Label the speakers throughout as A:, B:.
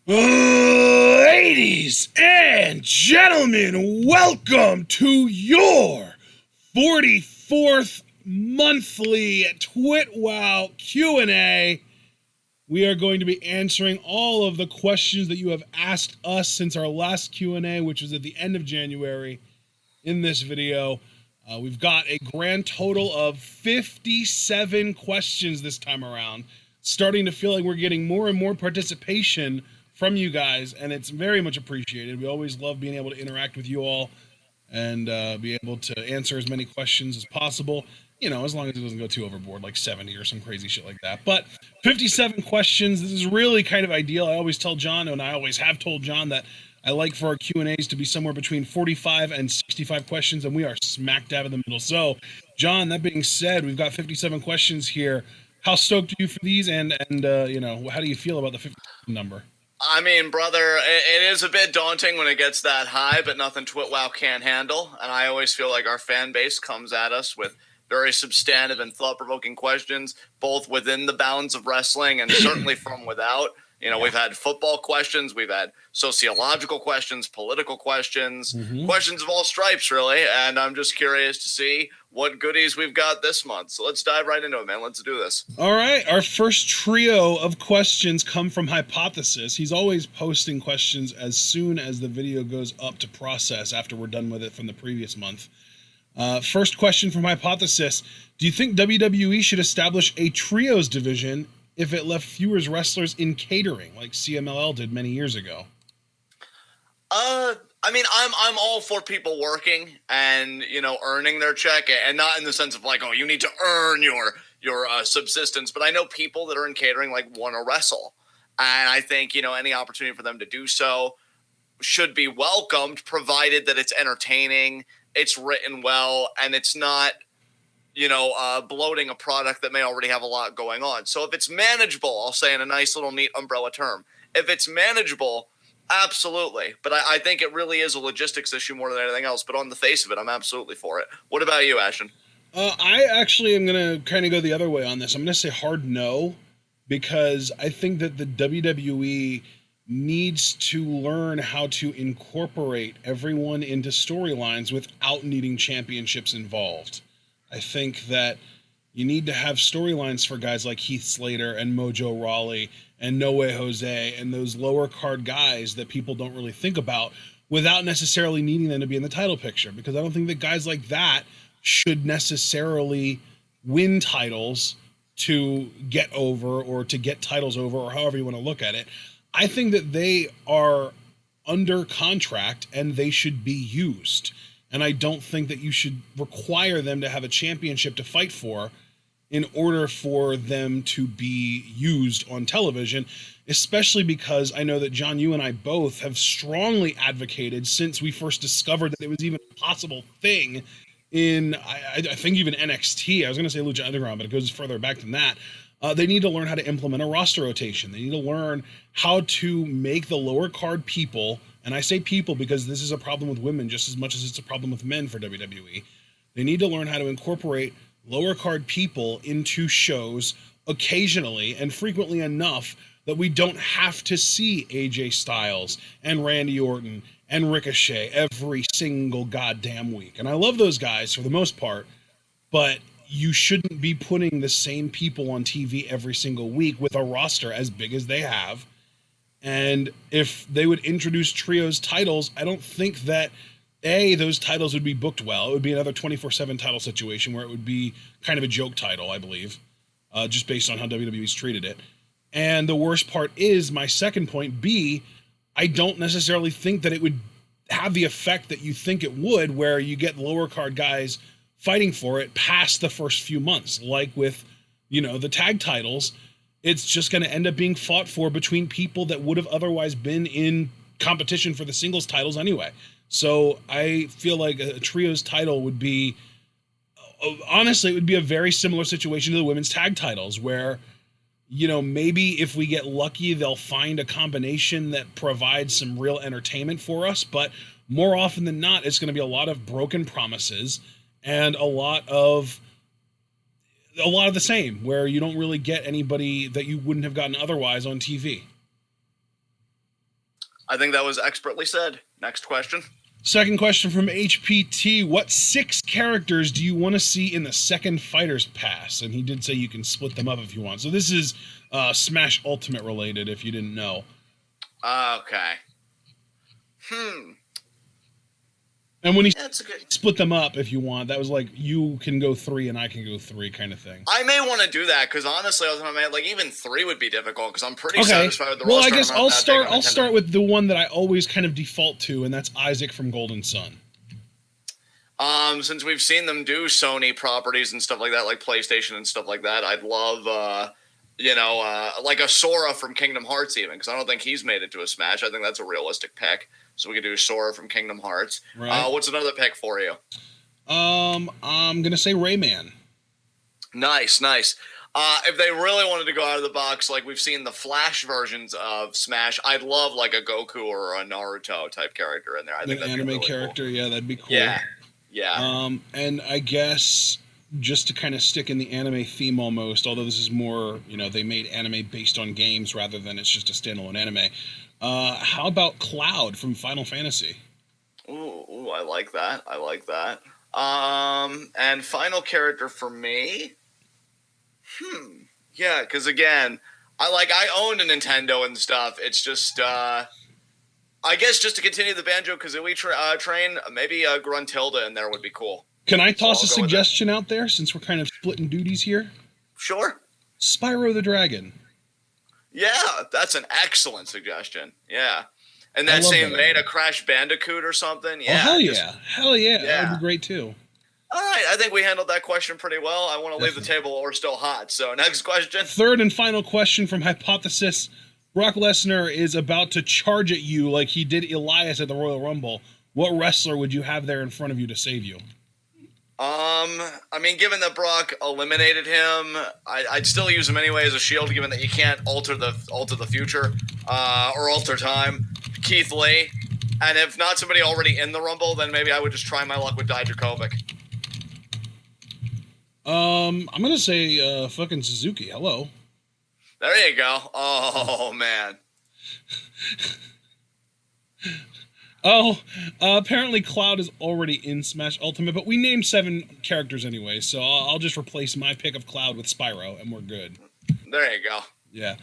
A: Ladies and gentlemen, welcome to your 44th monthly TWitWoW Q&A. We are going to be answering all of the questions that you have asked us since our last Q&A, which was at the end of January. In this video, we've got a grand total of 57 questions this time around. Starting to feel like we're getting more and more participation from you guys, and it's very much appreciated. We always love being able to interact with you all and be able to answer as many questions as possible, you know, as long as it doesn't go too overboard, like 70 or some crazy shit like that. But 57 questions, this is really kind of ideal. I always tell John, and I always have told John, that I like for our Q&As to be somewhere between 45 and 65 questions, and we are smack dab in the middle. So, John, that being said, we've got 57 questions here. How stoked are you for these, and you know, how do you feel about the 57 number?
B: I mean, brother, it is a bit daunting when it gets that high, but nothing TwitWoW can't handle. And I always feel like our fan base comes at us with very substantive and thought-provoking questions, both within the bounds of wrestling and certainly from without. You know, we've had football questions, we've had sociological questions, political questions, questions of all stripes, really. And I'm just curious to see what goodies we've got this month. So let's dive right into it, man. Let's do this.
A: All right. Our first trio of questions come from Hypothesis. He's always posting questions as soon as the video goes up to process after we're done with it from the previous month. First question from Hypothesis. Do you think WWE should establish a trios division if it left fewer wrestlers in catering, like CMLL did many years ago?
B: I mean, I'm all for people working and, you know, earning their check, and not in the sense of like, oh, you need to earn your subsistence. But I know people that are in catering like want to wrestle, and I think, you know, any opportunity for them to do so should be welcomed, provided that it's entertaining, it's written well, and it's not, you know, bloating a product that may already have a lot going on. So if it's manageable, I'll say in a nice little neat umbrella term, if it's manageable, absolutely. But I think it really is a logistics issue more than anything else. But on the face of it, I'm absolutely for it. What about you, Ashton?
A: I actually am going to kind of go the other way on this. I'm going to say hard no, because I think that the WWE needs to learn how to incorporate everyone into storylines without needing championships involved. I think that you need to have storylines for guys like Heath Slater and Mojo Rawley and No Way Jose and those lower card guys that people don't really think about without necessarily needing them to be in the title picture, because I don't think that guys like that should necessarily win titles to get over or to get titles over, or however you want to look at it. I think that they are under contract and they should be used. And I don't think that you should require them to have a championship to fight for in order for them to be used on television, especially because I know that John, you and I both have strongly advocated since we first discovered that it was even a possible thing in, I think even NXT. I was going to say Lucha Underground, but it goes further back than that. They need to learn how to implement a roster rotation. They need to learn how to make the lower card people, and I say people because this is a problem with women just as much as it's a problem with men for WWE. They need to learn how to incorporate lower card people into shows occasionally and frequently enough that we don't have to see AJ Styles and Randy Orton and Ricochet every single goddamn week. And I love those guys for the most part, but you shouldn't be putting the same people on TV every single week with a roster as big as they have. And if they would introduce trios titles, I don't think that those titles would be booked well. It would be another 24/7 title situation where it would be kind of a joke title, I believe, just based on how WWE's treated it. And the worst part is, my second point, B, I don't necessarily think that it would have the effect that you think it would, where you get lower card guys fighting for it past the first few months. Like with, you know, the tag titles, it's just going to end up being fought for between people that would have otherwise been in competition for the singles titles anyway. So I feel like a trios title would be, honestly, it would be a very similar situation to the women's tag titles, where, you know, maybe if we get lucky, they'll find a combination that provides some real entertainment for us. But more often than not, it's going to be a lot of broken promises and a lot of the same, where you don't really get anybody that you wouldn't have gotten otherwise on TV.
B: I think that was expertly said. Next question.
A: Second question from HPT. What 6 characters do you want to see in the second Fighters Pass? And he did say you can split them up if you want. So this is Smash Ultimate related, if you didn't know.
B: Okay.
A: And when he split them up, if you want, that was like you can go 3 and I can go 3 kind of thing.
B: I may want to do that because honestly, I was like even 3 would be difficult because I'm pretty satisfied with the roster.
A: Well, I guess I'll start with the one that I always kind of default to, and that's Isaac from Golden Sun.
B: Since we've seen them do Sony properties and stuff like that, like PlayStation and stuff like that, I'd love like a Sora from Kingdom Hearts even, because I don't think he's made it to a Smash. I think that's a realistic pick. So we could do Sora from Kingdom Hearts. Right. What's another pick for you?
A: I'm going to say Rayman.
B: Nice. If they really wanted to go out of the box, like we've seen the Flash versions of Smash, I'd love like a Goku or a Naruto type character in there. I think
A: an anime really character, cool. Yeah, that'd be cool.
B: Yeah.
A: And I guess just to kind of stick in the anime theme almost, although this is more, they made anime based on games rather than it's just a standalone anime. How about Cloud from Final Fantasy?
B: Ooh, I like that. And final character for me? Yeah, because again, I owned a Nintendo and stuff. It's just, I guess just to continue the Banjo-Kazooie train, maybe Gruntilda in there would be cool.
A: Can I toss a suggestion out there since we're kind of splitting duties here?
B: Sure.
A: Spyro the Dragon.
B: Yeah, that's an excellent suggestion. Yeah. And that same vein, a Crash Bandicoot or something. Yeah.
A: Oh, hell yeah. That would be great too.
B: All right, I think we handled that question pretty well. I want to leave the table while we're still hot. So next question.
A: Third and final question from Hypothesis. Brock Lesnar is about to charge at you like he did Elias at the Royal Rumble. What wrestler would you have there in front of you to save you?
B: I mean, given that Brock eliminated him, I'd still use him anyway as a shield, given that you can't alter the future, or alter time. Keith Lee, and if not somebody already in the Rumble, then maybe I would just try my luck with Dijakovic.
A: I'm gonna say fucking Suzuki. Hello.
B: There you go. Oh man.
A: Apparently Cloud is already in Smash Ultimate, but we named 7 characters anyway, so I'll just replace my pick of Cloud with Spyro, and we're good.
B: There you go.
A: Yeah.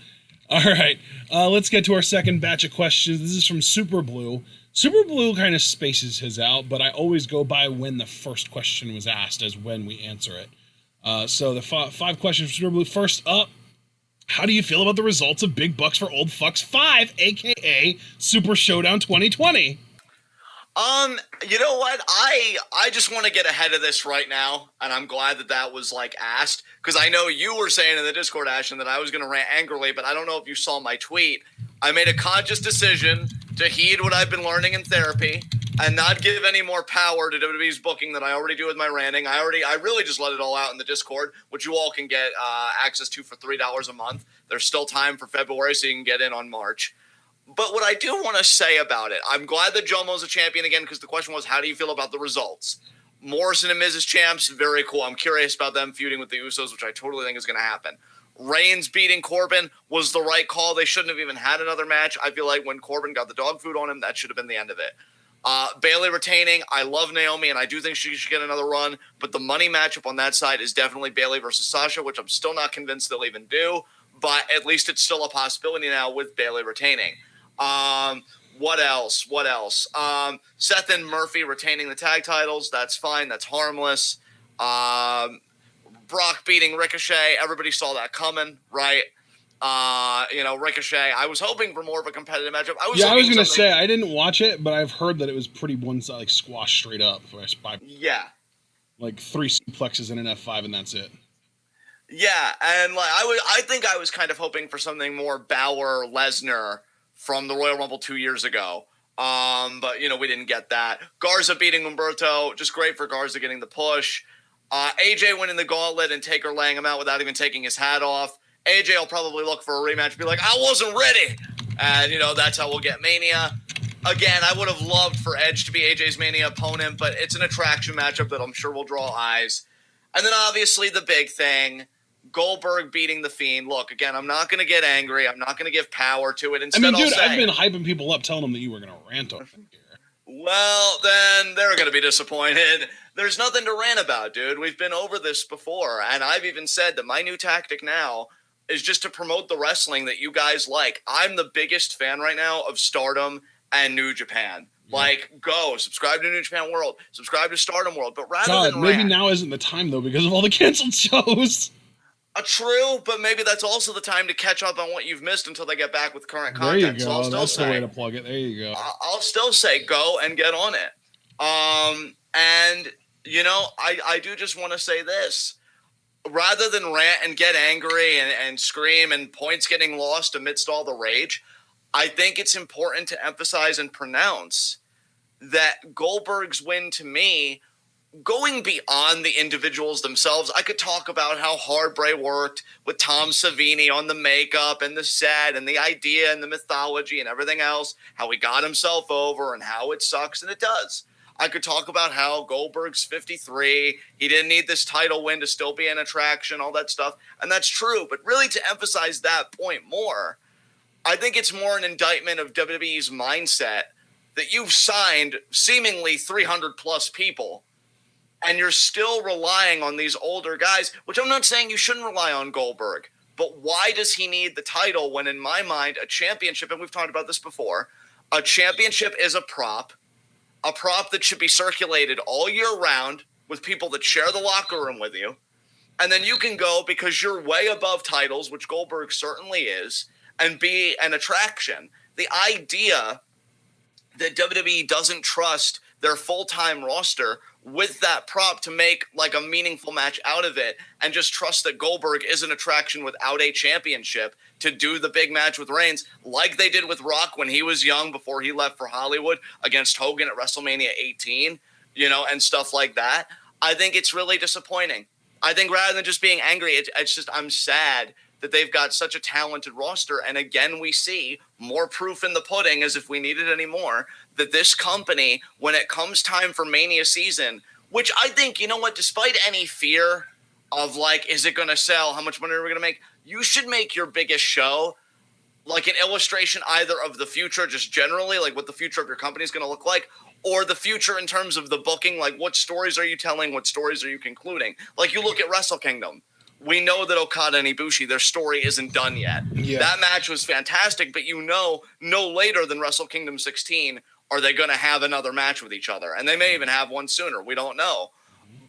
A: All right. Let's get to our second batch of questions. This is from Super Blue. Super Blue kind of spaces his out, but I always go by when the first question was asked as when we answer it. So the 5 questions from Super Blue. First up, how do you feel about the results of Big Bucks for Old Fucks 5, a.k.a. Super Showdown 2020?
B: You know what? I just want to get ahead of this right now, and I'm glad that was asked, because I know you were saying in the Discord, Ashton, that I was going to rant angrily, but I don't know if you saw my tweet. I made a conscious decision to heed what I've been learning in therapy and not give any more power to WWE's booking than I already do with my ranting. I really just let it all out in the Discord, which you all can get access to for $3 a month. There's still time for February, so you can get in on March. But what I do want to say about it, I'm glad that Jomo's a champion again, because the question was, how do you feel about the results? Morrison and Mrs. Champs, very cool. I'm curious about them feuding with the Usos, which I totally think is going to happen. Reigns beating Corbin was the right call. They shouldn't have even had another match. I feel like when Corbin got the dog food on him, that should have been the end of it. Bayley retaining. I love Naomi, and I do think she should get another run. But the money matchup on that side is definitely Bayley versus Sasha, which I'm still not convinced they'll even do. But at least it's still a possibility now with Bayley retaining. What else? Seth and Murphy retaining the tag titles. That's fine. That's harmless. Brock beating Ricochet. Everybody saw that coming, right? Ricochet. I was hoping for more of a competitive matchup. I was going to say,
A: I didn't watch it, but I've heard that it was pretty one-sided, squashed straight up.
B: Yeah.
A: 3 suplexes and an F5, and that's it.
B: Yeah, and I think I was kind of hoping for something more Balor-Lesnar from the Royal Rumble 2 years ago. But, we didn't get that. Garza beating Humberto, just great for Garza getting the push. AJ winning the gauntlet and Taker laying him out without even taking his hat off. AJ will probably look for a rematch, be like, I wasn't ready. And, that's how we'll get Mania. Again, I would have loved for Edge to be AJ's Mania opponent, but it's an attraction matchup that I'm sure will draw eyes. And then obviously the big thing, Goldberg beating The Fiend. Look, again, I'm not going to get angry. I'm not going to give power to it. Instead,
A: I mean, dude,
B: I'll
A: I've
B: say,
A: been hyping people up, telling them that you were going to rant on it here.
B: well, then they're going to be disappointed. There's nothing to rant about, dude. We've been over this before, and I've even said that my new tactic now is just to promote the wrestling that you guys like. I'm the biggest fan right now of Stardom and New Japan. Like, go subscribe to New Japan World, subscribe to Stardom World. But rather than
A: maybe
B: rant,
A: now isn't the time though because of all the canceled shows.
B: True, but maybe that's also the time to catch up on what you've missed until they get back with current
A: There
B: content.
A: you go. That's the way to plug it. There you go.
B: I'll still say go and get on it. And you know, I do just want to say this. Rather than rant and get angry and scream and points getting lost amidst all the rage, I think it's important to emphasize and pronounce that Goldberg's win to me, going beyond the individuals themselves, I could talk about how hard Bray worked with Tom Savini on the makeup and the set and the idea and the mythology and everything else, how he got himself over and how it sucks, and it does. I could talk about how Goldberg's 53, he didn't need this title win to still be an attraction, all that stuff, and that's true. But really, to emphasize that point more, I think it's more an indictment of WWE's mindset that you've signed seemingly 300 plus people and you're still relying on these older guys, which I'm not saying you shouldn't rely on Goldberg, but why does he need the title when, in my mind, a championship, and we've talked about this before, a championship is a prop that should be circulated all year round with people that share the locker room with you. And then you can go, because you're way above titles, which Goldberg certainly is, and be an attraction. The idea that WWE doesn't trust their full-time roster with that prop to make like a meaningful match out of it and just trust that Goldberg is an attraction without a championship to do the big match with Reigns, like they did with Rock when he was young before he left for Hollywood against Hogan at WrestleMania 18, you know, and stuff like that. I think it's really disappointing. I think rather than just being angry, it's just I'm sad that they've got such a talented roster. And again, we see more proof in the pudding, as if we needed any more, that this company, when it comes time for Mania season, which I think, you know what, despite any fear of like, is it going to sell? How much money are we going to make? You should make your biggest show like an illustration either of the future, just generally, like what the future of your company is going to look like, or the future in terms of the booking, like what stories are you telling, what stories are you concluding? Like you look at Wrestle Kingdom. We know that Okada and Ibushi, their story isn't done yet. Yeah. That match was fantastic, but you know, no later than Wrestle Kingdom 16 are they going to have another match with each other. And they may even have one sooner. We don't know.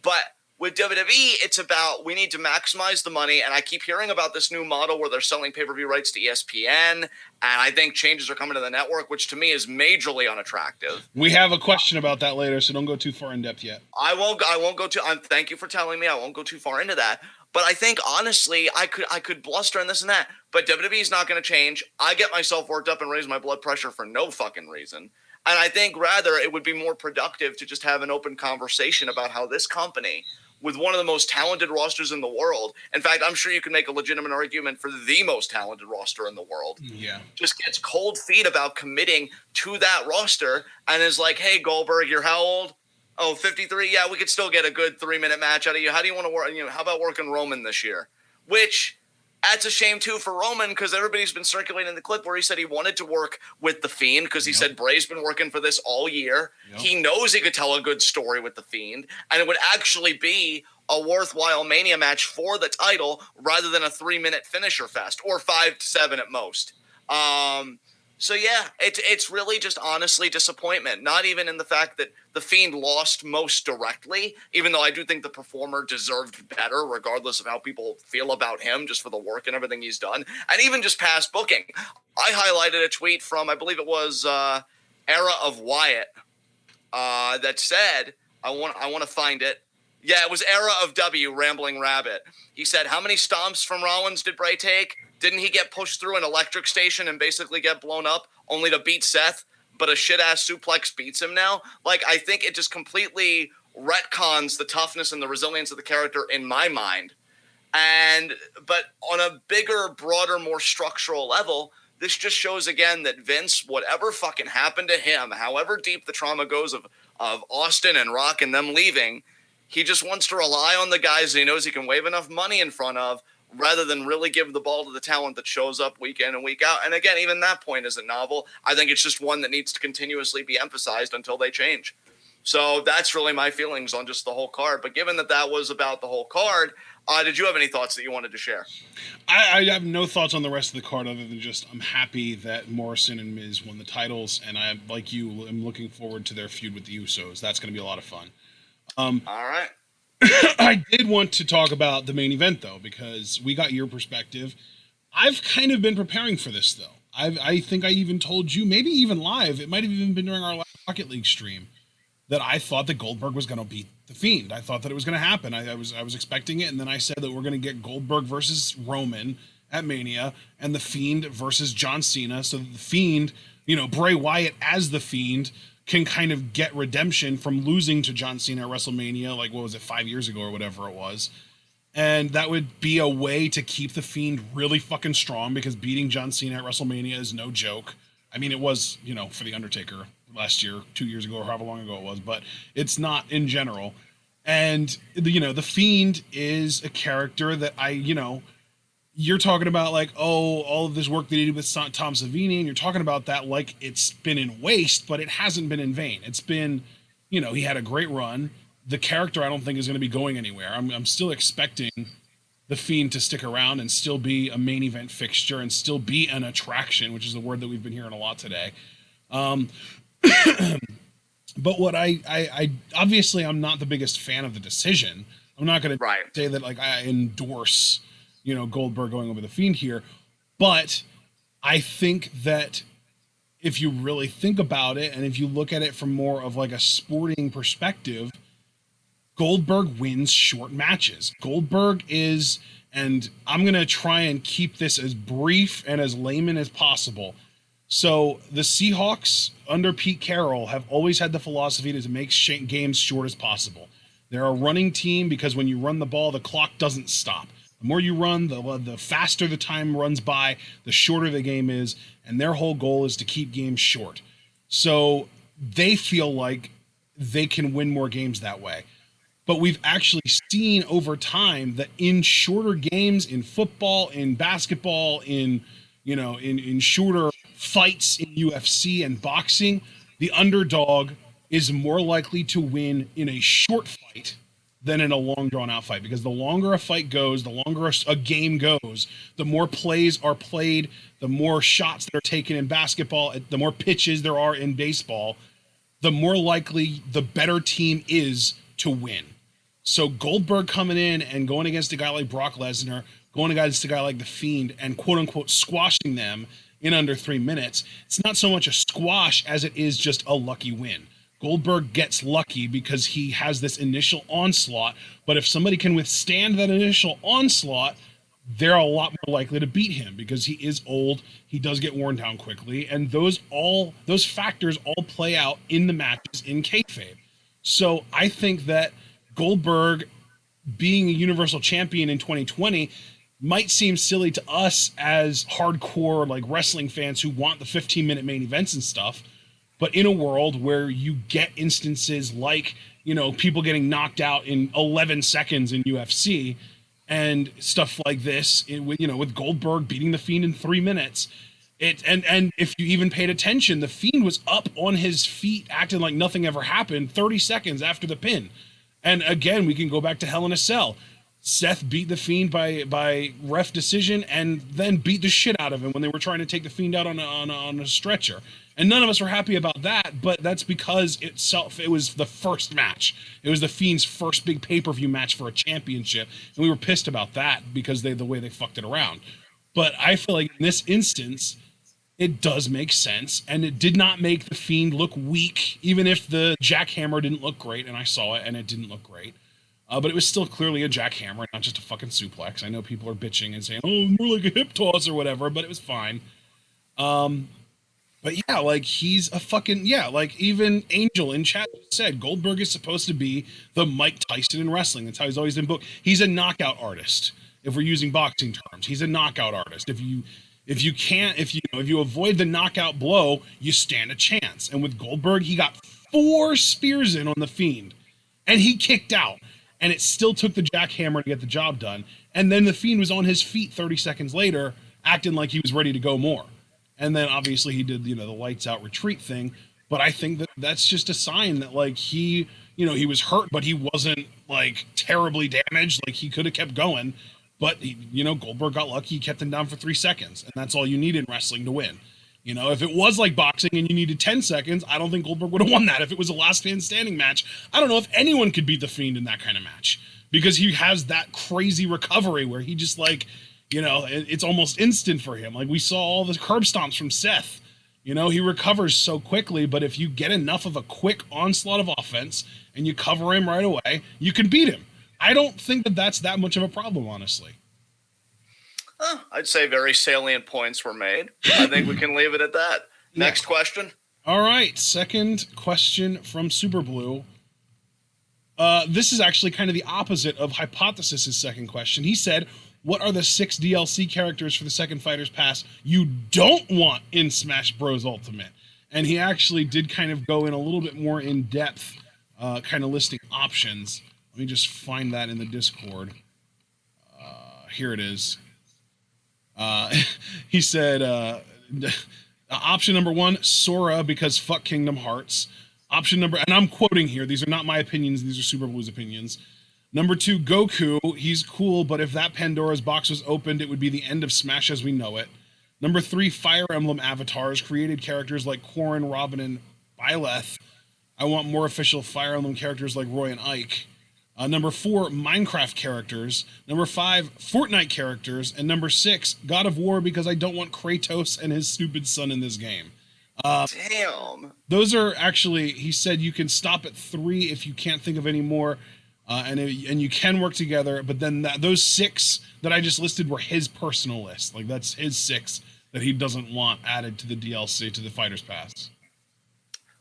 B: But with WWE, it's about we need to maximize the money. And I keep hearing about this new model where they're selling pay-per-view rights to ESPN. And I think changes are coming to the network, which to me is majorly unattractive.
A: We have a question about that later, so don't go too far in depth yet.
B: I won't go too. Thank you for telling me. I won't go too far into that. But I think, honestly, I could bluster and this and that. But WWE is not going to change. I get myself worked up and raise my blood pressure for no fucking reason. And I think, rather, it would be more productive to just have an open conversation about how this company, with one of the most talented rosters in the world, in fact, I'm sure you can make a legitimate argument for the most talented roster in the world, just gets cold feet about committing to that roster and is like, hey, Goldberg, you're how old? Oh, 53? Yeah, we could still get a good 3-minute match out of you. How do you want to work? You know, how about working Roman this year? Which, that's a shame, too, for Roman, because everybody's been circulating the clip where he said he wanted to work with The Fiend because he said Bray's been working for this all year. He knows he could tell a good story with The Fiend, and it would actually be a worthwhile Mania match for the title rather than a 3-minute finisher fest, or 5 to 7 at most. So, yeah, it's really just honestly disappointment, not even in the fact that The Fiend lost most directly, even though I do think the performer deserved better, regardless of how people feel about him, just for the work and everything he's done, and even just past booking. I highlighted a tweet from, I believe it was Era of Wyatt, that said, I want to find it. Yeah, it was Era of W, Rambling Rabbit. He said, how many stomps from Rollins did Bray take? Didn't he get pushed through an electric station and basically get blown up only to beat Seth? But a shit-ass suplex beats him now? Like, I think it just completely retcons the toughness and the resilience of the character in my mind. But on a bigger, broader, more structural level, this just shows again that Vince, whatever fucking happened to him, however deep the trauma goes of Austin and Rock and them leaving, he just wants to rely on the guys he knows he can wave enough money in front of, rather than really give the ball to the talent that shows up week in and week out. And again, even that point isn't novel. I think it's just one that needs to continuously be emphasized until they change. So that's really my feelings on just the whole card. But given that that was about the whole card, did you have any thoughts that you wanted to share?
A: I have no thoughts on the rest of the card other than just I'm happy that Morrison and Miz won the titles, and I, like you, am looking forward to their feud with the Usos. That's going to be a lot of fun.
B: All right.
A: I did want to talk about the main event, though, because we got your perspective. I've kind of been preparing for this, though. I think I even told you, maybe even live, it might have even been during our last Rocket League stream, that I thought that Goldberg was going to beat The Fiend. I thought that it was going to happen. I was expecting it, and then I said that we're going to get Goldberg versus Roman at Mania, and The Fiend versus John Cena, so that The Fiend, Bray Wyatt as The Fiend, can kind of get redemption from losing to John Cena at WrestleMania, like, what was it, 5 years ago or whatever it was. And that would be a way to keep The Fiend really fucking strong, because beating John Cena at WrestleMania is no joke. I mean, it was, for The Undertaker last year, 2 years ago, or however long ago it was, but it's not in general. And, The Fiend is a character that you're talking about, like, oh, all of this work that he did with Tom Savini, and you're talking about that like it's been in waste, but it hasn't been in vain. It's been, he had a great run. The character, I don't think, is going to be going anywhere. I'm still expecting The Fiend to stick around and still be a main event fixture and still be an attraction, which is a word that we've been hearing a lot today. But what I obviously, I'm not the biggest fan of the decision. I'm not going to say that, like, I endorse Goldberg going over The Fiend here, but I think that if you really think about it, and if you look at it from more of like a sporting perspective, Goldberg wins short matches. Goldberg is, and I'm going to try and keep this as brief and as layman as possible. So the Seahawks under Pete Carroll have always had the philosophy to make games short as possible. They're a running team because when you run the ball, the clock doesn't stop. The more you run, the faster the time runs by, the shorter the game is, and their whole goal is to keep games short. So they feel like they can win more games that way. But we've actually seen over time that in shorter games, in football, in basketball, in shorter fights in UFC and boxing, the underdog is more likely to win in a short fight than in a long drawn out fight, because the longer a fight goes, the longer a game goes, the more plays are played, the more shots that are taken in basketball, the more pitches there are in baseball, the more likely the better team is to win. So Goldberg coming in and going against a guy like Brock Lesnar, going against a guy like The Fiend, and quote unquote squashing them in under 3 minutes, it's not so much a squash as it is just a lucky win. Goldberg gets lucky because he has this initial onslaught, but if somebody can withstand that initial onslaught, they're a lot more likely to beat him because he is old, he does get worn down quickly, and those factors all play out in the matches in kayfabe. So I think that Goldberg being a Universal Champion in 2020 might seem silly to us as hardcore like wrestling fans who want the 15-minute main events and stuff. But in a world where you get instances like, people getting knocked out in 11 seconds in UFC and stuff like this, with Goldberg beating The Fiend in 3 minutes, and if you even paid attention, The Fiend was up on his feet acting like nothing ever happened 30 seconds after the pin. And again, we can go back to Hell in a Cell. Seth beat The Fiend by ref decision and then beat the shit out of him when they were trying to take The Fiend out on a stretcher. And none of us were happy about that, but that's because it was the first match. It was The Fiend's first big pay-per-view match for a championship, and we were pissed about that because the way they fucked it around. But I feel like in this instance, it does make sense, and it did not make The Fiend look weak, even if the jackhammer didn't look great, and I saw it, and it didn't look great. But it was still clearly a jackhammer, not just a fucking suplex. I know people are bitching and saying, oh, more like a hip toss or whatever, but it was fine. But yeah, like, he's a fucking, like, even Angel in chat said, Goldberg is supposed to be the Mike Tyson in wrestling. That's how he's always been booked. He's a knockout artist, if we're using boxing terms. He's a knockout artist. If you avoid the knockout blow, you stand a chance. And with Goldberg, he got 4 spears in on The Fiend, and he kicked out. and it still took the jackhammer to get the job done. And then the Fiend was on his feet 30 seconds later, acting like he was ready to go more. And then obviously he did, the lights out retreat thing. But I think that that's just a sign that like he was hurt, but he wasn't like terribly damaged. Like he could have kept going, but Goldberg got lucky. He kept him down for 3 seconds, and that's all you need in wrestling to win. If it was like boxing and you needed 10 seconds, I don't think Goldberg would have won that. If it was a last man standing match, I don't know if anyone could beat The Fiend in that kind of match, because he has that crazy recovery where he just like, it's almost instant for him. Like we saw all the curb stomps from Seth. He recovers so quickly, but if you get enough of a quick onslaught of offense and you cover him right away, you can beat him. I don't think that that's that much of a problem, honestly.
B: I'd say very salient points were made. I think we can leave it at that. Next question.
A: All right. Second question from Super Blue. This is actually kind of the opposite of Hypothesis' second question. He said, what are the 6 DLC characters for the second Fighters Pass you don't want in Smash Bros. Ultimate? And he actually did kind of go in a little bit more in depth, kind of listing options. Let me just find that in the Discord. Here it is. He said, option number 1, Sora, because fuck Kingdom Hearts. Option number, and I'm quoting here, these are not my opinions, these are Super Blue's opinions. Number 2, Goku. He's cool, but if that Pandora's box was opened, it would be the end of Smash as we know it. Number 3, Fire Emblem avatars, created characters like Corrin, Robin, and Byleth. I want more official Fire Emblem characters like Roy and Ike. Number 4, Minecraft characters. Number 5, Fortnite characters. And number 6, God of War, because I don't want Kratos and his stupid son in this game.
B: Damn.
A: Those are actually, he said you can stop at 3 if you can't think of any more. And you can work together, but then those 6 that I just listed were his personal list. Like that's his 6 that he doesn't want added to the DLC, to the Fighters Pass.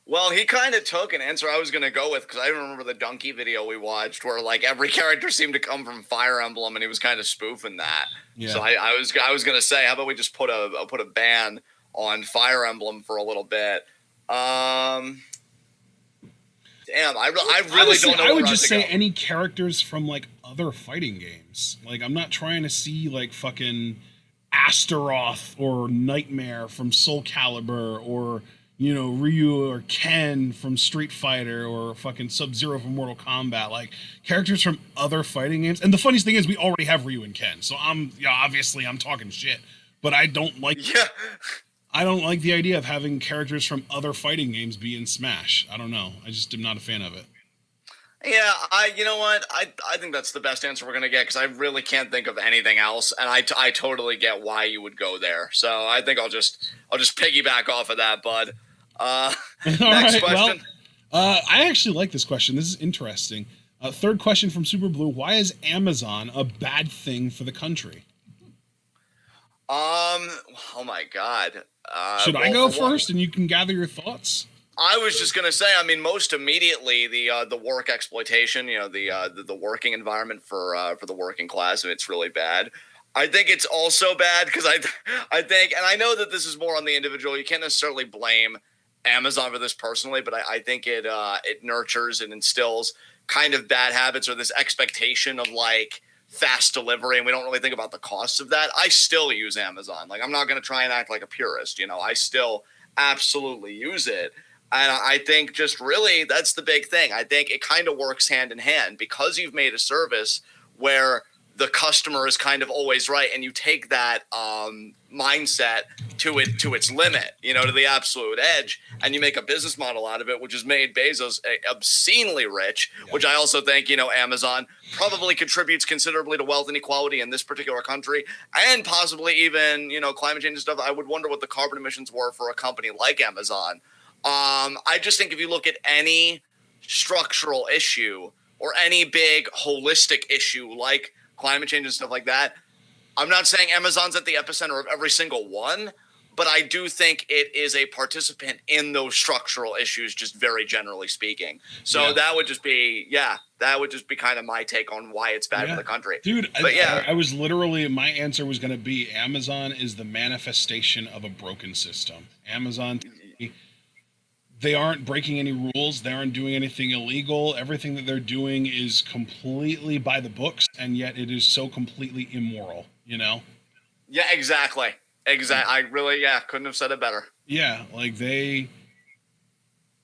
B: Well, he kind of took an answer I was going to go with, because I remember the Donkey video we watched where like every character seemed to come from Fire Emblem, and he was kind of spoofing that. Yeah. So I was going to say, how about we just put a ban on Fire Emblem for a little bit? Damn, I really
A: honestly,
B: don't know.
A: I would just say any characters from like other fighting games. Like I'm not trying to see like fucking Astaroth or Nightmare from Soul Calibur, or Ryu or Ken from Street Fighter, or fucking Sub-Zero from Mortal Kombat. Like characters from other fighting games. And the funniest thing is we already have Ryu and Ken, so obviously I'm talking shit, but I don't like.
B: Yeah.
A: I don't like the idea of having characters from other fighting games be in Smash. I don't know. I just am not a fan of it.
B: Yeah, you know what? I think that's the best answer we're going to get, because I really can't think of anything else, and I totally get why you would go there. So I think I'll just piggyback off of that, bud. Next question.
A: Well, I actually like this question. This is interesting. Third question from Super Blue. Why is Amazon a bad thing for the country?
B: Oh my God.
A: Should I go first and you can gather your thoughts?
B: I was just gonna say, I mean, most immediately the work exploitation, the working environment for the working class, it's really bad. I think it's also bad because I think, and I know that this is more on the individual. You can't necessarily blame Amazon for this personally, but I think it nurtures and instills kind of bad habits, or this expectation of like fast delivery, and we don't really think about the costs of that. I still use Amazon. Like I'm not going to try and act like a purist. I still absolutely use it. And I think just really that's the big thing. I think it kind of works hand in hand, because you've made a service where the customer is kind of always right, and you take that mindset to its limit, to the absolute edge, and you make a business model out of it, which has made Bezos obscenely rich. Yeah. Which I also think Amazon probably contributes considerably to wealth inequality in this particular country, and possibly even climate change and stuff. I would wonder what the carbon emissions were for a company like Amazon. I just think if you look at any structural issue or any big holistic issue like climate change and stuff like that, I'm not saying Amazon's at the epicenter of every single one, but I do think it is a participant in those structural issues, just very generally speaking. So that would just be, kind of my take on why it's bad for the country.
A: Dude, I was literally, my answer was going to be Amazon is the manifestation of a broken system. Amazon, They aren't breaking any rules. They aren't doing anything illegal. Everything that they're doing is completely by the books, and yet it is so completely immoral, you know?
B: Yeah, exactly.
A: Like,
B: I really, couldn't have said it better.
A: yeah, like they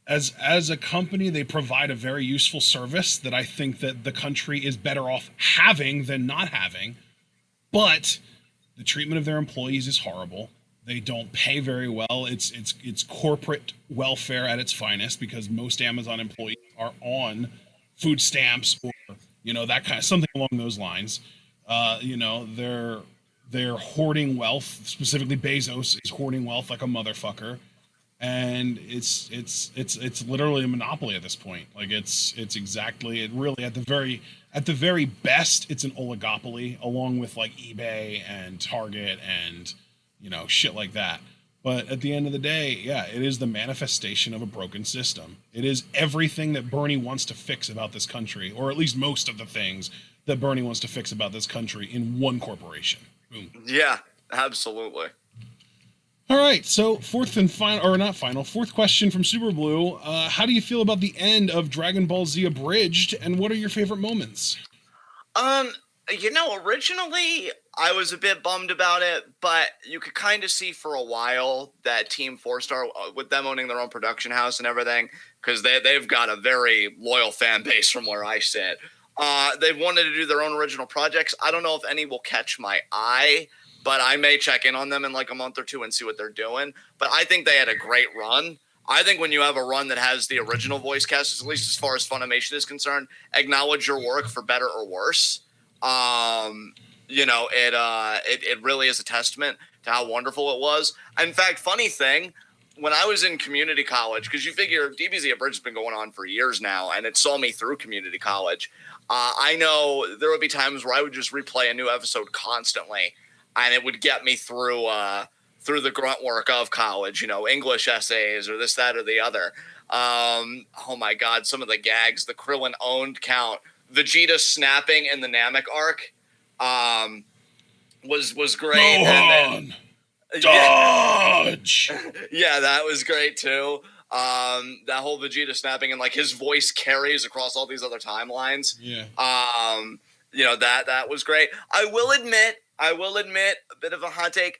A: as a company, they provide a very useful service that I think that the country is better off having than not having. But the treatment of their employees is horrible. They don't pay very well. It's corporate welfare at its finest, because most Amazon employees are on food stamps, or that kind of something along those lines. They're hoarding wealth. Specifically, Bezos is hoarding wealth like a motherfucker, and it's literally a monopoly at this point. Like it's exactly it really at the very best it's an oligopoly, along with like eBay and Target and shit like that. But at the end of the day, yeah, it is the manifestation of a broken system. It is everything that Bernie wants to fix about this country, or at least most of the things that Bernie wants to fix about this country, in one corporation. Boom.
B: Yeah, absolutely.
A: All right, so fourth and final, or not final, fourth question from Super Blue. How do you feel about the end of Dragon Ball Z Abridged, and what are your favorite moments?
B: Um, originally I was a bit bummed about it, but you could kind of see for a while that Team Four Star, with them owning their own production house and everything, because they've got a very loyal fan base from where I sit. They wanted to do their own original projects. I don't know if any will catch my eye, but I may check in on them in like a month or two and see what they're doing. But I think they had a great run. I think when you have a run that has the original voice cast, at least as far as Funimation is concerned, acknowledge your work for better or worse. It really is a testament to how wonderful it was. In fact, funny thing, when I was in community college, because you figure DBZ Abridged has been going on for years now, and it saw me through community college. I know there would be times where I would just replay a new episode constantly, and it would get me through the grunt work of college, English essays or this, that, or the other. Oh my God, some of the gags, the Krillin owned count, Vegeta snapping in the Namek arc, was great.
A: Gohan, dodge.
B: Yeah, that was great too. That whole Vegeta snapping and like his voice carries across all these other timelines.
A: Yeah.
B: That was great. I will admit a bit of a hot take.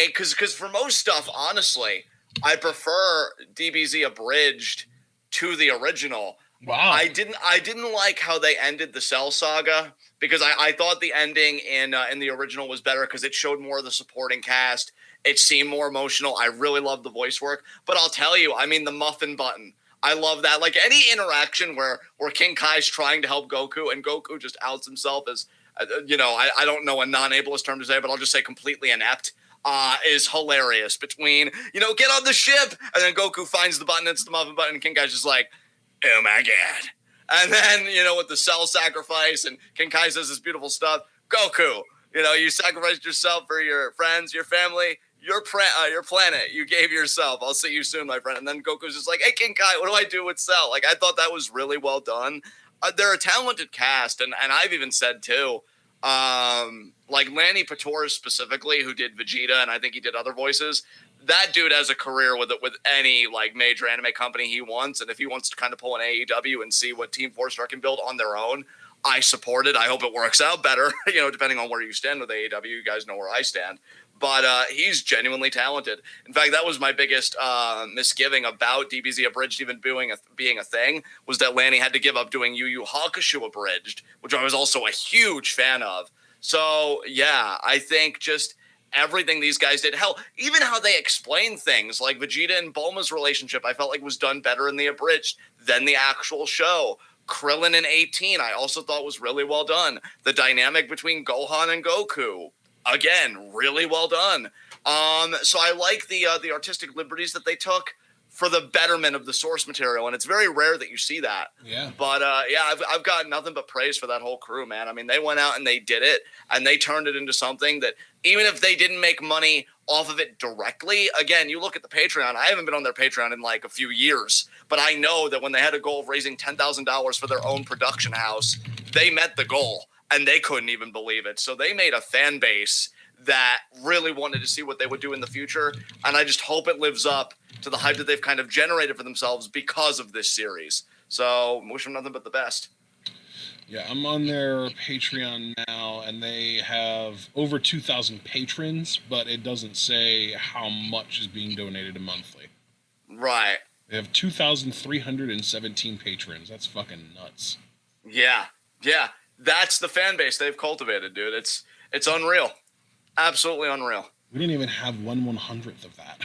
B: Because for most stuff, honestly, I prefer DBZ Abridged to the original.
A: Wow.
B: I didn't like how they ended the Cell saga, because I thought the ending in the original was better because it showed more of the supporting cast. It seemed more emotional. I really loved the voice work, but I'll tell you, I mean, the muffin button, I love that. Like any interaction where King Kai's trying to help Goku and Goku just outs himself as I don't know a non-ableist term to say, but I'll just say completely inept. Is hilarious. Between, get on the ship, and then Goku finds the button, it's the muffin button, and King Kai's just like, oh my God. And then, with the Cell sacrifice, and King Kai says this beautiful stuff, Goku, you sacrificed yourself for your friends, your family, your planet. You gave yourself. I'll see you soon, my friend. And then Goku's just like, hey, King Kai, what do I do with Cell? Like, I thought that was really well done. They're a talented cast, and I've even said, too, like Lanny Pator specifically, who did Vegeta, and I think he did other voices. That dude has a career with any like major anime company he wants, and if he wants to kind of pull an AEW and see what Team 4-Star can build on their own, I support it. I hope it works out better, depending on where you stand with AEW. You guys know where I stand. But he's genuinely talented. In fact, that was my biggest misgiving about DBZ Abridged even being a thing, was that Lanny had to give up doing Yu Yu Hakusho Abridged, which I was also a huge fan of. So, yeah, I think just everything these guys did. Hell, even how they explain things, like Vegeta and Bulma's relationship, I felt like was done better in the Abridged than the actual show. Krillin in 18, I also thought was really well done. The dynamic between Gohan and Goku, again, really well done. So I like the artistic liberties that they took for the betterment of the source material, and it's very rare that you see that.
A: Yeah.
B: But I've got nothing but praise for that whole crew, man. I mean, they went out and they did it, and they turned it into something that, even if they didn't make money off of it directly, again, you look at the Patreon. I haven't been on their Patreon in like a few years, but I know that when they had a goal of raising $10,000 for their own production house, they met the goal, and they couldn't even believe it. So they made a fan base that really wanted to see what they would do in the future. And I just hope it lives up to the hype that they've kind of generated for themselves because of this series. So wish them nothing but the best.
A: Yeah, I'm on their Patreon now, and they have over 2,000 patrons, but it doesn't say how much is being donated monthly.
B: Right.
A: They have 2,317 patrons. That's fucking nuts.
B: Yeah. Yeah. That's the fan base they've cultivated, dude. It's unreal. Absolutely unreal.
A: We didn't even have 1/100th of that.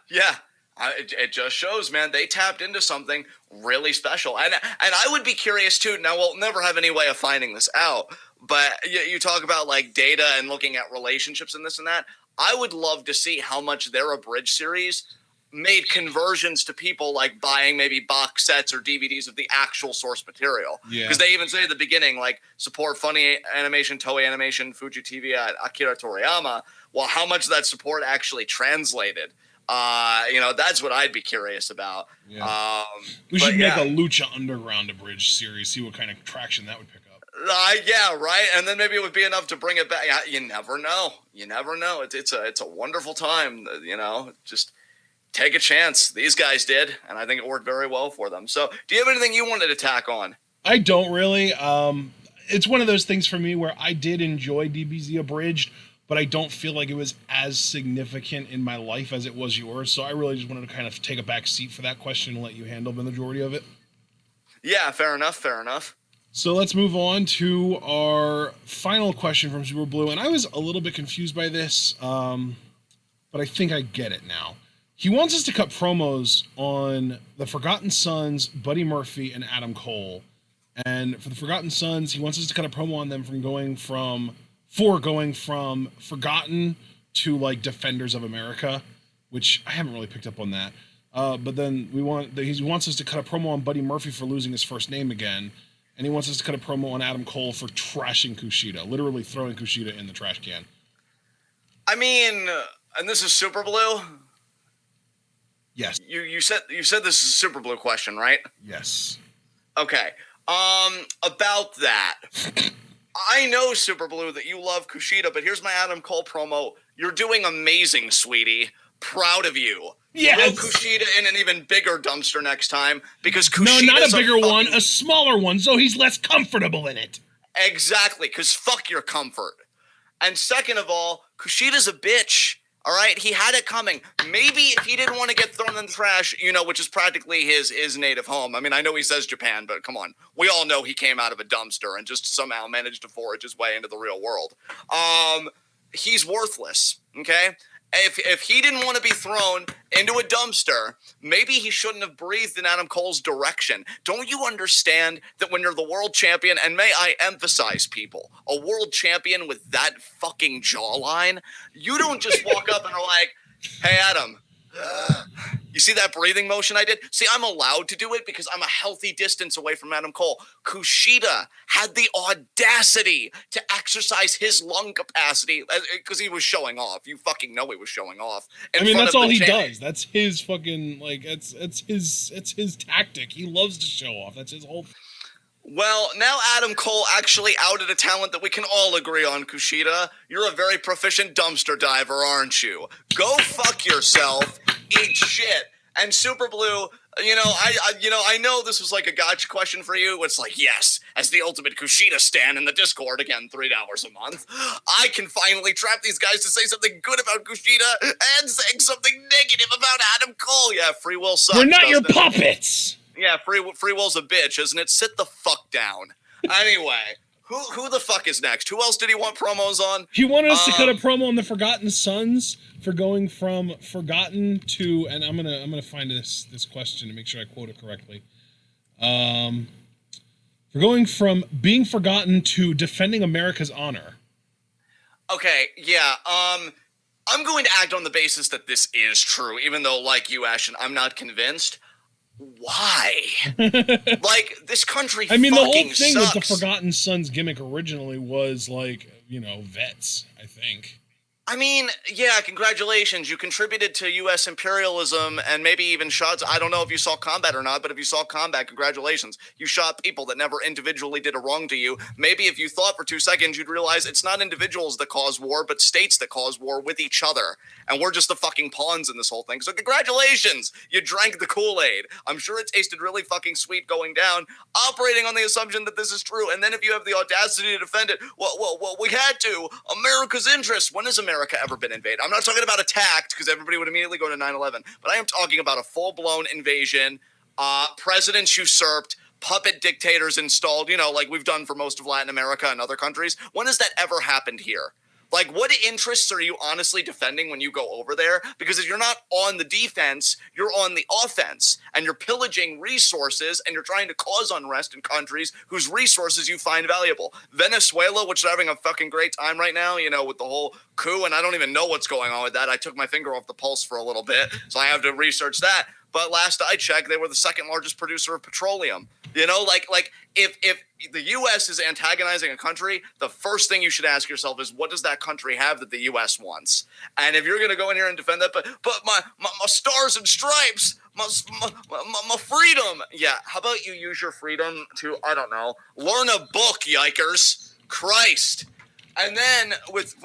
B: Yeah. It just shows, man, they tapped into something really special. And I would be curious, too. Now, we'll never have any way of finding this out. But you talk about, like, data and looking at relationships and this and that. I would love to see how much their abridged series made conversions to people, like, buying maybe box sets or DVDs of the actual source material.
A: Yeah.
B: Because they even say at the beginning, like, support funny animation, Toei Animation, Fuji TV, Akira Toriyama. Well, how much of that support actually translated? That's what I'd be curious about.
A: Yeah. We should make a Lucha Underground abridged series, see what kind of traction that would pick up.
B: Yeah, right. And then maybe it would be enough to bring it back. You never know. It's a wonderful time, just take a chance. These guys did, and I think it worked very well for them. So do you have anything you wanted to tack on?
A: I don't really. It's one of those things for me where I did enjoy DBZ abridged, but I don't feel like it was as significant in my life as it was yours. So I really just wanted to kind of take a back seat for that question and let you handle the majority of it.
B: Yeah, fair enough.
A: So let's move on to our final question from Super Blue. And I was a little bit confused by this, but I think I get it now. He wants us to cut promos on the Forgotten Sons, Buddy Murphy, and Adam Cole. And for the Forgotten Sons, he wants us to cut a promo on them going from Forgotten to like Defenders of America, which I haven't really picked up on that. But then he wants us to cut a promo on Buddy Murphy for losing his first name again, and he wants us to cut a promo on Adam Cole for trashing Kushida, literally throwing Kushida in the trash can.
B: I mean, and this is Super Blue.
A: Yes.
B: You said this is a Super Blue question, right?
A: Yes.
B: Okay. About that. I know, Super Blue, that you love Kushida, but here's my Adam Cole promo. You're doing amazing, sweetie. Proud of you.
A: Yes.
B: Throw Kushida in an even bigger dumpster next time, because Kushida's
A: No, not a bigger one, a smaller one, so he's less comfortable in it.
B: Exactly, because fuck your comfort. And second of all, Kushida's a bitch. All right, he had it coming. Maybe if he didn't want to get thrown in the trash, which is practically his native home. I mean, I know he says Japan, but come on. We all know he came out of a dumpster and just somehow managed to forage his way into the real world. He's worthless, okay? If he didn't want to be thrown into a dumpster, maybe he shouldn't have breathed in Adam Cole's direction. Don't you understand that when you're the world champion, and may I emphasize, people, a world champion with that fucking jawline, you don't just walk up and are like, hey, Adam, you see that breathing motion I did? See, I'm allowed to do it because I'm a healthy distance away from Adam Cole. Kushida had the audacity to exercise his lung capacity because he was showing off. You fucking know he was showing off.
A: I mean, that's all he does. That's his fucking, like, it's his tactic. He loves to show off. That's his whole...
B: Well, now Adam Cole actually outed a talent that we can all agree on, Kushida. You're a very proficient dumpster diver, aren't you? Go fuck yourself. Eat shit. And Super Blue, I know this was like a gotcha question for you. It's like, yes, as the ultimate Kushida stan in the Discord, again, $3 a month, I can finally trap these guys to say something good about Kushida and saying something negative about Adam Cole. Yeah, free will sucks.
A: We're not your puppets.
B: Yeah, free will's a bitch, isn't it? Sit the fuck down. Anyway, who the fuck is next? Who else did he want promos on?
A: He wanted us to cut a promo on the Forgotten Sons for going from Forgotten to, and I'm gonna find this question to make sure I quote it correctly. For going from being forgotten to defending America's honor.
B: Okay, yeah. I'm going to act on the basis that this is true, even though, like you, Ashton, I'm not convinced. Why? Like, this country
A: I mean, the whole
B: fucking
A: thing
B: sucks.
A: with the Forgotten Sons gimmick originally was, like, vets, I think.
B: I mean, yeah, congratulations. You contributed to U.S. imperialism and maybe even shots. I don't know if you saw combat or not, but if you saw combat, congratulations. You shot people that never individually did a wrong to you. Maybe if you thought for 2 seconds, you'd realize it's not individuals that cause war, but states that cause war with each other. And we're just the fucking pawns in this whole thing. So congratulations. You drank the Kool-Aid. I'm sure it tasted really fucking sweet going down, operating on the assumption that this is true. And then if you have the audacity to defend it, well, we had to. America's interests. When has America ever been invaded? I'm not talking about attacked, because everybody would immediately go to 9/11, but I am talking about a full-blown invasion, presidents usurped, puppet dictators installed, like we've done for most of Latin America and other countries. When has that ever happened here? Like, what interests are you honestly defending when you go over there? Because if you're not on the defense, you're on the offense, and you're pillaging resources, and you're trying to cause unrest in countries whose resources you find valuable. Venezuela, which is having a fucking great time right now, with the whole coup, and I don't even know what's going on with that. I took my finger off the pulse for a little bit, so I have to research that. But last I checked, they were the second largest producer of petroleum. If the U.S. is antagonizing a country, the first thing you should ask yourself is, what does that country have that the U.S. wants? And if you're going to go in here and defend that, but my stars and stripes, my freedom. Yeah, how about you use your freedom to, I don't know, learn a book, yikers. Christ. And then with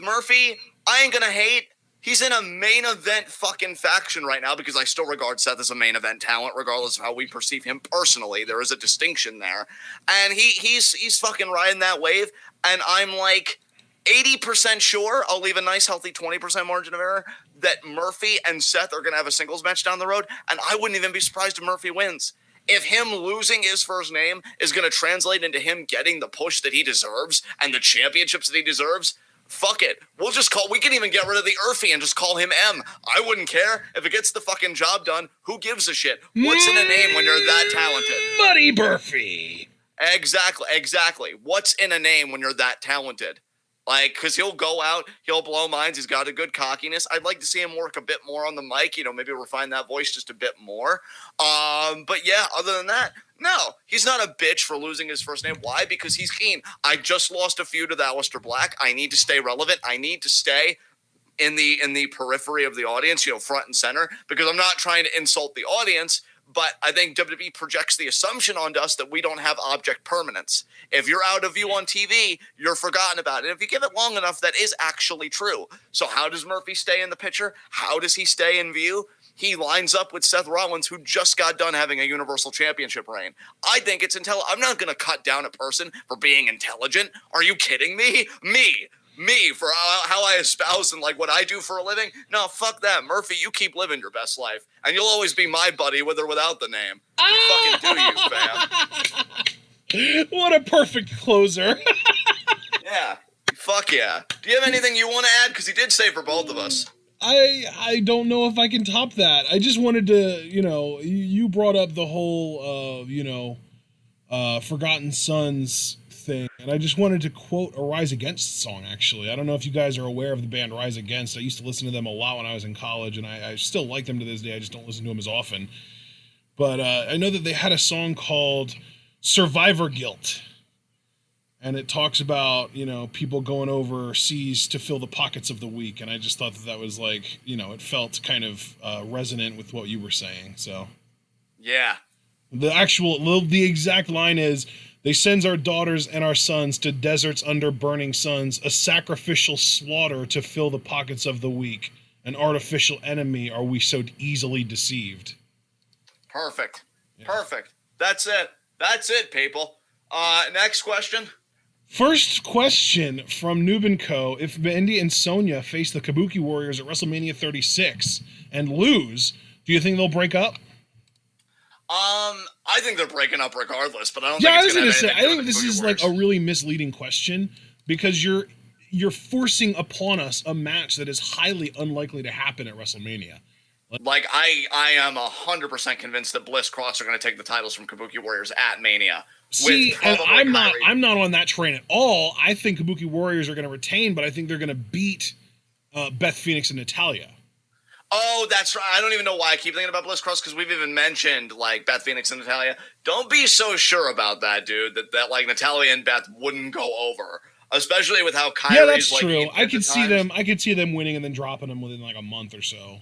B: Murphy, I ain't going to hate. He's in a main event fucking faction right now, because I still regard Seth as a main event talent, regardless of how we perceive him personally. There is a distinction there. And he's fucking riding that wave. And I'm like 80% sure, I'll leave a nice healthy 20% margin of error, that Murphy and Seth are going to have a singles match down the road. And I wouldn't even be surprised if Murphy wins. If him losing his first name is going to translate into him getting the push that he deserves and the championships that he deserves, fuck it. We can even get rid of the Urfi and just call him M. I wouldn't care. If it gets the fucking job done, who gives a shit? What's in a name when you're that talented?
A: Buddy Murphy.
B: Exactly. What's in a name when you're that talented? Like, because he'll go out, he'll blow minds, he's got a good cockiness. I'd like to see him work a bit more on the mic, maybe refine that voice just a bit more. But yeah, other than that, no, he's not a bitch for losing his first name. Why? Because he's keen. I just lost a feud with Aleister Black. I need to stay relevant. I need to stay in the periphery of the audience, front and center, because I'm not trying to insult the audience. But I think WWE projects the assumption onto us that we don't have object permanence. If you're out of view on TV, you're forgotten about it. And if you give it long enough, that is actually true. So how does Murphy stay in the picture? How does he stay in view? He lines up with Seth Rollins, who just got done having a Universal Championship reign. I think it's intelligent. I'm not going to cut down a person for being intelligent. Are you kidding me? Me, for how I espouse and like what I do for a living? No, fuck that. Murphy, you keep living your best life. And you'll always be my buddy with or without the name. You fucking do you, fam.
A: What a perfect closer.
B: Yeah. Fuck yeah. Do you have anything you want to add? Because he did say for both of us.
A: I don't know if I can top that. I just wanted to, you brought up the whole, Forgotten Sons thing, and I just wanted to quote a Rise Against song, actually. I don't know if you guys are aware of the band Rise Against. I used to listen to them a lot when I was in college, and I still like them to this day. I just don't listen to them as often. But I know that they had a song called Survivor Guilt, and it talks about, people going overseas to fill the pockets of the weak, and I just thought that was like, it felt kind of resonant with what you were saying, so.
B: Yeah.
A: The exact line is, they sends our daughters and our sons to deserts under burning suns, a sacrificial slaughter to fill the pockets of the weak. An artificial enemy are we so easily deceived.
B: Perfect. Yeah. Perfect. That's it, people. Next question.
A: First question from Noob & Co. If Mandy and Sonya face the Kabuki Warriors at WrestleMania 36 and lose, do you think they'll break up?
B: I think they're breaking up regardless, but I don't
A: think
B: it's going to
A: I think this is like a really misleading question, because you're forcing upon us a match that is highly unlikely to happen at WrestleMania.
B: Like I am 100% convinced that Bliss Cross are going to take the titles from Kabuki Warriors at Mania.
A: See, and I'm not on that train at all. I think Kabuki Warriors are going to retain, but I think they're going to beat Beth Phoenix and Natalya.
B: Oh, that's right. I don't even know why I keep thinking about Bliss Cross, because we've even mentioned like Beth Phoenix and Natalya. Don't be so sure about that, dude. That like Natalya and Beth wouldn't go over. especially with how Kyrie's
A: Yeah, that's
B: like
A: true.
B: heated at
A: I could see them winning and then dropping them within like a month or so.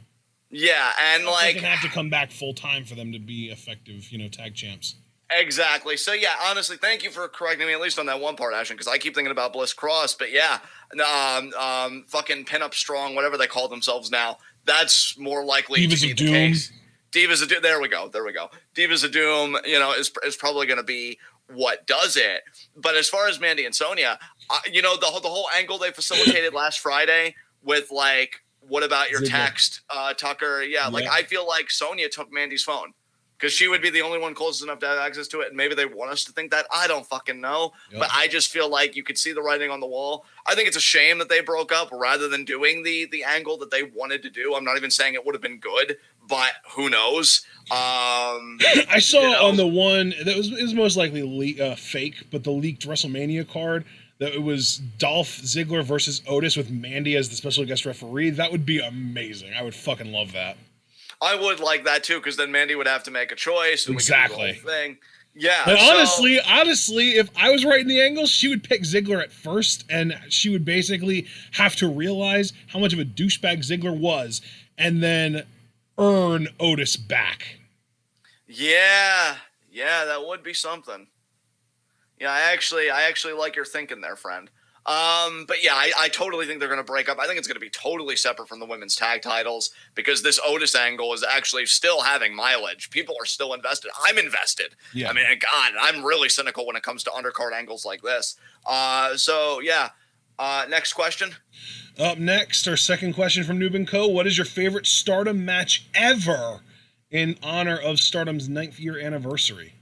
B: Yeah, and
A: They're
B: like
A: gonna have to come back full time for them to be effective, tag champs.
B: exactly. So yeah, honestly, thank you for correcting me at least on that one part, Ashton, because I keep thinking about Bliss Cross, but yeah, fucking Pinup Strong, whatever they call themselves now, that's more likely
A: Divas
B: to be
A: of
B: the
A: Doom.
B: case. Divas of Doom. There we go. Divas of Doom, is probably going to be what does it. But as far as Mandy and Sonya, the whole angle they facilitated last Friday with like, what about your
A: Ziggler.
B: text, Tucker? Yeah, like I feel like Sonya took Mandy's phone because she would be the only one close enough to have access to it, and maybe they want us to think that. I don't fucking know, but I just feel like you could see the writing on the wall. I think it's a shame that they broke up rather than doing the angle that they wanted to do. I'm not even saying it would have been good, but who knows?
A: I saw on the one that it was most likely fake, but the leaked WrestleMania card that it was Dolph Ziggler versus Otis with Mandy as the special guest referee. That would be amazing. I would fucking love that.
B: I would like that too, because then Mandy would have to make a choice, and
A: exactly.
B: we could do the whole thing. Yeah.
A: But honestly, if I was writing the angles, she would pick Ziggler at first, and she would basically have to realize how much of a douchebag Ziggler was, and then earn Otis back.
B: Yeah, that would be something. Yeah, I actually like your thinking there, friend. But yeah, I totally think they're going to break up. I think it's going to be totally separate from the women's tag titles because this Otis angle is actually still having mileage. People are still invested. I'm invested. Yeah. I mean, God, I'm really cynical when it comes to undercard angles like this. So yeah. Next question.
A: Up next, our second question from Noob & Co. What is your favorite Stardom match ever in honor of Stardom's 9th year anniversary?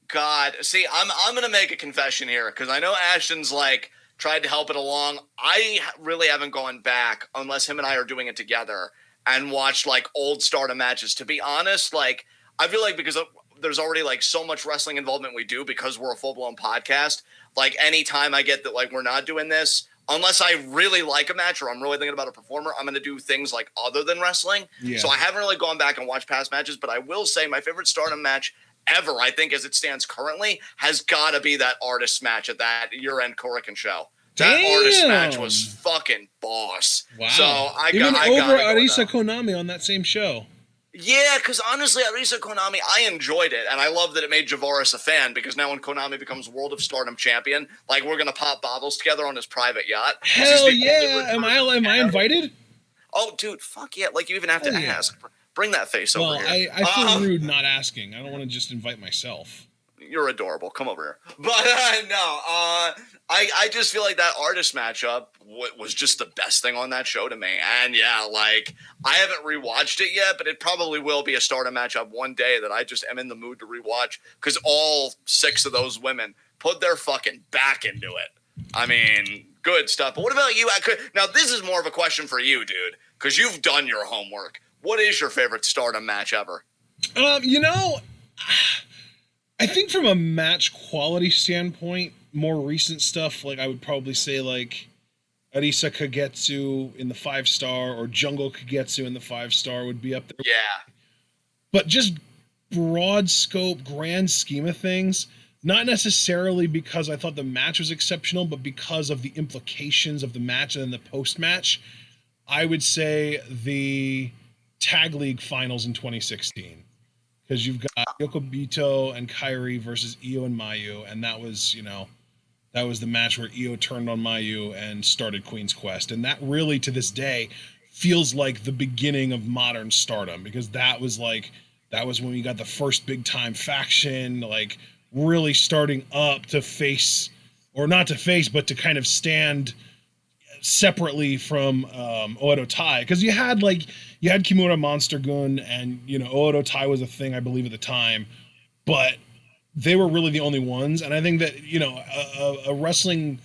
B: God, see, I'm going to make a confession here because I know Ashton's like tried to help it along. I really haven't gone back unless him and I are doing it together and watched like old Stardom matches. To be honest, like I feel like because there's already like so much wrestling involvement we do because we're a full-blown podcast, like anytime I get that like we're not doing this, unless I really like a match or I'm really thinking about a performer, I'm going to do things like other than wrestling. Yeah. So I haven't really gone back and watched past matches, but I will say my favorite Stardom match ever, I think, as it stands currently, has got to be that Artist match at that year-end Korakuen show. That Artist match was fucking boss.
A: Wow.
B: So I
A: Even
B: got
A: over Arisa Konami on that same show.
B: Yeah, because honestly, Arisa Konami, I enjoyed it, and I love that it made Javaris a fan, because now when Konami becomes World of Stardom champion, like, we're going to pop bottles together on his private yacht.
A: Hell yeah! Am I invited?
B: Oh, dude, fuck yeah. Like, you even have to ask. Bring that face over here.
A: I feel rude not asking. I don't want to just invite myself.
B: You're adorable. Come over here. But no, I just feel like that Artist matchup was just the best thing on that show to me. And yeah, like I haven't rewatched it yet, but it probably will be a Stardom matchup one day that I just am in the mood to rewatch because all 6 of those women put their fucking back into it. I mean, good stuff. But what about you? Now, this is more of a question for you, dude, because you've done your homework. What is your favorite Stardom match ever?
A: I think from a match quality standpoint, more recent stuff, like I would probably say like Arisa Kagetsu in the 5-star or Jungle Kagetsu in the 5-star would be up there.
B: Yeah.
A: But just broad scope, grand scheme of things, not necessarily because I thought the match was exceptional, but because of the implications of the match and then the post-match, I would say the Tag League Finals in 2016. Because you've got Yokobito and Kairi versus Io and Mayu, and that was the match where Io turned on Mayu and started Queen's Quest. And that really, to this day, feels like the beginning of modern Stardom, because that was when we got the first big time faction, like really starting up to face, or not to face, but to kind of stand separately from Oedo Tai, because you had Kimura Monster Gun, and Oedo Tai was a thing, I believe, at the time, but they were really the only ones. And I think that a wrestling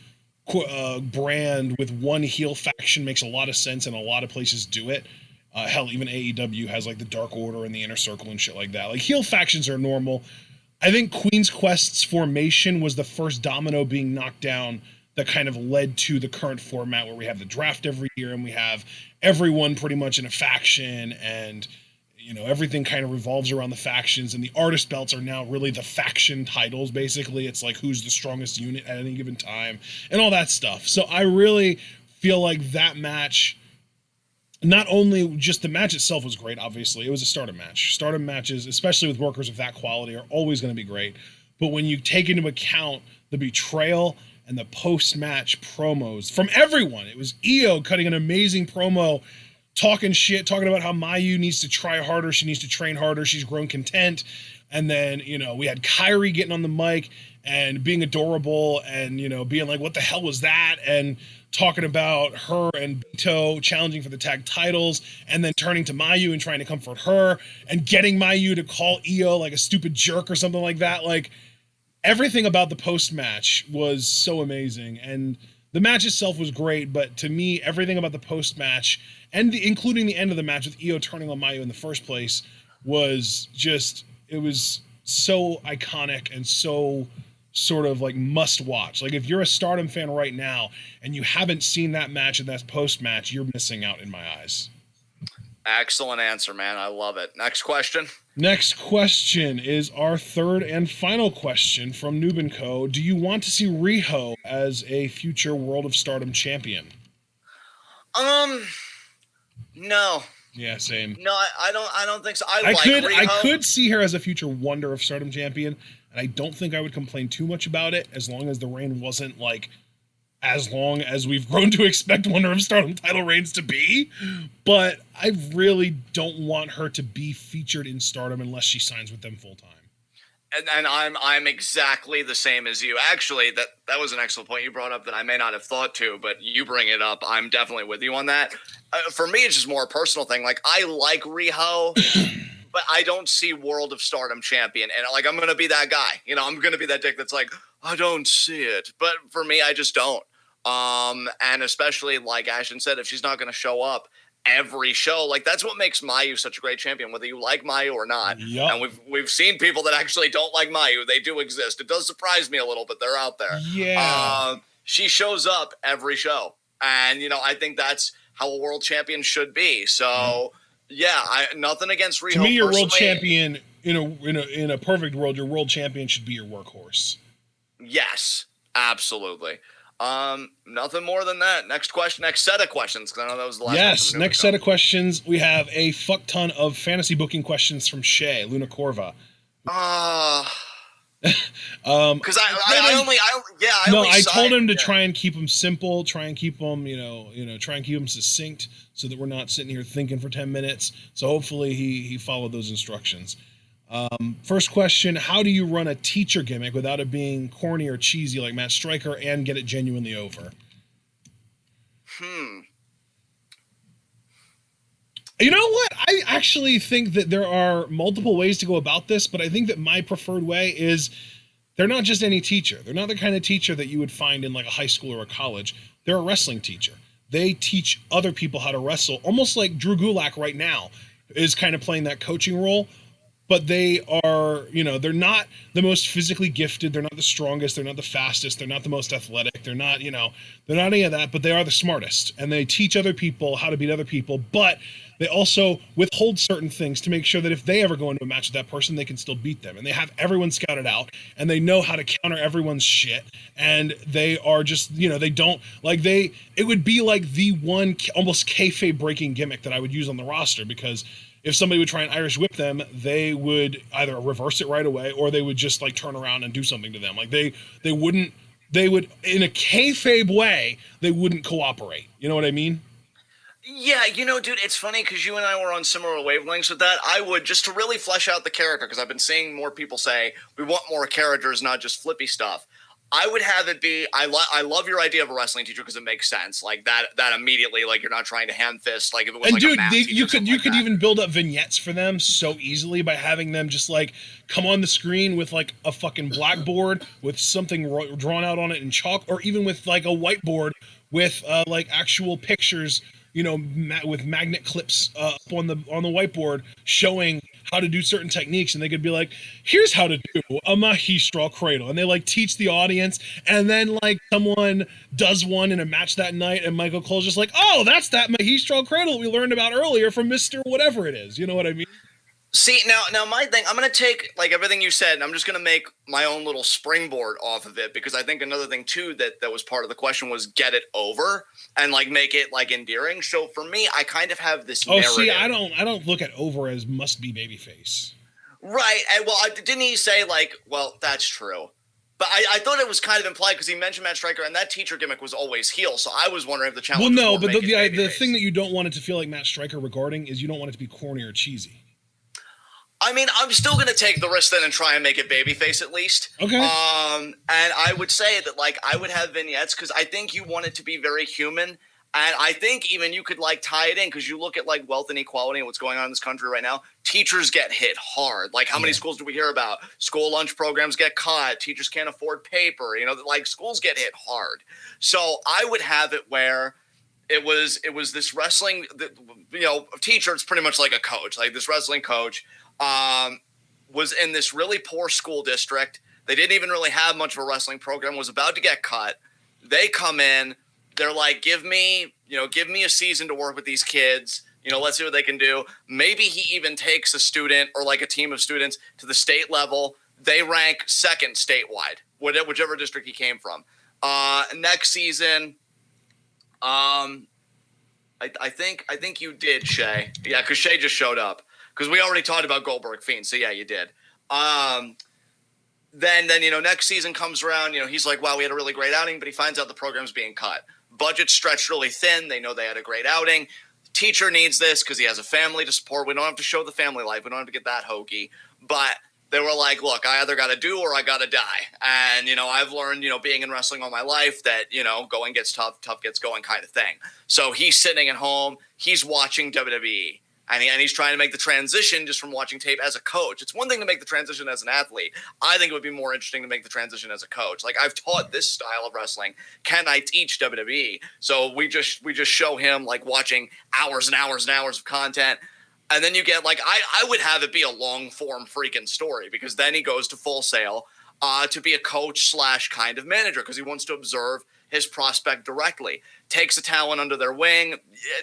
A: brand with one heel faction makes a lot of sense, and a lot of places do it. Hell, even AEW has like the Dark Order and the Inner Circle and shit like that. Like, heel factions are normal. I think Queen's Quest's formation was the first domino being knocked down that kind of led to the current format where we have the draft every year and we have everyone pretty much in a faction, and everything kind of revolves around the factions, and the artist belts are now really the faction titles. Basically, it's like who's the strongest unit at any given time and all that stuff. So I really feel like that match, not only just the match itself was great, obviously it was a stardom match. Stardom matches, especially with workers of that quality, are always going to be great. But when you take into account the betrayal and the post-match promos from everyone, it was Io cutting an amazing promo, talking shit, talking about how Mayu needs to try harder, she needs to train harder, she's grown content. And then, we had Kyrie getting on the mic and being adorable and, being like, what the hell was that? And talking about her and Bito challenging for the tag titles, and then turning to Mayu and trying to comfort her and getting Mayu to call Io like a stupid jerk or something like that. Like, everything about the post-match was so amazing. And the match itself was great, but to me, everything about the post-match, and including the end of the match with Io turning on Mayu in the first place, was just, it was so iconic and so sort of like must watch. Like, if you're a Stardom fan right now and you haven't seen that match and that post-match, you're missing out in my eyes.
B: Excellent answer, man. I love it. Next question.
A: Next question is our third and final question from Noob & Co. Do you want to see Riho as a future World of Stardom champion?
B: No.
A: Yeah, same.
B: No, I don't think so. I
A: could see her as a future Wonder of Stardom champion, and I don't think I would complain too much about it as long as the reign wasn't like as long as we've grown to expect Wonder of Stardom title reigns to be. But I really don't want her to be featured in Stardom unless she signs with them full time.
B: And I'm exactly the same as you. Actually, that was an excellent point you brought up that I may not have thought to, but you bring it up. I'm definitely with you on that. For me, it's just more a personal thing. Like, I like Riho, but I don't see World of Stardom champion. And like, I'm going to be that guy. I'm going to be that dick that's like, I don't see it. But for me, I just don't. And especially like Ashton said, if she's not going to show up every show, like, that's what makes Mayu such a great champion, whether you like Mayu or not.
A: Yep.
B: And we've seen people that actually don't like Mayu. They do exist. It does surprise me a little, but they're out there.
A: Yeah.
B: She shows up every show, and I think that's how a world champion should be. So yeah, nothing against Riho.
A: To me, your world champion in a perfect world, your world champion should be your workhorse.
B: Yes, absolutely. Nothing more than that. Next question, next set of questions, because I know that was the last one.
A: Yes, next set of questions. We have a fuck ton of fantasy booking questions from Shay, Luna Corva.
B: Because I
A: told him to try and keep them simple, try and keep them, try and keep them succinct so that we're not sitting here thinking for 10 minutes. So hopefully he followed those instructions. First question, how do you run a teacher gimmick without it being corny or cheesy like Matt Stryker and get it genuinely over? You know what? I actually think that there are multiple ways to go about this, but I think that my preferred way is they're not just any teacher. They're not the kind of teacher that you would find in like a high school or a college. They're a wrestling teacher. They teach other people how to wrestle, almost like Drew Gulak right now is kind of playing that coaching role. But they are, they're not the most physically gifted. They're not the strongest. They're not the fastest. They're not the most athletic. They're not, they're not any of that, but they are the smartest. And they teach other people how to beat other people. But they also withhold certain things to make sure that if they ever go into a match with that person, they can still beat them. And they have everyone scouted out and they know how to counter everyone's shit. And they are just, they don't it would be like the one almost kayfabe breaking gimmick that I would use on the roster, because if somebody would try and Irish whip them, they would either reverse it right away or they would just like turn around and do something to them. Like they would, in a kayfabe way, they wouldn't cooperate. You know what I mean?
B: Yeah, dude, it's funny because you and I were on similar wavelengths with that. I would, just to really flesh out the character, because I've been seeing more people say we want more characters, not just flippy stuff. I would have it be, I love your idea of a wrestling teacher because it makes sense. Like that immediately, like you're not trying to hand fist. Like if it was like a math teacher,
A: you could even build up vignettes for them so easily by having them just like come on the screen with like a fucking blackboard with something drawn out on it in chalk, or even with like a whiteboard with like actual pictures, with magnet clips up on the whiteboard showing how to do certain techniques, and they could be like, here's how to do a magistral cradle, and they like teach the audience, and then like someone does one in a match that night and Michael Cole's just like, oh, that's that magistral cradle we learned about earlier from Mr. whatever it is. You know what I mean?
B: See, now my thing, I'm going to take like everything you said and I'm just going to make my own little springboard off of it, because I think another thing too that was part of the question was get it over and like make it like endearing. So for me, I kind of have this
A: Oh,
B: narrative.
A: see, I don't look at over as must be babyface.
B: Right. And well, didn't he say like, well, that's true. But I thought it was kind of implied because he mentioned Matt Stryker, and that teacher gimmick was always heel. So I was wondering if the challenge.
A: Well,
B: was
A: no,
B: more
A: but
B: make it
A: the
B: babyface.
A: thing that you don't want it to feel like Matt Stryker regarding is you don't want it to be corny or cheesy.
B: I mean, I'm still going to take the risk then and try and make it babyface at least.
A: Okay.
B: And I would say that like I would have vignettes because I think you want it to be very human. And I think even you could like tie it in because you look at like wealth inequality and what's going on in this country right now. Teachers get hit hard. Like how many schools do we hear about? School lunch programs get cut. Teachers can't afford paper. You know, like schools get hit hard. So I would have it where it was this wrestling, teacher. It's pretty much like a coach, like this wrestling coach was in this really poor school district. They didn't even really have much of a wrestling program. Was about to get cut. They come in. They're like, give me a season to work with these kids. Let's see what they can do. Maybe he even takes a student or like a team of students to the state level. They rank second statewide, whichever district he came from. Next season, I think you did, Shay. Yeah, because Shay just showed up. Because we already talked about Goldberg Fiend, so yeah, you did. Then next season comes around. He's like, wow, we had a really great outing, but he finds out the program's being cut. Budget stretched really thin. They know they had a great outing. Teacher needs this because he has a family to support. We don't have to show the family life. We don't have to get that hokey. But they were like, look, I either got to do or I got to die. And, I've learned, being in wrestling all my life that, going gets tough, tough gets going kind of thing. So he's sitting at home. He's watching WWE. And he's trying to make the transition just from watching tape as a coach. It's one thing to make the transition as an athlete. I think it would be more interesting to make the transition as a coach. Like, I've taught this style of wrestling. Can I teach WWE? So we just show him like watching hours and hours and hours of content. And then you get like, I would have it be a long form freaking story, because then he goes to Full Sail to be a coach / kind of manager because he wants to observe his prospect directly, takes a talent under their wing,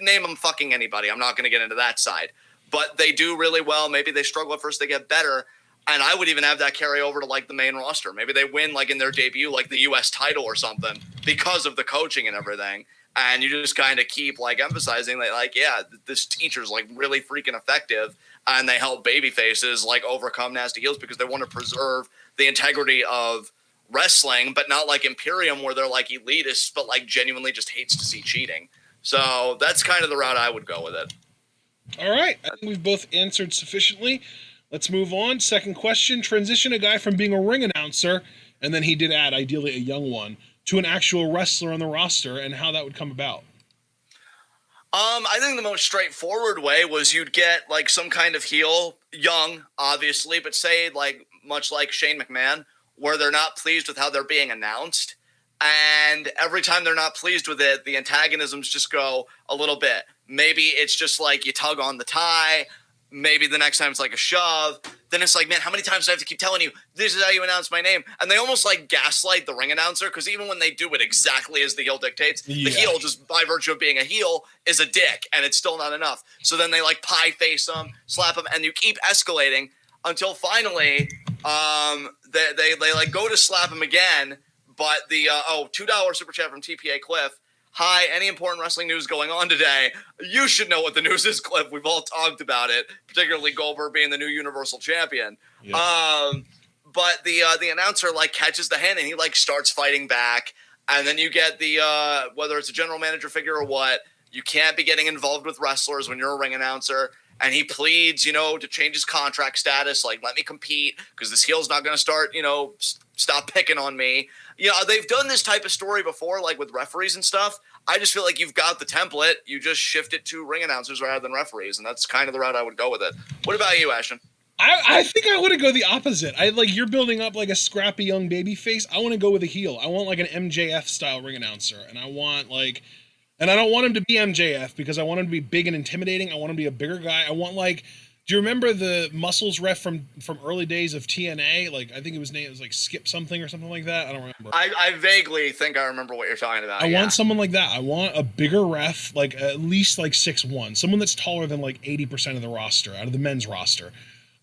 B: name them fucking anybody. I'm not going to get into that side, but they do really well. Maybe they struggle at first, they get better. And I would even have that carry over to like the main roster. Maybe they win like in their debut, like the US title or something because of the coaching and everything. And you just kind of keep like emphasizing that, like, yeah, this teacher's like really freaking effective, and they help baby faces like overcome nasty heels because they want to preserve the integrity of wrestling, but not like Imperium where they're like elitists, but like genuinely just hates to see cheating. So that's kind of the route I would go with it.
A: All right. I think we've both answered sufficiently. Let's move on. Second question. Transition a guy from being a ring announcer, and then he did add, ideally a young one, to an actual wrestler on the roster, and how that would come about.
B: I think the most straightforward way was you'd get like some kind of heel, young, obviously, but say like much like Shane McMahon, where they're not pleased with how they're being announced. And every time they're not pleased with it, the antagonisms just go a little bit. Maybe it's just like you tug on the tie. Maybe the next time it's like a shove. Then it's like, man, how many times do I have to keep telling you, this is how you announce my name? And they almost like gaslight the ring announcer, because even when they do it exactly as the heel dictates, the heel, just by virtue of being a heel, is a dick, and it's still not enough. So then they like pie face them, slap them, and you keep escalating until finally they like go to slap him again, but the $2 super chat from TPA Cliff. Hi, any important wrestling news going on today? You should know what the news is, Cliff. We've all talked about it, particularly Goldberg being the new Universal Champion. Yeah. But the announcer like catches the hand and he like starts fighting back, and then you get the whether it's a general manager figure or what, you can't be getting involved with wrestlers when you're a ring announcer. And he pleads, to change his contract status, like, let me compete because this heel's not going to start, stop picking on me. They've done this type of story before, like with referees and stuff. I just feel like you've got the template. You just shift it to ring announcers rather than referees, and that's kind of the route I would go with it. What about you, Ashton?
A: I think I want to go the opposite. You're building up like a scrappy young baby face. I want to go with a heel. I want like an MJF style ring announcer, and I want like... And I don't want him to be MJF because I want him to be big and intimidating. I want him to be a bigger guy. I want like, do you remember the Muscles ref from early days of TNA? Like, I think it was like Skip something or something like that. I don't remember.
B: I vaguely think I remember what you're talking about.
A: I want someone like that. I want a bigger ref, like at least like 6'1", someone that's taller than like 80% of the roster, out of the men's roster.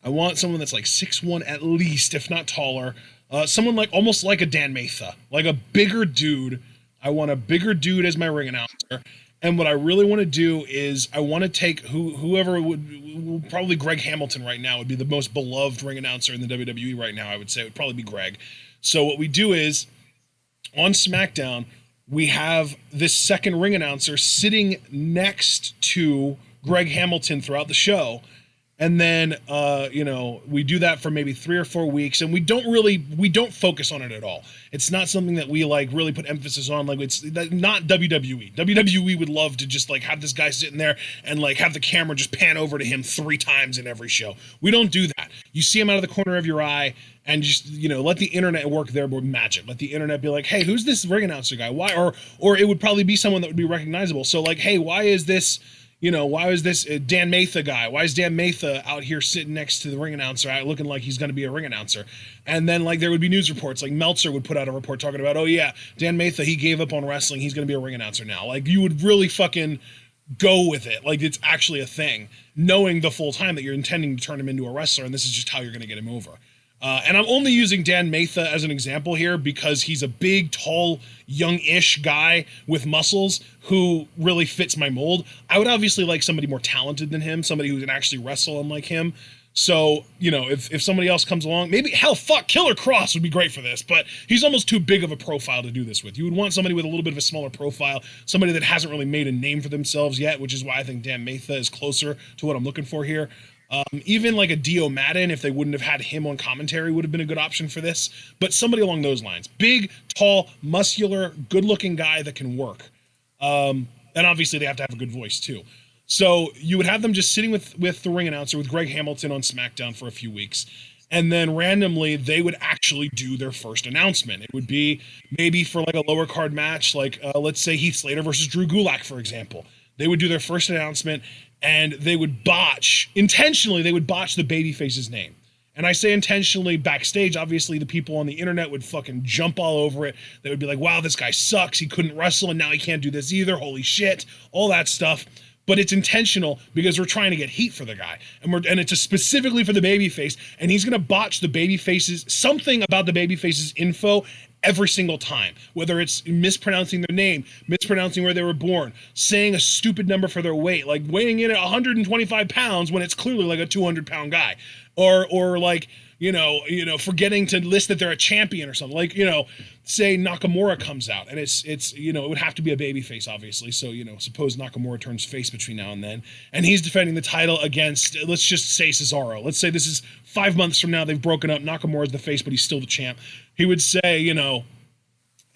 A: I want someone that's like 6'1" at least, if not taller. Someone like almost like a Dan Matha, like a bigger dude. I want a bigger dude as my ring announcer. And what I really want to do is I want to take whoever would probably Greg Hamilton right now would be the most beloved ring announcer in the WWE right now. I would say it would probably be Greg. So what we do is on SmackDown, we have this second ring announcer sitting next to Greg Hamilton throughout the show. And then, we do that for maybe 3 or 4 weeks, and we don't focus on it at all. It's not something that we like really put emphasis on. Like, it's not WWE. WWE would love to just like have this guy sitting there and like have the camera just pan over to him 3 times in every show. We don't do that. You see him out of the corner of your eye, and just, let the internet work their magic. Let the internet be like, hey, who's this ring announcer guy? Why? Or it would probably be someone that would be recognizable. So like, hey, why is this Dan Matha guy? Why is Dan Matha out here sitting next to the ring announcer looking like he's going to be a ring announcer? And then like there would be news reports, like Meltzer would put out a report talking about, oh yeah, Dan Matha, he gave up on wrestling. He's going to be a ring announcer now. Like you would really fucking go with it. Like it's actually a thing, knowing the full time that you're intending to turn him into a wrestler. And this is just how you're going to get him over. And I'm only using Dan Matha as an example here because he's a big, tall, young-ish guy with muscles who really fits my mold. I would obviously like somebody more talented than him, somebody who can actually wrestle unlike him. So, if somebody else comes along, maybe, Killer Cross would be great for this, but he's almost too big of a profile to do this with. You would want somebody with a little bit of a smaller profile, somebody that hasn't really made a name for themselves yet, which is why I think Dan Matha is closer to what I'm looking for here. Even like a Dio Madden, if they wouldn't have had him on commentary, would have been a good option for this. But somebody along those lines. Big, tall, muscular, good-looking guy that can work. And obviously they have to have a good voice too. So you would have them just sitting with the ring announcer, with Greg Hamilton on SmackDown for a few weeks. And then randomly they would actually do their first announcement. It would be maybe for like a lower card match, like let's say Heath Slater versus Drew Gulak, for example. They would do their first announcement, and they would intentionally the babyface's name. And I say intentionally backstage, obviously the people on the internet would fucking jump all over it. They would be like, wow, this guy sucks. He couldn't wrestle, and now he can't do this either. Holy shit, all that stuff. But it's intentional because we're trying to get heat for the guy. And it's specifically for the babyface, and he's going to botch the babyface's, something about the babyface's info every single time, whether it's mispronouncing their name, mispronouncing where they were born, saying a stupid number for their weight, like weighing in at 125 pounds when it's clearly like a 200-pound guy, or like, forgetting to list that they're a champion or something. Like, say Nakamura comes out and it's it would have to be a babyface, obviously. So, suppose Nakamura turns face between now and then, and he's defending the title against, let's just say Cesaro. Let's say this is 5 months from now, they've broken up, Nakamura's the face, but he's still the champ. He would say,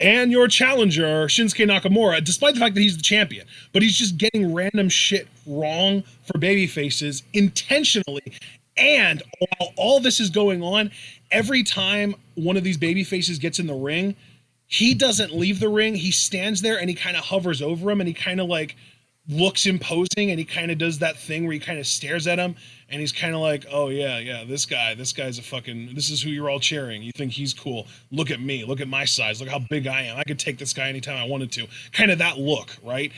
A: and your challenger, Shinsuke Nakamura, despite the fact that he's the champion, but he's just getting random shit wrong for babyfaces intentionally. And while all this is going on, every time one of these baby faces gets in the ring, he doesn't leave the ring. He stands there and he kind of hovers over him, and he kind of like looks imposing, and he kind of does that thing where he kind of stares at him, and he's kind of like, oh yeah, this guy's a fucking, this is who you're all cheering. You think he's cool. Look at me. Look at my size. Look how big I am. I could take this guy anytime I wanted to. Kind of that look, right?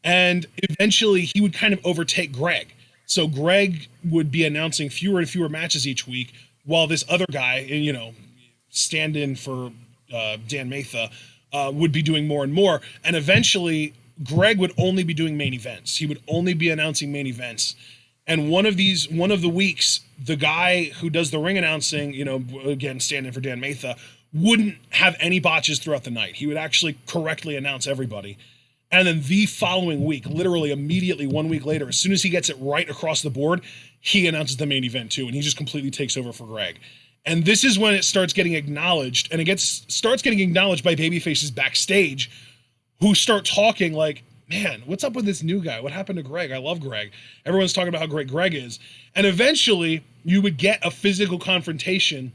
A: And eventually he would kind of overtake Greg. So Greg would be announcing fewer and fewer matches each week, while this other guy, stand in for Dan Matha, would be doing more and more. And eventually Greg would only be doing main events. He would only be announcing main events. And one of the weeks, the guy who does the ring announcing, again, stand in for Dan Matha, wouldn't have any botches throughout the night. He would actually correctly announce everybody. And then the following week, literally immediately 1 week later, as soon as he gets it right across the board, he announces the main event too, and he just completely takes over for Greg. And this is when it starts getting acknowledged, and starts getting acknowledged by babyfaces backstage, who start talking like, man, what's up with this new guy? What happened to Greg? I love Greg. Everyone's talking about how great Greg is. And eventually, you would get a physical confrontation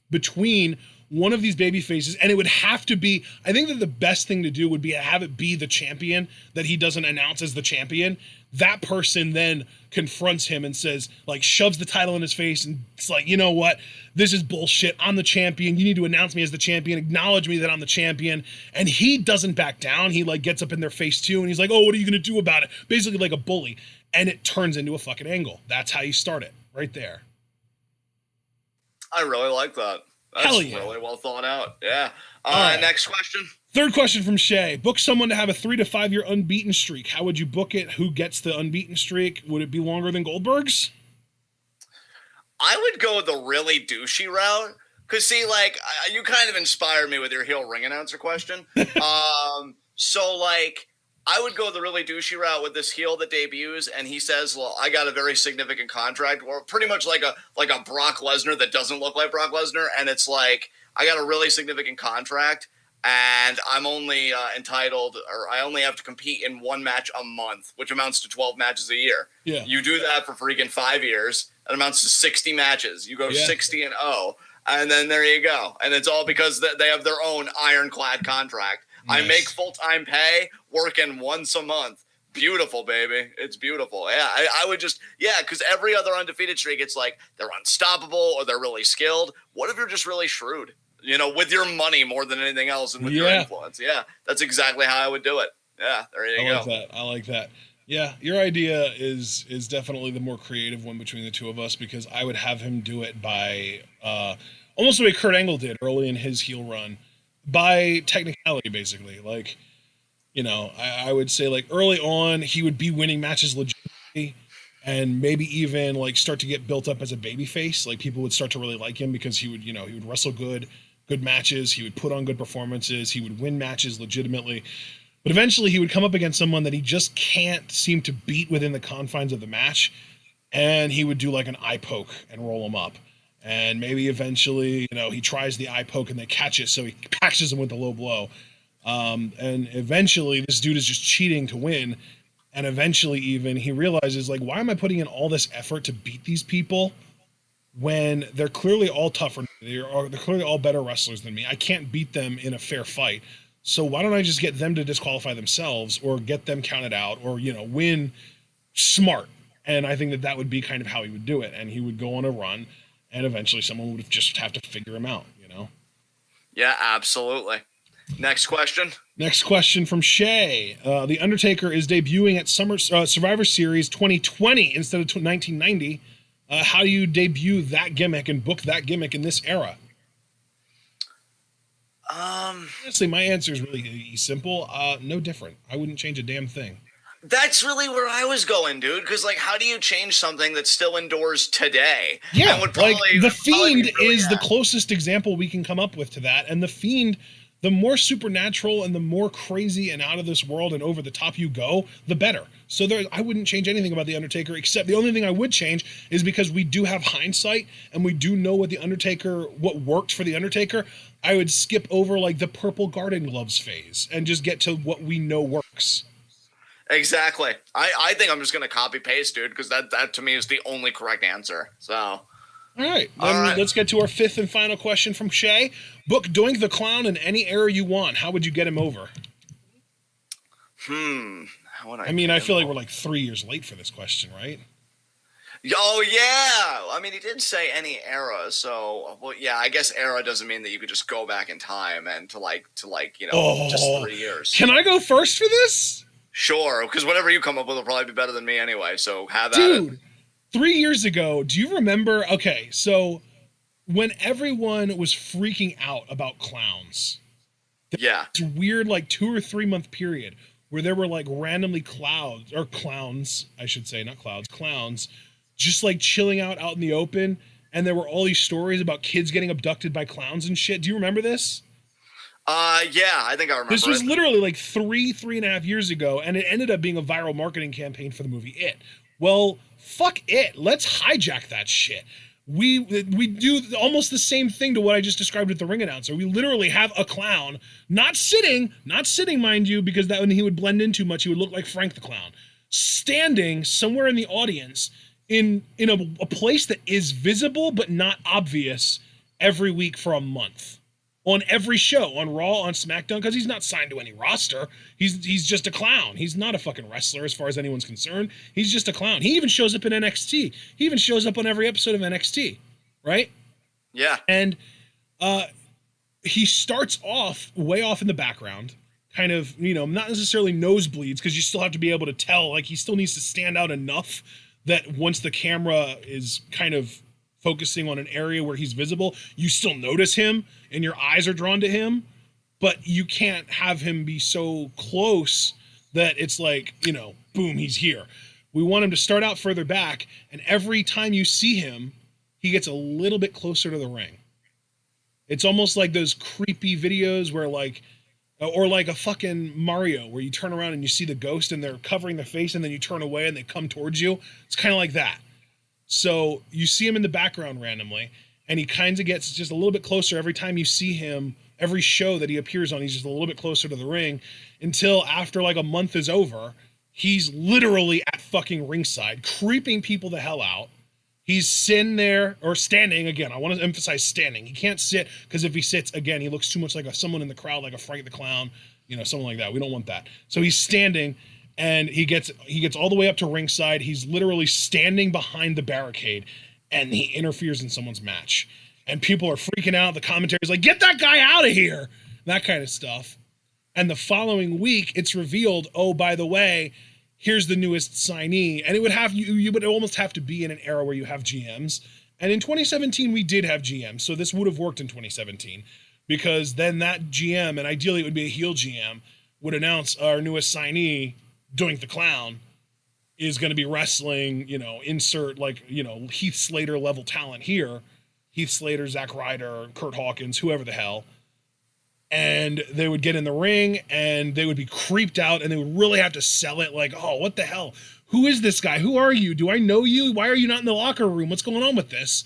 A: between one of these baby faces, and it would have to be, I think that the best thing to do would be to have it be the champion that he doesn't announce as the champion. That person then confronts him and says, like, shoves the title in his face, and it's like, you know what, this is bullshit. I'm the champion. You need to announce me as the champion. Acknowledge me that I'm the champion. And he doesn't back down. He like gets up in their face too, and he's like, oh, what are you gonna do about it? Basically like a bully. And it turns into a fucking angle. That's how you start it, right there.
B: I really like that. That's
A: Hell yeah.
B: really well thought out. Yeah.
A: All right.
B: Next question.
A: Third question from Shay. Book someone to have a 3 to 5 year unbeaten streak. How would you book it? Who gets the unbeaten streak? Would it be longer than Goldberg's?
B: I would go the really douchey route. Because, see, like, you kind of inspired me with your heel ring announcer question. So, like, I would go the really douchey route with this heel that debuts, and he says, well, I got a very significant contract, or pretty much like a Brock Lesnar that doesn't look like Brock Lesnar, and it's like, I got a really significant contract, and I'm only entitled, or I only have to compete in one match a month, which amounts to 12 matches a year.
A: Yeah.
B: You do that for freaking 5 years, it amounts to 60 matches. You go 60-0, and then there you go. And it's all because they have their own ironclad contract. Nice. I make full-time pay, working once a month. Beautiful, baby. It's beautiful. Yeah, I would just, because every other undefeated streak, it's like they're unstoppable or they're really skilled. What if you're just really shrewd? You know, with your money more than anything else and with your influence. Yeah, that's exactly how I would do it. Yeah, there you go.
A: I like that. Yeah, your idea is definitely the more creative one between the two of us, because I would have him do it by almost the way Kurt Angle did early in his heel run, by technicality, basically. Like, you know, I would say, like, early on, he would be winning matches legitimately and maybe even, like, start to get built up as a babyface. Like, people would start to really like him because he would wrestle good matches. He would put on good performances. He would win matches legitimately. But eventually he would come up against someone that he just can't seem to beat within the confines of the match. And he would do like an eye poke and roll him up. And maybe eventually, he tries the eye poke and they catch it. So he catches him with the low blow. And eventually this dude is just cheating to win. And eventually even he realizes, like, why am I putting in all this effort to beat these people when they're clearly all tougher? They're clearly all better wrestlers than me. I can't beat them in a fair fight. So why don't I just get them to disqualify themselves or get them counted out or, win smart? And I think that would be kind of how he would do it. And he would go on a run and eventually someone would just have to figure him out,
B: Yeah, absolutely. Next question.
A: Next question from Shay. The Undertaker is debuting at Survivor Series 2020 instead of 1990. How do you debut that gimmick and book that gimmick in this era? Honestly, my answer is really simple. No different. I wouldn't change a damn thing.
B: That's really where I was going, dude. Because, like, how do you change something that still endures today?
A: Yeah, like, The Fiend is the closest example we can come up with to that. And The Fiend, the more supernatural and the more crazy and out of this world and over the top you go, the better. So I wouldn't change anything about The Undertaker, except the only thing I would change is because we do have hindsight and we do know what worked for The Undertaker. I would skip over, like, the purple garden gloves phase and just get to what we know works.
B: Exactly. I think I'm just going to copy paste, dude, because that to me is the only correct answer. So.
A: All right. Let's get to our fifth and final question from Shay. Book Doink the Clown in any era you want. How would you get him over?
B: How would
A: I feel like we're like 3 years late for this question, right?
B: Oh, yeah. I mean, he did say any era. So, well, yeah, I guess era doesn't mean that you could just go back in time and to just 3 years.
A: Can I go first for this?
B: Sure, because whatever you come up with will probably be better than me anyway, so have at
A: it.
B: Dude,
A: 3 years ago, do you remember? Okay, so when everyone was freaking out about clowns.
B: Yeah.
A: This weird, like, 2 or 3 month period where there were, like, randomly clowns, I should say, not clouds, clowns, just, like, chilling out in the open, and there were all these stories about kids getting abducted by clowns and shit. Do you remember this?
B: Yeah, I think I remember.
A: This was literally like 3.5 years ago, and it ended up being a viral marketing campaign for the movie It. Well, fuck it. Let's hijack that shit. We do almost the same thing to what I just described with the ring announcer. We literally have a clown, not sitting, mind you, because that when he would blend in too much, he would look like Frank the Clown, standing somewhere in the audience in a place that is visible but not obvious every week for a month. On every show, on Raw, on SmackDown, because he's not signed to any roster. He's just a clown. He's not a fucking wrestler as far as anyone's concerned. He's just a clown. He even shows up in NXT. He even shows up on every episode of NXT, right?
B: Yeah.
A: And he starts off way off in the background, kind of, not necessarily nosebleeds, because you still have to be able to tell, like, he still needs to stand out enough that once the camera is kind of focusing on an area where he's visible, you still notice him and your eyes are drawn to him, but you can't have him be so close that it's like, boom, he's here. We want him to start out further back, and every time you see him, he gets a little bit closer to the ring. It's almost like those creepy videos where or like a fucking Mario where you turn around and you see the ghost and they're covering their face and then you turn away and they come towards you. It's kind of like that. So you see him in the background randomly, and he kind of gets just a little bit closer every time you see him. Every show that he appears on, he's just a little bit closer to the ring until after like a month is over, he's literally at fucking ringside, creeping people the hell out. He's sitting there, or standing, again, I want to emphasize standing. He can't sit, because if he sits, again, he looks too much like someone in the crowd, like a Frank the Clown, someone like that. We don't want that. So he's standing, and he gets all the way up to ringside. He's literally standing behind the barricade, and he interferes in someone's match. And people are freaking out. The commentary's like, get that guy out of here. That kind of stuff. And the following week, it's revealed, oh, by the way, here's the newest signee. And it would have you would almost have to be in an era where you have GMs. And in 2017, we did have GMs. So this would have worked in 2017, because then that GM, and ideally it would be a heel GM, would announce our newest signee, Doink the Clown, is going to be wrestling, insert Heath Slater level talent here. Heath Slater, Zack Ryder, Kurt Hawkins, whoever the hell. And they would get in the ring and they would be creeped out, and they would really have to sell it like, oh, what the hell? Who is this guy? Who are you? Do I know you? Why are you not in the locker room? What's going on with this?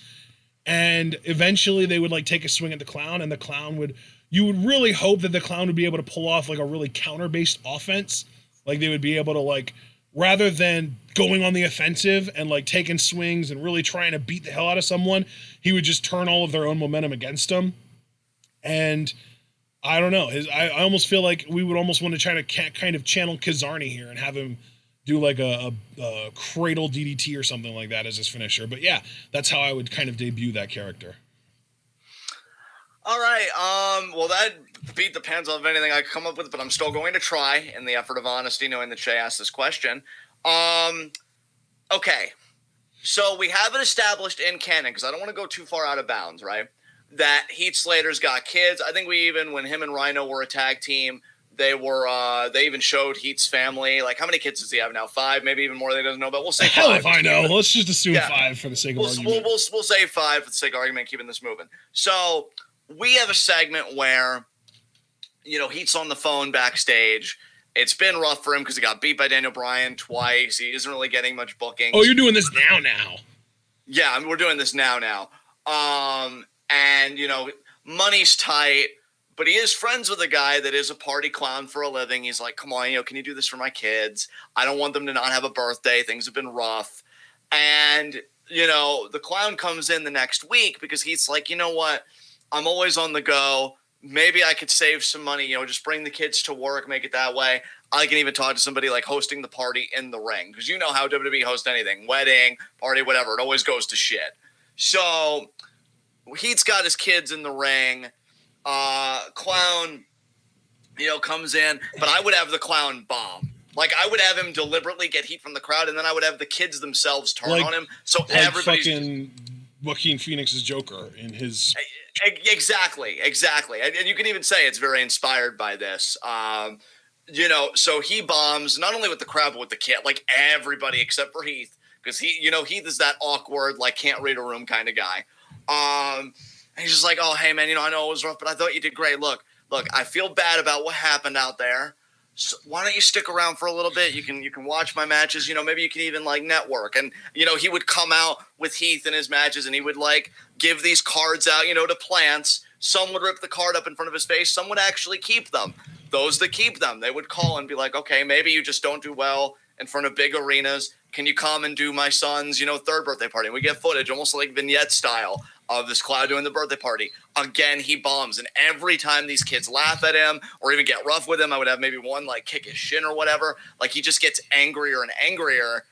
A: And eventually they would take a swing at the Clown, and the Clown you would really hope that the Clown would be able to pull off a really counter-based offense. Like they would be able to rather than going on the offensive and taking swings and really trying to beat the hell out of someone, he would just turn all of their own momentum against them. And I don't know. I almost feel like we would almost want to try to kind of channel Kazarni here and have him do a cradle DDT or something like that as his finisher. But yeah, that's how I would kind of debut that character.
B: All right. Well, that beat the pants off of anything I could come up with, but I'm still going to try in the effort of honesty, knowing that Shay asked this question. Okay. So we have it established in canon, because I don't want to go too far out of bounds, right? That Heath Slater's got kids. I think when him and Rhino were a tag team, they even showed Heath's family. How many kids does he have now? 5, maybe even more that he doesn't know about. We'll say 5.
A: Hell if I know. Let's just assume 5 for the sake of argument.
B: We'll say 5 for the sake of argument, keeping this moving. So we have a segment where, Heath's on the phone backstage. It's been rough for him because he got beat by Daniel Bryan twice. He isn't really getting much bookings.
A: Oh, you're doing this now?
B: Yeah, we're doing this now. And, money's tight, but he is friends with a guy that is a party clown for a living. He's like, come on, can you do this for my kids? I don't want them to not have a birthday. Things have been rough. And, the Clown comes in the next week because he's like, you know what? I'm always on the go. Maybe I could save some money, just bring the kids to work, make it that way. I can even talk to somebody hosting the party in the ring, because how WWE hosts anything, wedding, party, whatever. It always goes to shit. So Heath's got his kids in the ring. Clown, comes in, but I would have the Clown bomb. I would have him deliberately get heat from the crowd, and then I would have the kids themselves turn on him. So everybody's
A: fucking Joaquin Phoenix's Joker in his.
B: Exactly. And you can even say it's very inspired by this. So he bombs not only with the crowd, but with the kid, everybody except for Heath. Because Heath is that awkward, can't read a room kind of guy. And he's just like, oh, hey, man, I know it was rough, but I thought you did great. Look, I feel bad about what happened out there. So why don't you stick around for a little bit? You can watch my matches. Maybe you can even network. And, he would come out with Heath in his matches, and he would give these cards out, to plants. Some would rip the card up in front of his face. Some would actually keep them. Those that keep them, they would call and be like, okay, maybe you just don't do well in front of big arenas. Can you come and do my son's, 3rd birthday party? And we get footage, almost like vignette style, of this Clown doing the birthday party. Again, he bombs. And every time these kids laugh at him or even get rough with him, I would have maybe one kick his shin or whatever. He just gets angrier and angrier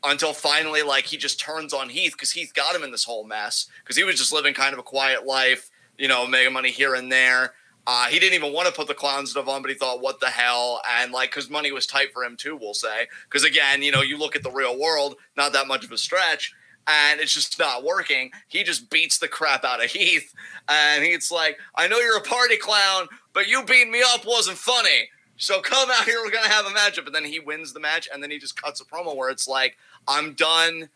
B: until finally, he just turns on Heath, because Heath got him in this whole mess, because he was just living kind of a quiet life, making money here and there. He didn't even want to put the Clown stuff on, but he thought, what the hell? And because money was tight for him too, we'll say. Because again, you look at the real world, not that much of a stretch. and it's just not working. He just beats the crap out of Heath, and Heath's like, I know you're a party clown, but you beating me up wasn't funny. So come out here, we're going to have a matchup. And then he wins the match, and then he just cuts a promo where it's like, I'm done,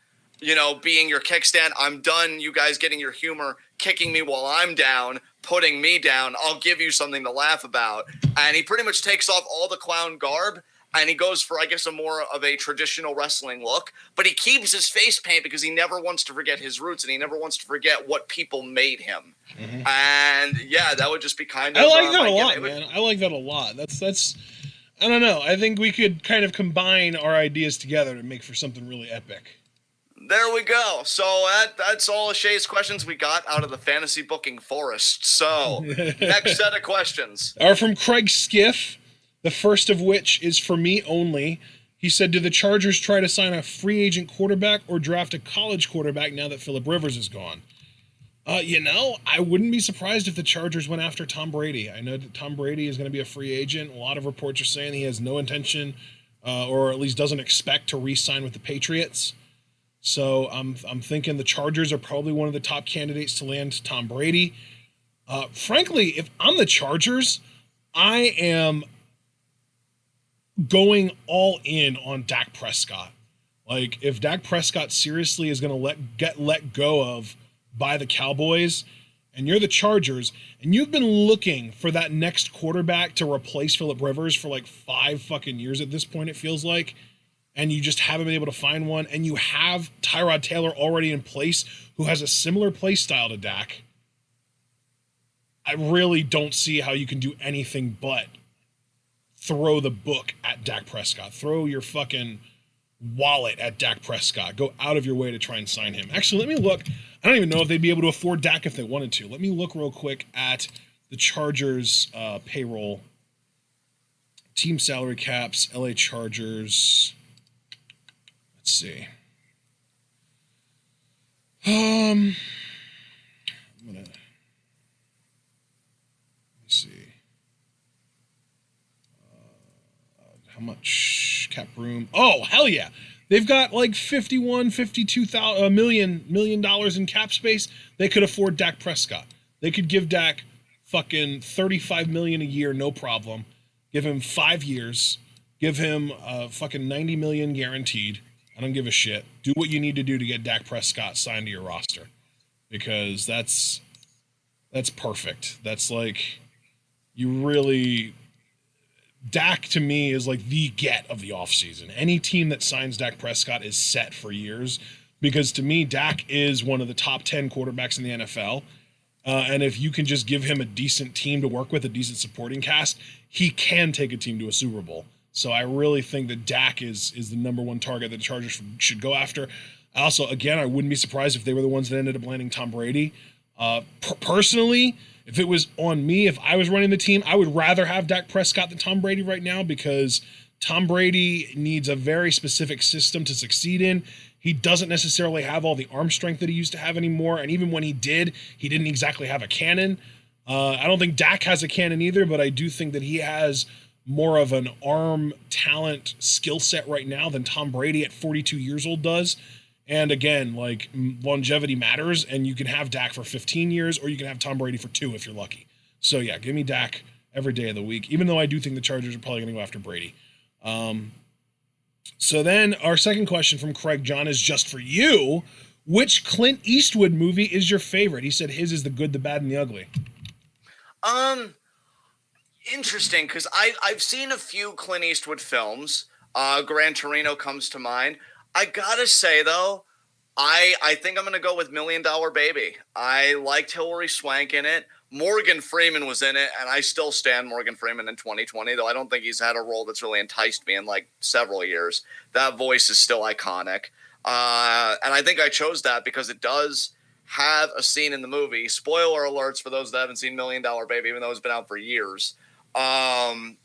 B: being your kickstand. I'm done you guys getting your humor, kicking me while I'm down, putting me down. I'll give you something to laugh about. And he pretty much takes off all the clown garb, and he goes for, I guess, a more of a traditional wrestling look. But he keeps his face paint because he never wants to forget his roots, and he never wants to forget what people made him. Mm-hmm. And, yeah, that would just be kind of...
A: I like that a lot, man. I like that a lot. That's I don't know. I think we could kind of combine our ideas together to make for something really epic.
B: There we go. So that's all of Shay's questions we got out of the fantasy booking forest. So next set of questions
A: are from Craig Skiff, the first of which is for me only. He said, do the Chargers try to sign a free agent quarterback or draft a college quarterback now that Phillip Rivers is gone? I wouldn't be surprised if the Chargers went after Tom Brady. I know that Tom Brady is going to be a free agent. A lot of reports are saying he has no intention, or at least doesn't expect to re-sign with the Patriots. So I'm thinking the Chargers are probably one of the top candidates to land Tom Brady. Frankly, if I'm the Chargers, I am going all in on Dak Prescott. Like, if Dak Prescott seriously is going to get let go of by the Cowboys, and you're the Chargers, and you've been looking for that next quarterback to replace Phillip Rivers for like 5 fucking years at this point, it feels like, and you just haven't been able to find one, and you have Tyrod Taylor already in place who has a similar play style to Dak, I really don't see how you can do anything but throw the book at Dak Prescott. Throw your fucking wallet at Dak Prescott. Go out of your way to try and sign him. Actually, let me look. I don't even know if they'd be able to afford Dak if they wanted to. Let me look real quick at the Chargers payroll. Team salary caps, LA Chargers. Let's see. I'm gonna, let me see. How much cap room? Oh, hell yeah. They've got like $52 million in cap space. They could afford Dak Prescott. They could give Dak fucking $35 million a year, no problem. Give him 5 years. Give him fucking $90 million guaranteed. I don't give a shit. Do what you need to do to get Dak Prescott signed to your roster, because that's perfect. That's like, you really... Dak, to me, is like the get of the offseason. Any team that signs Dak Prescott is set for years, because to me, Dak is one of the top 10 quarterbacks in the NFL. And if you can just give him a decent team to work with, a decent supporting cast, he can take a team to a Super Bowl. So I really think that Dak is the number one target that the Chargers should go after. Also, again, I wouldn't be surprised if they were the ones that ended up landing Tom Brady. Personally, if it was on me, if I was running the team, I would rather have Dak Prescott than Tom Brady right now, because Tom Brady needs a very specific system to succeed in. He doesn't necessarily have all the arm strength that he used to have anymore, and even when he did, he didn't exactly have a cannon. I don't think Dak has a cannon either, but I do think that he has more of an arm talent skill set right now than Tom Brady at 42 years old does. And again, like, longevity matters, and you can have Dak for 15 years, or you can have Tom Brady for 2 if you're lucky. So yeah, give me Dak every day of the week, even though I do think the Chargers are probably going to go after Brady. So then our second question from Craig John is just for you. Which Clint Eastwood movie is your favorite? He said his is The Good, the Bad, and the Ugly.
B: Interesting, because I've seen a few Clint Eastwood films. Gran Torino comes to mind. I gotta say, though, I think I'm going to go with $1 Million Baby. I liked Hilary Swank in it. Morgan Freeman was in it, and I still stand Morgan Freeman in 2020, though I don't think he's had a role that's really enticed me in like several years. That voice is still iconic. And I think I chose that because it does have a scene in the movie. Spoiler alerts for those that haven't seen $1 Million Baby, even though it's been out for years. Hilary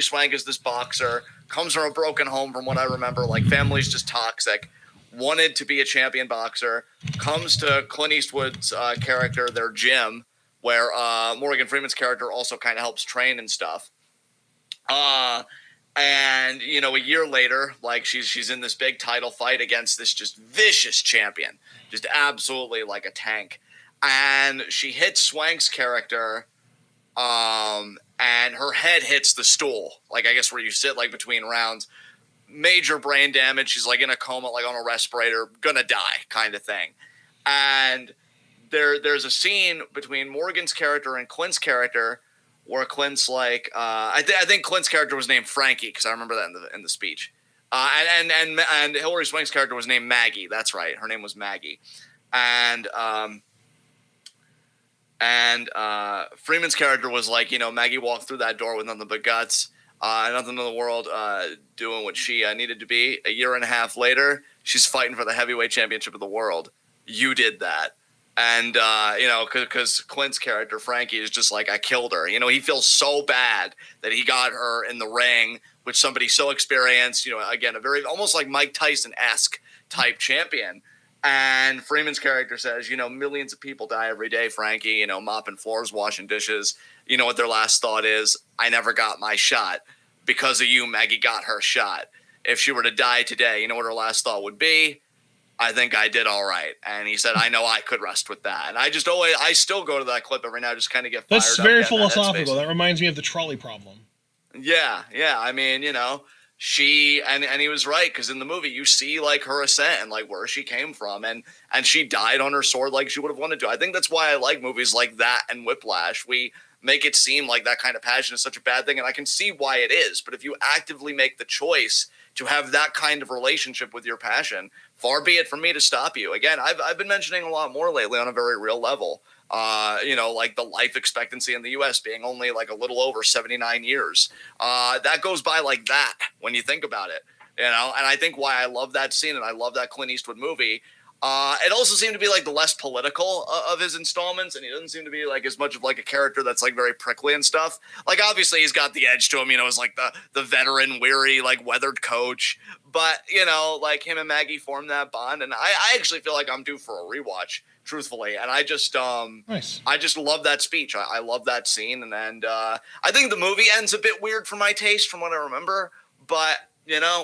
B: Swank is this boxer, comes from a broken home from what I remember, like family's just toxic, wanted to be a champion boxer, comes to Clint Eastwood's character, their gym, where Morgan Freeman's character also kind of helps train and stuff. And a year later, like she's in this big title fight against this just vicious champion, just absolutely like a tank. And she hits Swank's character, and her head hits the stool, like I guess where you sit like between rounds. Major brain damage. She's like in a coma, like on a respirator, gonna die, kind of thing. And there's a scene between Morgan's character and Clint's character where Clint's like, I think Clint's character was named Frankie because I remember that in the speech. And Hilary Swank's character was named Maggie. That's right, her name was Maggie. And Freeman's character was like, Maggie walked through that door with nothing but guts, nothing in the world, doing what she needed to be. A year and a half later, she's fighting for the heavyweight championship of the world. You did that. And, because Clint's character, Frankie, is just like, I killed her. He feels so bad that he got her in the ring with somebody so experienced, again, a very almost like Mike Tyson-esque type champion. And Freeman's character says, millions of people die every day, Frankie, mopping floors, washing dishes. You know what their last thought is? I never got my shot. Because of you, Maggie got her shot. If she were to die today, you know what her last thought would be? I think I did all right. And he said, I know I could rest with that. And I still go to that clip every now, just kind of get fired up.
A: That's very philosophical. That reminds me of the trolley problem.
B: Yeah. I mean, she and he was right, because in the movie you see like her ascent and like where she came from, and she died on her sword like she would have wanted to. I think that's why I like movies like that and Whiplash. We make it seem like that kind of passion is such a bad thing, and I can see why it is. But if you actively make the choice to have that kind of relationship with your passion, far be it from me to stop you. Again, I've been mentioning a lot more lately on a very real level. Like the life expectancy in the U.S. being only like a little over 79 years. That goes by like that when you think about it, and I think why I love that scene and I love that Clint Eastwood movie. It also seemed to be like the less political of his installments, and he doesn't seem to be like as much of like a character that's like very prickly and stuff. Like obviously he's got the edge to him, as like the veteran, weary, like weathered coach. But like him and Maggie formed that bond, and I actually feel like I'm due for a rewatch, truthfully. And I just
A: nice.
B: I just love that speech. I love that scene, and I think the movie ends a bit weird for my taste, from what I remember. But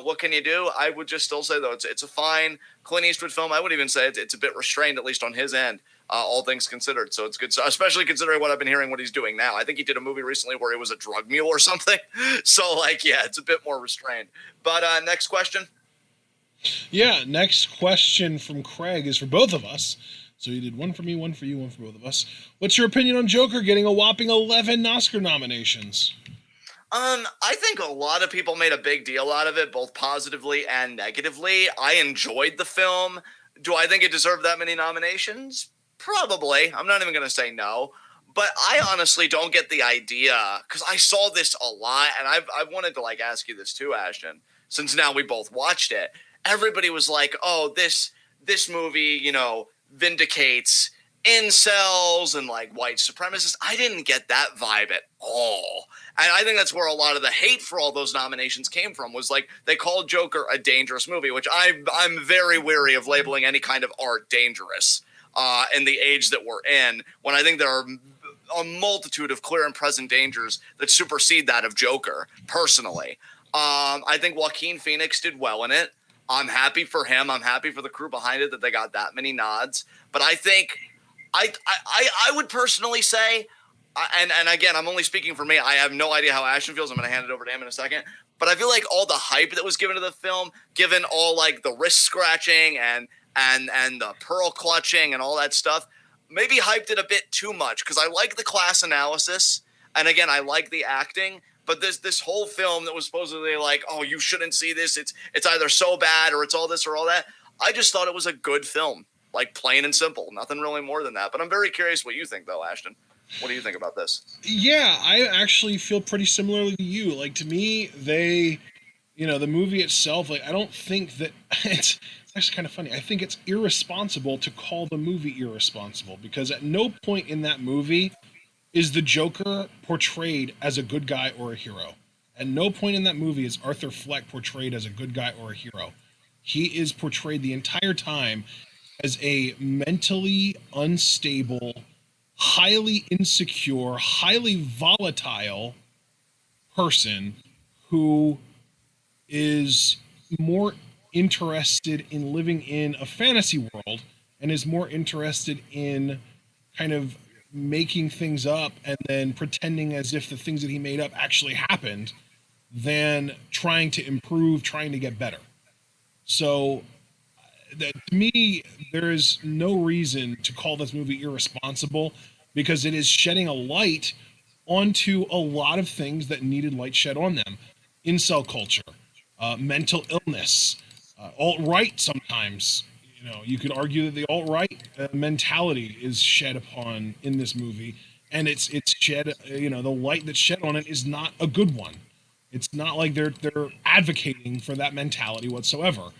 B: what can you do? I would just still say though it's a fine Clint Eastwood film. I would even say it's a bit restrained, at least on his end, all things considered. So it's good, especially considering what I've been hearing what he's doing now. I think he did a movie recently where he was a drug mule or something. So like, yeah, it's a bit more restrained. But next question.
A: Yeah, next question from Craig is for both of us. So you did one for me, one for you, one for both of us. What's your opinion on Joker getting a whopping 11 Oscar nominations?
B: I think a lot of people made a big deal out of it, both positively and negatively. I enjoyed the film. Do I think it deserved that many nominations? Probably. I'm not even going to say no. But I honestly don't get the idea, because I saw this a lot, and I've wanted to like ask you this too, Ashton, since now we both watched it. Everybody was like, oh, this movie, vindicates incels and like white supremacists. I didn't get that vibe at all. And I think that's where a lot of the hate for all those nominations came from, was like they called Joker a dangerous movie, which I'm very weary of labeling any kind of art dangerous in the age that we're in, when I think there are a multitude of clear and present dangers that supersede that of Joker, personally. I think Joaquin Phoenix did well in it. I'm happy for him. I'm happy for the crew behind it that they got that many nods. But I think I would personally say, and again, I'm only speaking for me. I have no idea how Ashton feels. I'm going to hand it over to him in a second. But I feel like all the hype that was given to the film, given all like the wrist scratching and the pearl clutching and all that stuff, maybe hyped it a bit too much, because I like the class analysis. And again, I like the acting. But this whole film that was supposedly like, oh, you shouldn't see this. It's either so bad or it's all this or all that. I just thought it was a good film, like plain and simple. Nothing really more than that. But I'm very curious what you think, though, Ashton. What do you think about this?
A: Yeah, I actually feel pretty similarly to you. Like, to me, the movie itself, like, I don't think that it's actually kind of funny. I think it's irresponsible to call the movie irresponsible, because at no point in that movie is the Joker portrayed as a good guy or a hero. At no point in that movie is Arthur Fleck portrayed as a good guy or a hero. He is portrayed the entire time as a mentally unstable, highly insecure, highly volatile person who is more interested in living in a fantasy world and is more interested in kind of making things up and then pretending as if the things that he made up actually happened than trying to improve, trying to get better. So that, to me, there is no reason to call this movie irresponsible because it is shedding a light onto a lot of things that needed light shed on them. Incel culture, mental illness, alt right sometimes. You know, you could argue that the alt right mentality is shed upon in this movie, and it's shed. You know, the light that's shed on it is not a good one. It's not like they're advocating for that mentality whatsoever.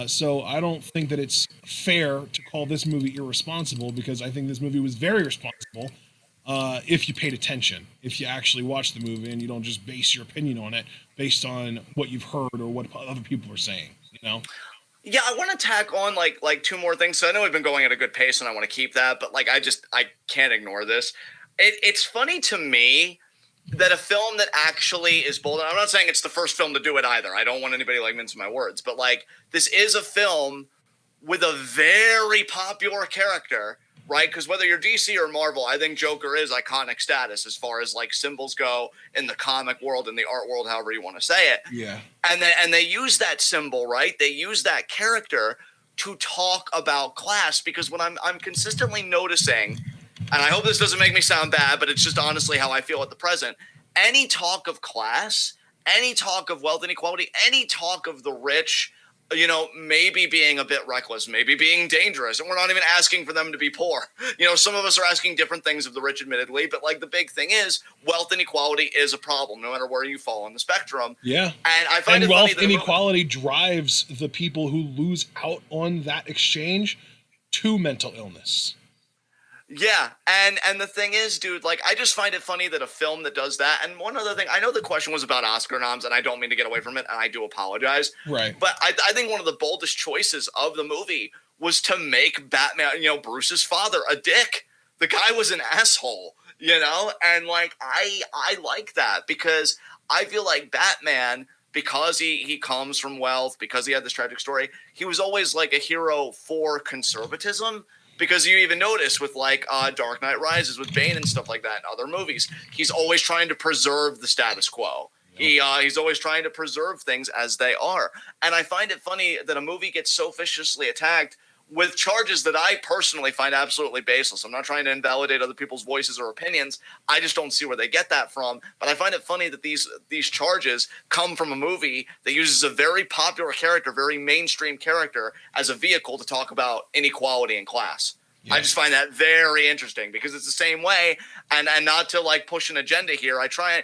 A: So I don't think that it's fair to call this movie irresponsible because I think this movie was very responsible if you paid attention, if you actually watched the movie and you don't just base your opinion on it based on what you've heard or what other people are saying, you know?
B: Yeah, I want to tack on like two more things. So I know we've been going at a good pace, and I want to keep that, but like I can't ignore this. It's funny to me that a film that actually is bold. And I'm not saying it's the first film to do it either. I don't want anybody like mince my words, but like this is a film with a very popular character, right? Because whether you're DC or Marvel, I think Joker is iconic status as far as like symbols go in the comic world, in the art world, however you want to say it.
A: Yeah.
B: And they use that symbol, right? They use that character to talk about class because what I'm consistently noticing, and I hope this doesn't make me sound bad, but it's just honestly how I feel at the present. Any talk of class, any talk of wealth inequality, any talk of the rich, you know, maybe being a bit reckless, maybe being dangerous. And we're not even asking for them to be poor. You know, some of us are asking different things of the rich, admittedly, but like the big thing is wealth inequality is a problem, no matter where you fall on the spectrum.
A: Yeah.
B: And I find
A: and
B: it
A: wealth
B: funny that
A: inequality drives the people who lose out on that exchange to mental illness.
B: yeah, and the thing is, dude, like I just find it funny that a film that does that. And one other thing, I know the question was about Oscar noms, and I don't mean to get away from it, and I do apologize.
A: Right.
B: But I think one of the boldest choices of the movie was to make Batman, you know, Bruce's father a dick. The guy was an asshole, you know, and like I like that because I feel like Batman, because he comes from wealth, because he had this tragic story, he was always like a hero for conservatism. Because you even notice with like Dark Knight Rises with Bane and stuff like that in other movies, he's always trying to preserve the status quo. He's always trying to preserve things as they are. And I find it funny that a movie gets so viciously attacked with charges that I personally find absolutely baseless. I'm not trying to invalidate other people's voices or opinions. I just don't see where they get that from. But I find it funny that these charges come from a movie that uses a very popular character, very mainstream character, as a vehicle to talk about inequality and class. Yeah. I just find that very interesting because it's the same way, and not to like push an agenda here. I try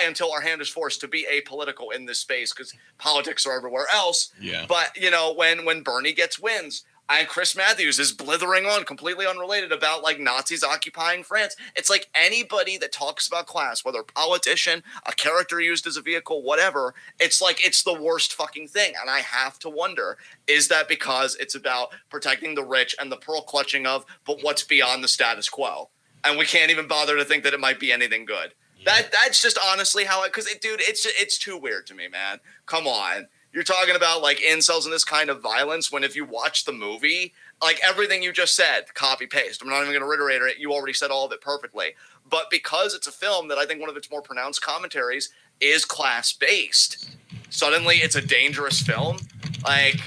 B: until our hand is forced to be apolitical in this space because politics are everywhere else.
A: Yeah.
B: But you know, when Bernie gets wins, and Chris Matthews is blithering on, completely unrelated, about like Nazis occupying France. It's like anybody that talks about class, whether a politician, a character used as a vehicle, whatever, it's like it's the worst fucking thing. And I have to wonder, is that because it's about protecting the rich and the pearl clutching of, but what's beyond the status quo? And we can't even bother to think that it might be anything good. Yeah. That's just honestly how it, because dude, it's too weird to me, man. Come on. You're talking about like incels and this kind of violence when if you watch the movie, like everything you just said, copy paste. I'm not even going to reiterate it. You already said all of it perfectly. But because it's a film that I think one of its more pronounced commentaries is class based, suddenly it's a dangerous film. Like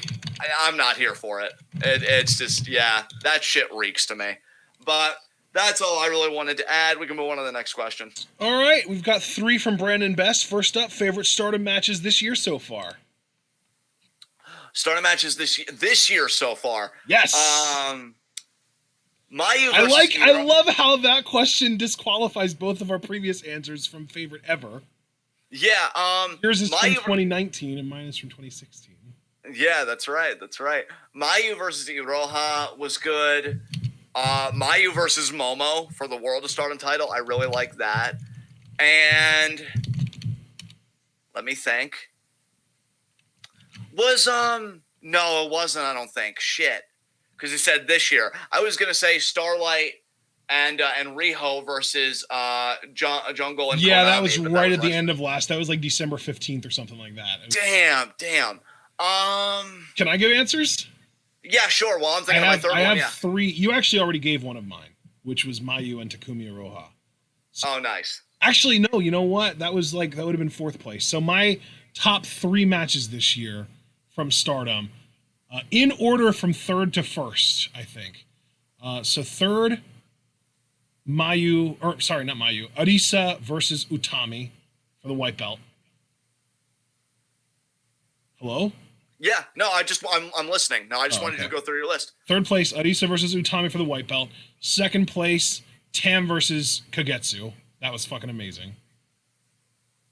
B: I'm not here for it. It's just, yeah, that shit reeks to me. But that's all I really wanted to add. We can move on to the next question.
A: All right. We've got 3 from Brandon Best. First up, favorite Stardom matches this year so far.
B: Stardom matches this year so far.
A: Yes.
B: Mayu
A: versus I love how that question disqualifies both of our previous answers from favorite ever.
B: Yeah.
A: Yours is from 2019 and mine is from 2016.
B: Yeah, that's right. Mayu versus Iroha was good. Mayu versus Momo for the World of Stardom title. I really like that. And let me think. No, it wasn't, I don't think. Shit. Because he said this year. I was going to say Starlight and Riho versus Jungle and
A: Yeah,
B: Konami,
A: that was
B: but
A: right at the
B: last
A: end
B: year.
A: of last. That was like December 15th or something like that.
B: Damn.
A: Can I give answers?
B: Yeah, sure. Well, I'm thinking of my third
A: I
B: one.
A: have
B: Yeah.
A: 3. You actually already gave one of mine, which was Mayu and Takumi Iroha.
B: Oh, nice.
A: Actually, no. You know what? That would have been 4th place. So my top 3 matches this year from Stardom, in order from 3rd to 1st, I think. So 3rd, Mayu, or sorry, not Mayu, Arisa versus Utami for the white belt. Hello?
B: Yeah. No, I'm listening. No, I just wanted you to go through your list.
A: 3rd place, Arisa versus Utami for the white belt. 2nd place, Tam versus Kagetsu. That was fucking amazing.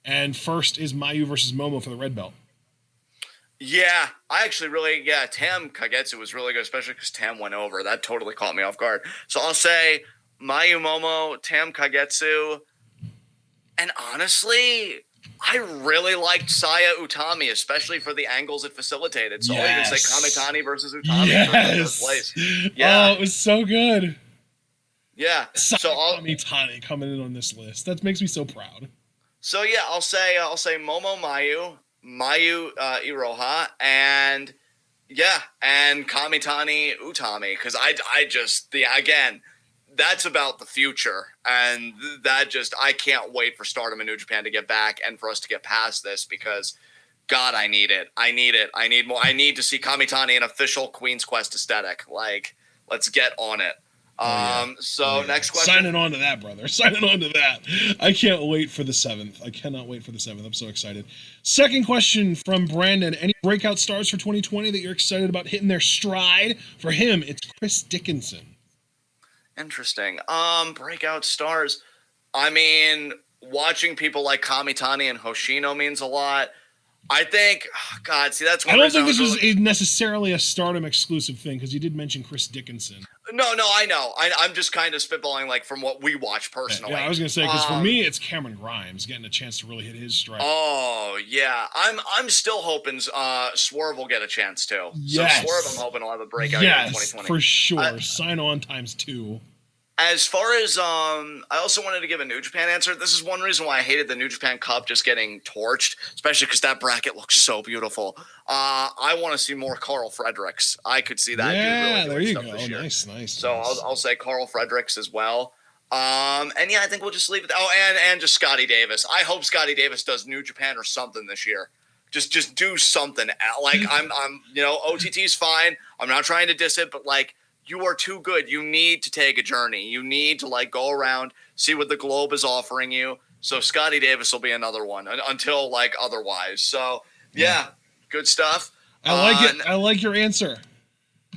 A: And 1st is Mayu versus Momo for the red belt.
B: Yeah, I actually Tam Kagetsu was really good, especially because Tam went over. That totally caught me off guard. So I'll say Mayu Momo, Tam Kagetsu, and honestly, I really liked Saya Utami, especially for the angles it facilitated. So I'll even say Kamitani versus Utami for third place. Yeah.
A: Oh, it was so good.
B: Yeah.
A: So Kamitani coming in on this list. That makes me so proud.
B: So yeah, I'll say Momo Mayu Iroha, and Kamitani Utami, because again, that's about the future, and I can't wait for Stardom and New Japan to get back and for us to get past this, because God, I need it. I need more. I need to see Kamitani in official Queen's Quest aesthetic. Like, let's get on it. Next question.
A: Signing on to that, brother. Signing on to that. I can't wait for the 7th. I cannot wait for the 7th. I'm so excited. Second question from Brandon. Any breakout stars for 2020 that you're excited about hitting their stride? For him, it's Chris Dickinson.
B: Interesting. Breakout stars. I mean, watching people like Kamitani and Hoshino means a lot. I think, that's
A: I don't think this was necessarily a Stardom exclusive thing, because you did mention Chris Dickinson.
B: No, I know. I'm just kind of spitballing, like, from what we watch personally.
A: Yeah, I was gonna say, because for me, it's Cameron Grimes getting a chance to really hit his stride.
B: Oh yeah, I'm still hoping Swerve will get a chance too.
A: Yes.
B: So Swerve, I'm hoping will have a breakout year in 2020
A: for sure. Sign on ×2.
B: As far as I also wanted to give a New Japan answer. This is one reason why I hated the New Japan Cup just getting torched, especially because that bracket looks so beautiful. I want to see more Carl Fredericks. I could see that.
A: Yeah,
B: dude really
A: there you go. Nice.
B: So I'll say Carl Fredericks as well. And yeah, I think we'll just leave it. Oh, and just Scotty Davis. I hope Scotty Davis does New Japan or something this year. Just do something. Like I'm OTT's fine. I'm not trying to diss it, but like, you are too good. You need to take a journey. You need to like go around, see what the globe is offering you. So Scotty Davis will be another one until like otherwise. So yeah, good stuff.
A: I like it. I like your answer.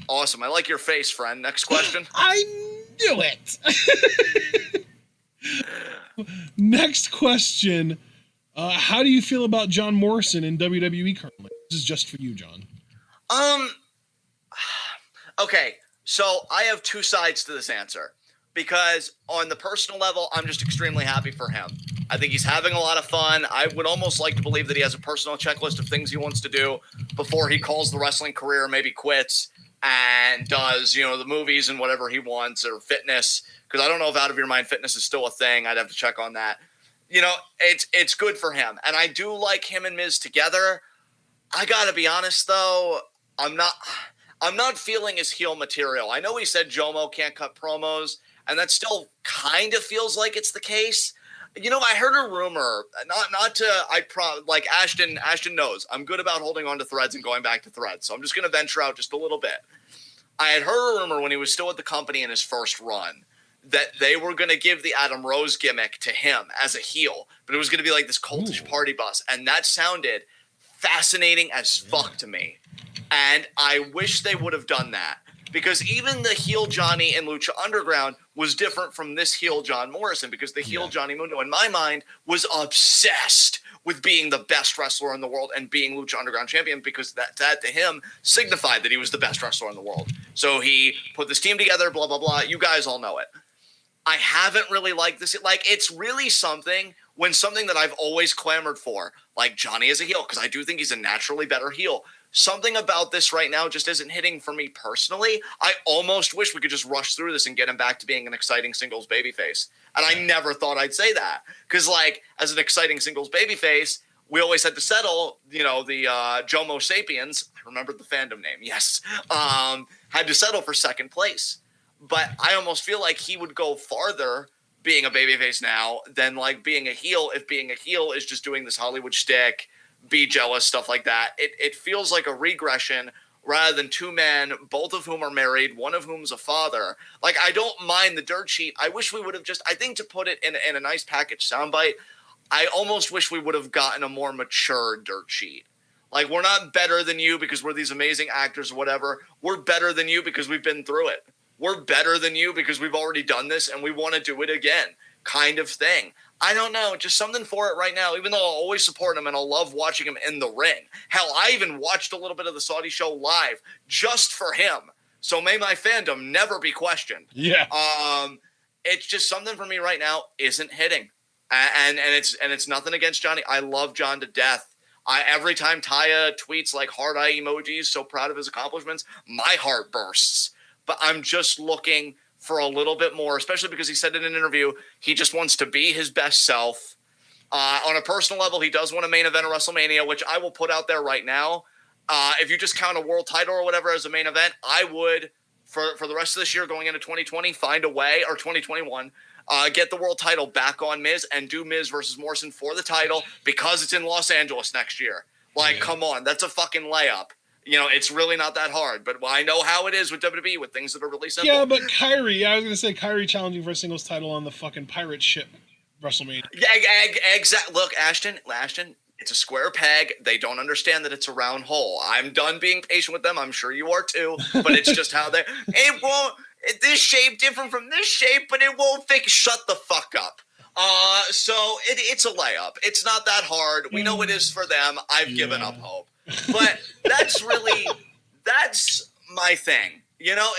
B: Awesome. I like your face, friend. Next question.
A: I knew it. Next question. How do you feel about John Morrison in WWE currently? This is just for you, John.
B: Okay. So I have two sides to this answer, because on the personal level, I'm just extremely happy for him. I think he's having a lot of fun. I would almost like to believe that he has a personal checklist of things he wants to do before he calls the wrestling career, maybe quits and does, the movies and whatever he wants, or fitness. Because I don't know if Out of Your Mind fitness is still a thing. I'd have to check on that. It's good for him. And I do like him and Miz together. I got to be honest, though. I'm not feeling his heel material. I know he said Jomo can't cut promos, and that still kind of feels like it's the case. I heard a rumor, like Ashton knows, I'm good about holding on to threads and going back to threads, so I'm just going to venture out just a little bit. I had heard a rumor when he was still at the company in his first run that they were going to give the Adam Rose gimmick to him as a heel, but it was going to be like this cultish party bus, and that sounded fascinating as fuck to me. And I wish they would have done that, because even the heel Johnny in Lucha Underground was different from this heel John Morrison, because the heel Johnny Mundo, in my mind, was obsessed with being the best wrestler in the world and being Lucha Underground champion, because that to him signified that he was the best wrestler in the world. So he put this team together, blah, blah, blah. You guys all know it. I haven't really liked this. Like, it's really something when something that I've always clamored for, like Johnny as a heel, because I do think he's a naturally better heel, something about this right now just isn't hitting for me personally. I almost wish we could just rush through this and get him back to being an exciting singles babyface. And I never thought I'd say that, because like as an exciting singles babyface, we always had to settle, the Jomo Sapiens. I remembered the fandom name. Yes. Had to settle for second place. But I almost feel like he would go farther being a babyface now than like being a heel. If being a heel is just doing this Hollywood shtick, be jealous, stuff like that. It feels like a regression rather than two men, both of whom are married, one of whom's a father. Like, I don't mind the dirt sheet. I wish we would have I think to put it in a nice package soundbite, I almost wish we would have gotten a more mature dirt sheet. Like, we're not better than you because we're these amazing actors or whatever. We're better than you because we've been through it. We're better than you because we've already done this and we want to do it again, kind of thing. I don't know, just something for it right now, even though I'll always support him and I'll love watching him in the ring. Hell, I even watched a little bit of the Saudi show live just for him. So may my fandom never be questioned.
A: Yeah.
B: It's just something for me right now isn't hitting. And it's nothing against Johnny. I love John to death. Every time Taya tweets like heart eye emojis, so proud of his accomplishments, my heart bursts. But I'm just looking for a little bit more, especially because he said in an interview, he just wants to be his best self. On a personal level, he does want a main event of WrestleMania, which I will put out there right now. If you just count a world title or whatever as a main event, I would, for the rest of this year going into 2020, find a way, or 2021, get the world title back on Miz and do Miz versus Morrison for the title because it's in Los Angeles next year. Like, come on, that's a fucking layup. It's really not that hard, but I know how it is with WWE with things that are really simple.
A: Yeah, but Kyrie, I was going to say Kyrie challenging for a singles title on the fucking pirate ship WrestleMania.
B: Yeah, exactly. Look, Ashton, it's a square peg. They don't understand that it's a round hole. I'm done being patient with them. I'm sure you are too, but it's just how it won't, this shape different from this shape, but it won't fix. Shut the fuck up. So it's a layup. It's not that hard. We know it is for them. I've given up hope. But that's my thing.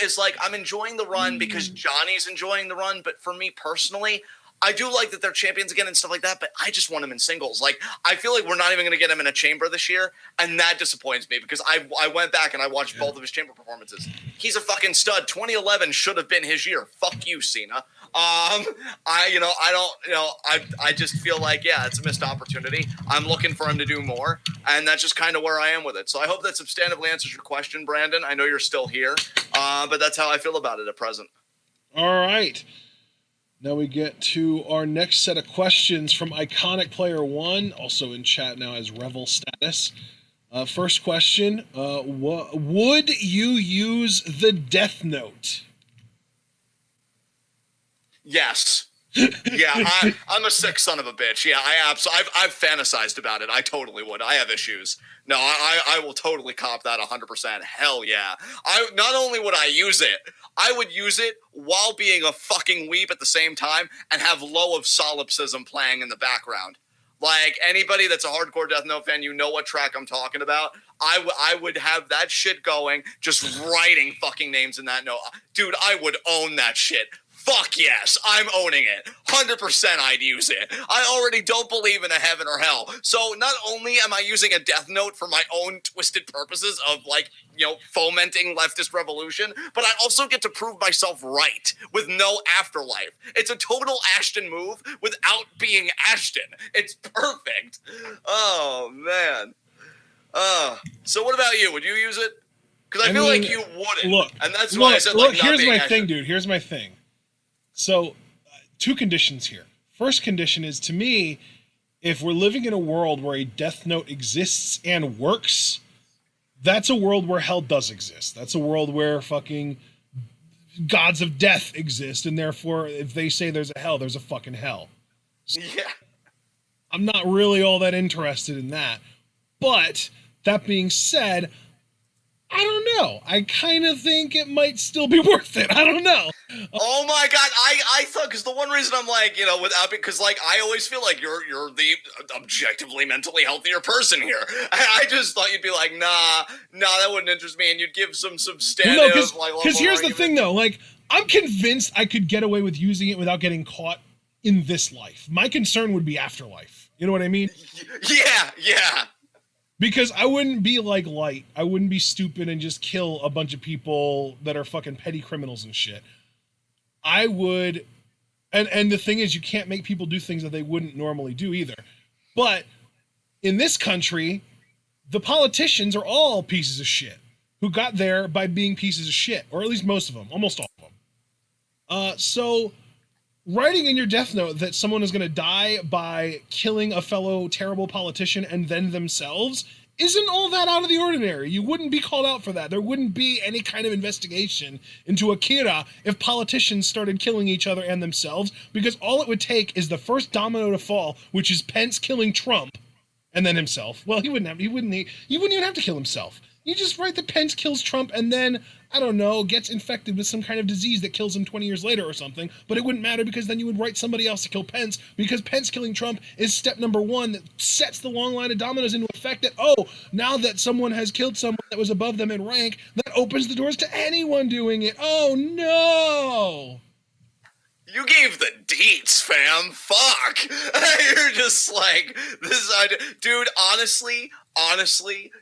B: Is like I'm enjoying the run because Johnny's enjoying the run. But for me personally, I do like that they're champions again and stuff like that, but I just want him in singles. Like, I feel like we're not even going to get him in a chamber this year, and that disappoints me because I went back and I watched both of his chamber performances. He's a fucking stud. 2011 should have been his year. Fuck you, Cena. I just feel like, it's a missed opportunity. I'm looking for him to do more, and that's just kind of where I am with it. So I hope that substantively answers your question, Brandon. I know you're still here, but that's how I feel about it at present.
A: All right. Now we get to our next set of questions from Iconic Player 1, also in chat now as Revel Status. First question, would you use the Death Note?
B: Yes. Yeah, I'm a sick son of a bitch. Yeah, I've fantasized about it. I totally would. I have issues. No, I will totally cop that 100%. Hell yeah. Not only would I use it, I would use it while being a fucking weep at the same time and have Low of Solipsism playing in the background. Like, anybody that's a hardcore Death Note fan, you know what track I'm talking about. I would have that shit going, just writing fucking names in that note. Dude, I would own that shit. Fuck yes, I'm owning it. 100% I'd use it. I already don't believe in a heaven or hell. So not only am I using a Death Note for my own twisted purposes of, like, fomenting leftist revolution, but I also get to prove myself right with no afterlife. It's a total Ashton move without being Ashton. It's perfect. Oh, man. So what about you? Would you use it? Because I feel like you wouldn't.
A: Look,
B: and that's why I said, like, not
A: here's
B: being
A: my
B: Ashton.
A: thing, dude. Here's my thing. So, two conditions here. First condition is, to me, if we're living in a world where a Death Note exists and works, that's a world where hell does exist. That's a world where fucking gods of death exist, and therefore, if they say there's a hell, there's a fucking hell. So,
B: yeah.
A: I'm not really all that interested in that. But, that being said, I don't know. I kind of think it might still be worth it. I don't know.
B: Oh my God. I thought, because the one reason I'm like, because like, I always feel like you're the objectively mentally healthier person here. And I just thought you'd be like, nah, that wouldn't interest me. And you'd give some substantive,
A: because here's the thing though, like, I'm convinced I could get away with using it without getting caught in this life. My concern would be afterlife. You know what I mean?
B: Yeah.
A: Because I wouldn't be like Light. I wouldn't be stupid and just kill a bunch of people that are fucking petty criminals and shit. I would, and the thing is, you can't make people do things that they wouldn't normally do either. But in this country, the politicians are all pieces of shit who got there by being pieces of shit, or at least most of them, almost all of them. So writing in your death note that someone is going to die by killing a fellow terrible politician and then themselves isn't all that out of the ordinary. You wouldn't be called out for that. There wouldn't be any kind of investigation into Akira if politicians started killing each other and themselves, because all it would take is the first domino to fall, which is Pence killing Trump and then himself. Well, he wouldn't even have to kill himself. You just write that Pence kills Trump and then, I don't know, gets infected with some kind of disease that kills him 20 years later or something, but it wouldn't matter because then you would write somebody else to kill Pence, because Pence killing Trump is step number one that sets the long line of dominoes into effect that, oh, now that someone has killed someone that was above them in rank, that opens the doors to anyone doing it. Oh, no!
B: You gave the deets, fam. Fuck. You're just like, this idea. Dude, honestly,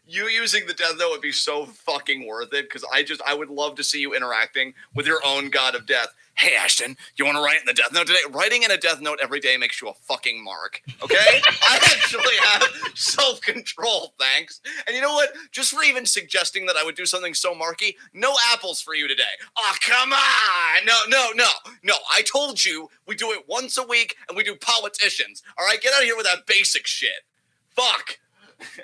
B: you using the death note would be so fucking worth it, because I would love to see you interacting with your own god of death. Hey, Ashton, you want to write in the death note today? Writing in a death note every day makes you a fucking mark, okay? I actually have self-control, thanks. And you know what? Just for even suggesting that I would do something so marky, no apples for you today. Oh, come on! No. I told you we do it once a week and we do politicians. All right, get out of here with that basic shit. Fuck.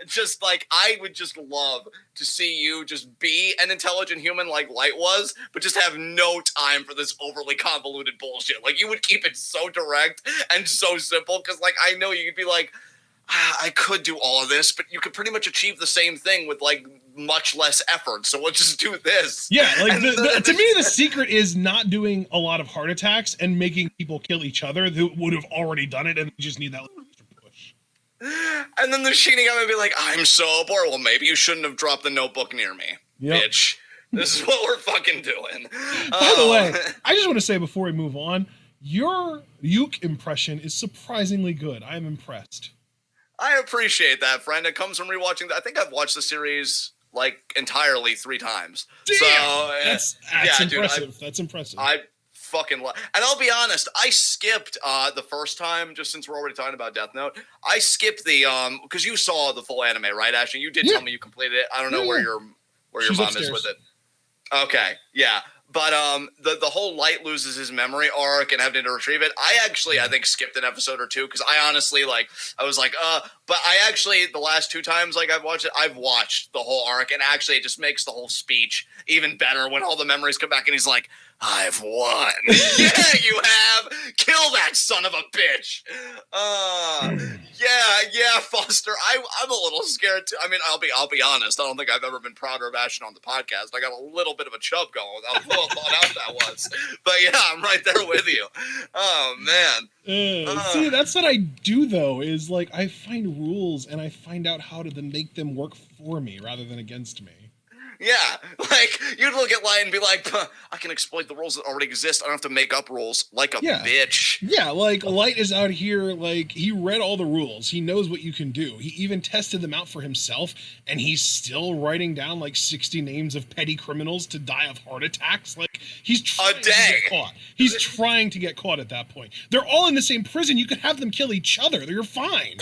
B: Just like, I would just love to see you just be an intelligent human like Light was, but just have no time for this overly convoluted bullshit. Like, you would keep it so direct and so simple, because like, I know you'd be like, I could do all of this, but you could pretty much achieve the same thing with like much less effort, so let's just do this.
A: Yeah, like to me the secret is not doing a lot of heart attacks and making people kill each other who would have already done it and just need that extra push.
B: And then the Shinigami would be like, I'm so bored. Well, maybe you shouldn't have dropped the notebook near me, bitch. This is what we're fucking doing.
A: By the way, I just want to say before we move on, your Yuke impression is surprisingly good. I am impressed.
B: I appreciate that, friend. It comes from rewatching. I think I've watched the series like entirely 3 times.
A: Damn!
B: So
A: that's impressive.
B: Dude,
A: that's impressive.
B: I fucking love. And I'll be honest, I skipped the first time, just since we're already talking about Death Note. I skipped the because you saw the full anime, right, Ashton? You did tell me you completed it. I don't know where your mom
A: upstairs.
B: is with it. Okay, yeah. But the whole Light loses his memory arc and having to retrieve it, I think skipped an episode or 2, because I honestly I was like, but I actually, the last 2 times like I've watched the whole arc, and actually it just makes the whole speech even better when all the memories come back and he's like, I've won. Yeah, you have. Kill that son of a bitch. Yeah, Foster. I'm a little scared too. I mean, I'll be honest. I don't think I've ever been prouder of Ashton on the podcast. I got a little bit of a chub going with how well thought out that was. But yeah, I'm right there with you. Oh man.
A: See, that's what I do though. Is like I find rules and I find out how to then make them work for me rather than against me.
B: Yeah, like, you'd look at Light and be like, I can exploit the rules that already exist. I don't have to make up rules like a bitch.
A: Yeah, like, Light is out here, like, he read all the rules. He knows what you can do. He even tested them out for himself, and he's still writing down, like, 60 names of petty criminals to die of heart attacks. Like, he's trying to get caught. He's trying to get caught at that point. They're all in the same prison. You could have them kill each other. You're fine.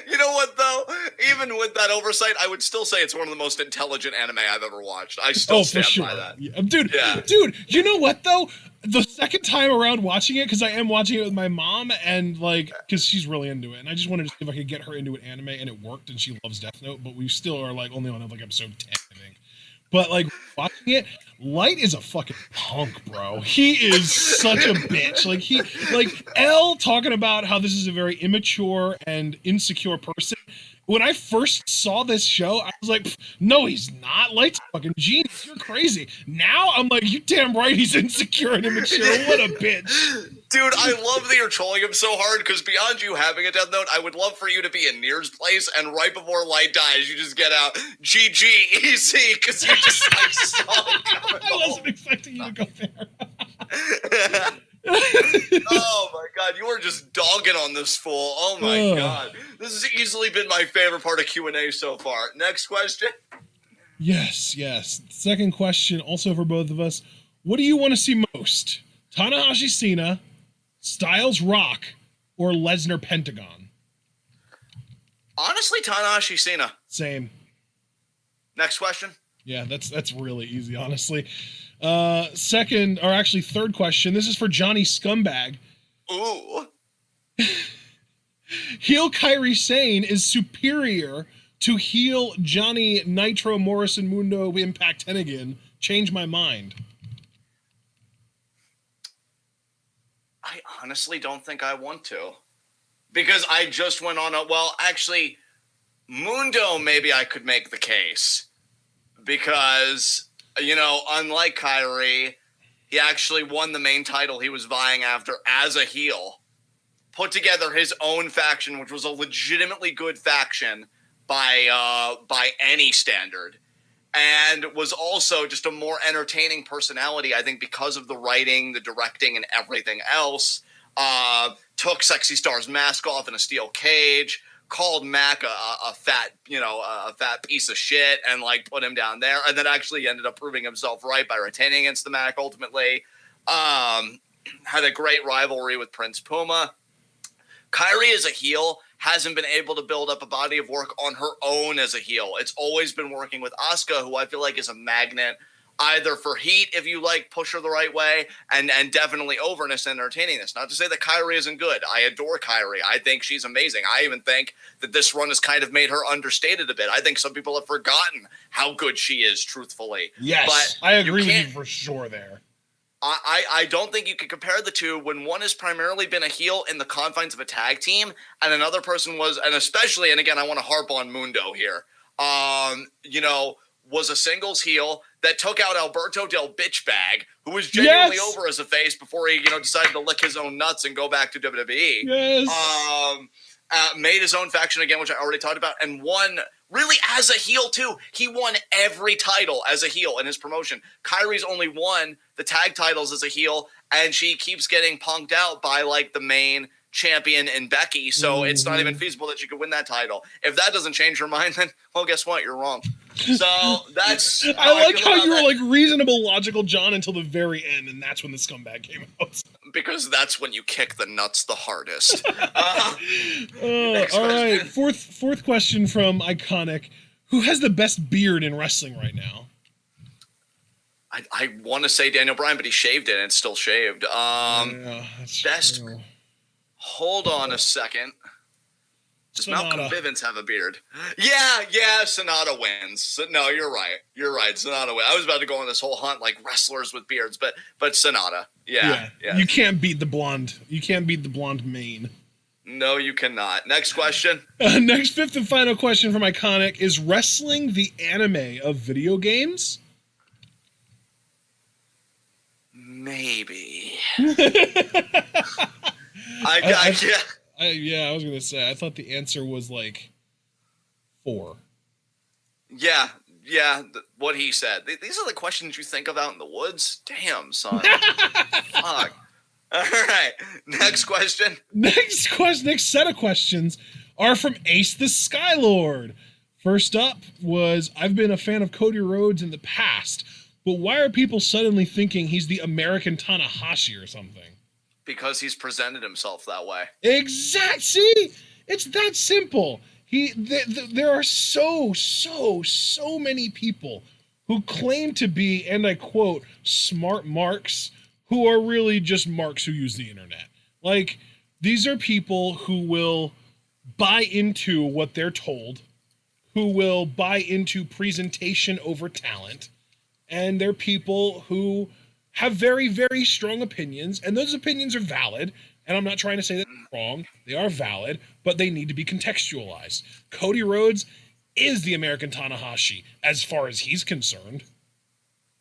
B: You know what, though? Even with that oversight, I would still say it's one of the most intelligent anime I've ever watched. I still stand by that.
A: Yeah. Dude, you know what, though? The second time around watching it, because I am watching it with my mom, and, like, because she's really into it, and I just wanted to see if I could get her into an anime, and it worked, and she loves Death Note, but we still are, like, only on, like, episode 10, I think. But, like, watching it, Light is a fucking punk, bro. He is such a bitch. Like, L talking about how this is a very immature and insecure person. When I first saw this show, I was like, no, he's not. Light's a fucking genius. You're crazy. Now, I'm like, you damn right he's insecure and immature. What a bitch.
B: Dude, I love that you're trolling him so hard, because beyond you having a Death Note, I would love for you to be in Nier's place, and right before Light dies, you just get out, GG, easy, because you just, like, saw it coming.
A: I wasn't expecting you to go there.
B: Oh my god, you are just dogging on this fool. Oh my god. This has easily been my favorite part of Q&A so far. Next question.
A: Yes. Second question, also for both of us. What do you want to see most? Tanahashi Cena, Styles Rock, or Lesnar Pentagon?
B: Honestly, Tanahashi Cena.
A: Same.
B: Next question.
A: Yeah, that's really easy, honestly. Second, or actually third question. This is for Johnny Scumbag.
B: Ooh.
A: Heel Kairi Sane is superior to heel Johnny Nitro Morrison Mundo Impact Hennigan. Change my mind.
B: I honestly don't think I want to. Because I just went on actually, Mundo, maybe I could make the case. Because, unlike Kyrie, he actually won the main title he was vying after as a heel. Put together his own faction, which was a legitimately good faction by any standard. And was also just a more entertaining personality, I think, because of the writing, the directing, and everything else. Took Sexy Star's mask off in a steel cage, called Mac a fat piece of shit, and put him down there, and then actually ended up proving himself right by retaining against the Mac ultimately. Had a great rivalry with Prince Puma. Kairi as a heel hasn't been able to build up a body of work on her own as a heel. It's always been working with Asuka, who I feel like is a magnet, either for heat, if you push her the right way, and definitely overness and entertainingness. Not to say that Kairi isn't good. I adore Kairi. I think she's amazing. I even think that this run has kind of made her understated a bit. I think some people have forgotten how good she is, truthfully.
A: Yes,
B: but
A: I agree with you for sure there.
B: I don't think you can compare the two when one has primarily been a heel in the confines of a tag team, and another person was, and especially, and again, I want to harp on Mundo here, was a singles heel that took out Alberto Del Bitchbag, who was genuinely over as a face before he, decided to lick his own nuts and go back to WWE.
A: Yes.
B: Made his own faction again, which I already talked about, and won really as a heel too. He won every title as a heel in his promotion. Kairi's only won the tag titles as a heel, and she keeps getting punked out by the main champion in Becky, so it's not even feasible that she could win that title. If that doesn't change her mind, then, well, guess what? You're wrong. So that's
A: I like how you were reasonable, logical John until the very end, and that's when the scumbag came out.
B: Because that's when you kick the nuts the hardest.
A: All right, fourth question from Iconic. Who has the best beard in wrestling right now?
B: I want to say Daniel Bryan, but he shaved it and it's still shaved.
A: Yeah, that's
B: best.
A: true.
B: Hold on a second. Does
A: Sonata.
B: Malcolm Bivens have a beard? Yeah, Sonata wins. No, you're right. Sonata wins. I was about to go on this whole hunt wrestlers with beards, but Sonata. Yeah.
A: You can't beat the blonde. You can't beat the blonde mane.
B: No, you cannot. Next question.
A: Next, fifth and final question from Iconic. Is wrestling the anime of video games?
B: Maybe.
A: I was gonna say. I thought the answer was 4.
B: Yeah. What he said. These are the questions you think of out in the woods. Damn, son. Fuck. All right. Next question.
A: Next set of questions are from Ace the Skylord. First up was, I've been a fan of Cody Rhodes in the past, but why are people suddenly thinking he's the American Tanahashi or something?
B: Because he's presented himself that way.
A: Exactly. See? It's that simple. There are so many people who claim to be, and I quote, smart marks, who are really just marks who use the internet. These are people who will buy into what they're told, who will buy into presentation over talent, and they're people who have very, very strong opinions, and those opinions are valid, and I'm not trying to say that they're wrong. They are valid, but they need to be contextualized. Cody Rhodes is the American Tanahashi, as far as he's concerned.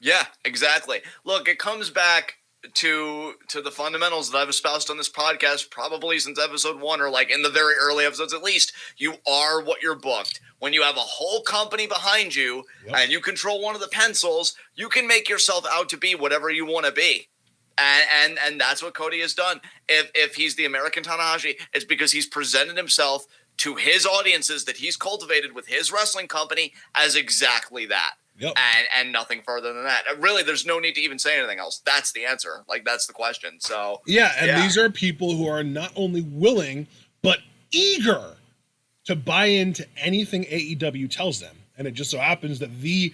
B: Yeah, exactly. Look, it comes back to the fundamentals that I've espoused on this podcast probably since episode 1, or in the very early episodes at least. You are what you're booked. When you have a whole company behind you and you control one of the pencils, you can make yourself out to be whatever you want to be. And that's what Cody has done. If he's the American Tanahashi, it's because he's presented himself to his audiences that he's cultivated with his wrestling company as exactly that.
A: Yep.
B: And nothing further than that. Really, there's no need to even say anything else. That's the answer. Like, that's the question. So
A: these are people who are not only willing but eager to buy into anything AEW tells them. And it just so happens that the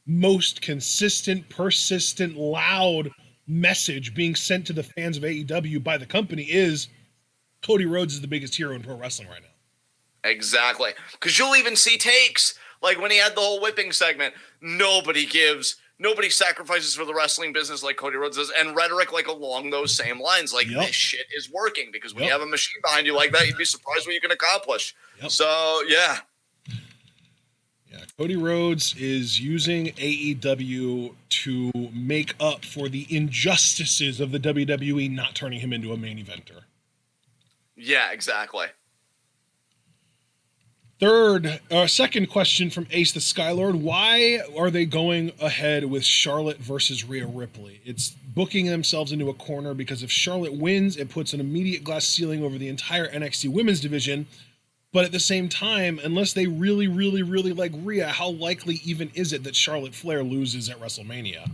A: most consistent, persistent, loud message being sent to the fans of AEW by the company is Cody Rhodes is the biggest hero in pro wrestling right now.
B: Exactly. Because you'll even see takes. Like when he had the whole whipping segment, nobody sacrifices for the wrestling business like Cody Rhodes does, and rhetoric like along those same lines. Like, this shit is working, because when you have a machine behind you like that, you'd be surprised what you can accomplish. So, yeah.
A: Yeah, Cody Rhodes is using AEW to make up for the injustices of the WWE not turning him into a main eventer.
B: Yeah, exactly.
A: Second question from Ace the Skylord. Why are they going ahead with Charlotte versus Rhea Ripley? It's booking themselves into a corner because if Charlotte wins, it puts an immediate glass ceiling over the entire NXT women's division. But at the same time, unless they really, really, really like Rhea, how likely even is it that Charlotte Flair loses at WrestleMania?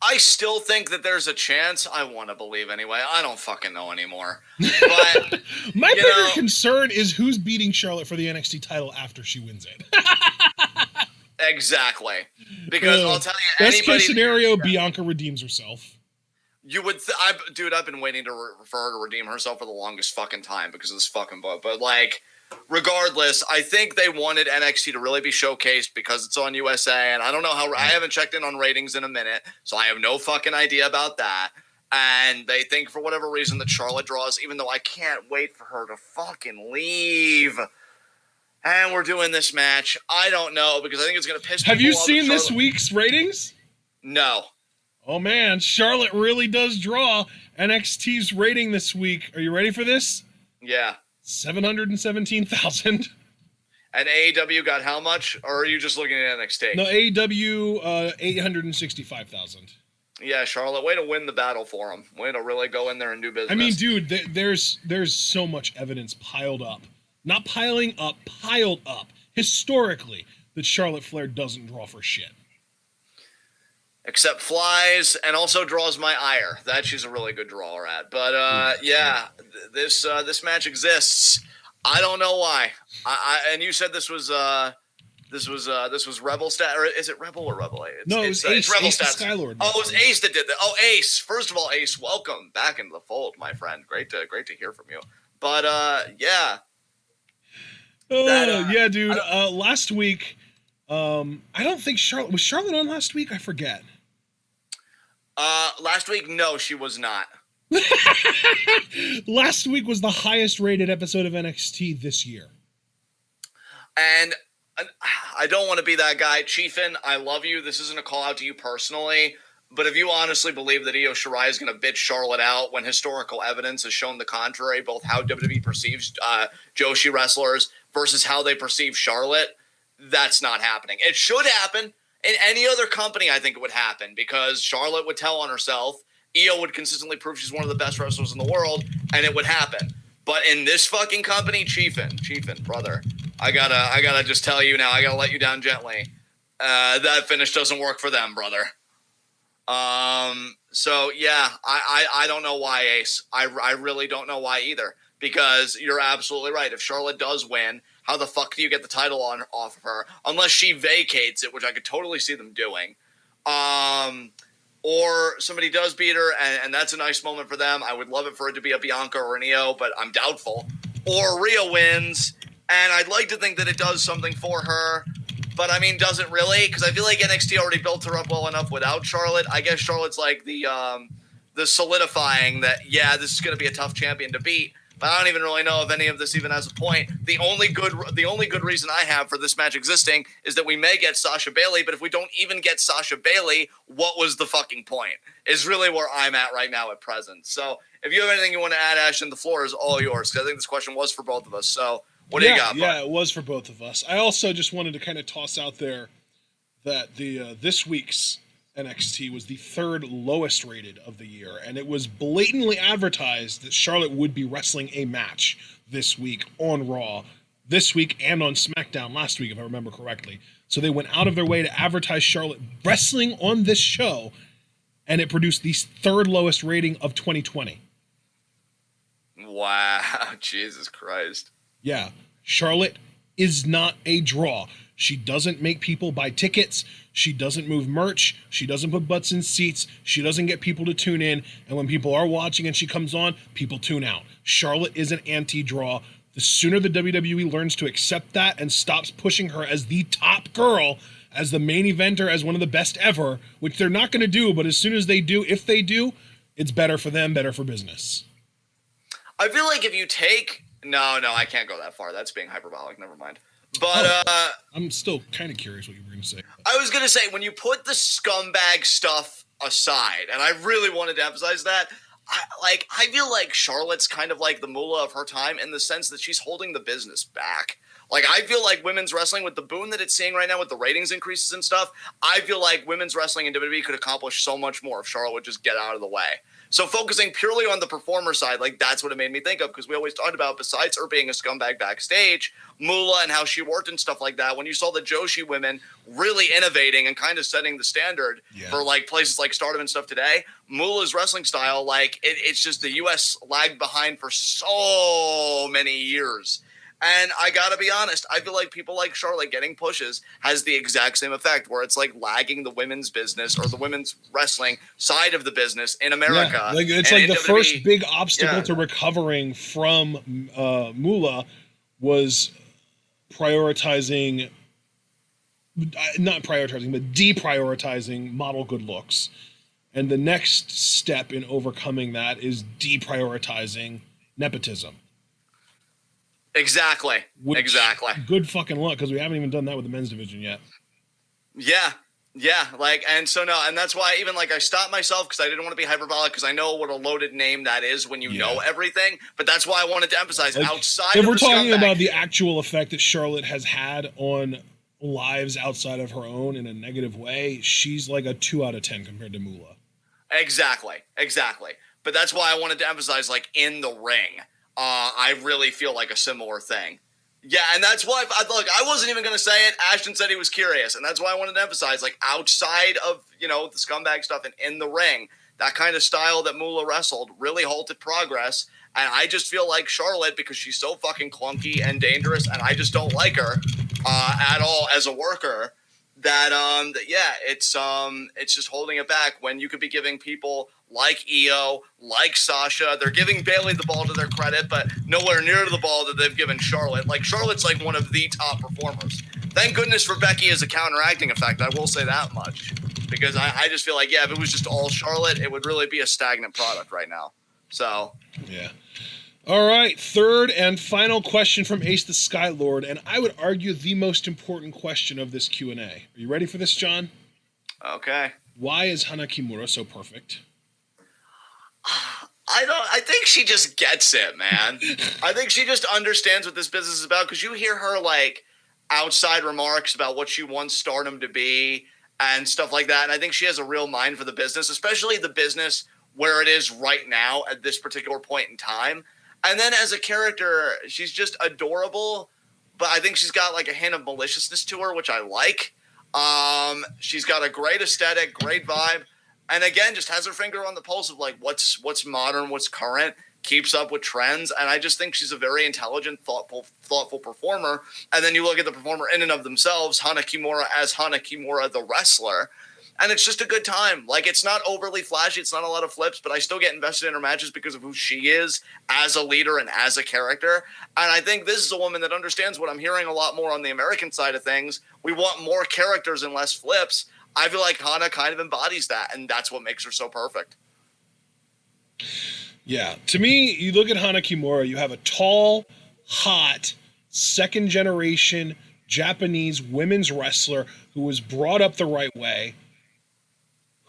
B: I still think that there's a chance. I want to believe anyway. I don't fucking know anymore. But
A: my bigger concern is who's beating Charlotte for the NXT title after she wins it.
B: Exactly. Because I'll tell you,
A: best case scenario, Bianca redeems herself.
B: You would, dude, I've been waiting for her to redeem herself for the longest fucking time because of this fucking book. But like, regardless, I think they wanted NXT to really be showcased because it's on USA, and I don't know how. I haven't checked in on ratings in a minute, so I have no fucking idea about that. And they think for whatever reason that Charlotte draws, even though I can't wait for her to fucking leave. And we're doing this match. I don't know, because I think it's going to piss people off.
A: Have you seen this week's ratings?
B: No.
A: Oh man, Charlotte really does draw. NXT's rating this week. Are you ready for this?
B: Yeah.
A: 717,000.
B: And AEW got how much? Or are you just looking at NXT?
A: No, AEW 865,000.
B: Yeah, Charlotte, way to win the battle for them. Way to really go in there and do business.
A: I mean, dude, there's so much evidence piled up. Not piling up, piled up, historically, that Charlotte Flair doesn't draw for shit.
B: Except flies, and also draws my ire. That she's a really good drawer at. But this match exists. I don't know why. And you said this was Rebel stat, or is it Rebel or Rebel?
A: It's Ace,
B: Rebel
A: Ace
B: stats.
A: Skylord.
B: Oh, it was Ace that did that. Oh, Ace. First of all, Ace, welcome back into the fold, my friend. Great to hear from you. But yeah.
A: Yeah, dude. Last week, I don't think Charlotte was on last week. I forget.
B: Last week, no, she was not.
A: Last week was the highest rated episode of NXT this year.
B: And I don't want to be that guy. Chiefin, I love you. This isn't a call out to you personally. But if you honestly believe that Io Shirai is going to bitch Charlotte out when historical evidence has shown the contrary, both how WWE perceives Joshi wrestlers versus how they perceive Charlotte, that's not happening. It should happen. In any other company, I think it would happen, because Charlotte would tell on herself, Io would consistently prove she's one of the best wrestlers in the world, and it would happen. But in this fucking company, Chiefin, brother, I gotta just tell you now, I gotta let you down gently. That finish doesn't work for them, brother. So yeah, I don't know why, Ace. I really don't know why either, because you're absolutely right. If Charlotte does win, how the fuck do you get the title off of her? Unless she vacates it, which I could totally see them doing. Or somebody does beat her, and that's a nice moment for them. I would love it for it to be a Bianca or an Io, but I'm doubtful. Or Rhea wins, and I'd like to think that it does something for her. But, I mean, does it really? Because I feel like NXT already built her up well enough without Charlotte. I guess Charlotte's like the solidifying that, yeah, this is going to be a tough champion to beat. But I don't even really know if any of this even has a point. The only good reason I have for this match existing is that we may get Sasha Bayley, but if we don't even get Sasha Bayley, what was the fucking point? Is really where I'm at right now at present. So if you have anything you want to add, Ashton, the floor is all yours, because I think this question was for both of us. So what do you got, bud?
A: Yeah, it was for both of us. I also just wanted to kind of toss out there that the this week's NXT was the third lowest rated of the year, and it was blatantly advertised that Charlotte would be wrestling a match this week on Raw, this week and on SmackDown last week, if I remember correctly. So they went out of their way to advertise Charlotte wrestling on this show, and it produced the third lowest rating of 2020.
B: Wow, Jesus Christ.
A: Yeah, Charlotte is not a draw. She doesn't make people buy tickets. She doesn't move merch. She doesn't put butts in seats. She doesn't get people to tune in. And when people are watching and she comes on, people tune out. Charlotte is an anti-draw. The sooner the WWE learns to accept that and stops pushing her as the top girl, as the main eventer, as one of the best ever, which they're not going to do, but as soon as they do, if they do, it's better for them, better for business.
B: I feel like if you take... No, I can't go that far. That's being hyperbolic. Never mind. But
A: I'm still kind of curious what you were going to say.
B: I was going to say, when you put the scumbag stuff aside, and I really wanted to emphasize that, I feel like Charlotte's kind of like the Moolah of her time in the sense that she's holding the business back. Like, I feel like women's wrestling, with the boom that it's seeing right now with the ratings increases and stuff, I feel like women's wrestling in WWE could accomplish so much more if Charlotte would just get out of the way. So focusing purely on the performer side, like, that's what it made me think of, because we always talked about, besides her being a scumbag backstage, Moolah and how she worked and stuff like that, when you saw the Joshi women really innovating and kind of setting the standard for, like, places like Stardom and stuff today, Moolah's wrestling style, like, it's just the U.S. lagged behind for so many years. And I gotta be honest, I feel like people like Charlotte getting pushes has the exact same effect, where it's like lagging the women's business or the women's wrestling side of the business in America.
A: Yeah, like it's
B: and
A: like the
B: WWE,
A: first big obstacle to recovering from Moolah was prioritizing, not prioritizing, but deprioritizing model good looks. And the next step in overcoming that is deprioritizing nepotism.
B: Exactly. Exactly.
A: Good fucking luck, because we haven't even done that with the men's division yet.
B: Yeah. Like, and so no, and that's why even like I stopped myself because I didn't want to be hyperbolic, because I know what a loaded name that is when you know everything. But that's why I wanted to emphasize, like, outside. If we're talking
A: about the actual effect that Charlotte has had on lives outside of her own in a negative way, she's like a 2 out of 10 compared to Moolah.
B: Exactly. But that's why I wanted to emphasize, like, in the ring. I really feel like a similar thing. Yeah, and that's why, look, I wasn't even going to say it. Ashton said he was curious, and that's why I wanted to emphasize, like, outside of, the scumbag stuff and in the ring, that kind of style that Moolah wrestled really halted progress, and I just feel like Charlotte, because she's so fucking clunky and dangerous, and I just don't like her at all as a worker, it's just holding it back when you could be giving people like Io, like Sasha. They're giving Bayley the ball to their credit, but nowhere near the ball that they've given Charlotte. Like, Charlotte's like one of the top performers. Thank goodness for Becky as a counteracting effect. I will say that much, because I just feel like, if it was just all Charlotte, it would really be a stagnant product right now. So,
A: yeah. All right, third and final question from Ace the Skylord, and I would argue the most important question of this Q&A. Are you ready for this, John?
B: Okay.
A: Why is Hana Kimura so perfect?
B: I think she just gets it, man. I think she just understands what this business is about, because you hear her, like, outside remarks about what she wants Stardom to be and stuff like that, and I think she has a real mind for the business, especially the business where it is right now at this particular point in time. And then as a character, she's just adorable, but I think she's got, like, a hint of maliciousness to her, which I like. She's got a great aesthetic, great vibe. And again, just has her finger on the pulse of, like, what's modern, what's current, keeps up with trends. And I just think she's a very intelligent, thoughtful performer. And then you look at the performer in and of themselves, Hana Kimura as Hana Kimura, the wrestler. And it's just a good time. Like, it's not overly flashy. It's not a lot of flips, but I still get invested in her matches because of who she is as a leader and as a character. And I think this is a woman that understands what I'm hearing a lot more on the American side of things. We want more characters and less flips. I feel like Hana kind of embodies that, and that's what makes her so perfect.
A: Yeah. To me, you look at Hana Kimura, you have a tall, hot, second-generation Japanese women's wrestler who was brought up the right way,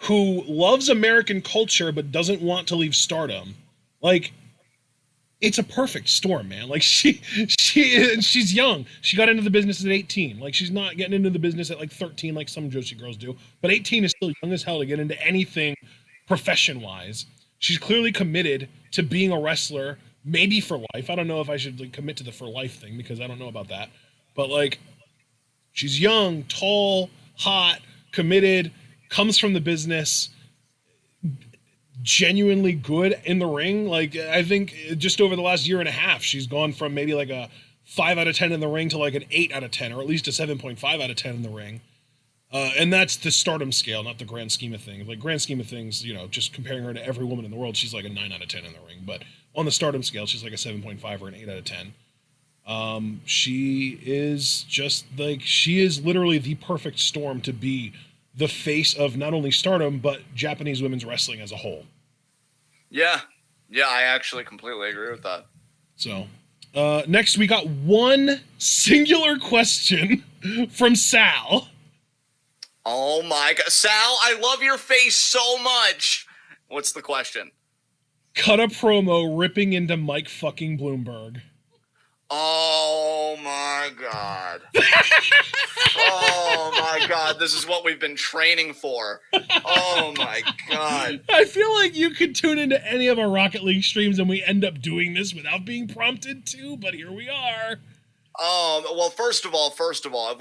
A: who loves American culture but doesn't want to leave Stardom. Like, it's a perfect storm, man. Like she's young. She got into the business at 18. Like she's not getting into the business at like 13 like some Joshi girls do. But 18 is still young as hell to get into anything profession-wise. She's clearly committed to being a wrestler, maybe for life. I don't know if I should like commit to the for life thing because I don't know about that. But like she's young, tall, hot, committed, comes from the business, genuinely good in the ring. Like I think just over the last year and a half, she's gone from maybe like a 5 out of 10 in the ring to like an 8 out of 10, or at least a 7.5 out of 10 in the ring. And that's the stardom scale, not the grand scheme of things. Like grand scheme of things, you know, just comparing her to every woman in the world, she's like a 9 out of 10 in the ring. But on the stardom scale, she's like a 7.5 or an 8 out of 10. She is just like, she is literally the perfect storm to be the face of not only stardom, but Japanese women's wrestling as a whole.
B: Yeah. Yeah, I actually completely agree with that.
A: So, next we got one singular question from Sal.
B: Oh my God. Sal, I love your face so much. What's the question?
A: Cut a promo ripping into Mike fucking Bloomberg.
B: Oh my God. Oh my God. This is what we've been training for. Oh my God.
A: I feel like you could tune into any of our Rocket League streams and we end up doing this without being prompted to, but here we are.
B: Well, first of all, if we're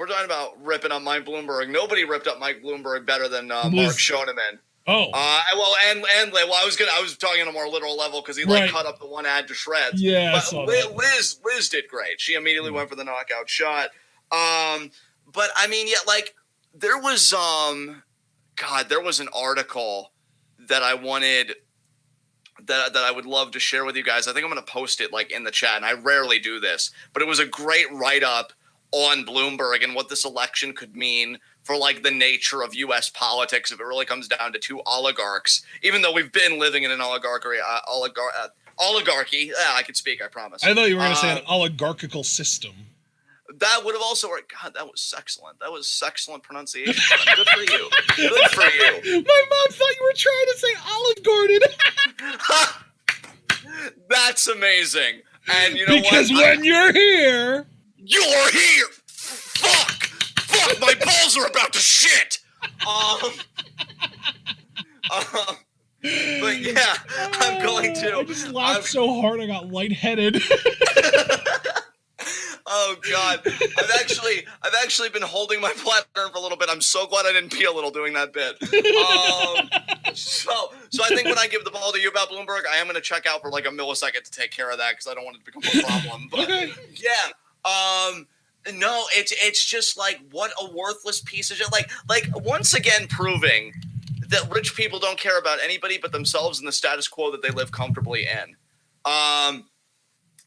B: talking about ripping up Mike Bloomberg, nobody ripped up Mike Bloomberg better than Mark Schoeneman.
A: Oh.
B: I was talking on a more literal level because he cut up the one ad to shreds.
A: Yeah,
B: but Liz did great. She immediately went for the knockout shot. But I mean, yeah, like there was there was an article that I wanted that I would love to share with you guys. I think I'm going to post it like in the chat, and I rarely do this, but it was a great write-up on Bloomberg and what this election could mean for like the nature of U.S. politics if it really comes down to two oligarchs, even though we've been living in an oligarchy. Yeah, I can speak, I promise.
A: I thought you were going to say an oligarchical system.
B: That would have also worked. God, that was excellent. That was excellent pronunciation. Good for you. Good for you.
A: My mom thought you were trying to say Olive Garden.
B: That's amazing. And you know
A: because
B: what?
A: When you're here.
B: You're here. Fuck. My balls are about to shit. But yeah, I'm going to.
A: I just laughed so hard I got lightheaded.
B: Oh God, I've actually been holding my platform for a little bit. I'm so glad I didn't pee a little doing that bit. So I think when I give the ball to you about Bloomberg, I am going to check out for like a millisecond to take care of that because I don't want it to become a problem. But
A: okay.
B: Yeah, no, it's just like what a worthless piece of shit. Like once again proving that rich people don't care about anybody but themselves and the status quo that they live comfortably in.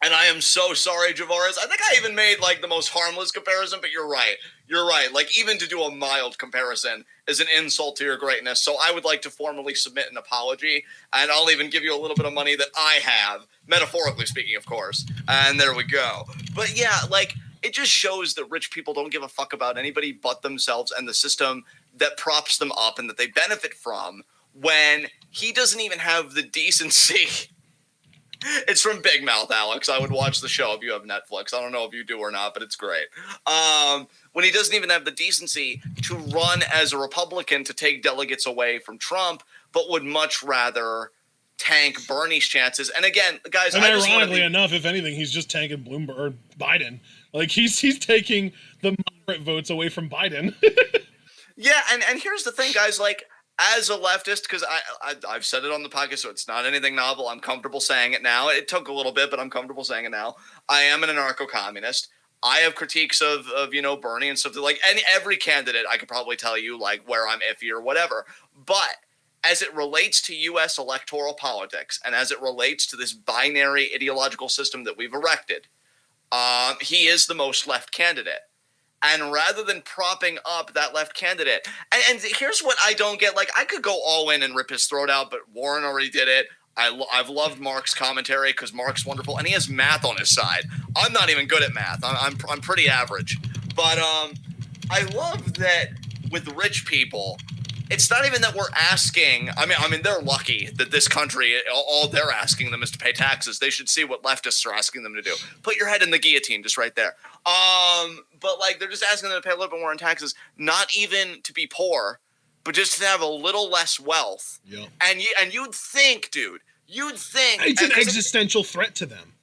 B: And I am so sorry, Javaris. I think I even made like the most harmless comparison, but you're right. You're right. Like even to do a mild comparison is an insult to your greatness. So I would like to formally submit an apology, and I'll even give you a little bit of money that I have, metaphorically speaking, of course. And there we go. But yeah, like it just shows that rich people don't give a fuck about anybody but themselves and the system that props them up and that they benefit from when he doesn't even have the decency. It's from Big Mouth, Alex. I would watch the show if you have Netflix. I don't know if you do or not, but it's great. When he doesn't even have the decency to run as a Republican to take delegates away from Trump, but would much rather tank Bernie's chances. And again, guys,
A: and ironically enough, if anything, he's just tanking Bloomberg or Biden. Like he's taking the moderate votes away from Biden.
B: Yeah, and here's the thing, guys. Like, as a leftist, because I've said it on the podcast, so it's not anything novel. I'm comfortable saying it now. It took a little bit, but I'm comfortable saying it now. I am an anarcho-communist. I have critiques of Bernie and stuff. Like every candidate, I could probably tell you like where I'm iffy or whatever. But as it relates to U.S. electoral politics and as it relates to this binary ideological system that we've erected, he is the most left candidate. And rather than propping up that left candidate, and here's what I don't get. Like, I could go all in and rip his throat out, but Warren already did it. I've loved Mark's commentary because Mark's wonderful, and he has math on his side. I'm not even good at math. I'm pretty average. But I love that with rich people, it's not even that we're asking. I mean, they're lucky that this country, all they're asking them is to pay taxes. They should see what leftists are asking them to do. Put your head in the guillotine, just right there. But like, they're just asking them to pay a little bit more in taxes, not even to be poor, but just to have a little less wealth.
A: Yep.
B: And you'd think, dude,
A: it's an existential threat to them.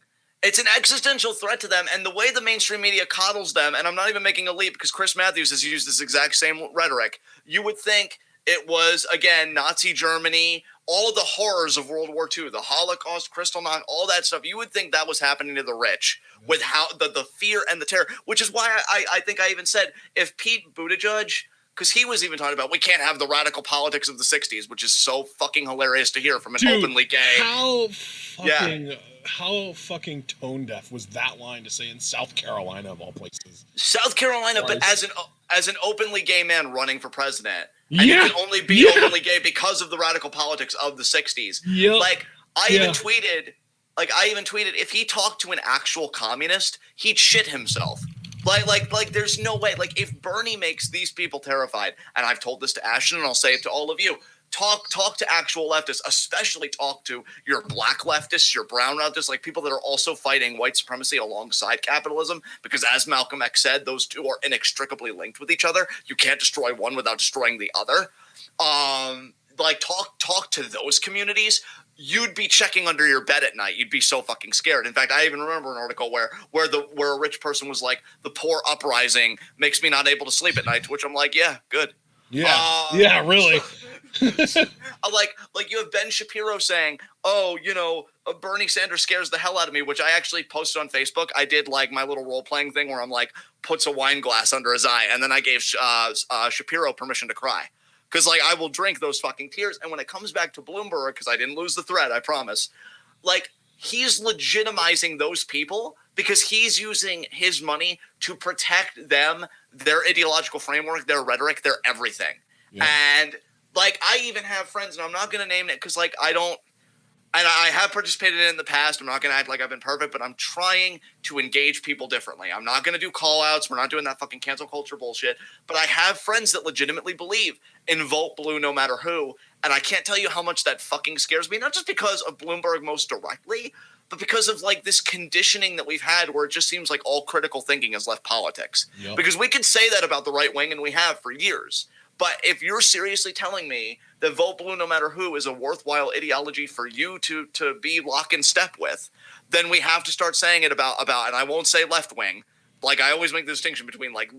B: It's an existential threat to them, and the way the mainstream media coddles them, and I'm not even making a leap because Chris Matthews has used this exact same rhetoric. You would think it was, again, Nazi Germany, all the horrors of World War II, the Holocaust, Kristallnacht, all that stuff. You would think that was happening to the rich with how the fear and the terror, which is why I think I even said if Pete Buttigieg, because he was even talking about we can't have the radical politics of the 60s, which is so fucking hilarious to hear from an openly gay.
A: How fucking tone deaf was that line to say in South Carolina of all places?
B: South Carolina, but as an openly gay man running for president. And you can only be openly gay because of the radical politics of the 60s.
A: Yep.
B: Like, I even tweeted, if he talked to an actual communist, he'd shit himself. Like, there's no way. Like, if Bernie makes these people terrified, and I've told this to Ashton, and I'll say it to all of you, talk to actual leftists, especially talk to your black leftists, your brown leftists, like people that are also fighting white supremacy alongside capitalism, because as Malcolm X said, those two are inextricably linked with each other. You can't destroy one without destroying the other. Like talk to those communities. You'd be checking under your bed at night. You'd be so fucking scared. In fact, I even remember an article where a rich person was like, the poor uprising makes me not able to sleep at night, to which I'm like, yeah, good.
A: Yeah, really.
B: Like you have Ben Shapiro saying, oh, Bernie Sanders scares the hell out of me, which I actually posted on Facebook. I did like my little role-playing thing where I'm like, puts a wine glass under his eye, and then I gave Shapiro permission to cry. Because, like, I will drink those fucking tears. And when it comes back to Bloomberg, because I didn't lose the thread, I promise, like, he's legitimizing those people because he's using his money to protect them, their ideological framework, their rhetoric, their everything. Yeah. And, like, I even have friends, and I'm not going to name it because, like, I don't, and I have participated in the past. I'm not going to act like I've been perfect, but I'm trying to engage people differently. I'm not going to do call outs. We're not doing that fucking cancel culture bullshit. But I have friends that legitimately believe in vote blue no matter who. And I can't tell you how much that fucking scares me. Not just because of Bloomberg most directly, but because of like this conditioning that we've had where it just seems like all critical thinking has left politics. Yep. Because we could say that about the right wing, and we have for years. But if you're seriously telling me that vote blue no matter who is a worthwhile ideology for you to be lock in step with, then we have to start saying it about, and I won't say left wing. Like, I always make the distinction between like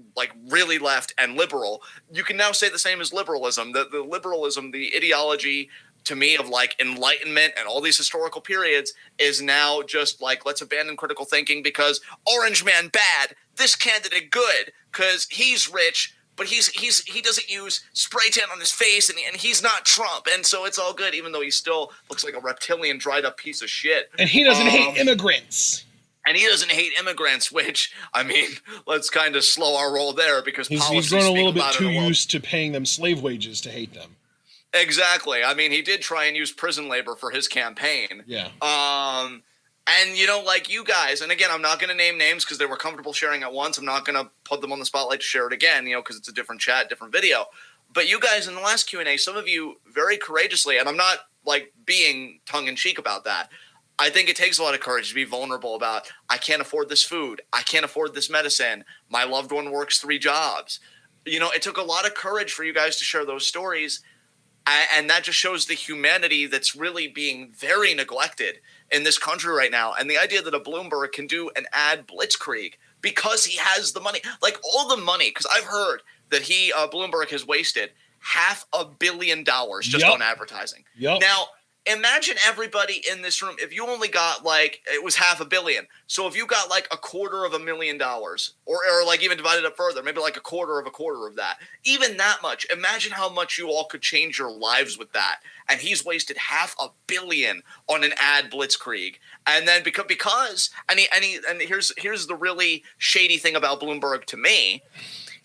B: really left and liberal. You can now say the same as liberalism. The liberalism, the ideology to me of like enlightenment and all these historical periods is now just like, let's abandon critical thinking because Orange Man bad, this candidate good because he's rich. But he doesn't use spray tan on his face, and he's not Trump, and so it's all good, even though he still looks like a reptilian, dried up piece of shit.
A: And he doesn't hate immigrants.
B: And he doesn't hate immigrants, which, I mean, let's kind of slow our roll there because
A: he's grown a little bit too used to paying them slave wages to hate them.
B: Exactly. I mean, he did try and use prison labor for his campaign.
A: Yeah.
B: And, like you guys, and again, I'm not going to name names because they were comfortable sharing at once. I'm not going to put them on the spotlight to share it again, because it's a different chat, different video. But you guys in the last Q&A, some of you very courageously, and I'm not like being tongue-in-cheek about that. I think it takes a lot of courage to be vulnerable about, I can't afford this food. I can't afford this medicine. My loved one works 3 jobs. It took a lot of courage for you guys to share those stories. And that just shows the humanity that's really being very neglected in this country right now. And the idea that a Bloomberg can do an ad blitzkrieg because he has the money, like all the money, because I've heard that Bloomberg has wasted $500 million just on advertising.
A: Yep.
B: Now, imagine everybody in this room, if you only got it was $500 million. So if you got like $250,000 or like even divided up further, maybe like a quarter of that, even that much, imagine how much you all could change your lives with that. And he's wasted $500 million on an ad blitzkrieg. And then because here's the really shady thing about Bloomberg to me.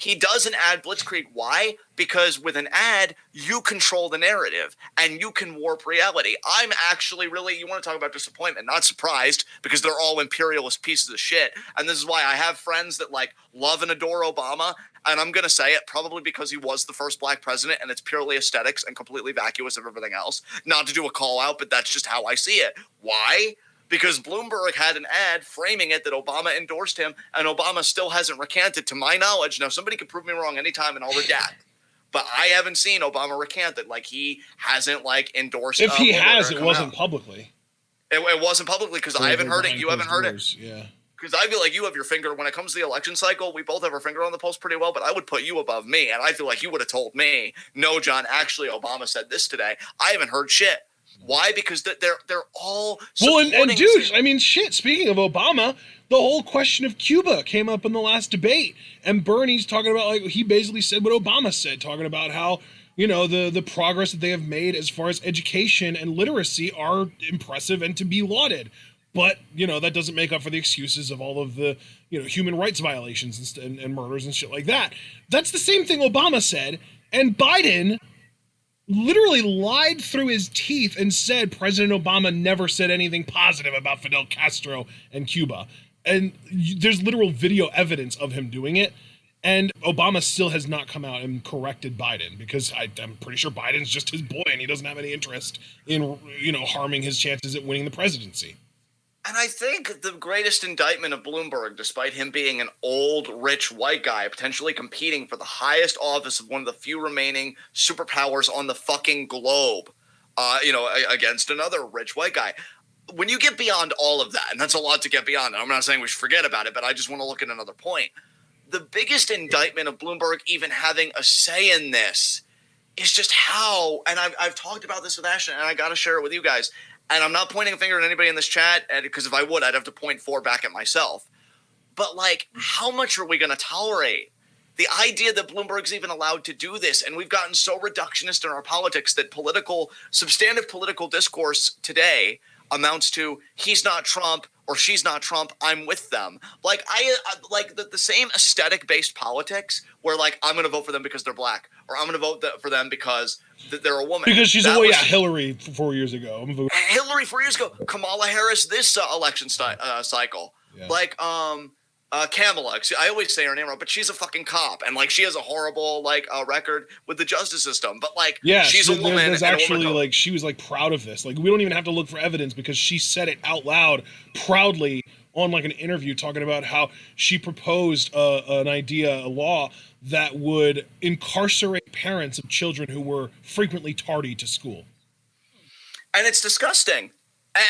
B: He does an ad blitzkrieg. Why? Because with an ad, you control the narrative and you can warp reality. I'm actually really, you want to talk about disappointment, not surprised, because they're all imperialist pieces of shit. And this is why I have friends that like love and adore Obama. And I'm going to say it probably because he was the first black president and it's purely aesthetics and completely vacuous of everything else. Not to do a call out, but that's just how I see it. Why? Because Bloomberg had an ad framing it that Obama endorsed him, and Obama still hasn't recanted, to my knowledge. Now, somebody can prove me wrong anytime, and I'll redact. But I haven't seen Obama recant that. Like, he hasn't, like, endorsed.
A: If he has, it wasn't publicly.
B: It wasn't publicly because I haven't heard it. You haven't heard it.
A: Yeah.
B: Because I feel like you have your finger, when it comes to the election cycle, we both have our finger on the pulse pretty well, but I would put you above me. And I feel like you would have told me, no, John, actually, Obama said this today. I haven't heard shit. Why? Because they're all
A: and dude, I mean, shit. Speaking of Obama, the whole question of Cuba came up in the last debate, and Bernie's talking about, like, he basically said what Obama said, talking about how, you know, the progress that they have made as far as education and literacy are impressive and to be lauded. But, you know, that doesn't make up for the excuses of all of the, you know, human rights violations and murders and shit like that. That's the same thing Obama said, and Biden literally lied through his teeth and said President Obama never said anything positive about Fidel Castro and Cuba. And there's literal video evidence of him doing it. And Obama still has not come out and corrected Biden, because I'm pretty sure Biden's just his boy and he doesn't have any interest in, you know, harming his chances at winning the presidency.
B: And I think the greatest indictment of Bloomberg, despite him being an old, rich, white guy, potentially competing for the highest office of one of the few remaining superpowers on the fucking globe, you know, against another rich white guy. When you get beyond all of that, and that's a lot to get beyond, and I'm not saying we should forget about it, but I just want to look at another point. The biggest indictment of Bloomberg even having a say in this is just how, and I've talked about this with Ashton, and I got to share it with you guys. And I'm not pointing a finger at anybody in this chat, because if I would, I'd have to point 4 back at myself. But, like, how much are we going to tolerate? The idea that Bloomberg's even allowed to do this, and we've gotten so reductionist in our politics that substantive political discourse today amounts to, he's not Trump or she's not Trump, I'm with them. Like, I like the same aesthetic-based politics where, like, I'm going to vote for them because they're black, or I'm going to vote for them because they're a woman.
A: Because she's Hillary 4 years ago.
B: Hillary 4 years ago. Kamala Harris this election cycle.
A: Yeah.
B: Like, Kamala. I always say her name wrong, but she's a fucking cop, and like she has a horrible record with the justice system. But like,
A: yeah,
B: she's a woman.
A: There's actually like she was like proud of this. Like, we don't even have to look for evidence because she said it out loud, proudly, on like an interview, talking about how she proposed an idea, a law that would incarcerate parents of children who were frequently tardy to school.
B: And it's disgusting.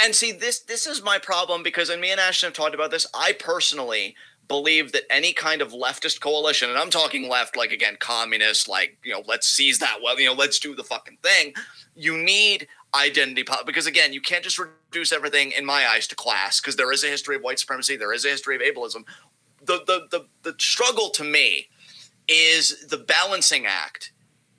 B: And see, this is my problem, because, and me and Ashton have talked about this, I personally believe that any kind of leftist coalition, and I'm talking left, like, again, communist, like, you know, let's seize that, well, you know, let's do the fucking thing. You need identity politics, because, again, you can't just reduce everything, in my eyes, to class, because there is a history of white supremacy, there is a history of ableism. The struggle to me is the balancing act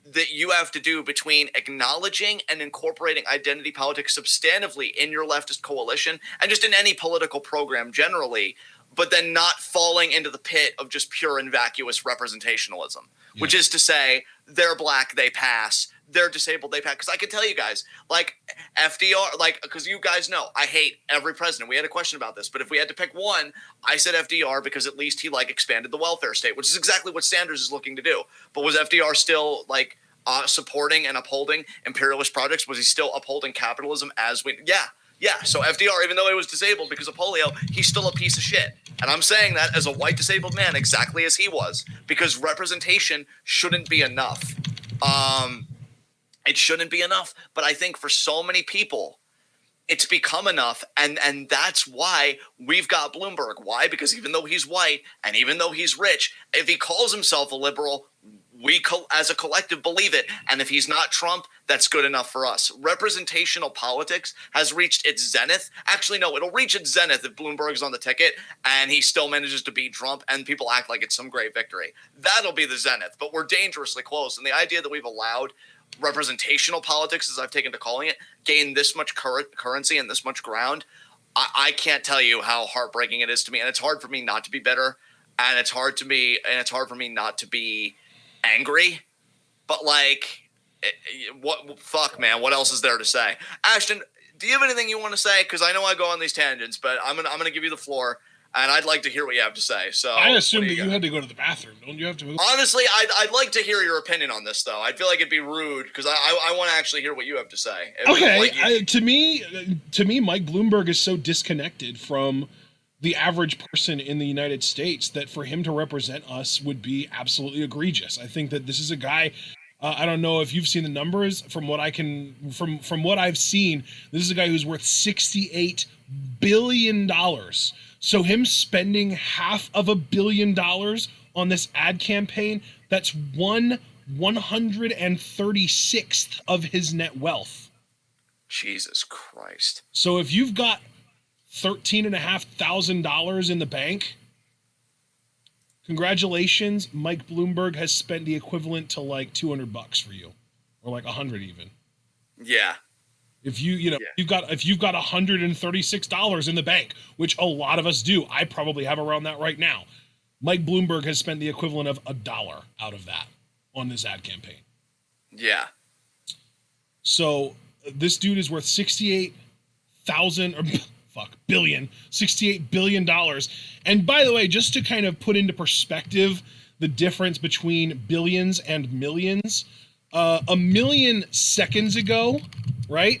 B: that you have to do between acknowledging and incorporating identity politics substantively in your leftist coalition and just in any political program generally, but then not falling into the pit of just pure and vacuous representationalism, which is to say, they're black, they pass, they're disabled, they pass. Because I can tell you guys, like FDR, like, because you guys know, I hate every president. We had a question about this, but if we had to pick one, I said FDR because at least he like expanded the welfare state, which is exactly what Sanders is looking to do. But was FDR still like supporting and upholding imperialist projects? Was he still upholding capitalism as we? Yeah. So FDR, even though he was disabled because of polio, he's still a piece of shit. And I'm saying that as a white disabled man, exactly as he was, because representation shouldn't be enough. It shouldn't be enough. But I think for so many people, it's become enough. And that's why we've got Bloomberg. Why? Because even though he's white and even though he's rich, if he calls himself a liberal, we as a collective believe it. And if he's not Trump, that's good enough for us. Representational politics has reached its zenith. Actually, no, it'll reach its zenith if Bloomberg's on the ticket and he still manages to beat Trump and people act like it's some great victory. That'll be the zenith, but we're dangerously close. And the idea that we've allowed representational politics, as I've taken to calling it, gain this much currency and this much ground, I can't tell you how heartbreaking it is to me. And it's hard for me not to be bitter. and it's hard for me not to be angry. But like, fuck, man, what else is there to say? Ashton, do you have anything you want to say? Because I know I go on these tangents, but I'm gonna give you the floor, and I'd like to hear what you have to say. So
A: I assume that you had to go to the bathroom. Don't you have to move?
B: Honestly, I'd like to hear your opinion on this, though. I feel like it'd be rude because I want to actually hear what you have to say.
A: Okay, to me, Mike Bloomberg is so disconnected from the average person in the United States that for him to represent us would be absolutely egregious. I think that this is a guy. I don't know if you've seen the numbers. From what I've seen, this is a guy who's worth $68 billion. So him spending $500 million on this ad campaign, that's 1/136th of his net wealth.
B: Jesus Christ.
A: So if you've got $13,500 in the bank, congratulations, Mike Bloomberg has spent the equivalent to like $200 for you, or like 100 even.
B: Yeah.
A: If you've got $136 in the bank, which a lot of us do, I probably have around that right now. Mike Bloomberg has spent the equivalent of $1 out of that on this ad campaign.
B: Yeah.
A: So this dude is worth $68 billion. And by the way, just to kind of put into perspective the difference between billions and millions, a million seconds ago, right?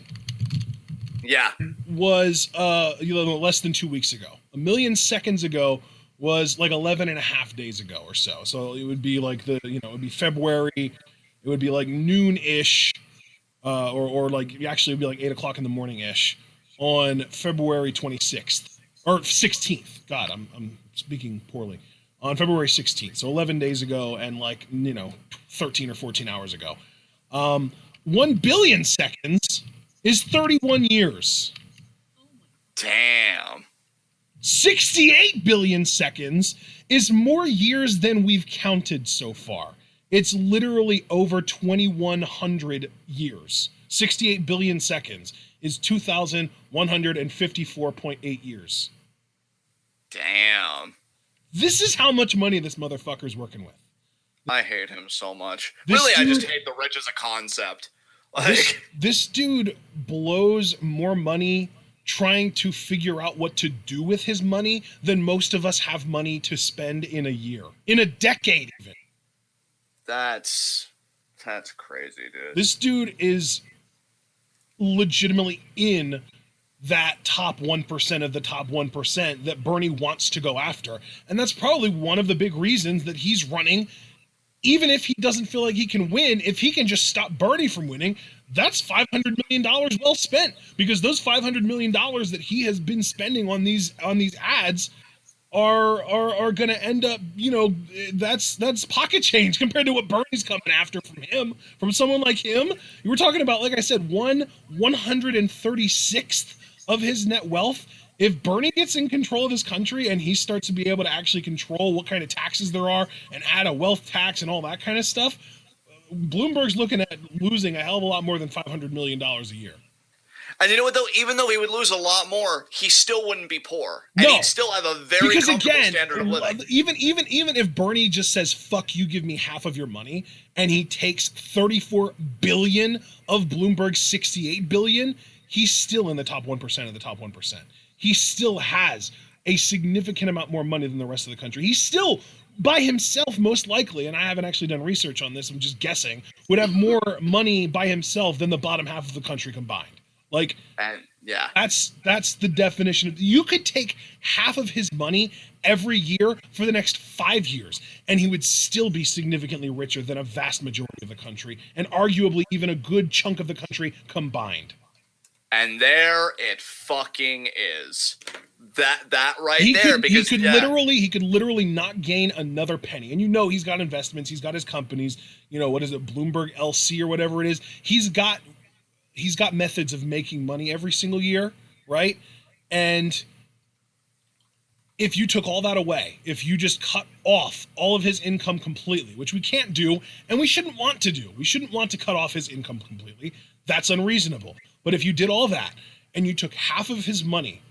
B: Yeah.
A: Was less than 2 weeks ago. A million seconds ago was like 11 and a half days ago or so. So it would be like it would be February. It would be like noon-ish, or like actually it would be like 8 o'clock in the morning-ish on February 26th or 16th. God, I'm speaking poorly. On February 16th, so 11 days ago and 13 or 14 hours ago. 1 billion seconds is 31 years.
B: Damn.
A: 68 billion seconds is more years than we've counted so far. It's literally over 2,100 years. 68 billion seconds is 2,154.8 years.
B: Damn.
A: This is how much money this motherfucker's working with.
B: I hate him so much.
A: This
B: really,
A: dude,
B: I just hate the rich as a concept. Like
A: this dude blows more money trying to figure out what to do with his money than most of us have money to spend in a year. In a decade, even.
B: That's crazy, dude.
A: This dude is legitimately in that top 1% of the top 1% that Bernie wants to go after. And that's probably one of the big reasons that he's running. Even if he doesn't feel like he can win, if he can just stop Bernie from winning, that's $500 million well spent, because those $500 million that he has been spending on these ads are going to end up, that's pocket change compared to what Bernie's coming after from someone like him. You were talking about, like I said, 1/136th of his net wealth. If Bernie gets in control of this country and he starts to be able to actually control what kind of taxes there are and add a wealth tax and all that kind of stuff, Bloomberg's looking at losing a hell of a lot more than $500 million a year.
B: And you know what, though? Even though he would lose a lot more, he still wouldn't be poor. And he'd still have a very comfortable standard of living.
A: Even if Bernie just says, fuck you, give me half of your money, and he takes 34 billion of Bloomberg's 68 billion, he's still in the top 1% of the top 1%. He still has a significant amount more money than the rest of the country. He's still, by himself, most likely, and I haven't actually done research on this, I'm just guessing, would have more money by himself than the bottom half of the country combined.
B: Yeah.
A: That's the definition of, you could take half of his money every year for the next 5 years, and he would still be significantly richer than a vast majority of the country, and arguably even a good chunk of the country combined.
B: And there it fucking is. That right
A: he
B: there.
A: Could,
B: because
A: he could literally not gain another penny. And he's got investments, he's got his companies, what is it, Bloomberg LC or whatever it is. He's got methods of making money every single year, right? And if you took all that away, if you just cut off all of his income completely, which we can't do, and we shouldn't want to do. We shouldn't want to cut off his income completely. That's unreasonable. But if you did all that and you took half of his money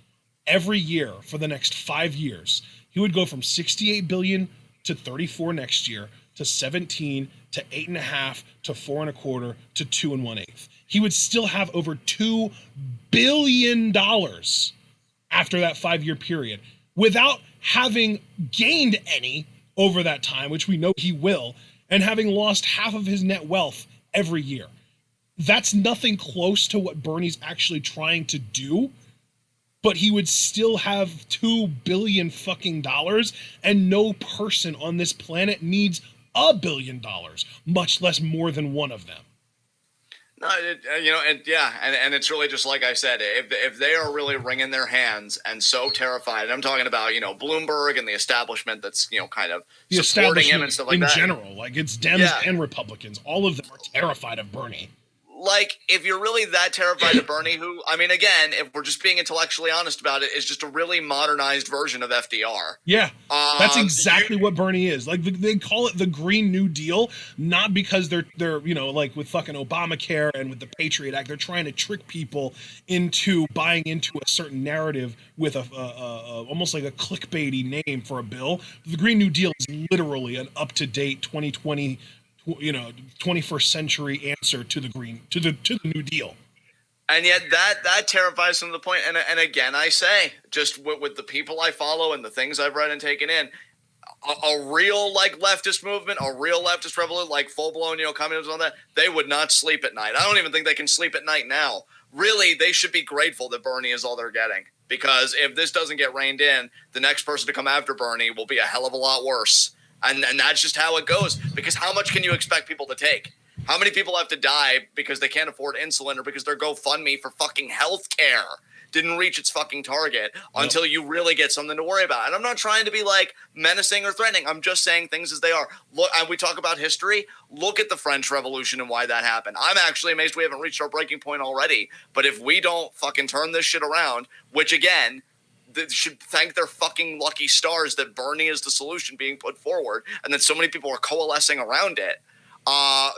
A: every year for the next 5 years, He would go from 68 billion to 34 next year to 17 to 8.5 to 4.25 to 2 1/8. He would still have over $2 billion after that 5-year period without having gained any over that time, which we know he will, and having lost half of his net wealth every year. That's nothing close to what Bernie's actually trying to do, but he would still have $2 billion fucking dollars, and no person on this planet needs $1 billion, much less more than one of them.
B: No, and it's really just like I said, if they are really wringing their hands and so terrified, and I'm talking about, Bloomberg and the establishment that's, kind of
A: the
B: supporting him and stuff like that.
A: In general, like it's Dems and Republicans, all of them are terrified of Bernie.
B: Like, if you're really that terrified of Bernie, who, I mean, again, if we're just being intellectually honest about it, is just a really modernized version of FDR.
A: Yeah, that's exactly what Bernie is. Like, they call it the Green New Deal, not because they're like with fucking Obamacare and with the Patriot Act, they're trying to trick people into buying into a certain narrative with a almost like a clickbaity name for a bill. The Green New Deal is literally an up-to-date 2020 21st century answer to the New Deal.
B: And yet that terrifies them to the point. And again, I say, just with the people I follow and the things I've read and taken in, a real like leftist movement, a real leftist revolution, like full blown, communism on that, they would not sleep at night. I don't even think they can sleep at night now. Really, they should be grateful that Bernie is all they're getting, because if this doesn't get reined in, the next person to come after Bernie will be a hell of a lot worse. And that's just how it goes, because how much can you expect people to take? How many people have to die because they can't afford insulin or because their GoFundMe for fucking healthcare didn't reach its fucking target until you really get something to worry about? And I'm not trying to be like menacing or threatening. I'm just saying things as they are. Look, and we talk about history. Look at the French Revolution and why that happened. I'm actually amazed we haven't reached our breaking point already. But if we don't fucking turn this shit around, which again, they should thank their fucking lucky stars that Bernie is the solution being put forward and that so many people are coalescing around it.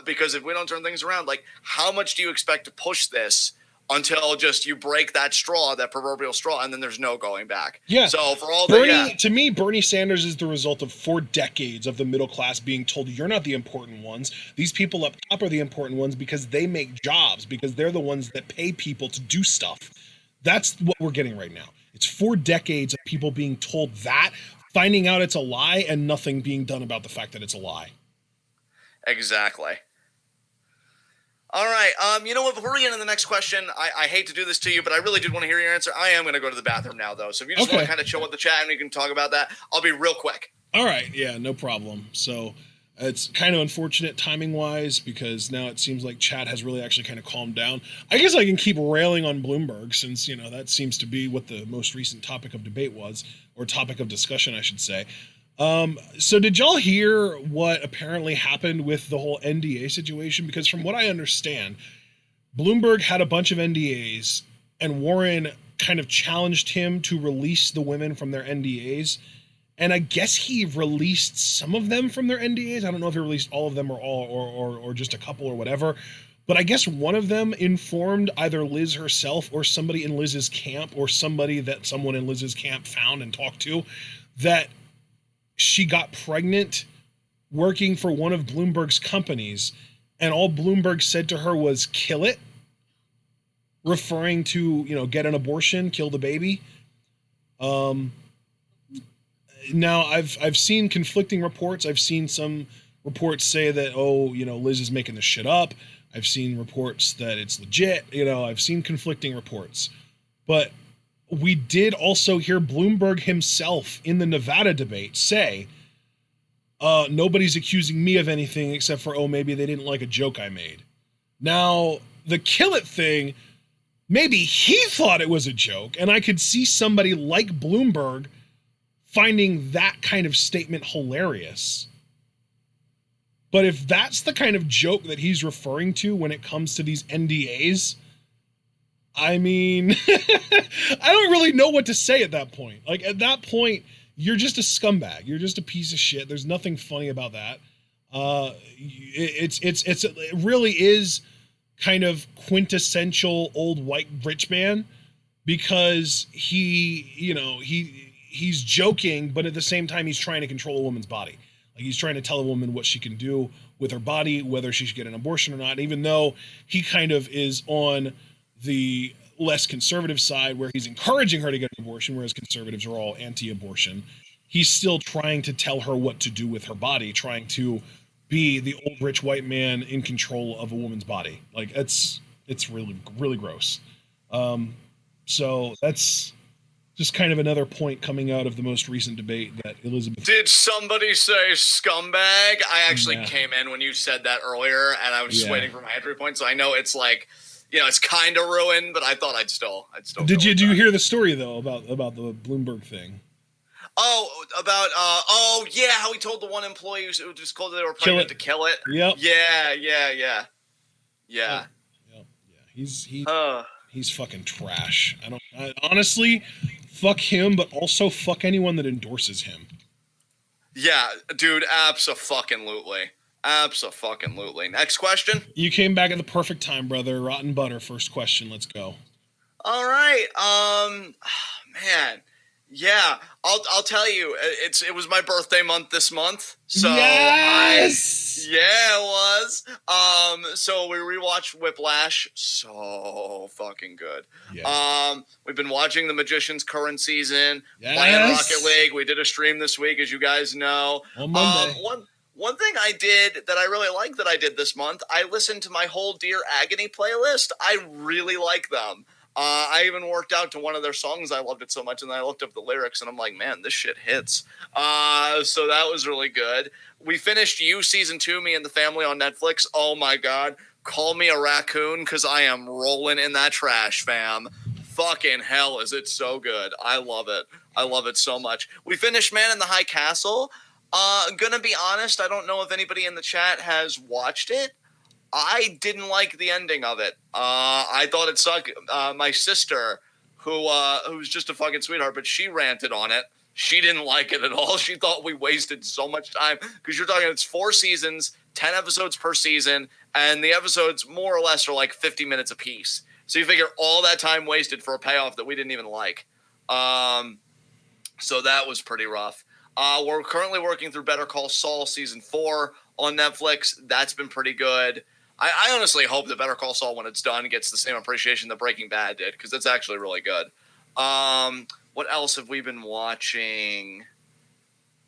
B: Because if we don't turn things around, like, how much do you expect to push this until just you break that straw, that proverbial straw, and then there's no going back?
A: Yeah.
B: So for all
A: to me, Bernie Sanders is the result of 4 decades of the middle class being told, you're not the important ones. These people up top are the important ones because they make jobs, because they're the ones that pay people to do stuff. That's what we're getting right now. It's 4 decades of people being told that, finding out it's a lie, and nothing being done about the fact that it's a lie.
B: Exactly. All right. You know what? Before we get into the next question, I hate to do this to you, but I really did want to hear your answer. I am going to go to the bathroom now, though. So if you just want to kind of chill with the chat and we can talk about that, I'll be real quick.
A: All right. Yeah, no problem. So it's kind of unfortunate timing-wise, because now it seems like chat has really actually kind of calmed down. I guess I can keep railing on Bloomberg, since, that seems to be what the most recent topic of debate was, or topic of discussion, I should say. So did y'all hear what apparently happened with the whole NDA situation? Because from what I understand, Bloomberg had a bunch of NDAs, and Warren kind of challenged him to release the women from their NDAs. And I guess he released some of them from their NDAs. I don't know if he released all of them or just a couple or whatever. But I guess one of them informed either Liz herself or somebody in Liz's camp, or somebody that someone in Liz's camp found and talked to, that she got pregnant working for one of Bloomberg's companies. And all Bloomberg said to her was, kill it, referring to, get an abortion, kill the baby. Now, I've seen conflicting reports. I've seen some reports say that, Liz is making this shit up. I've seen reports that it's legit. I've seen conflicting reports. But we did also hear Bloomberg himself in the Nevada debate say, nobody's accusing me of anything except for, maybe they didn't like a joke I made. Now, the kill it thing, maybe he thought it was a joke, and I could see somebody like Bloomberg finding that kind of statement hilarious. But if that's the kind of joke that he's referring to when it comes to these NDAs, I mean, I don't really know what to say at that point. Like, at that point, you're just a scumbag. You're just a piece of shit. There's nothing funny about that. It really is kind of quintessential old white rich man, because he he's joking, but at the same time he's trying to control a woman's body. Like he's trying to tell a woman what she can do with her body, whether she should get an abortion or not. Even though he kind of is on the less conservative side where he's encouraging her to get an abortion, whereas conservatives are all anti-abortion, he's still trying to tell her what to do with her body, trying to be the old rich white man in control of a woman's body. Like it's really, really gross. So that's just kind of another point coming out of the most recent debate that Elizabeth.
B: Did somebody say scumbag? I actually came in when you said that earlier, and I was just waiting for my entry point. So I know it's like, it's kind of ruined, but I thought I'd still.
A: Did you hear the story though about the Bloomberg thing?
B: Oh, about how he told the one employee who just called they were pregnant to kill it.
A: Yep.
B: Yeah.
A: He's fucking trash. Honestly, fuck him, but also fuck anyone that endorses him.
B: Yeah, dude, abso-fucking-lutely. Abso-fucking-lutely. Next question?
A: You came back at the perfect time, brother. Rotten butter, first question. Let's go.
B: All right. Man. Yeah, I'll tell you, it was my birthday month this month, so
A: yes!
B: it was. So we rewatched Whiplash, so fucking good. Yes. We've been watching The Magician's current season, playing Rocket League. We did a stream this week, as you guys know.
A: On Monday.
B: One thing I did that I really like that I did this month, I listened to my whole Dear Agony playlist. I really like them. I even worked out to one of their songs. I loved it so much, and then I looked up the lyrics, and I'm like, man, this shit hits. So that was really good. We finished You Season 2, Me and the Family on Netflix. Oh, my God. Call me a raccoon, because I am rolling in that trash, fam. Fucking hell, is it so good. I love it. I love it so much. We finished Man in the High Castle. Gonna be honest, I don't know if anybody in the chat has watched it. I didn't like the ending of it. I thought it sucked. My sister, who's just a fucking sweetheart, but she ranted on it. She didn't like it at all. She thought we wasted so much time because you're talking, it's 4 seasons, 10 episodes per season, and the episodes more or less are like 50 minutes apiece. So you figure all that time wasted for a payoff that we didn't even like. So that was pretty rough. We're currently working through Better Call Saul Season 4 on Netflix. That's been pretty good. I honestly hope that Better Call Saul, when it's done, gets the same appreciation that Breaking Bad did, because it's actually really good. What else have we been watching?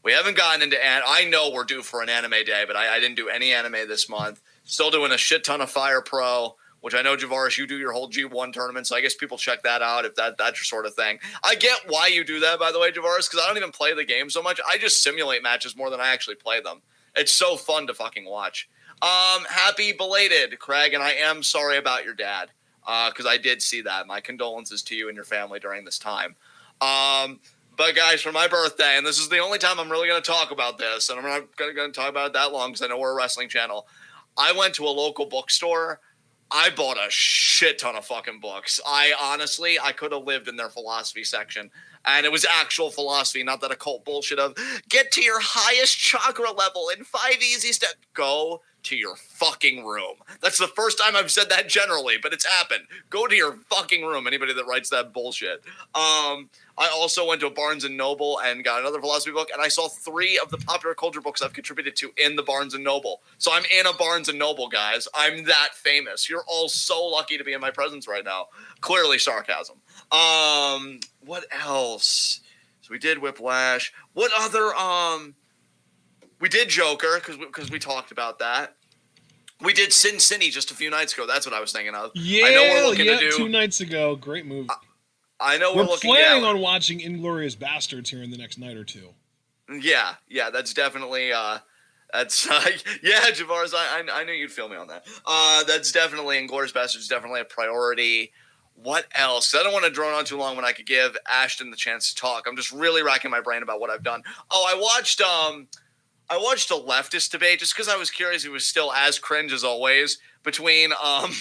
B: We haven't gotten into I know we're due for an anime day, but I didn't do any anime this month. Still doing a shit ton of Fire Pro, which I know, Javaris, you do your whole G1 tournament, so I guess people check that out if that's your sort of thing. I get why you do that, by the way, Javaris, because I don't even play the game so much. I just simulate matches more than I actually play them. It's so fun to fucking watch. Happy belated, Craig, and I am sorry about your dad, because I did see that. My condolences to you and your family during this time. But guys, for my birthday, and this is the only time I'm really going to talk about this, and I'm not going to talk about it that long because I know we're a wrestling channel. I went to a local bookstore. I bought a shit ton of fucking books. I could have lived in their philosophy section. And it was actual philosophy, not that occult bullshit of get to your highest chakra level in 5 easy steps. Go to your fucking room. That's the first time I've said that generally, but it's happened. Go to your fucking room, anybody that writes that bullshit. I also went to a Barnes & Noble and got another philosophy book, and I saw 3 of the popular culture books I've contributed to in the Barnes & Noble. So I'm in a Barnes & Noble, guys. I'm that famous. You're all so lucky to be in my presence right now. Clearly sarcasm. What else? So we did Whiplash. What other, we did Joker, because we talked about that. We did Sin City just a few nights ago. That's what I was thinking of.
A: Yeah,
B: I know we're looking to do
A: 2 nights ago. Great movie.
B: I know
A: we're planning on watching Inglourious Bastards here in the next night or 2.
B: Yeah, that's definitely yeah, Javaris, I knew you'd feel me on that. That's definitely Inglourious Bastards is definitely a priority. What else? I don't want to drone on too long when I could give Ashton the chance to talk. I'm just really racking my brain about what I've done. Oh, I watched a leftist debate just because I was curious. It was still as cringe as always between one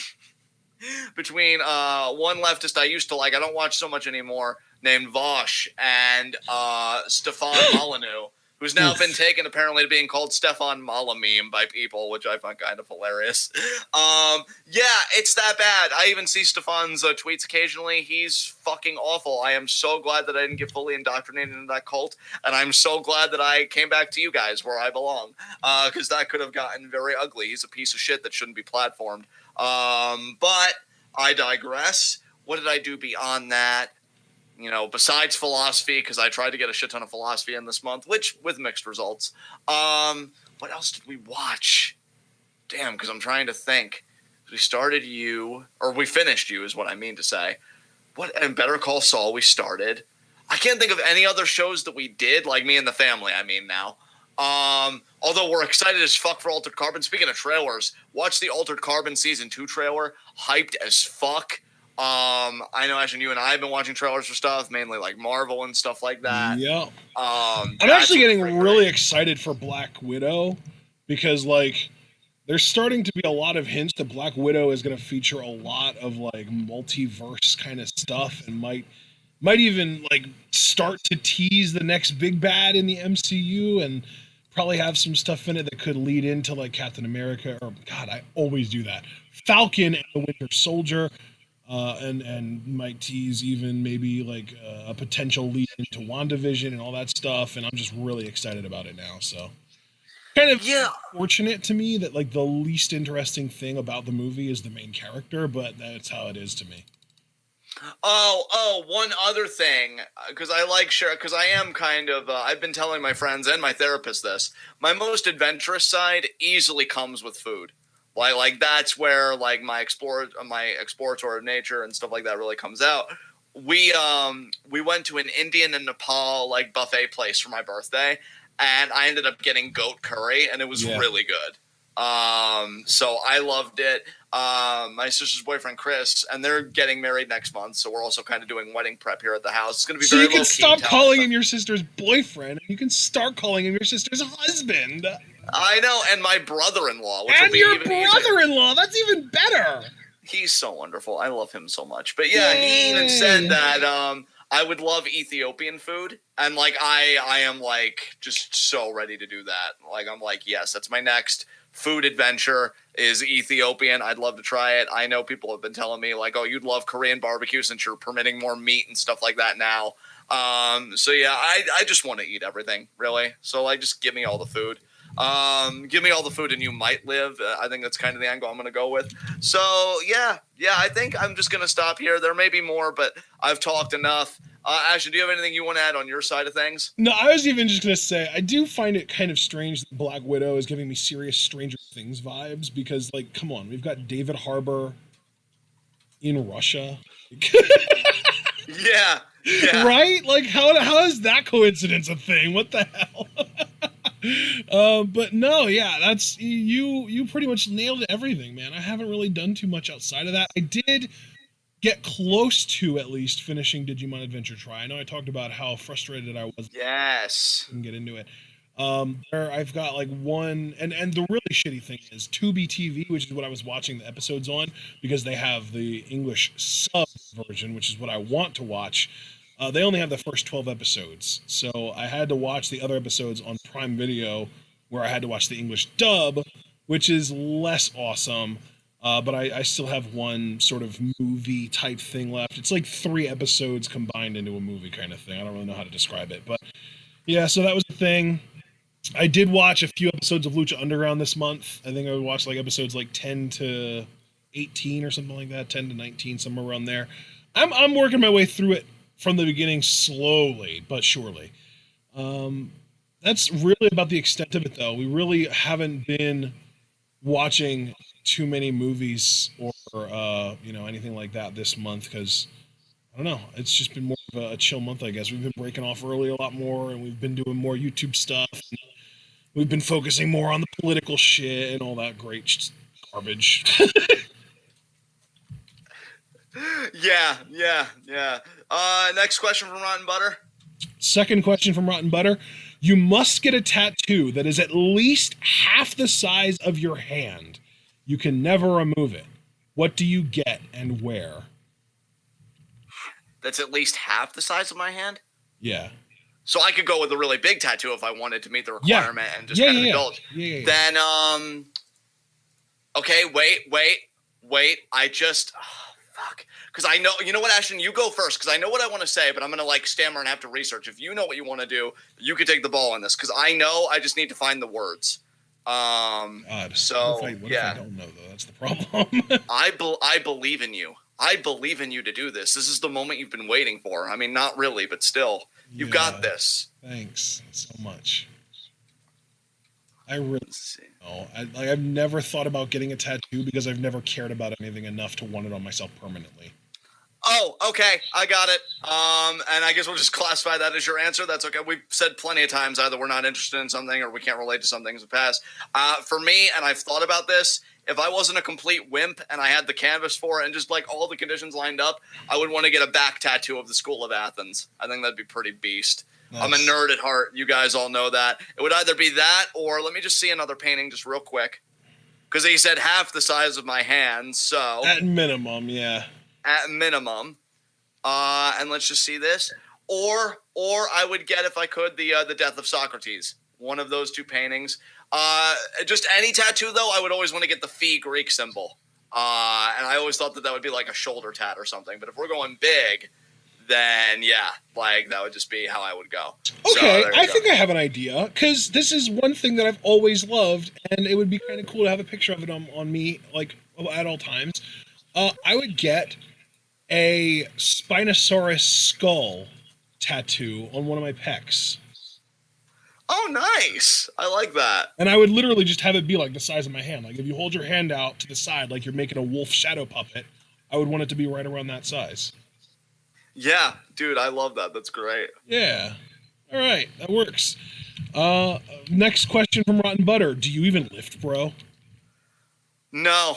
B: leftist I used to like, I don't watch so much anymore, named Vosh, and Stefan Molyneux. who's now
A: Oof.
B: been taken apparently to being called Stefan Malameme by people, which I find kind of hilarious. Yeah, it's that bad. I even see Stefan's tweets occasionally. He's fucking awful. I am so glad that I didn't get fully indoctrinated into that cult, and I'm so glad that I came back to you guys where I belong, because that could have gotten very ugly. He's a piece of shit that shouldn't be platformed. But I digress. What did I do beyond that? Besides philosophy, because I tried to get a shit ton of philosophy in this month, which with mixed results. What else did we watch? Damn, because I'm trying to think. We finished You is what I mean to say. And Better Call Saul we started. I can't think of any other shows that we did, like Me and the Family, I mean now. Although we're excited as fuck for Altered Carbon. Speaking of trailers, watch the Altered Carbon Season 2 trailer. Hyped as fuck. I know, Ashton, you and I have been watching trailers for stuff, mainly like Marvel and stuff like that.
A: Yep. I'm actually getting really excited for Black Widow because, like, there's starting to be a lot of hints that Black Widow is going to feature a lot of like multiverse kind of stuff and might even like start to tease the next big bad in the MCU and probably have some stuff in it that could lead into like Captain America or God, I always do that. Falcon and the Winter Soldier. And might tease even maybe like a potential lead into WandaVision and all that stuff. And I'm just really excited about it now. So kind of fortunate to me that like the least interesting thing about the movie is the main character, but that's how it is to me.
B: One other thing, because I like because I am kind of, I've been telling my friends and my therapist this, my most adventurous side easily comes with food. Like that's where like my exploratory nature and stuff like that really comes out. We went to an Indian and Nepal like buffet place for my birthday, and I ended up getting goat curry, and it was really good. So I loved it. My sister's boyfriend Chris, and they're getting married next month, so we're also kind of doing wedding prep here at the house. It's going to be
A: so
B: very
A: you can
B: low-key.
A: Stop calling him your sister's boyfriend, and you can start calling him your sister's husband.
B: I know, and my brother-in-law, which
A: and
B: will be
A: your
B: even
A: brother-in-law.
B: easier.
A: That's even better.
B: He's so wonderful. I love him so much. But yeah, he even said that I would love Ethiopian food, and like I am like just so ready to do that. Like I'm like, yes, that's my next food adventure is Ethiopian. I'd love to try it. I know people have been telling me like, oh, you'd love Korean barbecue since you're permitting more meat and stuff like that now. So yeah, I just want to eat everything really. So like, just give me all the food. Give me all the food and you might live. I think that's kind of the angle I'm going to go with. So yeah, I think I'm just going to stop here. There may be more, but I've talked enough. Ashton, do you have anything you want to add on your side of things?
A: No, I was even just going to say, I do find it kind of strange that Black Widow is giving me serious Stranger Things vibes because, like, come on, we've got David Harbour in Russia.
B: Yeah.
A: Right? Like, how is that coincidence a thing? What the hell? But no, yeah, that's you pretty much nailed everything, man. I haven't really done too much outside of that. I did get close to at least finishing Digimon Adventure Try. I know I talked about how frustrated I was.
B: Yes.
A: Couldn't get into it. There I've got like one, and the really shitty thing is Tubi TV, which is what I was watching the episodes on because they have the English sub version, which is what I want to watch. They only have the first 12 episodes, so I had to watch the other episodes on Prime Video, where I had to watch the English dub, which is less awesome. But I still have one sort of movie type thing left. It's like 3 episodes combined into a movie kind of thing. I don't really know how to describe it, but yeah. So that was the thing. I did watch a few episodes of Lucha Underground this month. I think I watched like episodes like 10 to 18 or something like that, 10 to 19, somewhere around there. I'm working my way through it from the beginning slowly but surely. That's really about the extent of it, though. We really haven't been watching too many movies or anything like that this month because I don't know. It's just been more of a chill month, I guess. We've been breaking off early a lot more, and we've been doing more YouTube stuff. We've been focusing more on the political shit and all that great garbage.
B: Yeah. Next question from Rotten Butter.
A: Second question from Rotten Butter. You must get a tattoo that is at least half the size of your hand. You can never remove it. What do you get and where?
B: That's at least half the size of my hand?
A: Yeah.
B: So I could go with a really big tattoo if I wanted to meet the requirement and just kind of indulge. Then, okay, wait. I just, fuck. Because I know, you know what, Ashton, you go first because I know what I want to say, but I'm going to like stammer and have to research. If you know what you want to do, you could take the ball on this because I know I just need to find the words.
A: God.
B: So,
A: what if I don't know, though? That's the problem.
B: I believe in you. I believe in you to do this. This is the moment you've been waiting for. I mean, not really, but still. You've got this.
A: Thanks so much. I really know. I've never thought about getting a tattoo because I've never cared about anything enough to want it on myself permanently.
B: Oh, okay. I got it. And I guess we'll just classify that as your answer. That's okay. We've said plenty of times either we're not interested in something or we can't relate to something in the past. For me, and I've thought about this, if I wasn't a complete wimp and I had the canvas for it and just like all the conditions lined up, I would want to get a back tattoo of the School of Athens. I think that'd be pretty beast. Nice. I'm a nerd at heart. You guys all know that. It would either be that or let me just see another painting just real quick. Because he said half the size of my hand, so.
A: At minimum, yeah.
B: At minimum. And let's just see this. Or I would get, if I could, the Death of Socrates. One of those two paintings. Just any tattoo, though, I would always want to get the Phi Greek symbol. And I always thought that would be like a shoulder tat or something. But if we're going big, then yeah, like that would just be how I would go.
A: Okay, so, I think I have an idea. Because this is one thing that I've always loved. And it would be kind of cool to have a picture of it on me, like, at all times. I would get a Spinosaurus skull tattoo on one of my pecs.
B: Oh, nice. I like that.
A: And I would literally just have it be like the size of my hand. Like if you hold your hand out to the side like you're making a wolf shadow puppet, I would want it to be right around that size.
B: Yeah, dude, I love that. That's great.
A: Yeah. All right, that works. Next question from Rotten Butter. Do you even lift, bro?
B: No,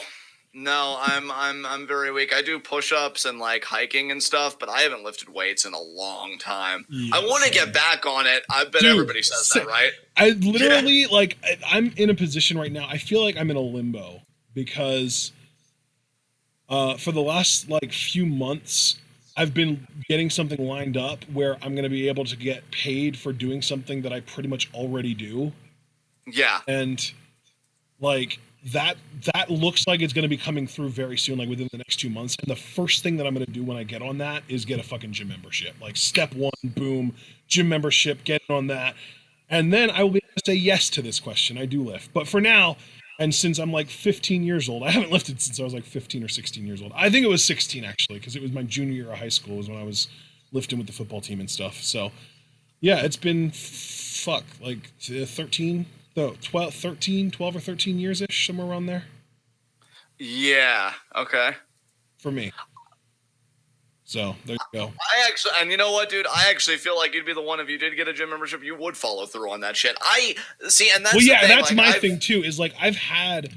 B: I'm very weak. I do push-ups and like hiking and stuff, but I haven't lifted weights in a long time. Yeah, I want to get back on it. I bet everybody says that, right?
A: I literally like I'm in a position right now. I feel like I'm in a limbo because for the last like few months, I've been getting something lined up where I'm going to be able to get paid for doing something that I pretty much already do.
B: Yeah.
A: And like that looks like it's going to be coming through very soon, like within the next 2 months. And the first thing that I'm going to do when I get on that is get a fucking gym membership. Like step one, boom, gym membership, get on that. And then I will be able to say yes to this question. I do lift. But for now, and since I'm like 15 years old, I haven't lifted since I was like 15 or 16 years old. I think it was 16 actually, because it was my junior year of high school was when I was lifting with the football team and stuff. So yeah, it's been like 13 or 13 years-ish, somewhere around there.
B: Yeah, okay.
A: For me. So, there you go.
B: I actually, and you know what, dude? I actually feel like you'd be the one, if you did get a gym membership, you would follow through on that shit. See, and that's
A: well, yeah,
B: the thing.
A: That's like, my thing, too, is like, I've had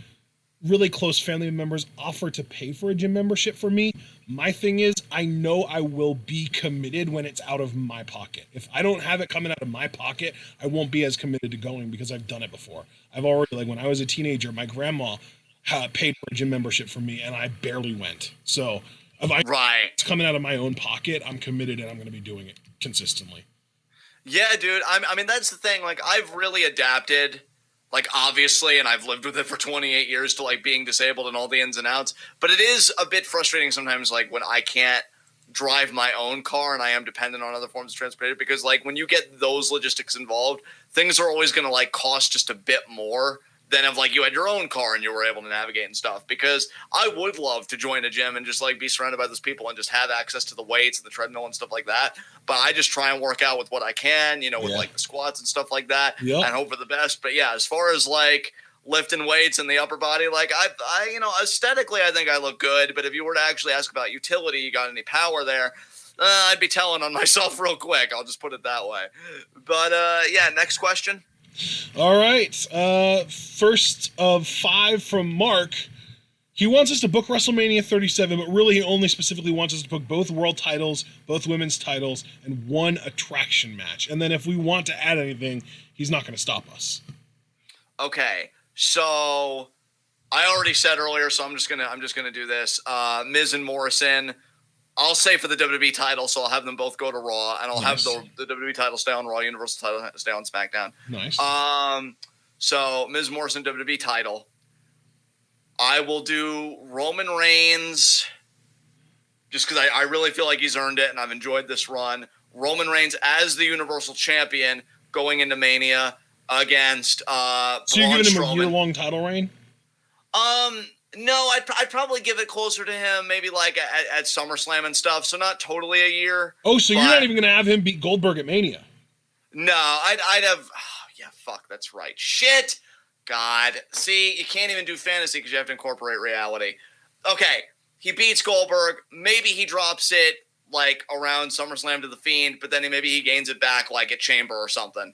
A: really close family members offer to pay for a gym membership for me. My thing is, I know I will be committed when it's out of my pocket. If I don't have it coming out of my pocket, I won't be as committed to going because I've done it before. I've already, like when I was a teenager, my grandma paid for a gym membership for me and I barely went. So if it's coming out of my own pocket, I'm committed and I'm going to be doing it consistently.
B: Yeah, dude. I mean, that's the thing. Like, I've really adapted, like, obviously, and I've lived with it for 28 years to, like, being disabled and all the ins and outs. But it is a bit frustrating sometimes, like, when I can't drive my own car and I am dependent on other forms of transportation. Because, like, when you get those logistics involved, things are always going to, like, cost just a bit more than if, like, you had your own car and you were able to navigate and stuff. Because I would love to join a gym and just, like, be surrounded by those people and just have access to the weights and the treadmill and stuff like that. But I just try and work out with what I can, you know, with, like, the squats and stuff like that and hope for the best. But, yeah, as far as, like, lifting weights in the upper body, like, I you know, aesthetically, I think I look good. But if you were to actually ask about utility, you got any power there, I'd be telling on myself real quick. I'll just put it that way. But, yeah, next question.
A: All right. First of 5 from Mark. He wants us to book WrestleMania 37, but really he only specifically wants us to book both world titles, both women's titles, and one attraction match. And then if we want to add anything, he's not going to stop us.
B: Okay. So I already said earlier, so I'm just gonna do this. Miz and Morrison, I'll say for the WWE title, so I'll have them both go to Raw, and I'll
A: Nice.
B: have the WWE title stay on Raw, Universal title stay on SmackDown.
A: Nice.
B: So Miz Morrison WWE title. I will do Roman Reigns, just because I really feel like he's earned it, and I've enjoyed this run. Roman Reigns as the Universal Champion going into Mania against
A: So you're
B: Braun
A: giving him a
B: Strowman.
A: year-long title reign?
B: No, I'd probably give it closer to him, maybe like at SummerSlam and stuff. So not totally a year.
A: Oh, so you're not even going to have him beat Goldberg at Mania?
B: No, I'd have. Oh, yeah, fuck, that's right. Shit. God. See, you can't even do fantasy because you have to incorporate reality. Okay, he beats Goldberg. Maybe he drops it like around SummerSlam to The Fiend, but then maybe he gains it back like at Chamber or something.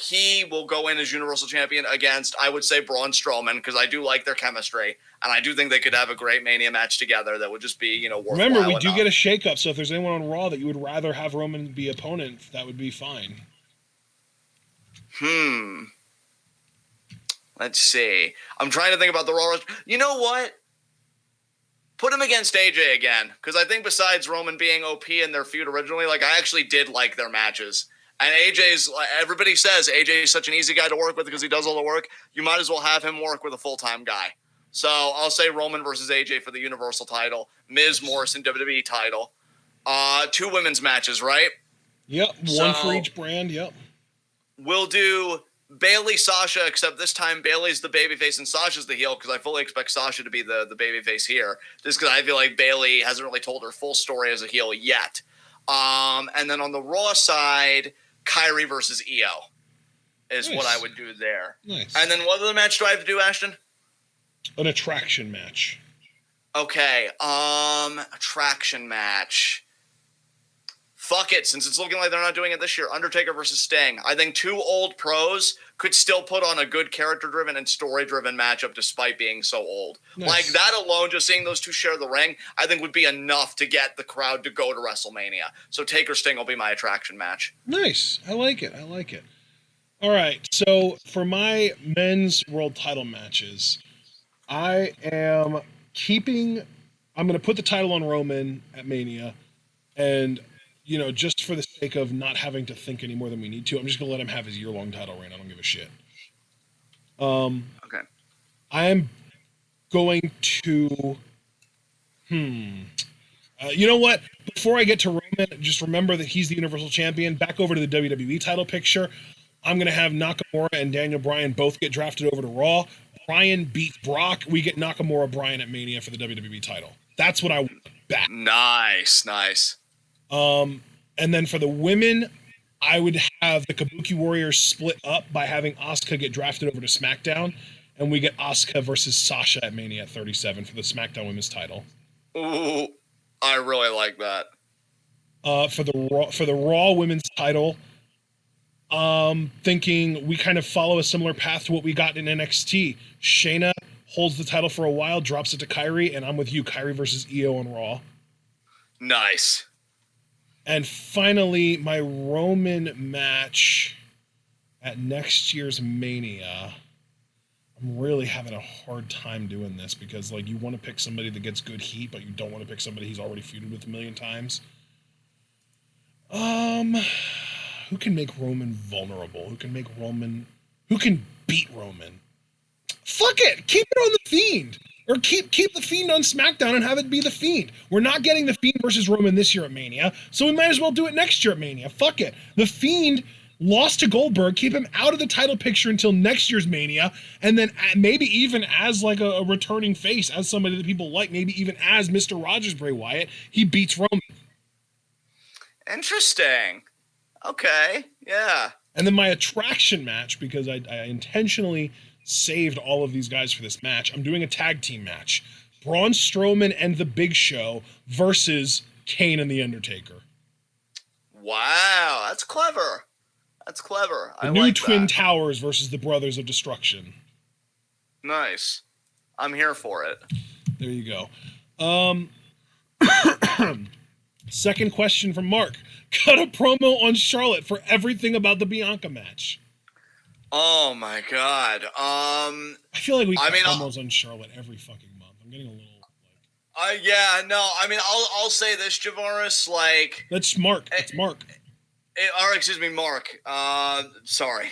B: He will go in as Universal Champion against, I would say, Braun Strowman, because I do like their chemistry, and I do think they could have a great Mania match together that would just be, worthwhile.
A: Remember, we do get a shakeup, so if there's anyone on Raw that you would rather have Roman be opponent, that would be fine.
B: Let's see. I'm trying to think about the Raw. You know what? Put him against AJ again, because I think besides Roman being OP in their feud originally, like I actually did like their matches. And everybody says AJ is such an easy guy to work with because he does all the work. You might as well have him work with a full-time guy. So I'll say Roman versus AJ for the Universal title. Miz Morrison WWE title. 2 women's matches, right?
A: Yep, one for each brand, yep.
B: We'll do Bayley, Sasha, except this time Bayley's the babyface and Sasha's the heel, because I fully expect Sasha to be the babyface here, just because I feel like Bayley hasn't really told her full story as a heel yet. And then on the Raw side, Kyrie versus Io is what I would do there.
A: Nice.
B: And then what other match do I have to do, Ashton?
A: An attraction match.
B: Okay, attraction match. Fuck it, since it's looking like they're not doing it this year. Undertaker versus Sting. I think 2 old pros could still put on a good character-driven and story-driven matchup despite being so old.
A: Nice.
B: Like, that alone, just seeing those 2 share the ring, I think would be enough to get the crowd to go to WrestleMania. So Taker Sting will be my attraction match.
A: Nice. I like it. All right, so for my men's world title matches, I'm going to put the title on Roman at Mania, and just for the sake of not having to think any more than we need to, I'm just going to let him have his year-long title reign. I don't give a shit.
B: Okay.
A: I am going to... you know what? Before I get to Roman, just remember that he's the Universal Champion. Back over to the WWE title picture. I'm going to have Nakamura and Daniel Bryan both get drafted over to Raw. Bryan beats Brock. We get Nakamura Bryan at Mania for the WWE title. That's what I want back.
B: Nice.
A: And then for the women, I would have the Kabuki Warriors split up by having Asuka get drafted over to SmackDown, and we get Asuka versus Sasha at Mania at 37 for the SmackDown Women's title.
B: Ooh, I really like that.
A: For the Raw Women's title, thinking we kind of follow a similar path to what we got in NXT. Shayna holds the title for a while, drops it to Kyrie, and I'm with you, Kyrie versus Io on Raw.
B: Nice.
A: And finally, my Roman match at next year's Mania. I'm really having a hard time doing this because, you want to pick somebody that gets good heat, but you don't want to pick somebody he's already feuded with a million times. Who can make Roman vulnerable? Who can beat Roman? Fuck it! Keep it on the Fiend! Or keep the Fiend on SmackDown and have it be the Fiend. We're not getting the Fiend versus Roman this year at Mania, so we might as well do it next year at Mania. Fuck it. The Fiend lost to Goldberg, keep him out of the title picture until next year's Mania, and then maybe even as a returning face, as somebody that people like, maybe even as Mr. Rogers Bray Wyatt, he beats Roman.
B: Interesting. Okay, yeah.
A: And then my attraction match, because I intentionally saved all of these guys for this match, I'm doing a tag team match. Braun Strowman and The Big Show versus Kane and The Undertaker.
B: Wow, that's clever.
A: The new Twin Towers versus the Brothers of Destruction.
B: Nice. I'm here for it.
A: There you go. Second question from Mark. Cut a promo on Charlotte for everything about the Bianca match.
B: Oh my god.
A: I feel like we cut promos on Charlotte every fucking month. I'm getting a little
B: Yeah, no, I mean, I'll say this, Javaris, like,
A: That's Mark. It's Mark.
B: or excuse me, Mark. Sorry,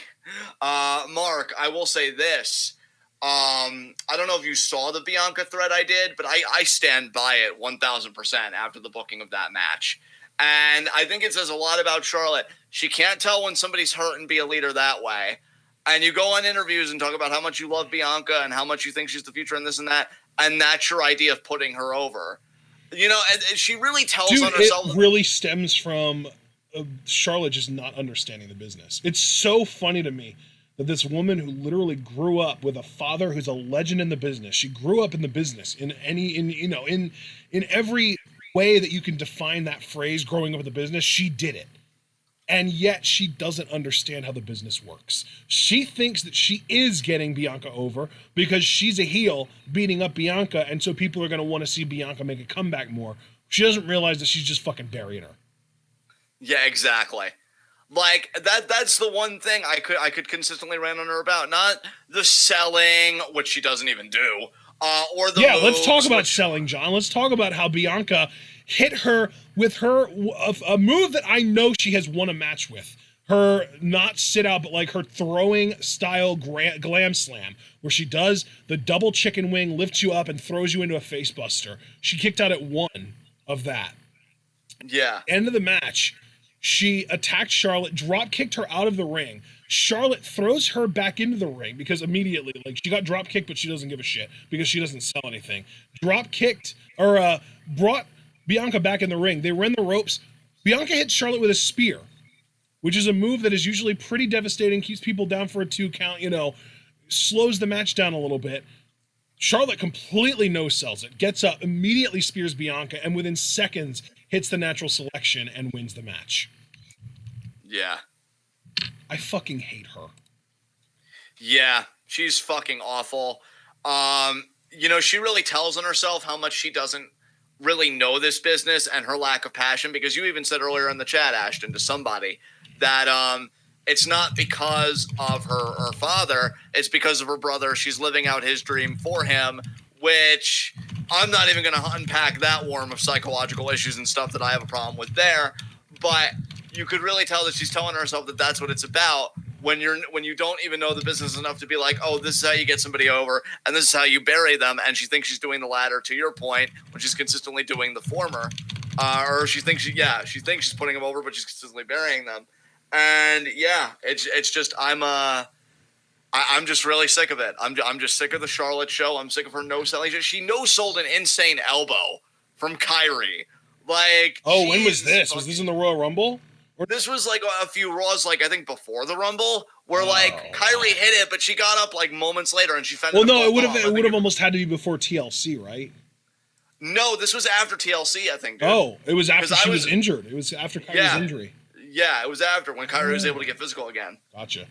B: Mark. I will say this. I don't know if you saw the Bianca thread I did, but I stand by it 1,000% after the booking of that match. And I think it says a lot about Charlotte. She can't tell when somebody's hurt and be a leader that way. And you go on interviews and talk about how much you love Bianca and how much you think she's the future and this and that. And that's your idea of putting her over. You know, and she really tells on herself.
A: It really stems from Charlotte just not understanding the business. It's so funny to me that this woman who literally grew up with a father who's a legend in the business. She grew up in the business in every way that you can define that phrase, growing up in the business. She did it. And yet she doesn't understand how the business works. She thinks that she is getting Bianca over because she's a heel beating up Bianca, and so people are going to want to see Bianca make a comeback more. She doesn't realize that she's just fucking burying her.
B: Yeah, exactly. Like that's the one thing I could consistently rant on her about. Not the selling, which she doesn't even do, or the moves,
A: let's talk about selling, John. Let's talk about how Bianca hit her with a move that I know she has won a match with. Her not sit out, but like her throwing style glam slam, where she does the double chicken wing, lifts you up, and throws you into a face buster. She kicked out at one of that.
B: Yeah.
A: End of the match. She attacked Charlotte, drop kicked her out of the ring. Charlotte throws her back into the ring because immediately, like, she got drop kicked, but she doesn't give a shit because she doesn't sell anything. Drop kicked or brought Bianca back in the ring. They ran the ropes. Bianca hit Charlotte with a spear, which is a move that is usually pretty devastating, keeps people down for a 2 count, slows the match down a little bit. Charlotte completely no-sells it, gets up, immediately spears Bianca, and within seconds hits the natural selection and wins the match.
B: Yeah.
A: I fucking hate her.
B: Yeah, she's fucking awful. She really tells on herself how much she doesn't really know this business and her lack of passion, because you even said earlier in the chat, Ashton, to somebody that it's not because of her father, it's because of her brother. She's living out his dream for him, which I'm not even going to unpack that worm of psychological issues and stuff that I have a problem with there. But you could really tell that she's telling herself that that's what it's about when you don't even know the business enough to be like, oh, this is how you get somebody over and this is how you bury them. And she thinks she's doing the latter, to your point, when she's consistently doing the former. Or she thinks she's putting them over, but she's consistently burying them. And yeah, it's just I'm just really sick of it. I'm just sick of the Charlotte show. I'm sick of her no-selling. She no-sold an insane elbow from Kyrie. Like,
A: when was this? Was this in the Royal Rumble?
B: This was like a few Raws, like I think before the Rumble, where like Kyrie hit it, but she got up like moments later and she fended.
A: Well, no, it would have almost had to be before TLC, right?
B: No, this was after TLC, I think. Dude.
A: Oh, it was after she was injured. It was after Kyrie's injury.
B: Yeah, it was after when Kyrie was able to get physical again.
A: Gotcha.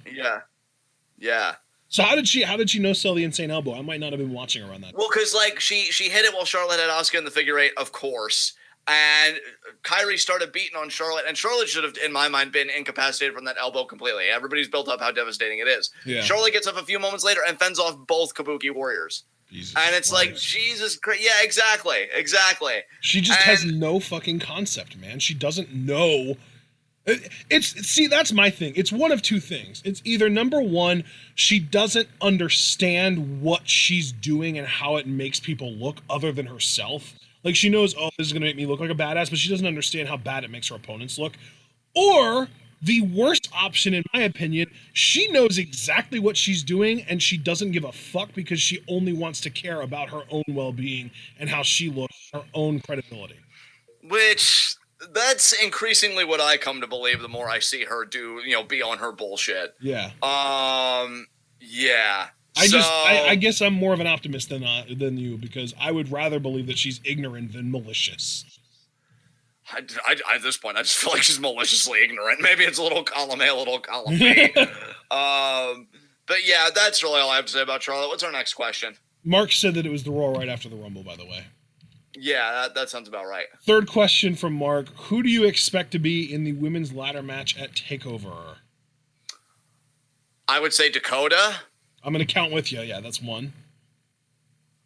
B: Yeah.
A: So how did she no sell the insane elbow? I might not have been watching around that.
B: Well, because like she hit it while Charlotte had Asuka in the figure 8, of course. And Kyrie started beating on Charlotte, and Charlotte should have, in my mind, been incapacitated from that elbow completely. Everybody's built up how devastating it is.
A: Yeah.
B: Charlotte gets up a few moments later and fends off both Kabuki Warriors.
A: Jesus
B: and it's
A: Christ.
B: like, Jesus Christ. Yeah, exactly.
A: She just has no fucking concept, man. She doesn't know. That's my thing. It's one of two things. It's either, number one, she doesn't understand what she's doing and how it makes people look other than herself. Like, she knows, oh, this is going to make me look like a badass, but she doesn't understand how bad it makes her opponents look. Or, the worst option, in my opinion, she knows exactly what she's doing, and she doesn't give a fuck because she only wants to care about her own well-being and how she looks, her own credibility.
B: Which, that's increasingly what I come to believe the more I see her be on her bullshit.
A: Yeah.
B: Yeah.
A: I guess I'm more of an optimist than you, because I would rather believe that she's ignorant than malicious.
B: At this point, I just feel like she's maliciously ignorant. Maybe it's a little column A, a little column B. But yeah, that's really all I have to say about Charlotte. What's our next question?
A: Mark said that it was the Raw right after the Rumble, by the way.
B: Yeah, that sounds about right.
A: Third question from Mark. Who do you expect to be in the women's ladder match at TakeOver?
B: I would say Dakota.
A: I'm going to count with you. Yeah, that's one.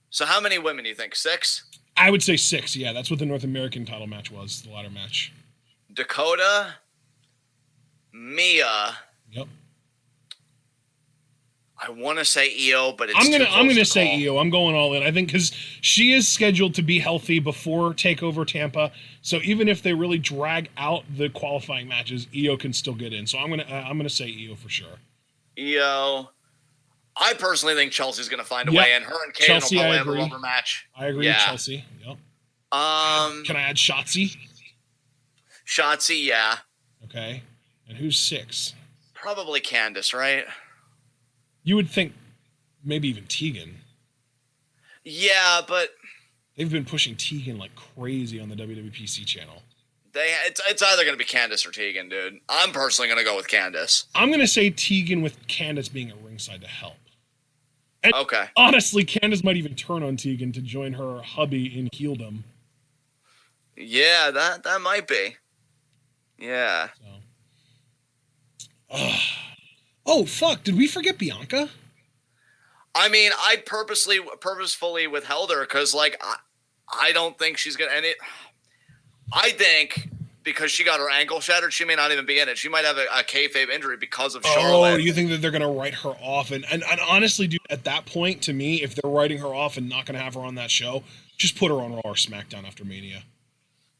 B: So how many women do you think? 6?
A: I would say 6. Yeah, that's what the North American title match was, the ladder match.
B: Dakota, Mia.
A: Yep.
B: I want to say Io, but it's
A: I'm
B: too close
A: gonna
B: to
A: say
B: call.
A: Io. I'm going all in. I think because she is scheduled to be healthy before Takeover Tampa, so even if they really drag out the qualifying matches, Io can still get in. So I'm gonna say Io for sure.
B: Io. I personally think Chelsea's going to find a
A: Yep.
B: way in. Her and Kaden
A: Chelsea,
B: will
A: I
B: probably have a
A: agree.
B: rubber match.
A: I agree with Chelsea. Yep. Can I add Shotzi?
B: Shotzi, yeah.
A: Okay. And who's 6?
B: Probably Candace, right?
A: You would think maybe even Tegan.
B: Yeah, but
A: They've been pushing Tegan like crazy on the WWPC channel.
B: it's either going to be Candace or Tegan, dude. I'm personally going to go with Candace.
A: I'm going to say Tegan with Candace being at ringside to help. And
B: okay.
A: Honestly, Candace might even turn on Tegan to join her hubby in Heeldom.
B: Yeah, that might be. Yeah.
A: So. Oh, fuck. Did we forget Bianca?
B: I mean, I purposefully withheld her because, like, I don't think she's going to. I think because she got her ankle shattered, she may not even be in it. She might have a kayfabe injury because of Charlotte.
A: Oh, you think that they're going to write her off? And honestly, dude, at that point, to me, if they're writing her off and not going to have her on that show, just put her on Raw or SmackDown after Mania.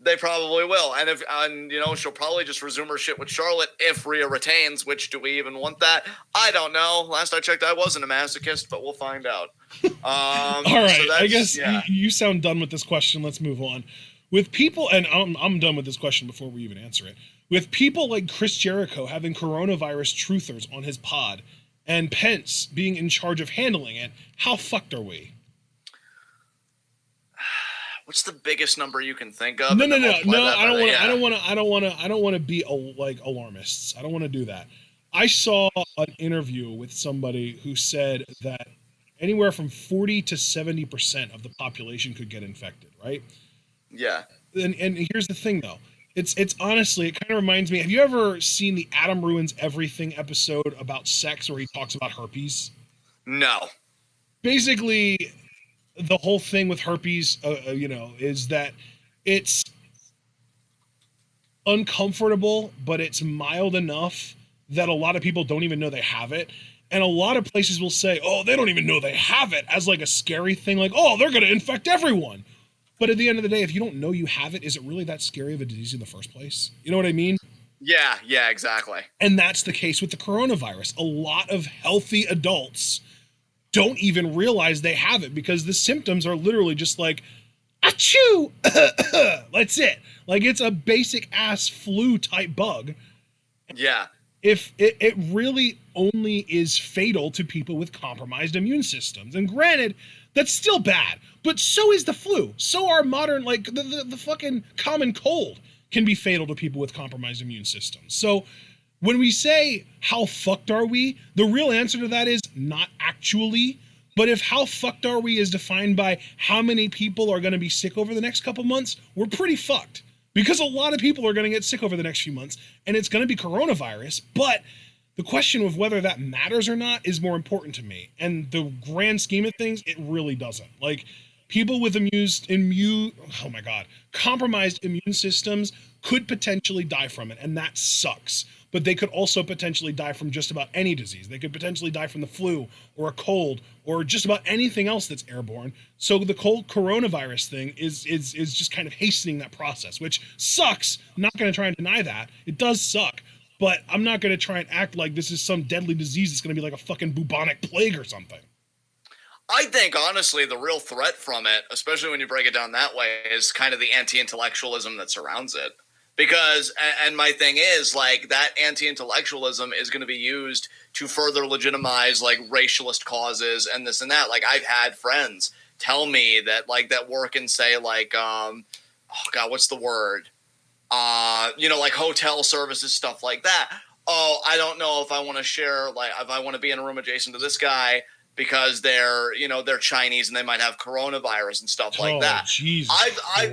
B: They probably will. And she'll probably just resume her shit with Charlotte if Rhea retains, which do we even want that? I don't know. Last I checked, I wasn't a masochist, but we'll find out.
A: All right.
B: So
A: I guess you sound done with this question. Let's move on. With people, and I'm done with this question before we even answer it. With people like Chris Jericho having coronavirus truthers on his pod and Pence being in charge of handling it, how fucked are we?
B: What's the biggest number you can think of?
A: No. I don't want to be like alarmists. I don't want to do that. I saw an interview with somebody who said that anywhere from 40 to 70% of the population could get infected, right?
B: Yeah.
A: And here's the thing though. It's honestly, it kind of reminds me, have you ever seen the Adam Ruins Everything episode about sex where he talks about herpes?
B: No.
A: Basically, the whole thing with herpes, is that it's uncomfortable, but it's mild enough that a lot of people don't even know they have it. And a lot of places will say, oh, they don't even know they have it, as like a scary thing, like, oh, they're going to infect everyone. But at the end of the day, if you don't know you have it, is it really that scary of a disease in the first place? You know what I mean?
B: Yeah, exactly.
A: And that's the case with the coronavirus. A lot of healthy adults don't even realize they have it because the symptoms are literally just like, achoo! That's it. Like, it's a basic ass flu type bug.
B: Yeah.
A: If it really only is fatal to people with compromised immune systems. And granted, that's still bad, but so is the flu. So are modern, like, the fucking common cold can be fatal to people with compromised immune systems. So when we say, how fucked are we? The real answer to that is not actually. But if how fucked are we is defined by how many people are going to be sick over the next couple months, we're pretty fucked. Because a lot of people are going to get sick over the next few months, and it's going to be coronavirus. But the question of whether that matters or not is more important to me. And the grand scheme of things, it really doesn't. Like, people with compromised immune systems could potentially die from it, and that sucks. But they could also potentially die from just about any disease. They could potentially die from the flu or a cold or just about anything else that's airborne. So the coronavirus thing is just kind of hastening that process, which sucks. I'm not going to try and deny that. It does suck. But I'm not going to try and act like this is some deadly disease that's going to be like a fucking bubonic plague or something.
B: I think, honestly, the real threat from it, especially when you break it down that way, is kind of the anti-intellectualism that surrounds it. Because, and my thing is, like, that anti-intellectualism is going to be used to further legitimize, like, racialist causes and this and that. Like, I've had friends tell me that, like, that work in, say, like, what's the word? Like hotel services, stuff like that. Oh, I don't know if I want to share, like, if I want to be in a room adjacent to this guy because they're Chinese and they might have coronavirus and stuff like that.
A: Jesus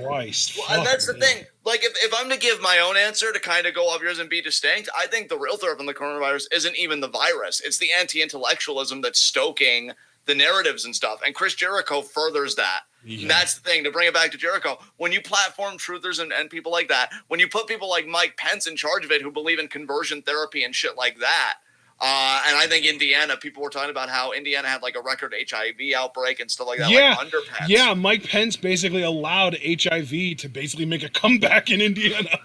A: Christ.
B: And that's the thing. Like, if I'm to give my own answer to kind of go off yours and be distinct, I think the real threat from the coronavirus isn't even the virus. It's the anti-intellectualism that's stoking the narratives and stuff. And Chris Jericho furthers that. Yeah. And that's the thing, to bring it back to Jericho. When you platform truthers and people like that, when you put people like Mike Pence in charge of it who believe in conversion therapy and shit like that, and I think Indiana, people were talking about how Indiana had like a record HIV outbreak and stuff like that.
A: Yeah,
B: like under Pence.
A: Yeah, Mike Pence basically allowed HIV to basically make a comeback in Indiana.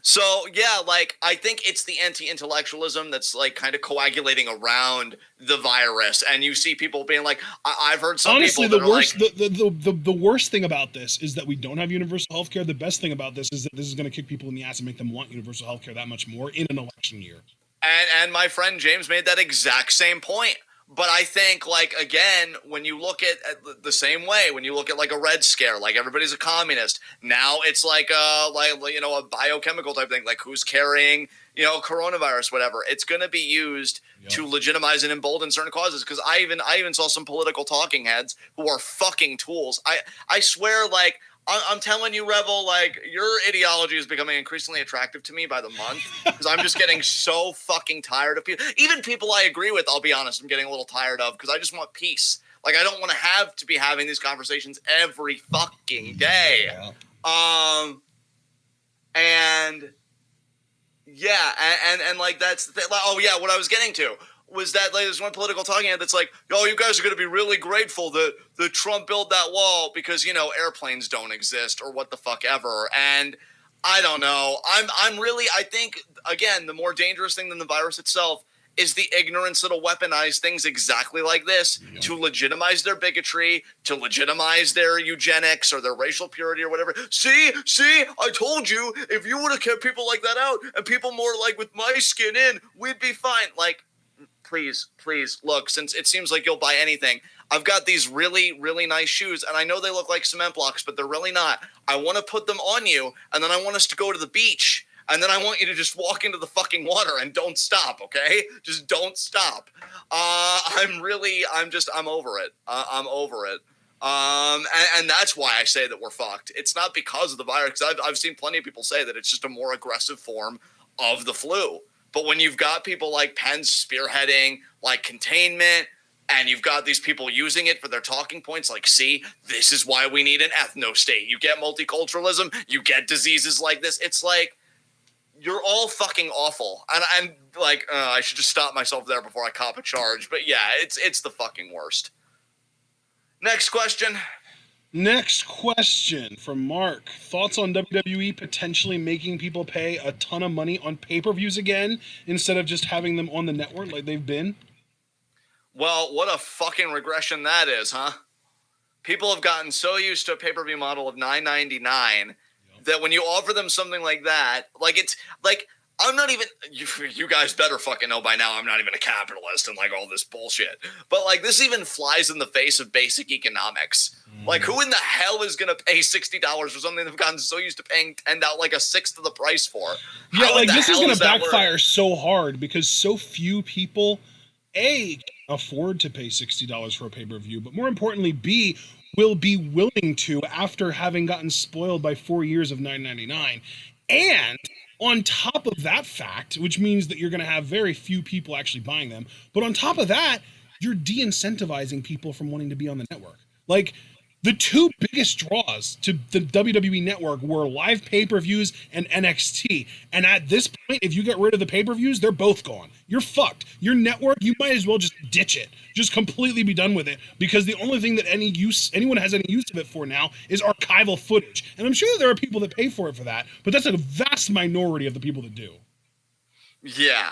B: So, yeah, like, I think it's the anti-intellectualism that's, like, kind of coagulating around the virus. And you see people being like, I've heard some
A: honestly,
B: people
A: the worst, like, the worst thing about this is that we don't have universal health care. The best thing about this is that this is going to kick people in the ass and make them want universal health care that much more in an election year.
B: And my friend James made that exact same point. But I think, like, again, when you look at the same way, when you look at like a Red Scare, like everybody's a communist. Now it's like a biochemical type thing, like who's carrying, coronavirus, whatever. It's going to be used to legitimize and embolden certain causes. Because I even saw some political talking heads who are fucking tools. I swear, like, I'm telling you, Revel, like, your ideology is becoming increasingly attractive to me by the month because I'm just getting so fucking tired of people. Even people I agree with, I'll be honest, I'm getting a little tired of because I just want peace. Like, I don't want to be having these conversations every fucking day. Yeah. And like, that's the thing. Like, oh, yeah, what I was getting to was that, like, there's one political talking head that's like, oh, you guys are going to be really grateful that Trump built that wall because, airplanes don't exist or what the fuck ever. And I don't know. I think, again, the more dangerous thing than the virus itself is the ignorance that'll weaponize things exactly like this to legitimize their bigotry, to legitimize their eugenics or their racial purity or whatever. See, I told you, if you would have kept people like that out and people more like with my skin in, we'd be fine. Like, please, look, since it seems like you'll buy anything, I've got these really, really nice shoes, and I know they look like cement blocks, but they're really not. I want to put them on you, and then I want us to go to the beach, and then I want you to just walk into the fucking water and don't stop, okay? Just don't stop. I'm over it. I'm over it. And that's why I say that we're fucked. It's not because of the virus. I've seen plenty of people say that it's just a more aggressive form of the flu. But when you've got people like Pence spearheading, like, containment, and you've got these people using it for their talking points, like, see, this is why we need an ethno-state. You get multiculturalism, you get diseases like this. It's like, you're all fucking awful. And like, I should just stop myself there before I cop a charge. But yeah, it's the fucking worst. Next question.
A: Next question from Mark. Thoughts on WWE potentially making people pay a ton of money on pay-per-views again instead of just having them on the network like they've been?
B: Well, what a fucking regression that is, huh? People have gotten so used to a pay-per-view model of $9.99 that when you offer them something like that, like, it's like, I'm not even, you guys better fucking know by now I'm not even a capitalist and like all this bullshit. But like, this even flies in the face of basic economics. Like, who in the hell is going to pay $60 for something they've gotten so used to paying $10, like a sixth of the price for?
A: Yeah, like, this is going to backfire so hard because so few people, A, can afford to pay $60 for a pay-per-view, but more importantly, B, will be willing to after having gotten spoiled by 4 years of $9.99. And on top of that fact, which means that you're going to have very few people actually buying them, but on top of that, you're de-incentivizing people from wanting to be on the network. Like, the two biggest draws to the WWE network were live pay-per-views and NXT. And at this point, if you get rid of the pay-per-views, they're both gone. You're fucked. Your network, you might as well just ditch it. Just completely be done with it. Because the only thing that anyone has any use of it for now is archival footage. And I'm sure that there are people that pay for it for that, but that's a vast minority of the people that do.
B: Yeah.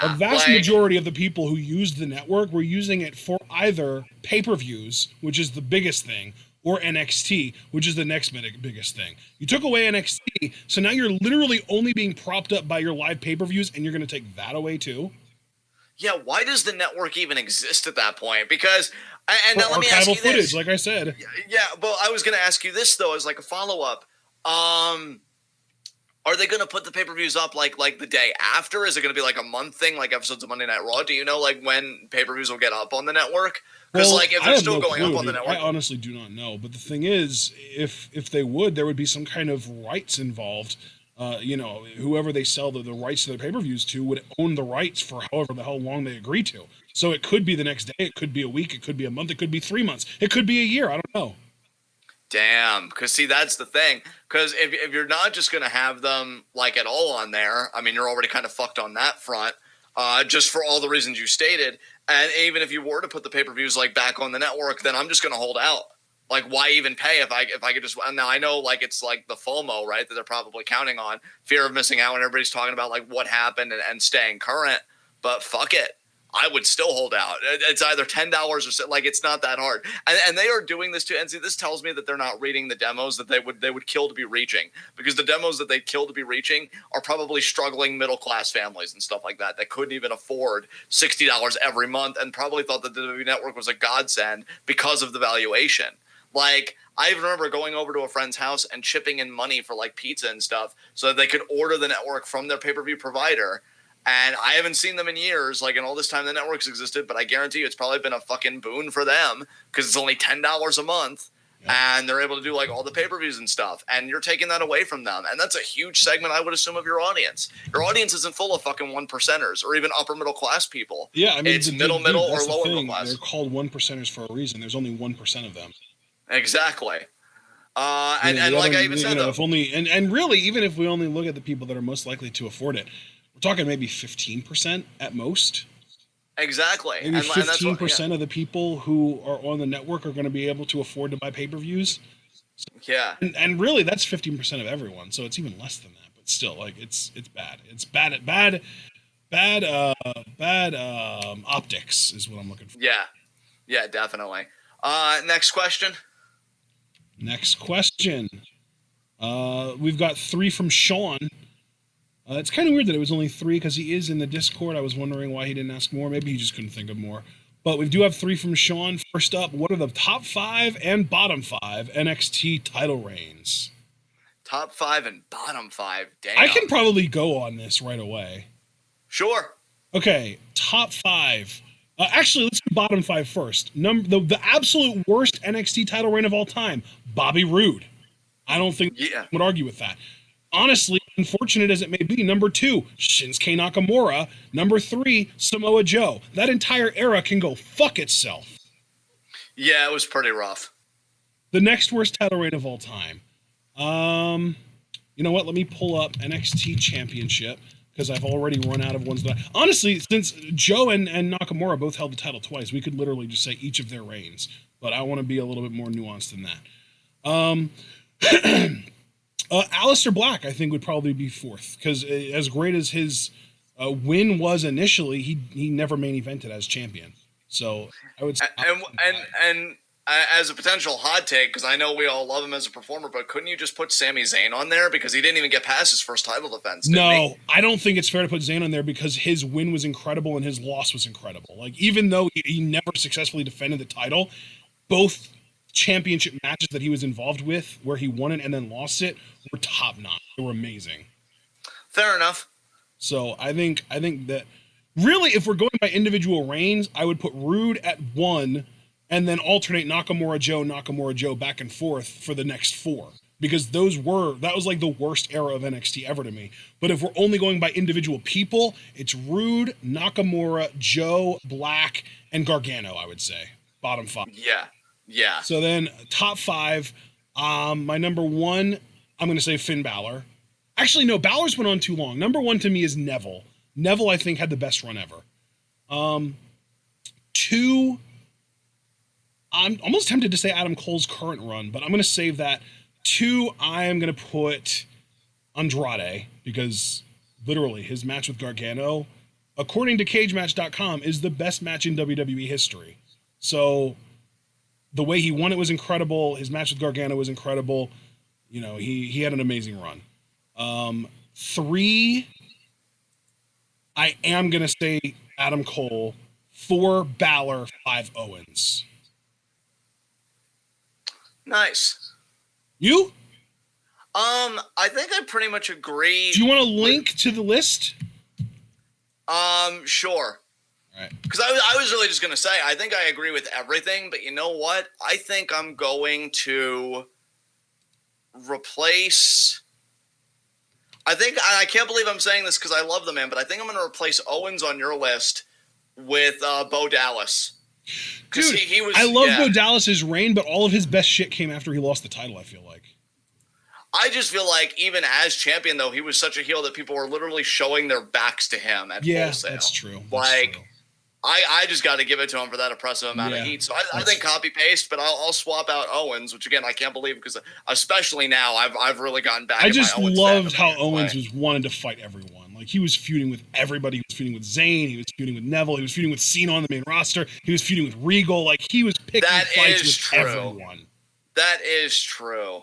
A: A vast majority of the people who used the network were using it for either pay-per-views, which is the biggest thing, or NXT, which is the next biggest thing. You took away NXT, so now you're literally only being propped up by your live pay-per-views, and you're going to take that away too?
B: Yeah, why does the network even exist at that point? Because, and now let me ask you
A: footage,
B: this.
A: Like I said.
B: Yeah, but I was going to ask you this, though, as like a follow-up. Are they going to put the pay-per-views up like the day after? Is it going to be like a month thing, like episodes of Monday Night Raw? Do you know like when pay-per-views will get up on the network? Because like if they're still going up on the network,
A: I honestly do not know. But the thing is, if they would, there would be some kind of rights involved. Whoever they sell the rights to their pay-per-views to would own the rights for however the hell long they agree to. So it could be the next day, it could be a week, it could be a month, it could be 3 months, it could be a year. I don't know.
B: Damn, because see, that's the thing. Because if you're not just going to have them like at all on there, I mean, you're already kind of fucked on that front, just for all the reasons you stated. And even if you were to put the pay-per-views like back on the network, then I'm just going to hold out. Like, why even pay if I could just now I know like it's like the FOMO, right, that they're probably counting on, fear of missing out, and everybody's talking about like what happened and staying current. But fuck it. I would still hold out. It's either $10 or so, like it's not that hard. And they are doing this too. And see, this tells me that they're not reading the demos that they would kill to be reaching, because the demos that they kill to be reaching are probably struggling middle class families and stuff like that that couldn't even afford $60 every month and probably thought that the WWE Network was a godsend because of the valuation. Like, I remember going over to a friend's house and chipping in money for like pizza and stuff so that they could order the network from their pay-per-view provider. And I haven't seen them in years, like in all this time the network's existed, but I guarantee you it's probably been a fucking boon for them because it's only $10 a month. Yeah. And they're able to do like all the pay-per-views and stuff. And you're taking that away from them. And that's a huge segment, I would assume, of your audience. Your audience isn't full of fucking 1%ers or even upper middle class people.
A: Yeah, I mean,
B: it's middle or lower middle class.
A: They're called 1%ers for a reason. There's only 1% of them.
B: Exactly. And like I even said,
A: if only, and really, even if we only look at the people that are most likely to afford it, we're talking maybe 15% at most.
B: Exactly.
A: Maybe 15% of the people who are on the network are going to be able to afford to buy pay-per-views.
B: Yeah.
A: And really, that's 15% of everyone. So it's even less than that. But still, like it's bad. It's bad optics is what I'm looking for.
B: Yeah. Yeah, definitely. Next question.
A: We've got 3 from Sean. It's kind of weird that it was only 3 because he is in the Discord. I was wondering why he didn't ask more. Maybe he just couldn't think of more. But we do have 3 from Sean. First up, what are the top 5 and bottom 5 NXT title reigns?
B: Top 5 and bottom 5. Damn.
A: I can probably go on this right away.
B: Sure.
A: Okay, top 5. Actually, let's do bottom 5 first. The absolute worst NXT title reign of all time, Bobby Roode. I don't think I would argue with that. Honestly, unfortunate as it may be, number 2, Shinsuke Nakamura. Number 3, Samoa Joe. That entire era can go fuck itself.
B: Yeah, it was pretty rough.
A: The next worst title reign of all time. You know what? Let me pull up NXT Championship because I've already run out of ones that honestly, since Joe and Nakamura both held the title twice, we could literally just say each of their reigns. But I want to be a little bit more nuanced than that. Aleister Black, I think, would probably be 4th because as great as his win was initially, he never main evented as champion. So I would say
B: and as a potential hot take, because I know we all love him as a performer, but couldn't you just put Sami Zayn on there because he didn't even get past his first title defense?
A: No, I don't think it's fair to put Zayn on there because his win was incredible and his loss was incredible. Like, even though he never successfully defended the title, both championship matches that he was involved with where he won it and then lost it were top notch. They were amazing.
B: Fair enough.
A: So I think that really, if we're going by individual reigns, I would put Roode at 1 and then alternate Nakamura Joe back and forth for the next 4 because that was like the worst era of NXT ever to me. But if we're only going by individual people, it's Roode, Nakamura, Joe, Black, and Gargano, I would say. Bottom 5.
B: Yeah.
A: So then top 5, my number 1, I'm going to say Finn Balor. Actually, no, Balor's went on too long. Number 1 to me is Neville. Neville, I think, had the best run ever. 2, I'm almost tempted to say Adam Cole's current run, but I'm going to save that. 2, I am going to put Andrade because literally his match with Gargano, according to CageMatch.com, is the best match in WWE history. So the way he won it was incredible. His match with Gargano was incredible. You know, he had an amazing run. 3, I am going to say Adam Cole. 4, Balor. 5, Owens.
B: Nice.
A: You?
B: I think I pretty much agree.
A: Do you want a link to the list?
B: Sure.
A: All right.
B: Because I was really just going to say, I think I agree with everything, but you know what? I think I'm going to replace... I can't believe I'm saying this because I love the man, but I think I'm going to replace Owens on your list with Bo Dallas.
A: Dude,
B: he was,
A: I love Bo Dallas's reign, but all of his best shit came after he lost the title, I feel like.
B: I just feel like even as champion, though, he was such a heel that people were literally showing their backs to him at Full Sail.
A: That's true.
B: Like, I just got to give it to him for that impressive amount of heat. So I think copy paste, but I'll swap out Owens, which again I can't believe because especially now I've really gotten back.
A: I just loved how Owens was wanting to fight everyone. Like he was feuding with everybody. He was feuding with Zayn. He was feuding with Neville. He was feuding with Cena on the main roster. He was feuding with Regal. Like he was picking fights with everyone.
B: That is true.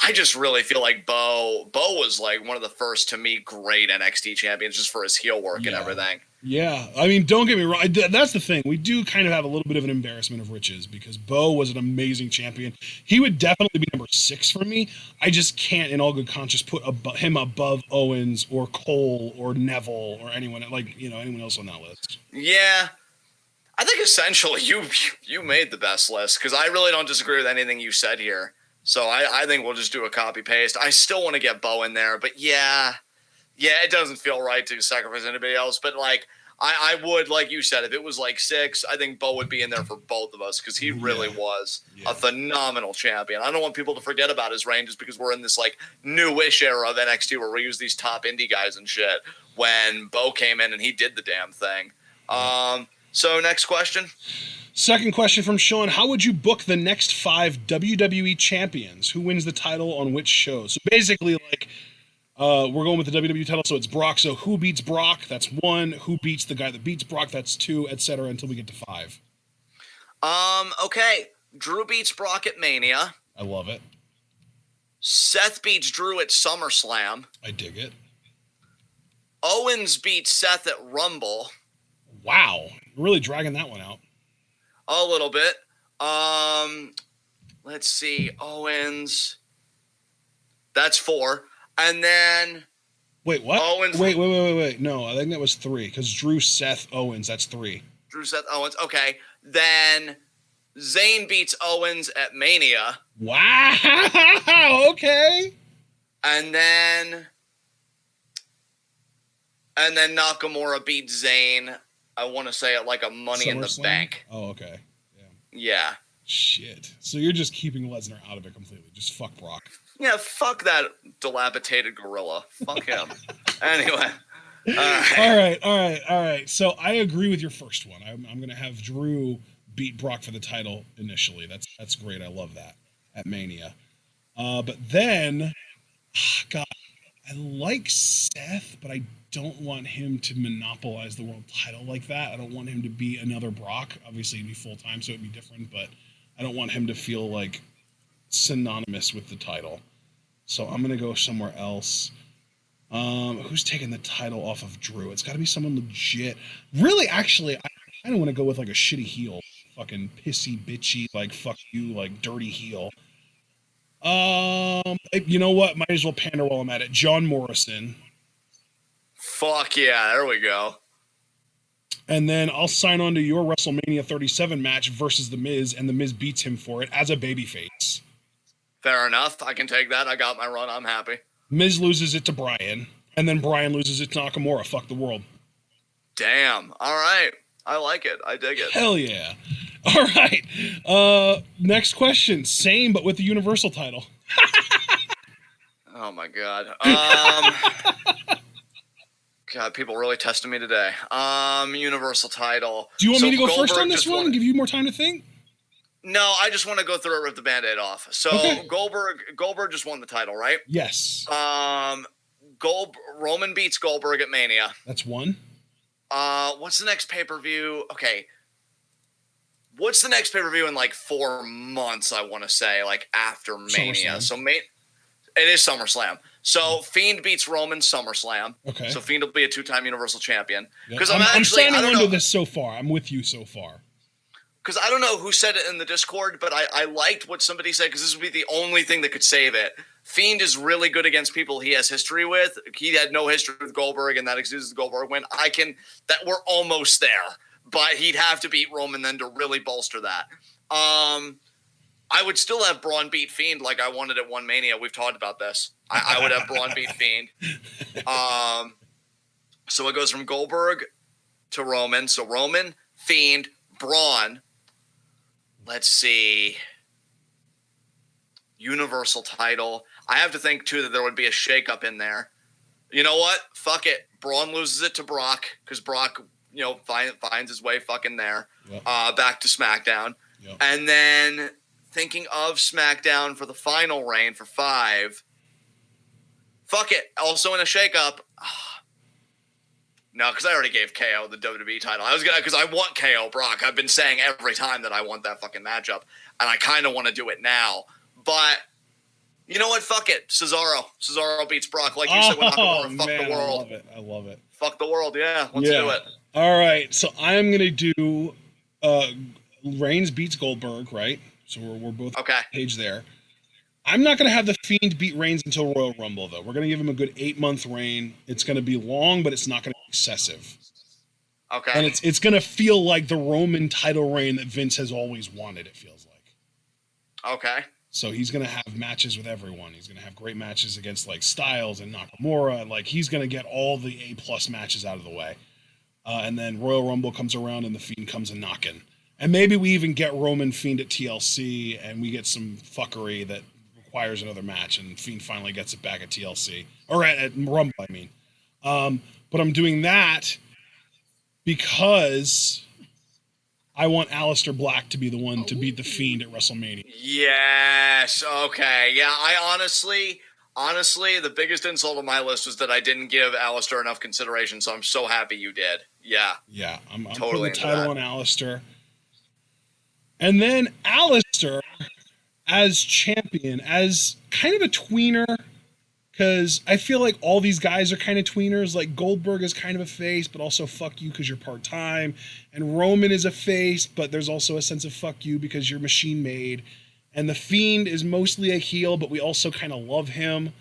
B: I just really feel like Bo was like one of the first to me great NXT champions just for his heel work and everything.
A: Yeah, I mean, don't get me wrong. That's the thing. We do kind of have a little bit of an embarrassment of riches because Bo was an amazing champion. He would definitely be number 6 for me. I just can't, in all good conscience, put him above Owens or Cole or Neville or anyone anyone else on that list.
B: Yeah, I think essentially you made the best list because I really don't disagree with anything you said here. So I think we'll just do a copy paste. I still want to get Bo in there, but yeah, it doesn't feel right to sacrifice anybody else. But like I would, like you said, if it was like 6, I think Bo would be in there for both of us because he really was a phenomenal champion. I don't want people to forget about his reign just because we're in this like newish era of NXT where we use these top indie guys and shit. When Bo came in and he did the damn thing. So next question.
A: Second question from Sean. How would you book the next 5 WWE champions? Who wins the title on which show? So basically, like, we're going with the WWE title, so it's Brock. So who beats Brock? That's 1. Who beats the guy that beats Brock? That's 2, etc. until we get to 5.
B: Okay. Drew beats Brock at Mania.
A: I love it.
B: Seth beats Drew at SummerSlam.
A: I dig it.
B: Owens beats Seth at Rumble.
A: Wow. You're really dragging that one out.
B: A little bit. Let's see. Owens. That's 4. And then.
A: Wait, what?
B: Owens.
A: Wait. No, I think that was 3 because Drew, Seth, Owens. That's 3.
B: Drew, Seth, Owens. Okay. Then Zayn beats Owens at Mania.
A: Wow. Okay.
B: And then Nakamura beats Zayn. I want to say it like a Money in the Bank.
A: Oh, okay.
B: Yeah.
A: Shit. So you're just keeping Lesnar out of it completely. Just fuck Brock.
B: Yeah, fuck that dilapidated gorilla. Fuck him. Anyway.
A: All right. So I agree with your first one. I'm going to have Drew beat Brock for the title initially. That's great. I love that at Mania. But then, God, I like Seth, but I don't want him to monopolize the world title like that. I don't want him to be another Brock. Obviously, it'd be full-time, so it'd be different, but I don't want him to feel like synonymous with the title. So I'm going to go somewhere else. Who's taking the title off of Drew? It's got to be someone legit. Really, actually, I kind of want to go with like a shitty heel. Fucking pissy, bitchy, like fuck you, like dirty heel. You know what? Might as well pander while I'm at it. John Morrison.
B: Fuck yeah, there we go.
A: And then I'll sign on to your WrestleMania 37 match versus The Miz, and The Miz beats him for it as a babyface.
B: Fair enough. I can take that. I got my run. I'm happy.
A: Miz loses it to Bryan, and then Bryan loses it to Nakamura. Fuck the world.
B: Damn. All right. I like it. I dig it.
A: Hell yeah. All right. Next question. Same, but with the Universal title.
B: Oh, my God. God, people really tested me today. Universal title.
A: Do you want me to go first on this one and give you more time to think?
B: No, I just want to go through it, rip the Band-Aid off. So okay. Goldberg just won the title, right?
A: Yes.
B: Roman beats Goldberg at Mania.
A: That's 1.
B: What's the next pay-per-view? Okay. What's the next pay-per-view in like 4 months, I want to say, like after Mania?
A: SummerSlam.
B: So it is SummerSlam. So Fiend beats Roman SummerSlam.
A: Okay.
B: So Fiend will be a 2-time Universal Champion.
A: Because I'm signing on to this so far. I'm with you so far.
B: Because I don't know who said it in the Discord, but I liked what somebody said because this would be the only thing that could save it. Fiend is really good against people he has history with. He had no history with Goldberg, and that excuses the Goldberg win. We're almost there, but he'd have to beat Roman then to really bolster that. I would still have Braun beat Fiend like I wanted at One Mania. We've talked about this. I would have Braun beat Fiend. So it goes from Goldberg, to Roman. So Roman, Fiend, Braun. Let's see. Universal title. I have to think, too, that there would be a shakeup in there. You know what? Fuck it. Braun loses it to Brock because Brock, finds his way fucking there.
A: Yep.
B: Back to SmackDown.
A: Yep.
B: And then thinking of SmackDown for the final reign for 5. Fuck it. Also in a shakeup. No, because I already gave KO the WWE title. I was gonna, because I want KO Brock. I've been saying every time that I want that fucking matchup, and I kind of want to do it now. But you know what? Fuck it. Cesaro beats Brock. Like you said, with Nakamura, fuck the world.
A: I love it.
B: Fuck the world. Yeah, let's do it.
A: All right, so I'm gonna do Reigns beats Goldberg, right? So we're both on the page there. I'm not going to have the Fiend beat Reigns until Royal Rumble, though. We're going to give him a good 8-month reign. It's going to be long, but it's not going to be excessive.
B: Okay.
A: And it's going to feel like the Roman title reign that Vince has always wanted, it feels like.
B: Okay.
A: So he's going to have matches with everyone. He's going to have great matches against, like, Styles and Nakamura. Like, he's going to get all the A-plus matches out of the way. And then Royal Rumble comes around and the Fiend comes a knocking. And maybe we even get Roman Fiend at TLC and we get some fuckery that requires another match, and Fiend finally gets it back at TLC or at Rumble. I mean, but I'm doing that because I want Aleister Black to be the one to beat the Fiend at WrestleMania.
B: Yes. Okay. Yeah. I honestly, the biggest insult on my list was that I didn't give Aleister enough consideration. So I'm so happy you did. Yeah.
A: Yeah. I'm
B: totally
A: putting the title on Aleister, and then Aleister as champion, as kind of a tweener, because I feel like all these guys are kind of tweeners. Like Goldberg is kind of a face, but also fuck you because you're part-time. And Roman is a face, but there's also a sense of fuck you because you're machine made. And the Fiend is mostly a heel, but we also kind of love him.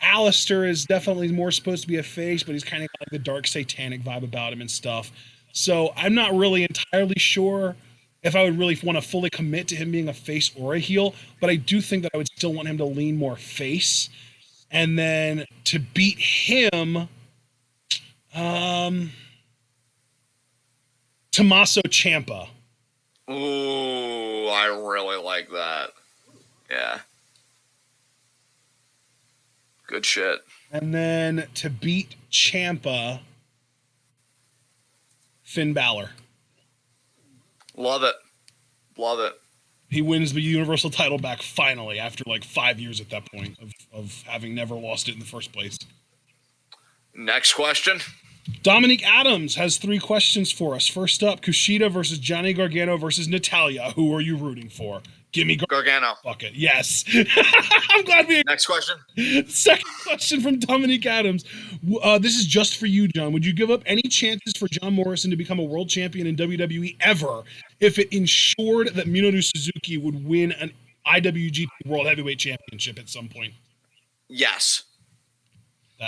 A: Aleister is definitely more supposed to be a face, but he's kind of got like the dark satanic vibe about him and stuff. So I'm not really entirely sure if I would really want to fully commit to him being a face or a heel, but I do think that I would still want him to lean more face. And then to beat him, Tommaso Ciampa.
B: Ooh, I really like that. Yeah. Good shit.
A: And then to beat Ciampa, Finn Balor.
B: Love it. Love it.
A: He wins the Universal title back finally after like 5 years at that point of having never lost it in the first place.
B: Next question.
A: Dominic Adams has 3 questions for us. First up, Kushida versus Johnny Gargano versus Natalya. Who are you rooting for? Give me
B: Gargano.
A: Fuck it. Yes. I'm glad we...
B: Next question.
A: Second question from Dominic Adams. This is just for you, John. Would you give up any chances for John Morrison to become a world champion in WWE ever if it ensured that Minoru Suzuki would win an IWGP World Heavyweight Championship at some point?
B: Yes.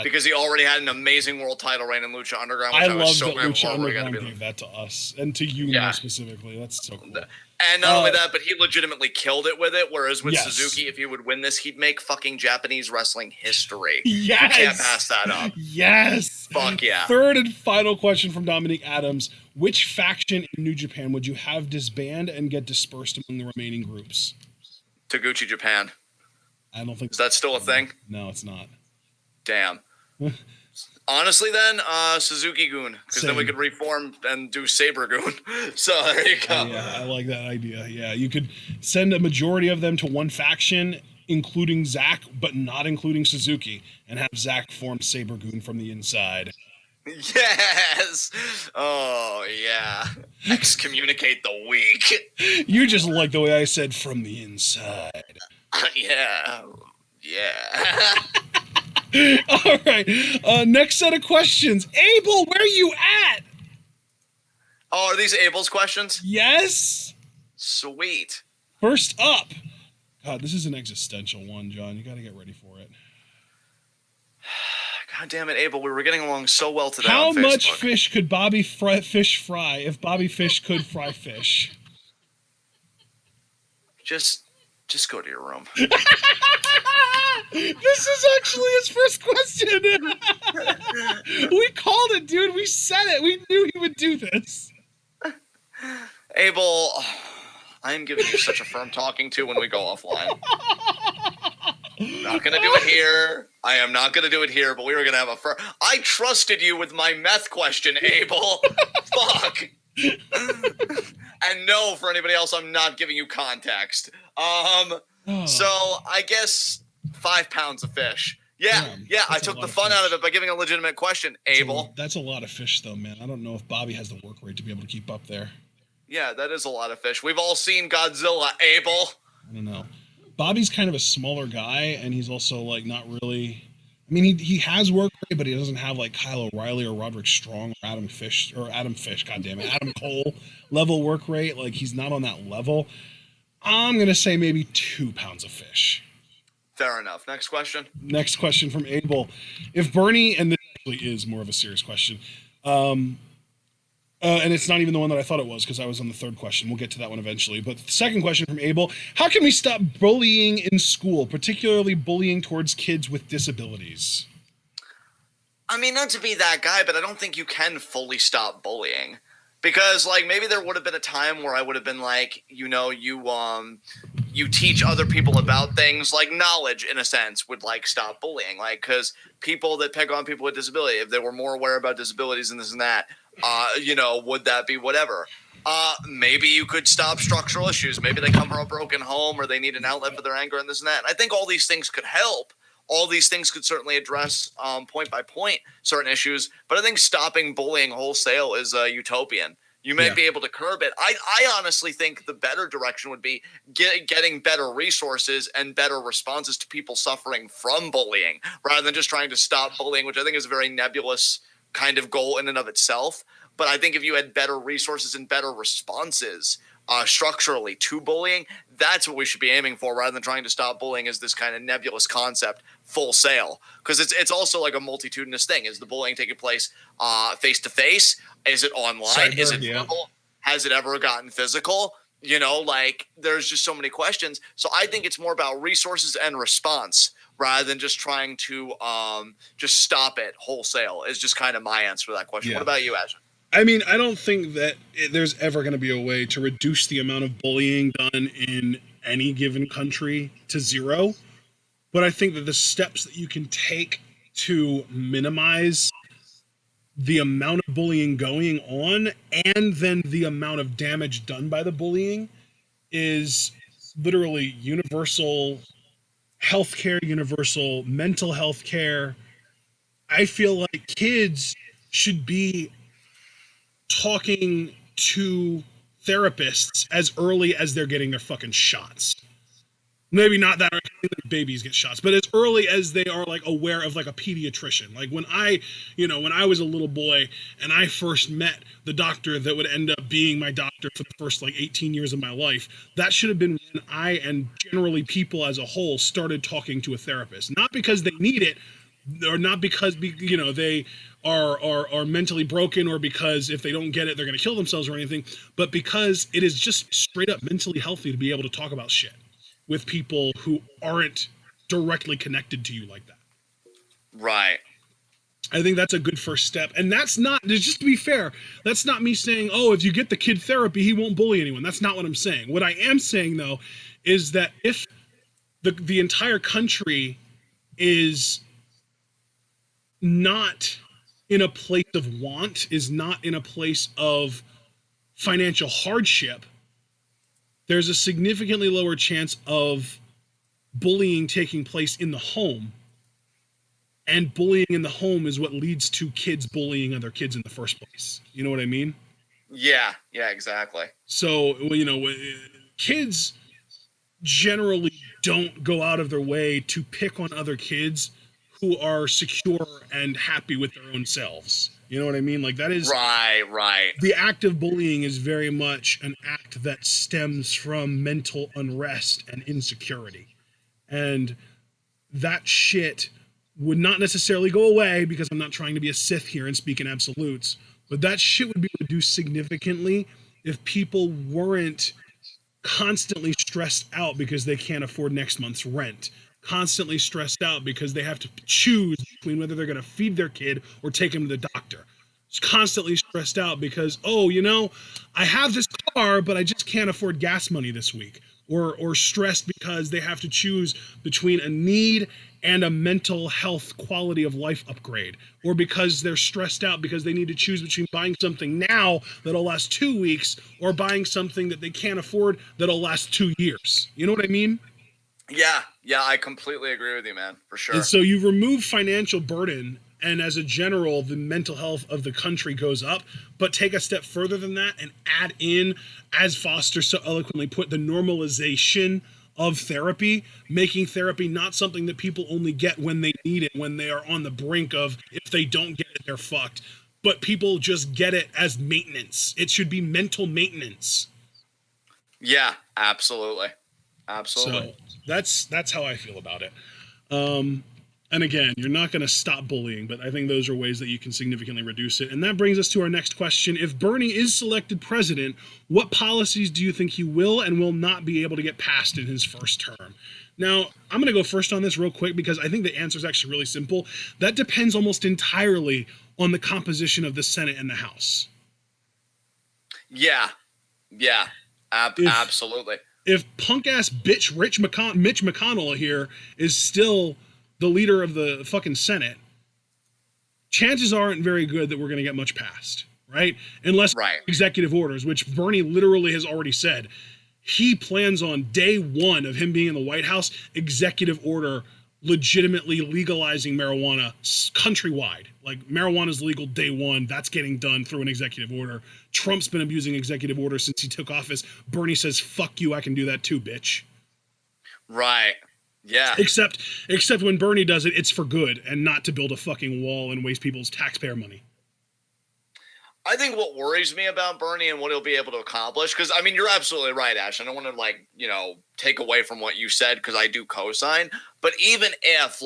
B: Because he already had an amazing world title reign in Lucha Underground, which I was so
A: that Lucha Underground
B: gave
A: that to us and to you more specifically. That's so cool.
B: And not only that, but he legitimately killed it with it. Whereas with
A: Yes.
B: Suzuki, if he would win this, he'd make fucking Japanese wrestling history.
A: Yes.
B: You can't pass that up.
A: Yes.
B: Fuck yeah.
A: Third and final question from Dominic Adams. Which faction in New Japan would you have disband and get dispersed among the remaining groups?
B: Taguchi Japan.
A: I don't think...
B: Is that still a thing?
A: No, it's not.
B: Damn. Honestly, then, Suzuki-gun, because then we could reform and do Saber-gun. So there you go.
A: Yeah, I like that idea. Yeah, you could send a majority of them to one faction, including Zack, but not including Suzuki, and have Zack form Saber-gun from the inside.
B: Yes! Oh, yeah. Excommunicate the weak.
A: You just like the way I said from the inside.
B: Yeah. Yeah.
A: All right. Next set of questions. Abel, where are you at?
B: Oh, are these Abel's questions?
A: Yes.
B: Sweet.
A: First up. God, this is an existential one, John. You got to get ready for it.
B: God damn it, Abel. We were getting along so well today
A: How
B: on Facebook.
A: much fish could Bobby Fish fry if Bobby Fish could fry fish?
B: Just Just go to your room.
A: This is actually his first question. We called it, dude. We said it. We knew he would do this.
B: Abel, I am giving you such a firm talking to when we go offline. Not going to do it here. I am not going to do it here, but we were going to have a firm... I trusted you with my meth question, Abel. Fuck. And no, for anybody else, I'm not giving you context. So I guess 5 pounds of fish. Yeah, I took the fun out of it by giving a legitimate question, Abel.
A: That's a lot of fish, though, man. I don't know if Bobby has the work rate to be able to keep up there.
B: Yeah, that is a lot of fish. We've all seen Godzilla, Abel.
A: I don't know. Bobby's kind of a smaller guy, and he's also, like, not really... I mean, he has work rate, but he doesn't have, like, Kyle O'Reilly or Roderick Strong or Adam Fish, Adam Cole level work rate. Like, he's not on that level. I'm going to say maybe 2 pounds of fish.
B: Fair enough. Next question.
A: Next question from Abel. If Bernie, and this actually is more of a serious question, and it's not even the one that I thought it was because I was on the third question. We'll get to that one eventually. But the second question from Abel, how can we stop bullying in school, particularly bullying towards kids with disabilities?
B: I mean, not to be that guy, but I don't think you can fully stop bullying. Because, like, maybe there would have been a time where I would have been like, you know, you teach other people about things, like knowledge, in a sense, would, like, stop bullying. Like, because people that pick on people with disability, if they were more aware about disabilities and this and that, you know, would that be whatever? Maybe you could stop structural issues. Maybe they come from a broken home or they need an outlet for their anger and this and that. And I think all these things could help. All these things could certainly address point by point certain issues. But I think stopping bullying wholesale is utopian. You may be able to curb it. I honestly think the better direction would be getting better resources and better responses to people suffering from bullying rather than just trying to stop bullying, which I think is a very nebulous kind of goal in and of itself. But I think if you had better resources and better responses structurally to bullying, that's what we should be aiming for rather than trying to stop bullying as this kind of nebulous concept full sail. Because it's also like a multitudinous thing. Is the bullying taking place face-to-face? Is it online?
A: Cyber,
B: is it verbal? Has it ever gotten physical? You know, like there's just so many questions. So I think it's more about resources and response rather than just trying to just stop it wholesale is just kind of my answer to that question.
A: Yeah.
B: What about you, Ashton?
A: I mean, I don't think that there's ever going to be a way to reduce the amount of bullying done in any given country to zero. But I think that the steps that you can take to minimize the amount of bullying going on and then the amount of damage done by the bullying is literally universal healthcare, universal mental health care. I feel like kids should be talking to therapists as early as they're getting their fucking shots. Maybe not that babies get shots, but as early as they are like aware of like a pediatrician. Like when I was a little boy and I first met the doctor that would end up being my doctor for the first like 18 years of my life, that should have been when I and generally people as a whole started talking to a therapist. Not because they need it, or not because they are mentally broken, or because if they don't get it they're going to kill themselves or anything, but because it is just straight up mentally healthy to be able to talk about shit with people who aren't directly connected to you like that.
B: Right.
A: I think that's a good first step. And that's not, just to be fair, that's not me saying, oh, if you get the kid therapy, he won't bully anyone. That's not what I'm saying. What I am saying, though, is that if the entire country is not in a place of want, is not in a place of financial hardship, there's a significantly lower chance of bullying taking place in the home. And bullying in the home is what leads to kids bullying other kids in the first place. You know what I mean?
B: Yeah, exactly.
A: So, kids generally don't go out of their way to pick on other kids who are secure and happy with their own selves. You know what I mean? Like that is
B: right.
A: The act of bullying is very much an act that stems from mental unrest and insecurity. And that shit would not necessarily go away, because I'm not trying to be a Sith here and speak in absolutes, but that shit would be reduced significantly if people weren't constantly stressed out because they can't afford next month's rent, constantly stressed out because they have to choose between whether they're going to feed their kid or take him to the doctor. It's constantly stressed out because, oh, you know, I have this car, but I just can't afford gas money this week. Or stressed because they have to choose between a need and a mental health quality of life upgrade, or because they're stressed out because they need to choose between buying something now that'll last 2 weeks or buying something that they can't afford that'll last 2 years. You know what I mean?
B: Yeah, I completely agree with you, man, for sure.
A: And so you remove financial burden, and as a general, the mental health of the country goes up. But take a step further than that and add in, as Foster so eloquently put, the normalization of therapy, making therapy not something that people only get when they need it, when they are on the brink of, if they don't get it, they're fucked. But people just get it as maintenance. It should be mental maintenance.
B: Yeah, absolutely.
A: So that's how I feel about it. And again, you're not going to stop bullying, but I think those are ways that you can significantly reduce it. And that brings us to our next question. If Bernie is selected president, what policies do you think he will and will not be able to get passed in his first term? Now, I'm going to go first on this real quick because I think the answer is actually really simple. That depends almost entirely on the composition of the Senate and the House.
B: Yeah, absolutely.
A: If punk-ass bitch Mitch McConnell here is still the leader of the fucking Senate, chances aren't very good that we're going to get much passed, right? Unless executive orders, which Bernie literally has already said. He plans on day one of him being in the White House, executive order legitimately legalizing marijuana countrywide. Like, marijuana is legal day one. That's getting done through an executive order. Trump's been abusing executive orders since he took office. Bernie says, fuck you, I can do that too, bitch.
B: Right. Yeah.
A: Except when Bernie does it, it's for good and not to build a fucking wall and waste people's taxpayer money.
B: I think what worries me about Bernie and what he'll be able to accomplish, because, I mean, you're absolutely right, Ash. I don't want to, take away from what you said because I do co-sign. But even if,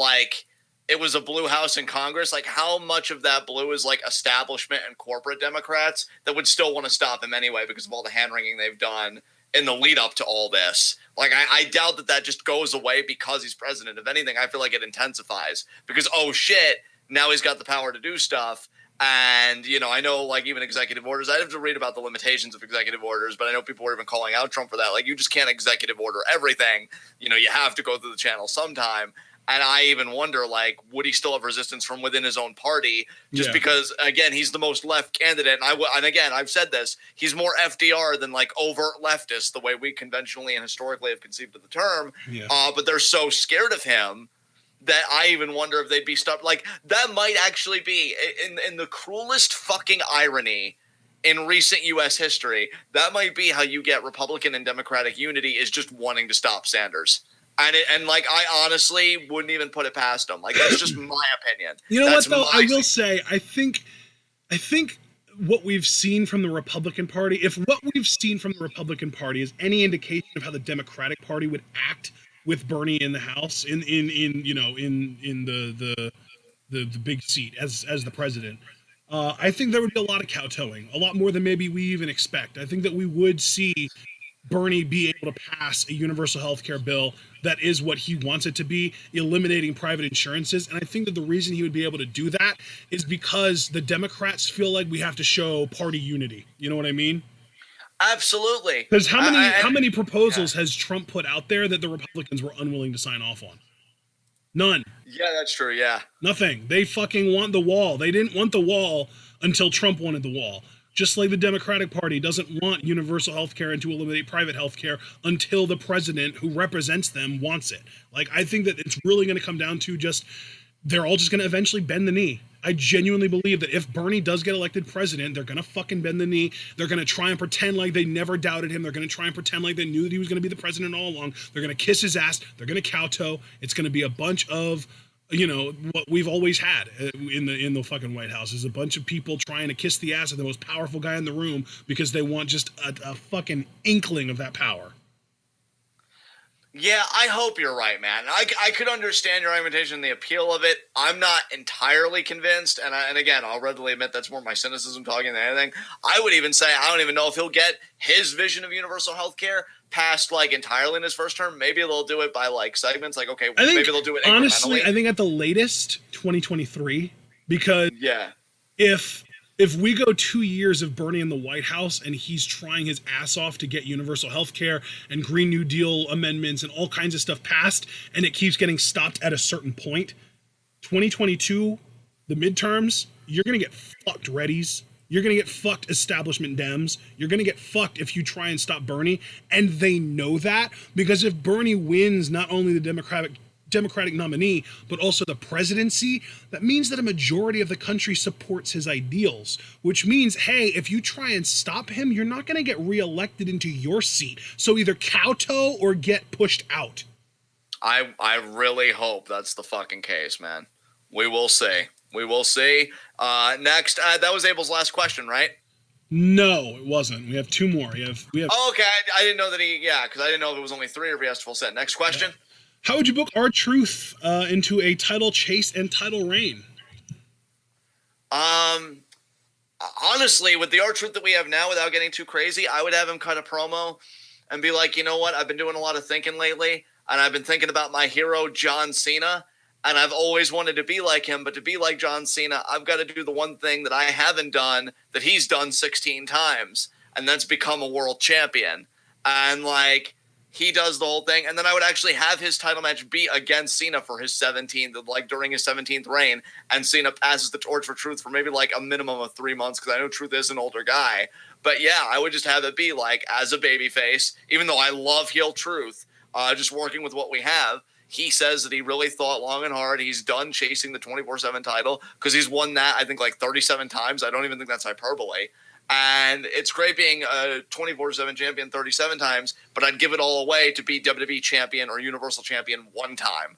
B: it was a blue house in Congress, how much of that blue is, establishment and corporate Democrats that would still want to stop him anyway because of all the hand-wringing they've done in the lead up to all this. I doubt that just goes away because he's president. If anything, I feel like it intensifies because, oh, shit, now he's got the power to do stuff. And, I know, even executive orders, I have to read about the limitations of executive orders, but I know people were even calling out Trump for that. You just can't executive order everything. You have to go through the channel sometime. And I even wonder, would he still have resistance from within his own party? Just because, again, he's the most left candidate. And again, I've said this, he's more FDR than overt leftist, the way we conventionally and historically have conceived of the term. Yeah. But they're so scared of him that I even wonder if they'd be stopped. That might actually be, in the cruelest fucking irony in recent U.S. history, that might be how you get Republican and Democratic unity, is just wanting to stop Sanders. And I honestly wouldn't even put it past them. That's just my opinion.
A: You know what, though? I will say, I think what we've seen from the Republican Party, if what we've seen from the Republican Party is any indication of how the Democratic Party would act with Bernie in the House, in the big seat as the president, I think there would be a lot of kowtowing, a lot more than maybe we even expect. I think that we would see Bernie be able to pass a universal health care bill that is what he wants it to be, eliminating private insurances. And I think that the reason he would be able to do that is because the Democrats feel like we have to show party unity. You know what I mean?
B: Absolutely.
A: Because how many proposals has Trump put out there that the Republicans were unwilling to sign off on? None.
B: Yeah, that's true. Yeah.
A: Nothing. They fucking want the wall. They didn't want the wall until Trump wanted the wall. Just like the Democratic Party doesn't want universal health care and to eliminate private health care until the president who represents them wants it. I think that it's really going to come down to just, they're all just going to eventually bend the knee. I genuinely believe that if Bernie does get elected president, they're going to fucking bend the knee. They're going to try and pretend like they never doubted him. They're going to try and pretend like they knew that he was going to be the president all along. They're going to kiss his ass. They're going to kowtow. It's going to be a bunch of, what we've always had in the fucking White House is a bunch of people trying to kiss the ass of the most powerful guy in the room because they want just a fucking inkling of that power.
B: Yeah, I hope you're right, man. I could understand your argumentation and the appeal of it. I'm not entirely convinced, and again, I'll readily admit that's more my cynicism talking than anything. I would even say I don't even know if he'll get his vision of universal health care passed like entirely in his first term. Maybe they'll do it by like segments, like okay, maybe they'll do it
A: honestly,
B: incrementally.
A: I think at the latest 2023, because
B: Yeah.
A: if we go 2 years of Bernie in the White House and he's trying his ass off to get universal health care and Green New Deal amendments and all kinds of stuff passed, and it keeps getting stopped at a certain point, 2022, the midterms, you're going to get fucked, Reddies. You're going to get fucked, establishment Dems. You're going to get fucked if you try and stop Bernie. And they know that, because if Bernie wins not only the Democratic nominee, but also the presidency, that means that a majority of the country supports his ideals, which means, hey, if you try and stop him, you're not going to get reelected into your seat. So either kowtow or get pushed out.
B: I really hope that's the fucking case, man. We will see. We will see. Next, that was Abel's last question, right?
A: No, it wasn't. We have 2 more. We have.
B: Oh, okay. I didn't know that because I didn't know if it was only 3 or if he asked full set. Next question.
A: Yeah. How would you book R-Truth into a title chase and title reign?
B: Honestly, with the R-Truth that we have now, without getting too crazy, I would have him cut a promo and be like, you know what? I've been doing a lot of thinking lately, and I've been thinking about my hero, John Cena, and I've always wanted to be like him, but to be like John Cena, I've got to do the one thing that I haven't done that he's done 16 times, and that's become a world champion. And, like, he does the whole thing, and then I would actually have his title match be against Cena for his 17th, like during his 17th reign, and Cena passes the torch for Truth for maybe like a minimum of 3 months, because I know Truth is an older guy. But yeah, I would just have it be like, as a babyface, even though I love heel Truth, just working with what we have, he says that he really thought long and hard. He's done chasing the 24/7 title, because he's won that, I think, like 37 times. I don't even think that's hyperbole. And it's great being a 24/7 champion 37 times, but I'd give it all away to be WWE champion or Universal champion 1 time.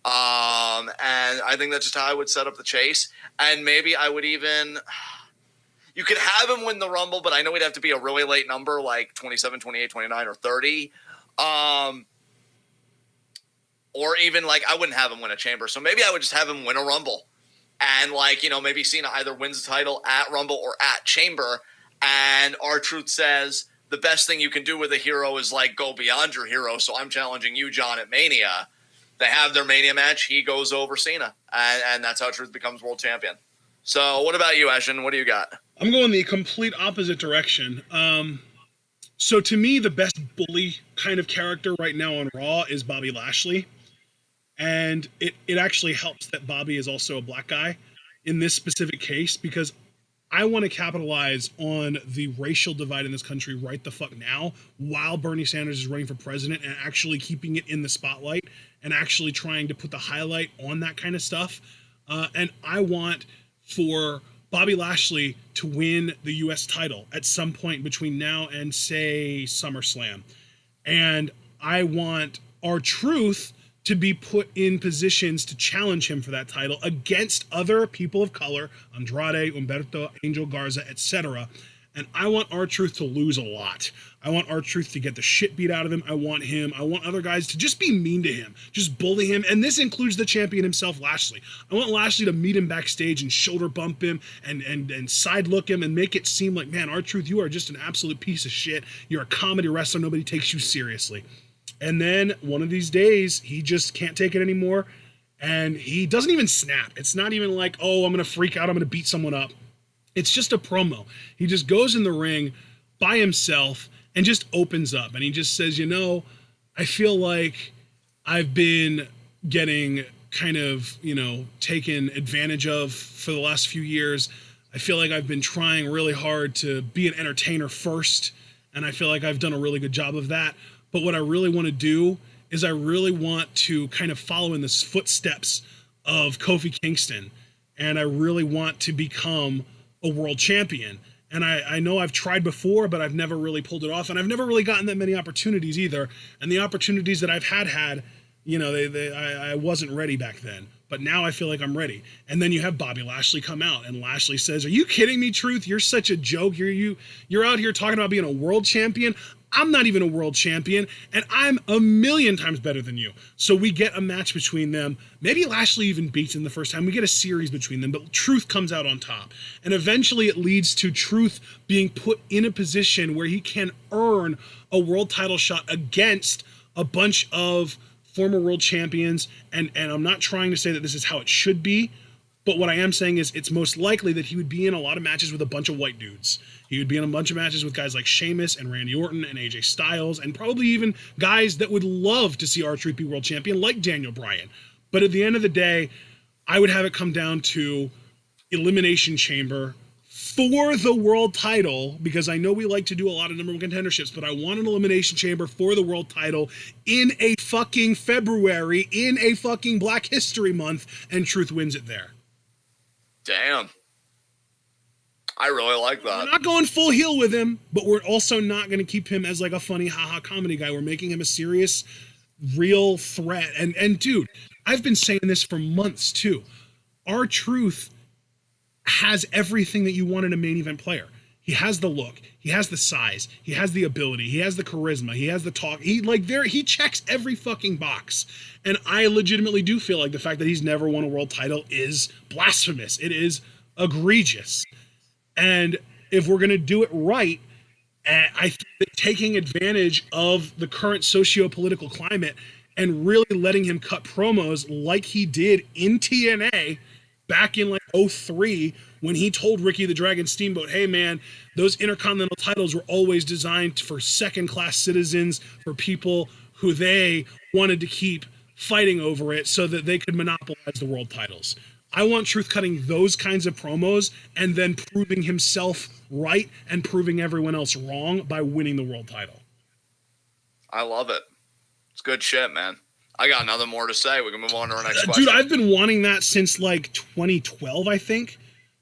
B: And I think that's just how I would set up the chase. And maybe I would even... You could have him win the Rumble, but I know he'd have to be a really late number, like 27, 28, 29, or 30. Or even, like, I wouldn't have him win a Chamber. So maybe I would just have him win a Rumble. And, like, you know, maybe Cena either wins the title at Rumble or at Chamber, and R-Truth says the best thing you can do with a hero is, like, go beyond your hero, so I'm challenging you, John, at Mania. They have their Mania match. He goes over Cena, and that's how Truth becomes world champion. So what about you, Ashton? What do you got?
A: I'm going the complete opposite direction. So to me, the best bully kind of character right now on Raw is Bobby Lashley. And it actually helps that Bobby is also a black guy in this specific case, because I want to capitalize on the racial divide in this country right the fuck now, while Bernie Sanders is running for president, and actually keeping it in the spotlight and actually trying to put the highlight on that kind of stuff. And I want for Bobby Lashley to win the U.S. title at some point between now and, say, SummerSlam. And I want R-Truth to be put in positions to challenge him for that title against other people of color, Andrade, Humberto, Angel Garza, etc. And I want R-Truth to lose a lot. I want R-Truth to get the shit beat out of him. I want other guys to just be mean to him, just bully him. And this includes the champion himself, Lashley. I want Lashley to meet him backstage and shoulder bump him and side look him and make it seem like, man, R-Truth, you are just an absolute piece of shit. You're a comedy wrestler. Nobody takes you seriously. And then one of these days, he just can't take it anymore. And he doesn't even snap. It's not even like, oh, I'm going to freak out. I'm going to beat someone up. It's just a promo. He just goes in the ring by himself and just opens up. And he just says, you know, I feel like I've been getting kind of, you know, taken advantage of for the last few years. I feel like I've been trying really hard to be an entertainer first. And I feel like I've done a really good job of that. But what I really want to do is I really want to kind of follow in the footsteps of Kofi Kingston. And I really want to become a world champion. And I know I've tried before, but I've never really pulled it off. And I've never really gotten that many opportunities either. And the opportunities that I've had, you know, I wasn't ready back then. But now I feel like I'm ready. And then you have Bobby Lashley come out, and Lashley says, "Are you kidding me, Truth? You're such a joke. You're out here talking about being a world champion. I'm not even a world champion, and I'm a million times better than you. So we get a match between them. Maybe Lashley even beats him the first time. We get a series between them, but Truth comes out on top. And eventually it leads to Truth being put in a position where he can earn a world title shot against a bunch of former world champions. And I'm not trying to say that this is how it should be, but what I am saying is it's most likely that he would be in a lot of matches with a bunch of white dudes. He would be in a bunch of matches with guys like Sheamus and Randy Orton and AJ Styles, and probably even guys that would love to see R-Truth be world champion, like Daniel Bryan. But at the end of the day, I would have it come down to Elimination Chamber for the world title, because I know we like to do a lot of number one contenderships, but I want an Elimination Chamber for the world title in a fucking February, in a fucking Black History Month, and Truth wins it there.
B: Damn. I really like that.
A: We're not going full heel with him, but we're also not going to keep him as like a funny haha comedy guy. We're making him a serious, real threat. And dude, I've been saying this for months too. R-Truth has everything that you want in a main event player. He has the look, he has the size, he has the ability, he has the charisma, he has the talk. He checks every fucking box. And I legitimately do feel like the fact that he's never won a world title is blasphemous. It is egregious. And if we're going to do it right, I think that taking advantage of the current socio-political climate and really letting him cut promos like he did in TNA back in like 03, when he told Ricky the Dragon Steamboat, hey man, those intercontinental titles were always designed for second-class citizens, for people who they wanted to keep fighting over it so that they could monopolize the world titles. I want Truth cutting those kinds of promos and then proving himself right and proving everyone else wrong by winning the world title.
B: I love it. It's good shit, man. I got nothing more to say. We can move on to our next question.
A: Dude, I've been wanting that since like 2012, I think.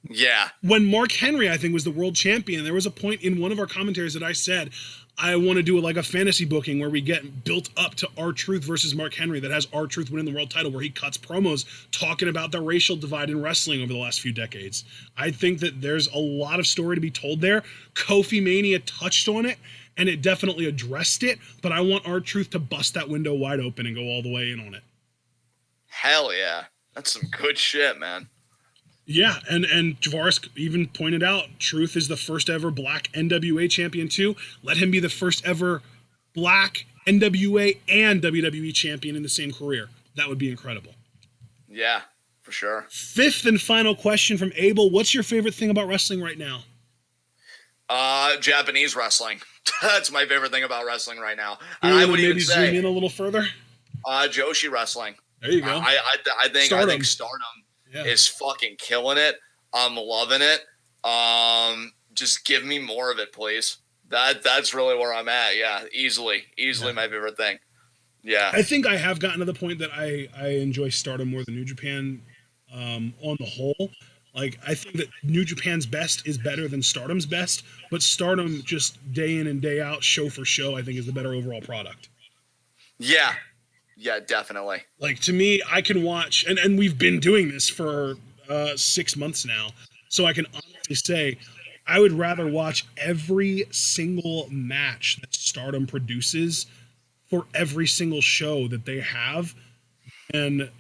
B: Yeah.
A: When Mark Henry, I think, was the world champion, there was a point in one of our commentaries that I said, I want to do like a fantasy booking where we get built up to R-Truth versus Mark Henry that has R-Truth winning the world title, where he cuts promos talking about the racial divide in wrestling over the last few decades. I think that there's a lot of story to be told there. Kofi Mania touched on it, and it definitely addressed it, but I want R-Truth to bust that window wide open and go all the way in on it.
B: Hell yeah. That's some good shit, man.
A: Yeah, and Javaris even pointed out, Truth is the first ever black NWA champion too. Let him be the first ever black NWA and WWE champion in the same career. That would be incredible.
B: Yeah, for sure.
A: Fifth and final question from Abel. What's your favorite thing about wrestling right now?
B: Japanese wrestling. That's my favorite thing about wrestling right now.
A: And I would maybe zoom in a little further.
B: Joshi wrestling.
A: There you go.
B: I think Stardom is fucking killing it. I'm loving it. Just give me more of it, please. That's really where I'm at. Yeah, easily my favorite thing. Yeah,
A: I think I have gotten to the point that I enjoy Stardom more than New Japan on the whole. Like, I think that New Japan's best is better than Stardom's best, but Stardom just day in and day out, show for show, I think is the better overall product.
B: Yeah, definitely.
A: Like, to me, I can watch, and we've been doing this for 6 months now, so I can honestly say I would rather watch every single match that Stardom produces for every single show that they have and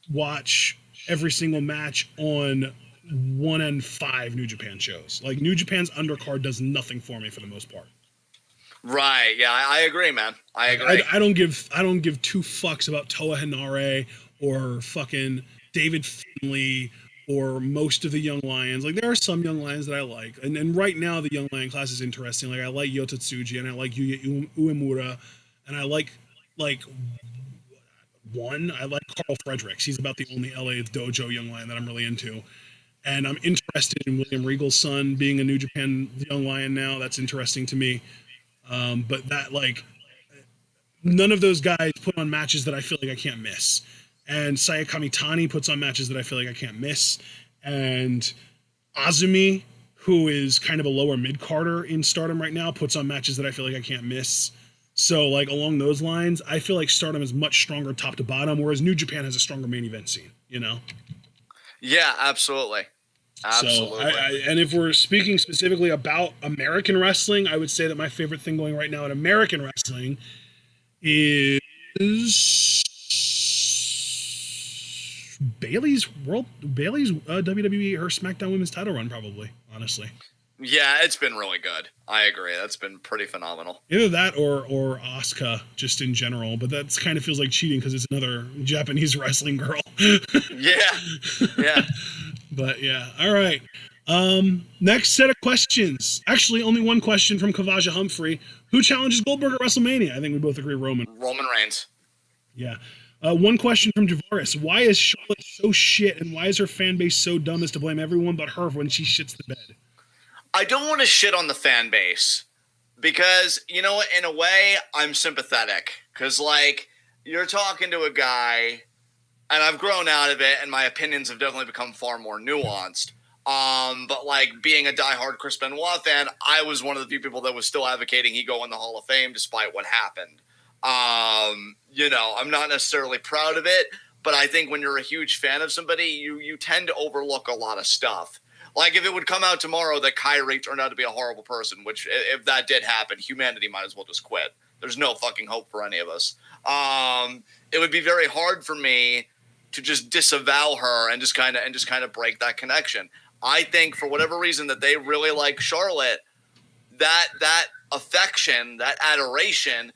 A: watch every single match on 1 and 5 New Japan shows. Like, New Japan's undercard does nothing for me for the most part.
B: Right. Yeah, I agree, man. I agree.
A: I don't give two fucks about Toa Henare or fucking David Finlay or most of the Young Lions. Like, there are some Young Lions that I like. And right now the Young Lion class is interesting. Like, I like Yota Tsuji and I like Yuya Uemura and I like I like Carl Fredericks. He's about the only LA Dojo Young Lion that I'm really into. And I'm interested in William Regal's son being a New Japan Young Lion now. That's interesting to me. But that, like, none of those guys put on matches that I feel like I can't miss. And Sayaka Mitani puts on matches that I feel like I can't miss. And Azumi, who is kind of a lower mid-carder in Stardom right now, puts on matches that I feel like I can't miss. So, like, along those lines, I feel like Stardom is much stronger top to bottom, whereas New Japan has a stronger main event scene, you know?
B: Yeah, absolutely.
A: So,
B: Absolutely.
A: and if we're speaking specifically about American wrestling, I would say that my favorite thing going right now in American wrestling is Bailey's WWE her SmackDown Women's Title run, probably, honestly.
B: Yeah, it's been really good. I agree. That's been pretty phenomenal.
A: Either that or Asuka, just in general, but that kind of feels like cheating because it's another Japanese wrestling girl.
B: Yeah. Yeah.
A: But yeah, all right. Next set of questions. Actually, only one question from Kavaja Humphrey. Who challenges Goldberg at WrestleMania? I think we both agree Roman.
B: Roman Reigns.
A: Yeah. One question from Javaris. Why is Charlotte so shit, and why is her fan base so dumb as to blame everyone but her when she shits the bed?
B: I don't want to shit on the fan base because, you know what, in a way, I'm sympathetic. Because, like, you're talking to a guy, and I've grown out of it, and my opinions have definitely become far more nuanced. But, like, being a diehard Chris Benoit fan, I was one of the few people that was still advocating he go in the Hall of Fame despite what happened. You know, I'm not necessarily proud of it, but I think when you're a huge fan of somebody, you tend to overlook a lot of stuff. Like if it would come out tomorrow that Kyrie turned out to be a horrible person, which if that did happen, humanity might as well just quit. There's no fucking hope for any of us. It would be very hard for me to just disavow her and just kind of break that connection. I think for whatever reason that they really like Charlotte, that affection, that adoration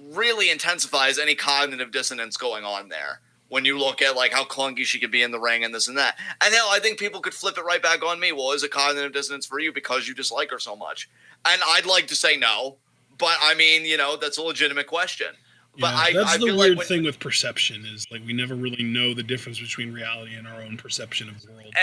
B: really intensifies any cognitive dissonance going on there. When you look at like how clunky she could be in the ring and this and that. And hell, I think people could flip it right back on me. Well, is it cognitive dissonance for you because you dislike her so much? And I'd like to say no, but I mean, you know, that's a legitimate question. But
A: Yeah, that's
B: I
A: the
B: feel
A: weird
B: like
A: thing with perception is like we never really know the difference between reality and our own perception of the world.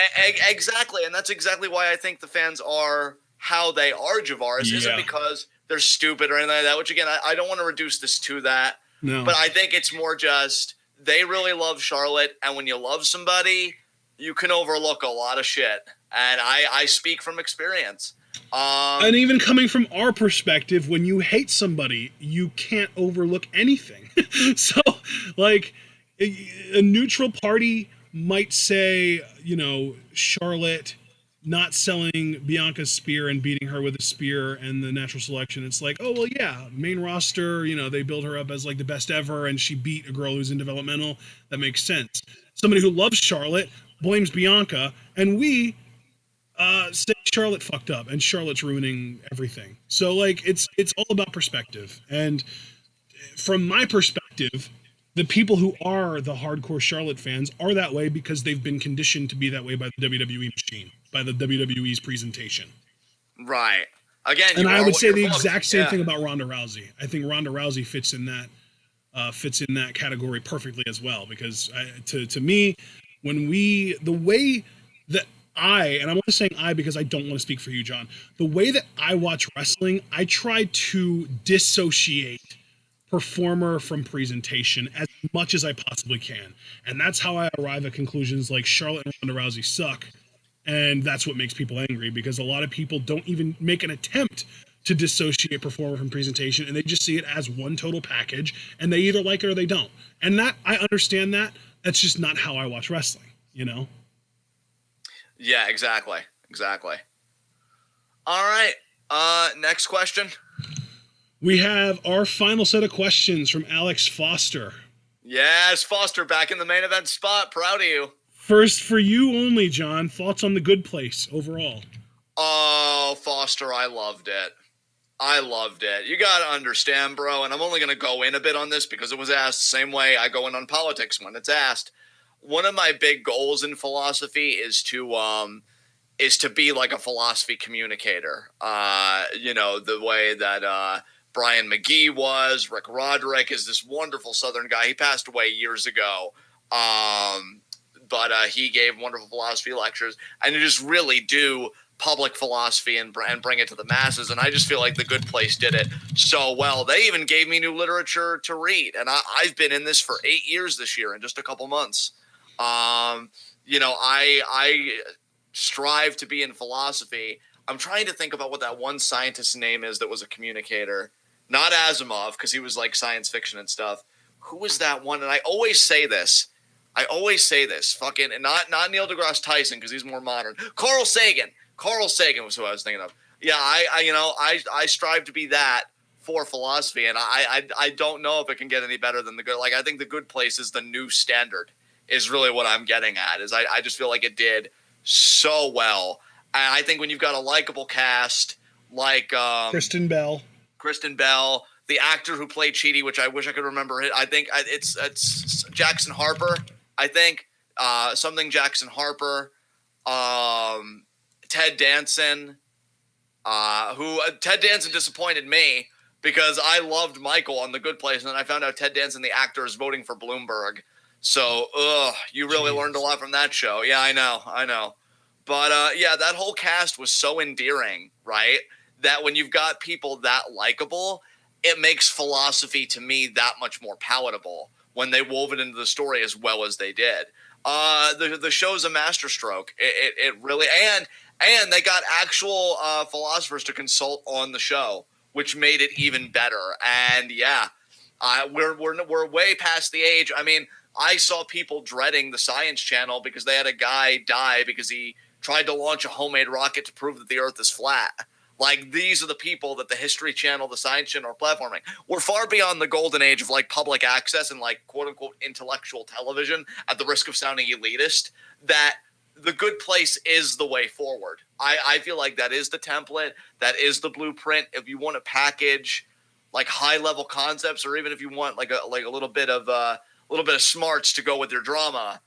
B: Exactly, and that's exactly why I think the fans are how they are. Javaris isn't because they're stupid or anything like that. Which again, I don't want to reduce this to that.
A: No,
B: but I think it's more just they really love Charlotte, and when you love somebody, you can overlook a lot of shit. And I speak from experience.
A: And even coming from our perspective, when you hate somebody, you can't overlook anything. So, like, a neutral party might say, you know, Charlotte not selling Bianca's spear and beating her with a spear and the natural selection. It's like, oh, well, yeah, main roster, you know, they build her up as like the best ever and she beat a girl who's in developmental. That makes sense. Somebody who loves Charlotte blames Bianca, and we say Charlotte fucked up and Charlotte's ruining everything. So like it's all about perspective. And from my perspective, the people who are the hardcore Charlotte fans are that way because they've been conditioned to be that way by the WWE machine, by the WWE's presentation.
B: Right. Again,
A: and I would say the
B: booked.
A: exact same thing about Ronda Rousey. I think Ronda Rousey fits in that category perfectly as well because to me, the way that and I'm only saying I because I don't want to speak for you, John. The way that I watch wrestling, I try to dissociate performer from presentation as much as I possibly can. And that's how I arrive at conclusions like Charlotte and Ronda Rousey suck. And that's what makes people angry because a lot of people don't even make an attempt to dissociate performer from presentation and they just see it as one total package and they either like it or they don't. And that I understand that. That's just not how I watch wrestling, you know?
B: Yeah, exactly. Exactly. All right. Next question.
A: We have our final set of questions from Alex Foster.
B: Yes, Foster back in the main event spot. Proud of you.
A: First for you only, John. Thoughts on The Good Place overall?
B: Oh, Foster, I loved it. I loved it. You got to understand, bro, and I'm only going to go in a bit on this because it was asked the same way I go in on politics when it's asked. One of my big goals in philosophy is to be like a philosophy communicator. You know, the way that Brian McGee was. Rick Roderick is this wonderful Southern guy. He passed away years ago. But he gave wonderful philosophy lectures, and you just really do public philosophy and bring it to the masses. And I just feel like The Good Place did it so well. They even gave me new literature to read, and I've been in this for 8 years this year in just a couple months. You know, I strive to be in philosophy. I'm trying to think about what that one scientist's name is that was a communicator. Not Asimov, because he was like science fiction and stuff. Who was that one? And I always say this. I always say this, fucking, and not Neil deGrasse Tyson because he's more modern. Carl Sagan. Carl Sagan was who I was thinking of. Yeah, I strive to be that for philosophy, and I don't know if it can get any better than the good. Like, I think the Good Place is the new standard. Is really what I'm getting at. Is I just feel like it did so well, and I think when you've got a likable cast like
A: Kristen Bell,
B: the actor who played Chidi, which I wish I could remember. I think it's Jackson Harper. I think something Jackson Harper, Ted Danson, who Ted Danson disappointed me because I loved Michael on The Good Place, and then I found out Ted Danson, the actor, is voting for Bloomberg. So, you really learned a lot from that show. Yeah, I know. But yeah, that whole cast was so endearing, right? That when you've got people that likable, it makes philosophy to me that much more palatable when they wove it into the story as well as they did. The show's a masterstroke. It really and they got actual philosophers to consult on the show, which made it even better. And yeah, we're way past the age. I mean, I saw people dreading the Science Channel because they had a guy die because he tried to launch a homemade rocket to prove that the Earth is flat. Like, these are the people that the History Channel, the Science Channel are platforming. We're far beyond the golden age of, like, public access and, like, quote-unquote intellectual television, at the risk of sounding elitist, that the Good Place is the way forward. I feel like that is the template. That is the blueprint. If you want to package, like, high-level concepts, or even if you want, like a little bit of smarts to go with your drama,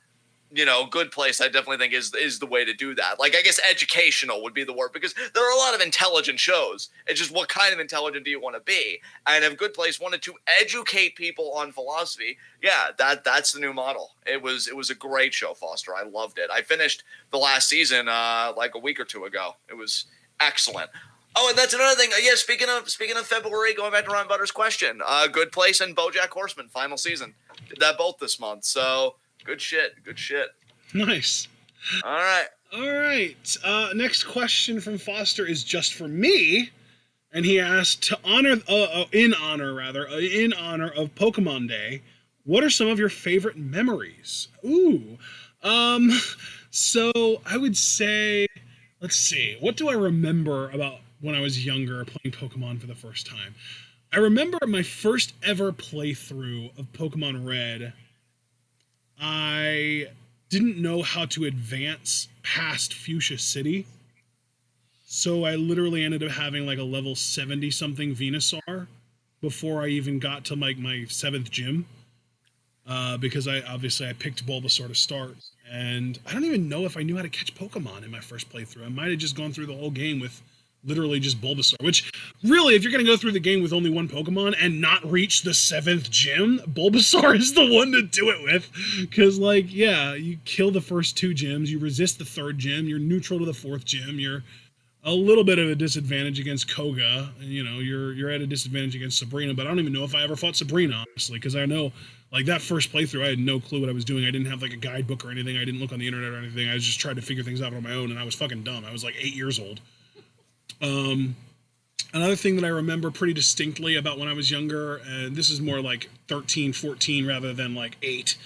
B: you know, Good Place, I definitely think is the way to do that. Like, I guess educational would be the word, because there are a lot of intelligent shows. It's just, what kind of intelligent do you want to be? And if Good Place wanted to educate people on philosophy, yeah, that's the new model. It was a great show, Foster. I loved it. I finished the last season like a week or two ago. It was excellent. Oh, and that's another thing. Yeah, speaking of February, going back to Ron Butter's question, Good Place and BoJack Horseman final season. Did that both this month. So good shit.
A: Nice.
B: All right.
A: Next question from Foster is just for me, and he asked, in honor of Pokemon Day, what are some of your favorite memories? Ooh. So I would say, let's see, what do I remember about when I was younger playing Pokemon for the first time? I remember my first ever playthrough of Pokemon Red. I didn't know how to advance past Fuchsia City, so I literally ended up having like a level 70 something Venusaur before I even got to like my 7th gym, because I picked Bulbasaur to start, and I don't even know if I knew how to catch Pokemon in my first playthrough. I might have just gone through the whole game with literally just Bulbasaur, which really, if you're going to go through the game with only one Pokemon and not reach the 7th gym, Bulbasaur is the one to do it with. Because, like, yeah, you kill the first 2 gyms, you resist the 3rd gym, you're neutral to the 4th gym, you're a little bit of a disadvantage against Koga, you know, you're at a disadvantage against Sabrina, but I don't even know if I ever fought Sabrina, honestly, because I know, like, that first playthrough, I had no clue what I was doing. I didn't have, like, a guidebook or anything. I didn't look on the internet or anything. I was just trying to figure things out on my own, and I was fucking dumb. I was, like, 8 years old. Another thing that I remember pretty distinctly about when I was younger, and this is more like 13, 14 rather than like 8,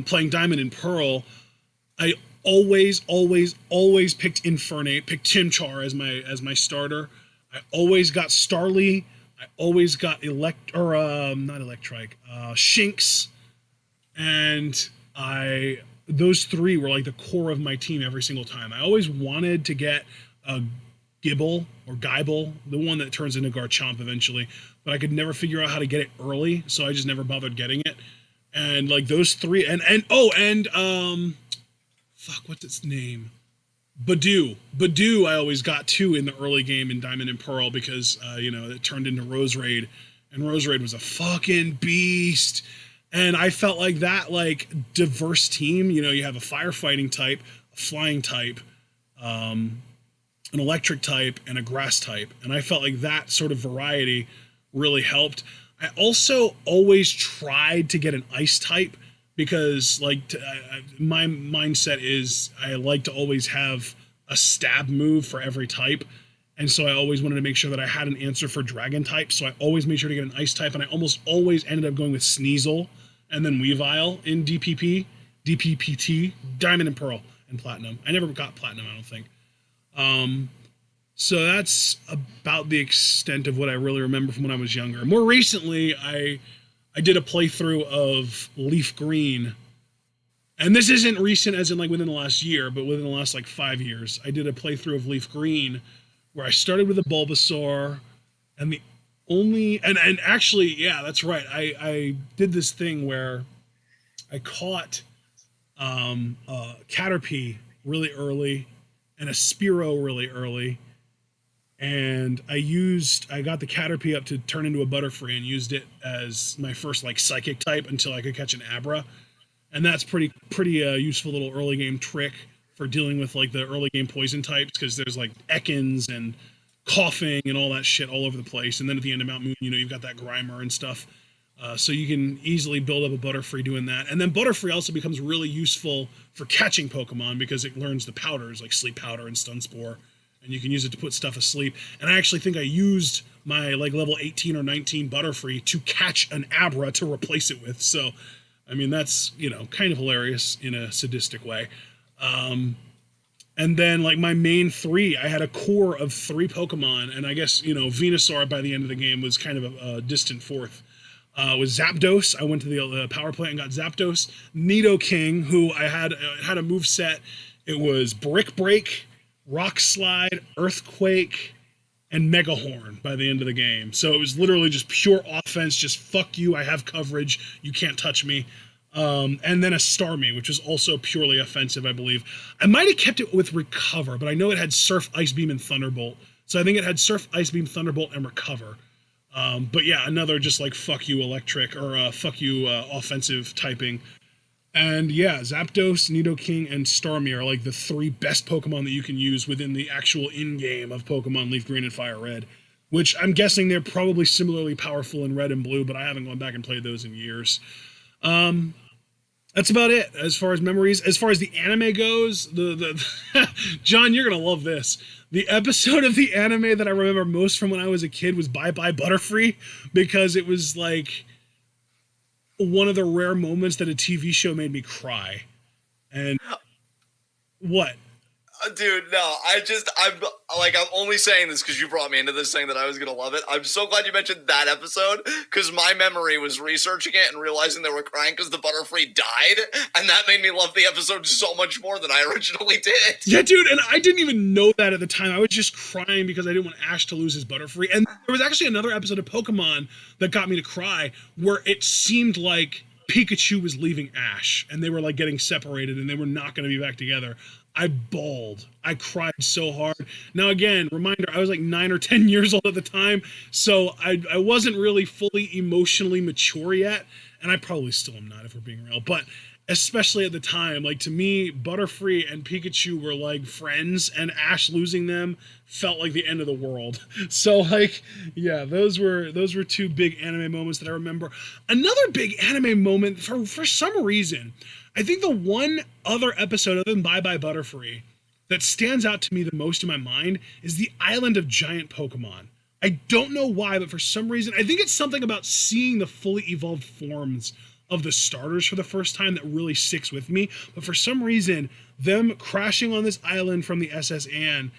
A: playing Diamond and Pearl, I always picked Infernape, picked Chimchar as my starter. I always got Starly. I always got Shinx, and those 3 were like the core of my team every single time. I always wanted to get a Gibble or Geibel, the one that turns into Garchomp eventually, but I could never figure out how to get it early, so I just never bothered getting it. And like those 3, fuck, what's its name? Badoo I always got too in the early game in Diamond and Pearl, because it turned into Roserade, and Roserade was a fucking beast. And I felt like that, like, diverse team, you have a firefighting type, a flying type, an electric type, and a grass type. And I felt like that sort of variety really helped. I also always tried to get an ice type, because my mindset is I like to always have a stab move for every type. And so I always wanted to make sure that I had an answer for dragon type. So I always made sure to get an ice type, and I almost always ended up going with Sneasel and then Weavile in DPP. DPPT, Diamond and Pearl, and Platinum. I never got Platinum, I don't think. So that's about the extent of what I really remember from when I was younger. More recently, I did a playthrough of Leaf Green. And this isn't recent as in like within the last year, but within the last like 5 years. I did a playthrough of Leaf Green where I started with a Bulbasaur, and the only and actually, yeah, that's right. I did this thing where I caught a Caterpie really early and a Spearow really early, and I got the Caterpie up to turn into a Butterfree and used it as my first like psychic type until I could catch an Abra, and that's pretty useful little early game trick for dealing with like the early game poison types, because there's like Ekans and coughing and all that shit all over the place, and then at the end of Mount Moon, you know, you've got that Grimer and stuff. So you can easily build up a Butterfree doing that. And then Butterfree also becomes really useful for catching Pokemon because it learns the powders like Sleep Powder and Stun Spore, and you can use it to put stuff asleep. And I actually think I used my like level 18 or 19 Butterfree to catch an Abra to replace it with. So, I mean, that's, you know, kind of hilarious in a sadistic way. And then like my main three, I had a core of 3 Pokemon, and I guess, you know, Venusaur by the end of the game was kind of a distant fourth. With Zapdos, I went to the power plant and got Zapdos. Nidoking, who I had a move set. It was Brick Break, Rock Slide, Earthquake, and Mega Horn by the end of the game. So it was literally just pure offense, just fuck you, I have coverage, you can't touch me. And then a Starmie, which was also purely offensive, I believe. I might have kept it with Recover, but I know it had Surf, Ice Beam, and Thunderbolt. So I think it had Surf, Ice Beam, Thunderbolt, and Recover. But yeah, another just like fuck you electric or fuck you offensive typing. And yeah, Zapdos, Nidoking, and Starmie are like the 3 best Pokemon that you can use within the actual in-game of Pokemon Leaf Green and Fire Red, which I'm guessing they're probably similarly powerful in Red and Blue, but I haven't gone back and played those in years. That's about it as far as memories. As far as the anime goes, the John, you're gonna love this. The episode of the anime that I remember most from when I was a kid was Bye Bye Butterfree, because it was like one of the rare moments that a TV show made me cry. And what?
B: Dude, no, I'm only saying this because you brought me into this thing that I was going to love it. I'm so glad you mentioned that episode, because my memory was researching it and realizing they were crying because the Butterfree died, and that made me love the episode so much more than I originally did.
A: Yeah, dude, and I didn't even know that at the time. I was just crying because I didn't want Ash to lose his Butterfree. And there was actually another episode of Pokemon that got me to cry, where it seemed like Pikachu was leaving Ash, and they were like getting separated, and they were not going to be back together. I bawled. I cried so hard. Now, again, reminder, I was like 9 or 10 years old at the time, so I wasn't really fully emotionally mature yet, and I probably still am not, if we're being real, but especially at the time, like, to me, Butterfree and Pikachu were like friends, and Ash losing them felt like the end of the world. So, like, yeah, those were 2 big anime moments that I remember. Another big anime moment, for some reason, I think the one other episode other than Bye Bye Butterfree that stands out to me the most in my mind is the Island of Giant Pokemon. I don't know why, but for some reason, I think it's something about seeing the fully evolved forms of the starters for the first time that really sticks with me. But for some reason, them crashing on this island from the SS Anne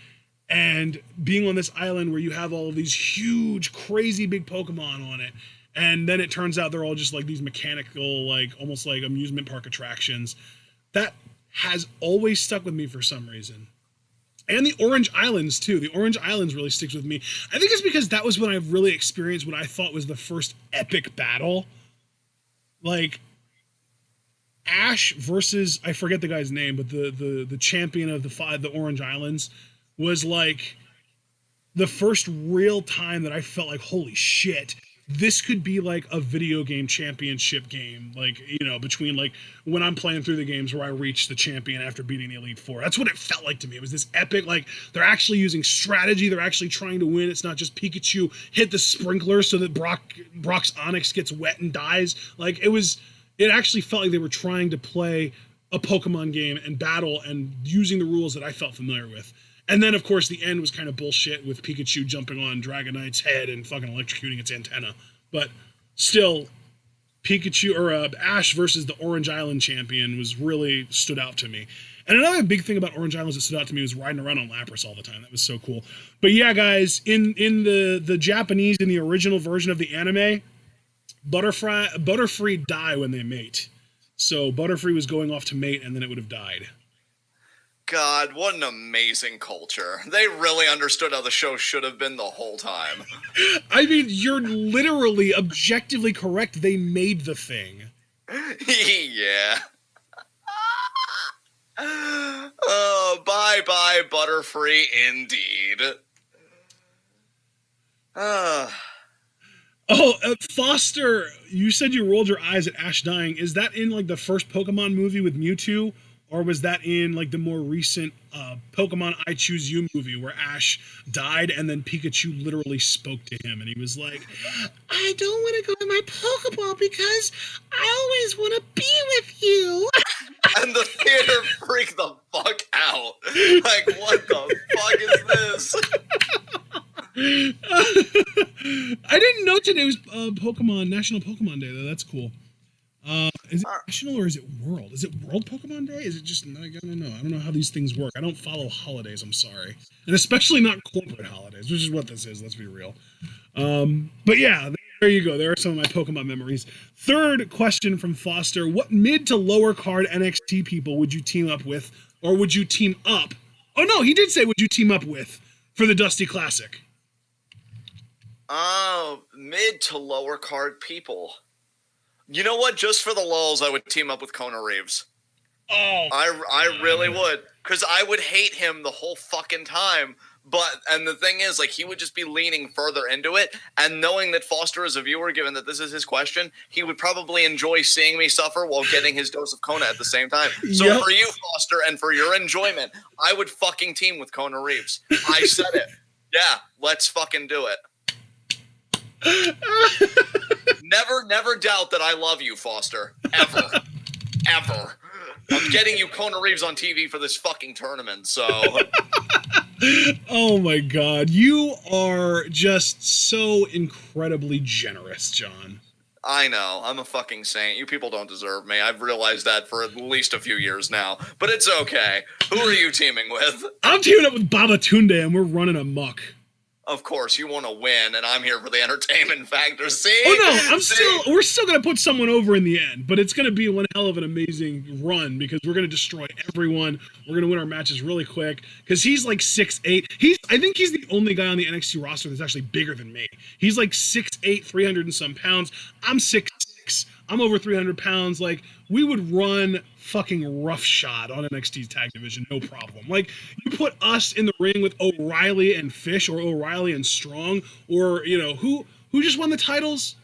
A: and being on this island where you have all of these huge, crazy big Pokemon on it, and then it turns out they're all just like these mechanical, like almost like amusement park attractions. That has always stuck with me for some reason. And the Orange Islands too. The Orange Islands really sticks with me. I think it's because that was when I really experienced what I thought was the first epic battle. Like Ash versus, I forget the guy's name, but the champion of the Orange Islands was like the first real time that I felt like, holy shit, this could be like a video game championship game, like, you know, between like when I'm playing through the games where I reach the champion after beating the Elite Four. That's what it felt like to me. It was this epic, like, they're actually using strategy. They're actually trying to win. It's not just Pikachu hit the sprinkler so that Brock's Onyx gets wet and dies. Like, it actually felt like they were trying to play a Pokemon game and battle and using the rules that I felt familiar with. And then, of course, the end was kind of bullshit with Pikachu jumping on Dragonite's head and fucking electrocuting its antenna. But still, Pikachu or Ash versus the Orange Island champion was really stood out to me. And another big thing about Orange Islands that stood out to me was riding around on Lapras all the time. That was so cool. But yeah, guys, in the Japanese, in the original version of the anime, Butterfree die when they mate. So Butterfree was going off to mate, and then it would have died.
B: God, what an amazing culture. They really understood how the show should have been the whole time.
A: I mean, you're literally objectively correct. They made the thing.
B: Yeah. Oh, bye-bye, Butterfree, indeed.
A: Foster, you said you rolled your eyes at Ash dying. Is that in like the first Pokemon movie with Mewtwo? Or was that in like the more recent Pokemon I Choose You movie where Ash died and then Pikachu literally spoke to him and he was like, I don't want to go in my Pokeball because I always want to be with you.
B: And the theater freaked the fuck out. Like, what the fuck is this?
A: I didn't know today was National Pokemon Day though. That's cool. Is it national or is it world? Is it World Pokemon Day? Is it just, I don't know. I don't know how these things work. I don't follow holidays, I'm sorry. And especially not corporate holidays, which is what this is, let's be real. But yeah, there you go. There are some of my Pokemon memories. Third question from Foster. What mid to lower card NXT people would you team up with? Or would you team up? Oh no, he did say would you team up with for the Dusty Classic?
B: Oh, mid to lower card people. You know what? Just for the lulz, I would team up with Kona Reeves.
A: Oh,
B: I really would, because I would hate him the whole fucking time. And the thing is, like, he would just be leaning further into it, and knowing that Foster is a viewer, given that this is his question, he would probably enjoy seeing me suffer while getting his dose of Kona at the same time. So for you, Foster, and for your enjoyment, I would fucking team with Kona Reeves. I said it. Yeah, let's fucking do it. Never doubt that I love you, Foster. Ever. Ever. I'm getting you Kona Reeves on TV for this fucking tournament, so.
A: Oh my god. You are just so incredibly generous, John.
B: I know. I'm a fucking saint. You people don't deserve me. I've realized that for at least a few years now. But it's okay. Who are you teaming with?
A: I'm teaming up with Babatunde and we're running amok.
B: Of course, you want to win, and I'm here for the entertainment factor. See?
A: Oh no, we're still gonna put someone over in the end, but it's gonna be one hell of an amazing run because we're gonna destroy everyone. We're gonna win our matches really quick because he's like 6'8". I think he's the only guy on the NXT roster that's actually bigger than me. He's like 6'8", 300 and some pounds. I'm 6'6". I'm over 300 pounds. Like, we would run fucking roughshod on NXT's tag division, no problem. Like, you put us in the ring with O'Reilly and Fish or O'Reilly and Strong, or, you know, who just won the titles?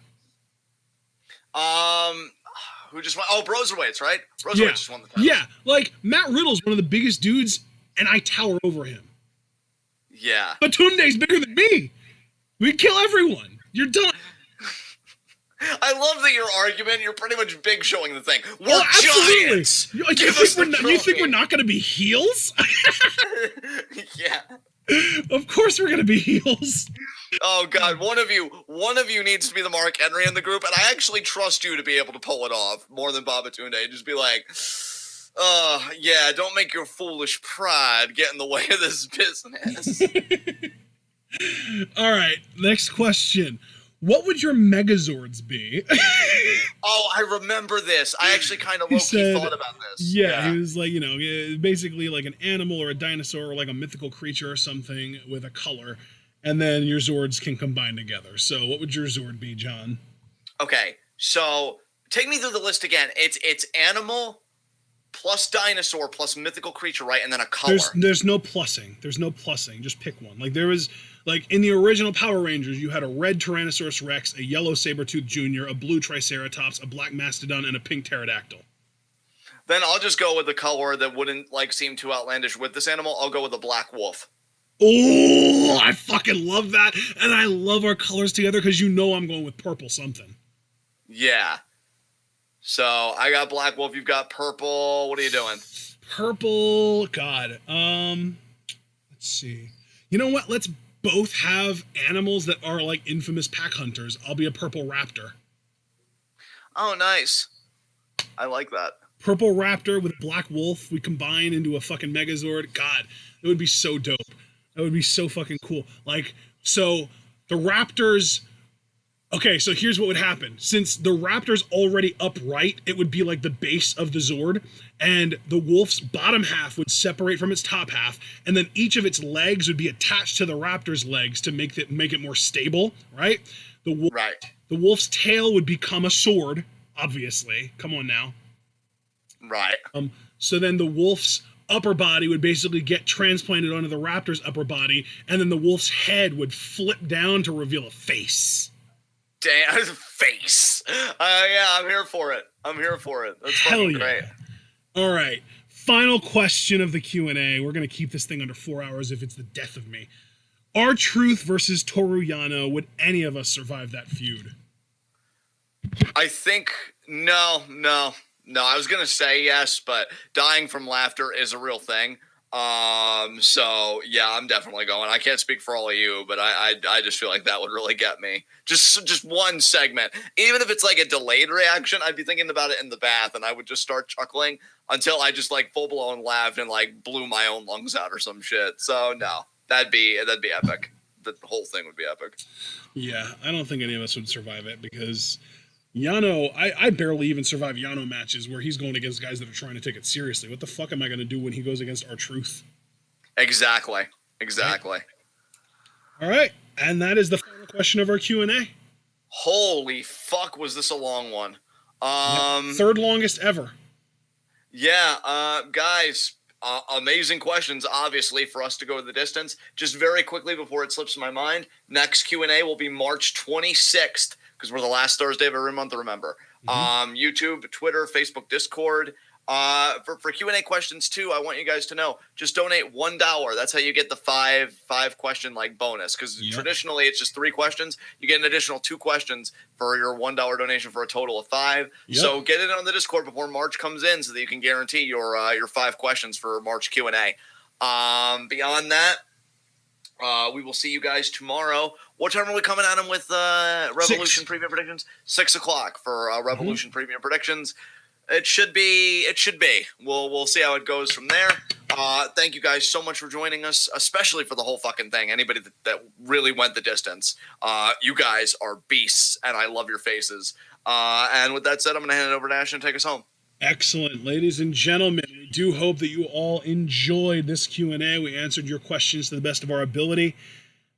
B: Who just won? Oh, Broserweights, right? Broserweights just won the titles.
A: Yeah, like, Matt Riddle's one of the biggest dudes, and I tower over him.
B: Yeah.
A: But Tunde's bigger than me. We kill everyone. You're done.
B: I love that your argument, you're pretty much big showing the thing. We're giants!
A: You think we're not going to be heels?
B: Yeah.
A: Of course we're going to be heels.
B: Oh, God. One of you needs to be the Mark Henry in the group, and I actually trust you to be able to pull it off more than Babatunde. Just be like, yeah, don't make your foolish pride get in the way of this business.
A: All right, next question. What would your Megazords be?
B: Oh, I remember this. I actually kind of low-key thought about this.
A: Yeah, he was like, you know, basically like an animal or a dinosaur or like a mythical creature or something with a color, and then your Zords can combine together. So what would your Zord be, John?
B: Okay, so take me through the list again. It's animal plus dinosaur plus mythical creature, right? And then a color.
A: There's no plussing. There's no plussing. Just pick one. Like there was, like in the original Power Rangers, you had a red Tyrannosaurus Rex, a yellow Sabretooth Jr., a blue Triceratops, a black Mastodon, and a pink Pterodactyl.
B: Then I'll just go with the color that wouldn't like seem too outlandish with this animal. I'll go with the black wolf.
A: Oh, I fucking love that. And I love our colors together because you know I'm going with purple something.
B: Yeah. So I got black wolf, you've got purple. What are you doing?
A: Purple, God. Let's see. You know what? Let's both have animals that are like infamous pack hunters. I'll be a purple raptor.
B: Oh, nice. I like that.
A: Purple Raptor with Black Wolf, we combine into a fucking Megazord. God, it would be so dope. That would be so fucking cool. Like, so the Raptors. Okay, so here's what would happen. Since the Raptor's already upright, it would be like the base of the Zord, and the Wolf's bottom half would separate from its top half, and then each of its legs would be attached to the Raptor's legs to make it more stable, right?
B: Right.
A: The Wolf's tail would become a sword, obviously. Come on now.
B: Right.
A: So then the Wolf's upper body would basically get transplanted onto the Raptor's upper body, and then the Wolf's head would flip down to reveal a face.
B: Damn, face. Yeah, I'm here for it. That's fucking great.
A: All right. Final question of the Q&A. We're going to keep this thing under 4 hours if it's the death of me. R-Truth versus Toru Yano. Would any of us survive that feud?
B: I think no. I was gonna say yes, but dying from laughter is a real thing. So yeah, I'm definitely going. I can't speak for all of you, but I just feel like that would really get me. Just one segment, even if it's like a delayed reaction, I'd be thinking about it in the bath, and I would just start chuckling until I just like full blown laughed and like blew my own lungs out or some shit. So no, that'd be epic. The whole thing would be epic.
A: Yeah, I don't think any of us would survive it because Yano, I barely even survive Yano matches where he's going against guys that are trying to take it seriously. What the fuck am I going to do when he goes against R-Truth?
B: Exactly.
A: All right, and that is the final question of our Q&A.
B: Holy fuck, was this a long one?
A: Third longest ever.
B: Yeah, guys, amazing questions, obviously, for us to go the distance. Just very quickly before it slips my mind, next Q&A will be March 26th, because we're the last Thursday of every month, remember. YouTube, Twitter, Facebook, Discord. For Q&A questions, too, I want you guys to know, just donate $1. That's how you get the five question like bonus, because traditionally it's just 3 questions. You get an additional 2 questions for your $1 donation for a total of 5. So get it on the Discord before March comes in so that you can guarantee your 5 questions for March Q&A. Beyond that, we will see you guys tomorrow. What time are we coming at them with Revolution Preview Predictions? 6 o'clock for Revolution Preview Predictions. It should be. We'll see how it goes from there. Thank you guys so much for joining us, especially for the whole fucking thing. Anybody that really went the distance. You guys are beasts, and I love your faces. And with that said, I'm going to hand it over to Ash and take us home.
A: Excellent. Ladies and gentlemen, we do hope that you all enjoyed this Q&A. We answered your questions to the best of our ability,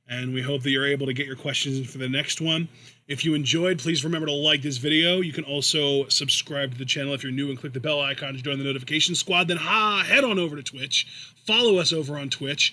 A: and we hope that you're able to get your questions in for the next one. If you enjoyed, please remember to like this video. You can also subscribe to the channel if you're new and click the bell icon to join the notification squad. Then head on over to Twitch. Follow us over on Twitch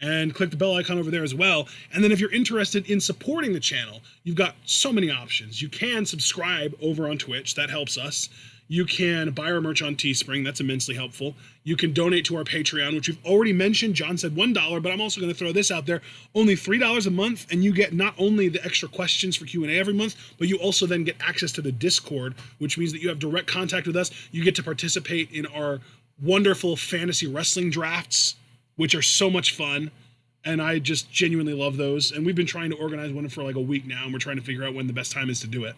A: and click the bell icon over there as well. And then if you're interested in supporting the channel, you've got so many options. You can subscribe over on Twitch. That helps us. You can buy our merch on Teespring. That's immensely helpful. You can donate to our Patreon, which we've already mentioned. John said $1, but I'm also going to throw this out there. Only $3 a month, and you get not only the extra questions for Q&A every month, but you also then get access to the Discord, which means that you have direct contact with us. You get to participate in our wonderful fantasy wrestling drafts, which are so much fun. And I just genuinely love those. And we've been trying to organize one for like a week now, and we're trying to figure out when the best time is to do it.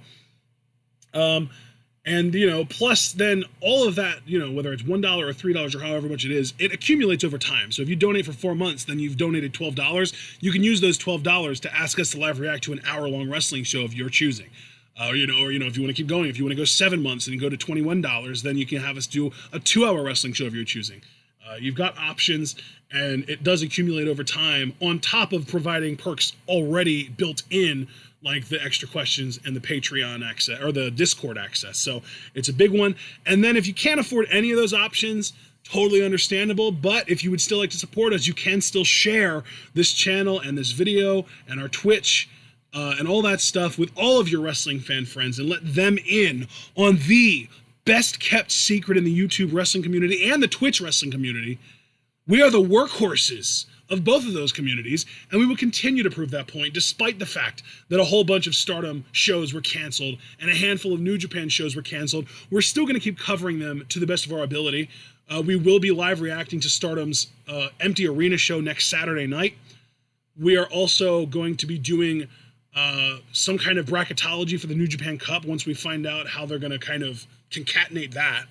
A: And, plus then all of that, whether it's $1 or $3 or however much it is, it accumulates over time. So if you donate for 4 months, then you've donated $12. You can use those $12 to ask us to live react to an hour-long wrestling show of your choosing. Or if you want to keep going, if you want to go 7 months and go to $21, then you can have us do a 2-hour wrestling show of your choosing. You've got options, and it does accumulate over time on top of providing perks already built in, like the extra questions and the Patreon access or the Discord access. So it's a big one. And then if you can't afford any of those options, totally understandable. But if you would still like to support us, you can still share this channel and this video and our Twitch and all that stuff with all of your wrestling fan friends and let them in on the best kept secret in the YouTube wrestling community and the Twitch wrestling community. We are the workhorses of both of those communities, and we will continue to prove that point despite the fact that a whole bunch of Stardom shows were canceled and a handful of New Japan shows were canceled. We're still going to keep covering them to the best of our ability. We will be live reacting to Stardom's Empty Arena show next Saturday night. We are also going to be doing some kind of bracketology for the New Japan Cup once we find out how they're going to kind of concatenate that.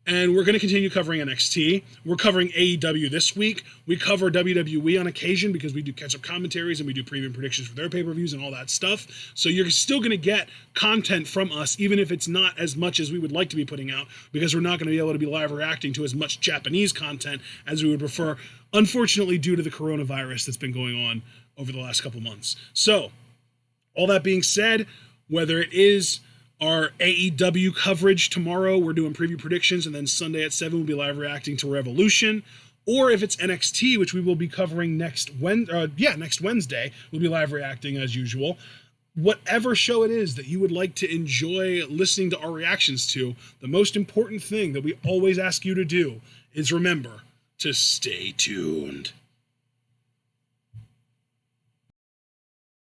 A: And we're going to continue covering NXT. We're covering AEW this week. We cover WWE on occasion because we do catch-up commentaries and we do preview predictions for their pay-per-views and all that stuff. So you're still going to get content from us, even if it's not as much as we would like to be putting out, because we're not going to be able to be live reacting to as much Japanese content as we would prefer, unfortunately, due to the coronavirus that's been going on over the last couple months. So, all that being said, whether it is our AEW coverage tomorrow, we're doing preview predictions, and then Sunday at 7 we'll be live reacting to Revolution. Or if it's NXT, which we will be covering next Wednesday, we'll be live reacting as usual. Whatever show it is that you would like to enjoy listening to our reactions to, the most important thing that we always ask you to do is remember to stay tuned.